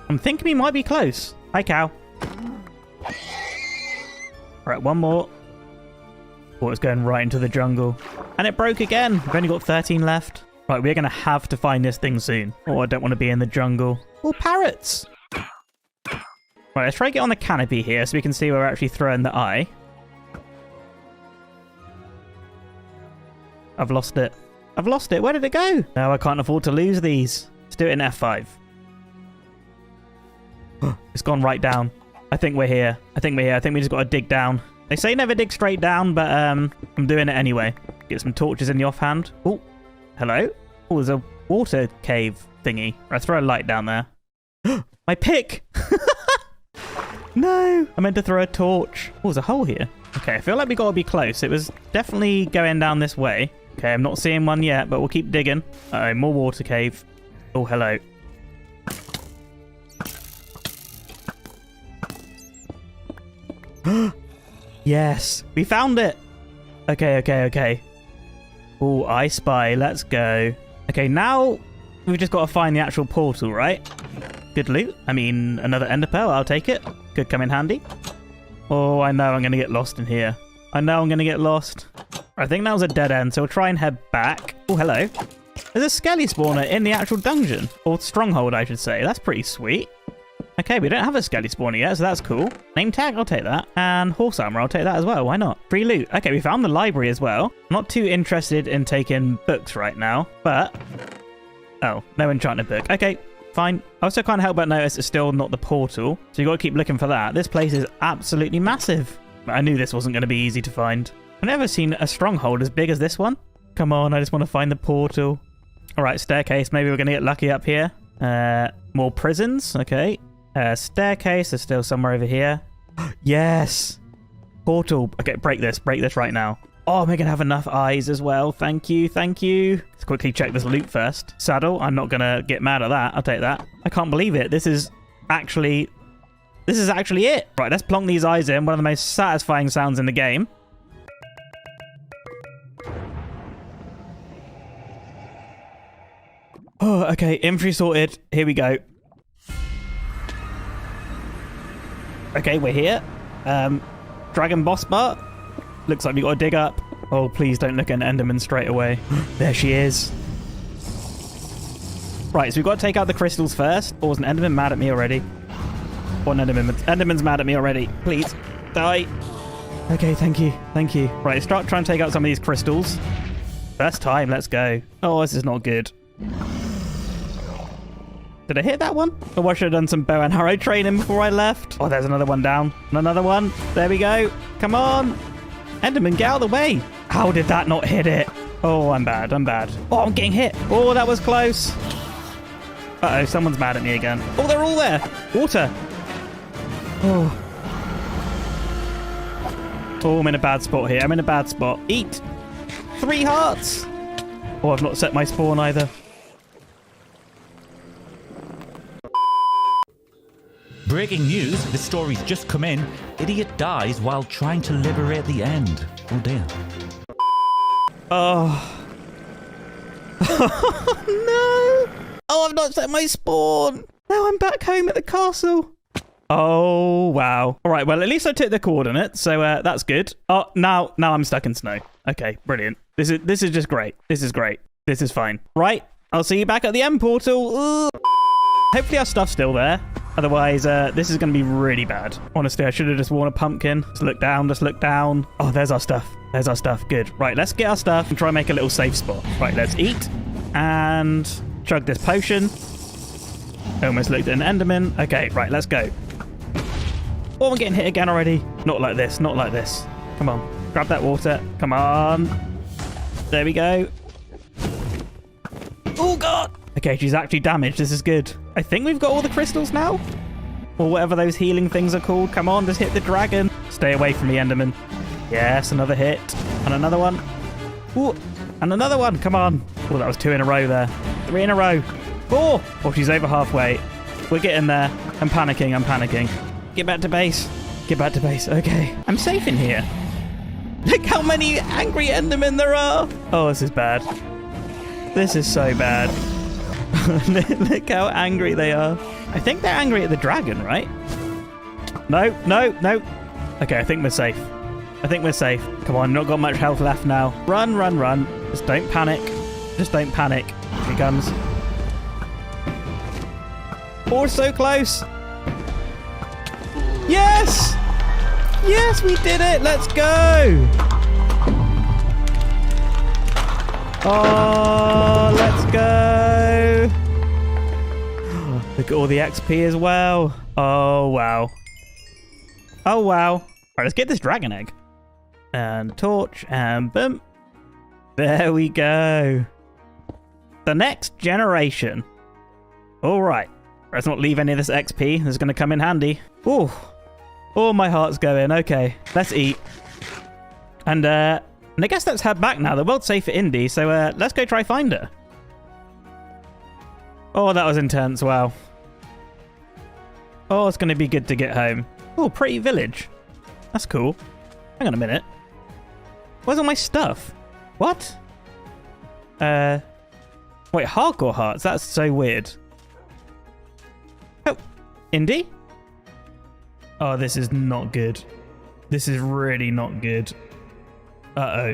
I'm thinking we might be close. Hi, cow. Alright, one more. Oh, it's going right into the jungle. And it broke again. We've only got 13 left. Right, we're going to have to find this thing soon. Oh, I don't want to be in the jungle. Oh, parrots! Right, let's try to get on the canopy here so we can see where we're actually throwing the eye. I've lost it. I've lost it. Where did it go? No, I can't afford to lose these. Let's do it in F5. It's gone right down. I think we're here. I think we just got to dig down. They say never dig straight down, but I'm doing it anyway. Get some torches in the offhand. Oh, hello. Oh, there's a water cave thingy. Let's throw a light down there. My pick! No! I meant to throw a torch. Oh, there's a hole here. Okay, I feel like we got to be close. It was definitely going down this way. Okay, I'm not seeing one yet, but we'll keep digging. Uh-oh, more water cave. Oh, hello. Yes, we found it. Okay. Oh, I spy. Let's go. Okay, now we've just got to find the actual portal, right? Good loot. I mean, another ender pearl. I'll take it. Could come in handy. Oh, I know I'm going to get lost in here. I know I'm going to get lost. I think that was a dead end, so we'll try and head back. Oh, hello. There's a skelly spawner in the actual dungeon. Or stronghold, I should say. That's pretty sweet. Okay, we don't have a skelly spawner yet, so that's cool. Name tag, I'll take that. And horse armor, I'll take that as well. Why not? Free loot. Okay, we found the library as well. Not too interested in taking books right now, but... Oh, no enchanted book. Okay, fine. I also can't help but notice it's still not the portal, so you got to keep looking for that. This place is absolutely massive. I knew this wasn't going to be easy to find. I've never seen a stronghold as big as this one. Come on, I just want to find the portal. All right, staircase. Maybe we're going to get lucky up here. More prisons. Okay. Staircase is still somewhere over here. Yes! Portal. Okay, break this right now. Oh, am I going to have enough eyes as well? Thank you. Let's quickly check this loot first. Saddle. I'm not going to get mad at that. I'll take that. I can't believe it. This is actually it. Right, let's plonk these eyes in. One of the most satisfying sounds in the game. Oh, okay. Infantry sorted. Here we go. Okay, we're here. Dragon boss bar. Looks like we got to dig up. Oh, please don't look at an Enderman straight away. There she is. Right, so we've got to take out the crystals first. Or was an Enderman mad at me already? One Enderman's mad at me already. Please, die. Okay, thank you. Right, start trying to take out some of these crystals. First time, let's go. Oh, this is not good. Did I hit that one? Oh, I should have done some bow and arrow training before I left. Oh, there's another one down. And another one. There we go. Come on. Enderman, get out of the way. How did that not hit it? Oh, I'm bad. Oh, I'm getting hit. Oh, that was close. Uh-oh, someone's mad at me again. Oh, they're all there. Water. Oh. Oh, I'm in a bad spot here. Eat. 3 hearts. Oh, I've not set my spawn either. Breaking news, the story's just come in. Idiot dies while trying to liberate the end. Oh dear. Oh. No. Oh, I've not set my spawn. Now I'm back home at the castle. Oh, wow. All right, well, at least I took the coordinates, so that's good. Oh, now I'm stuck in snow. Okay, brilliant. This is just great. This is great. This is fine. Right, I'll see you back at the end portal. Ugh. Hopefully our stuff's still there. Otherwise, this is going to be really bad. Honestly, I should have just worn a pumpkin. Just look down, just look down. Oh, there's our stuff. There's our stuff. Good. Right, let's get our stuff and try and make a little safe spot. Right, let's eat and chug this potion. Almost looked at an Enderman. Okay, right, let's go. Oh, I'm getting hit again already. Not like this, not like this. Come on, grab that water. Come on. There we go. Oh, God. Okay, she's actually damaged. This is good. I think we've got all the crystals now. Or whatever those healing things are called. Come on, just hit the dragon. Stay away from me, Enderman. Yes, another hit. And another one. Ooh, and another one. Come on. Oh, that was 2 in a row there. 3 in a row. 4. Oh, she's over halfway. We're getting there. I'm panicking. I'm panicking. Get back to base. Get back to base. Okay. I'm safe in here. Look how many angry Endermen there are. Oh, this is bad. This is so bad. Look how angry they are. I think they're angry at the dragon, right? No, no, no. Okay, I think we're safe. I think we're safe. Come on, not got much health left now. Run, run, run. Just don't panic. Just don't panic. Here he comes. Oh, so close. Yes! Yes, we did it! Let's go! Oh, let's go! Look at all the XP as well. Oh, wow. Oh, wow. All right, let's get this dragon egg. And torch, and boom. There we go. The next generation. All right. Let's not leave any of this XP. This is going to come in handy. Ooh. Oh, my heart's going. Okay, let's eat. And I guess let's head back now. The world's safe for Indy, so let's go try find her. Oh, that was intense. Wow. Oh, it's going to be good to get home. Oh, pretty village. That's cool. Hang on a minute. Where's all my stuff? What? Wait, hardcore hearts? That's so weird. Oh, Indy? Oh, this is not good. This is really not good. Uh-oh.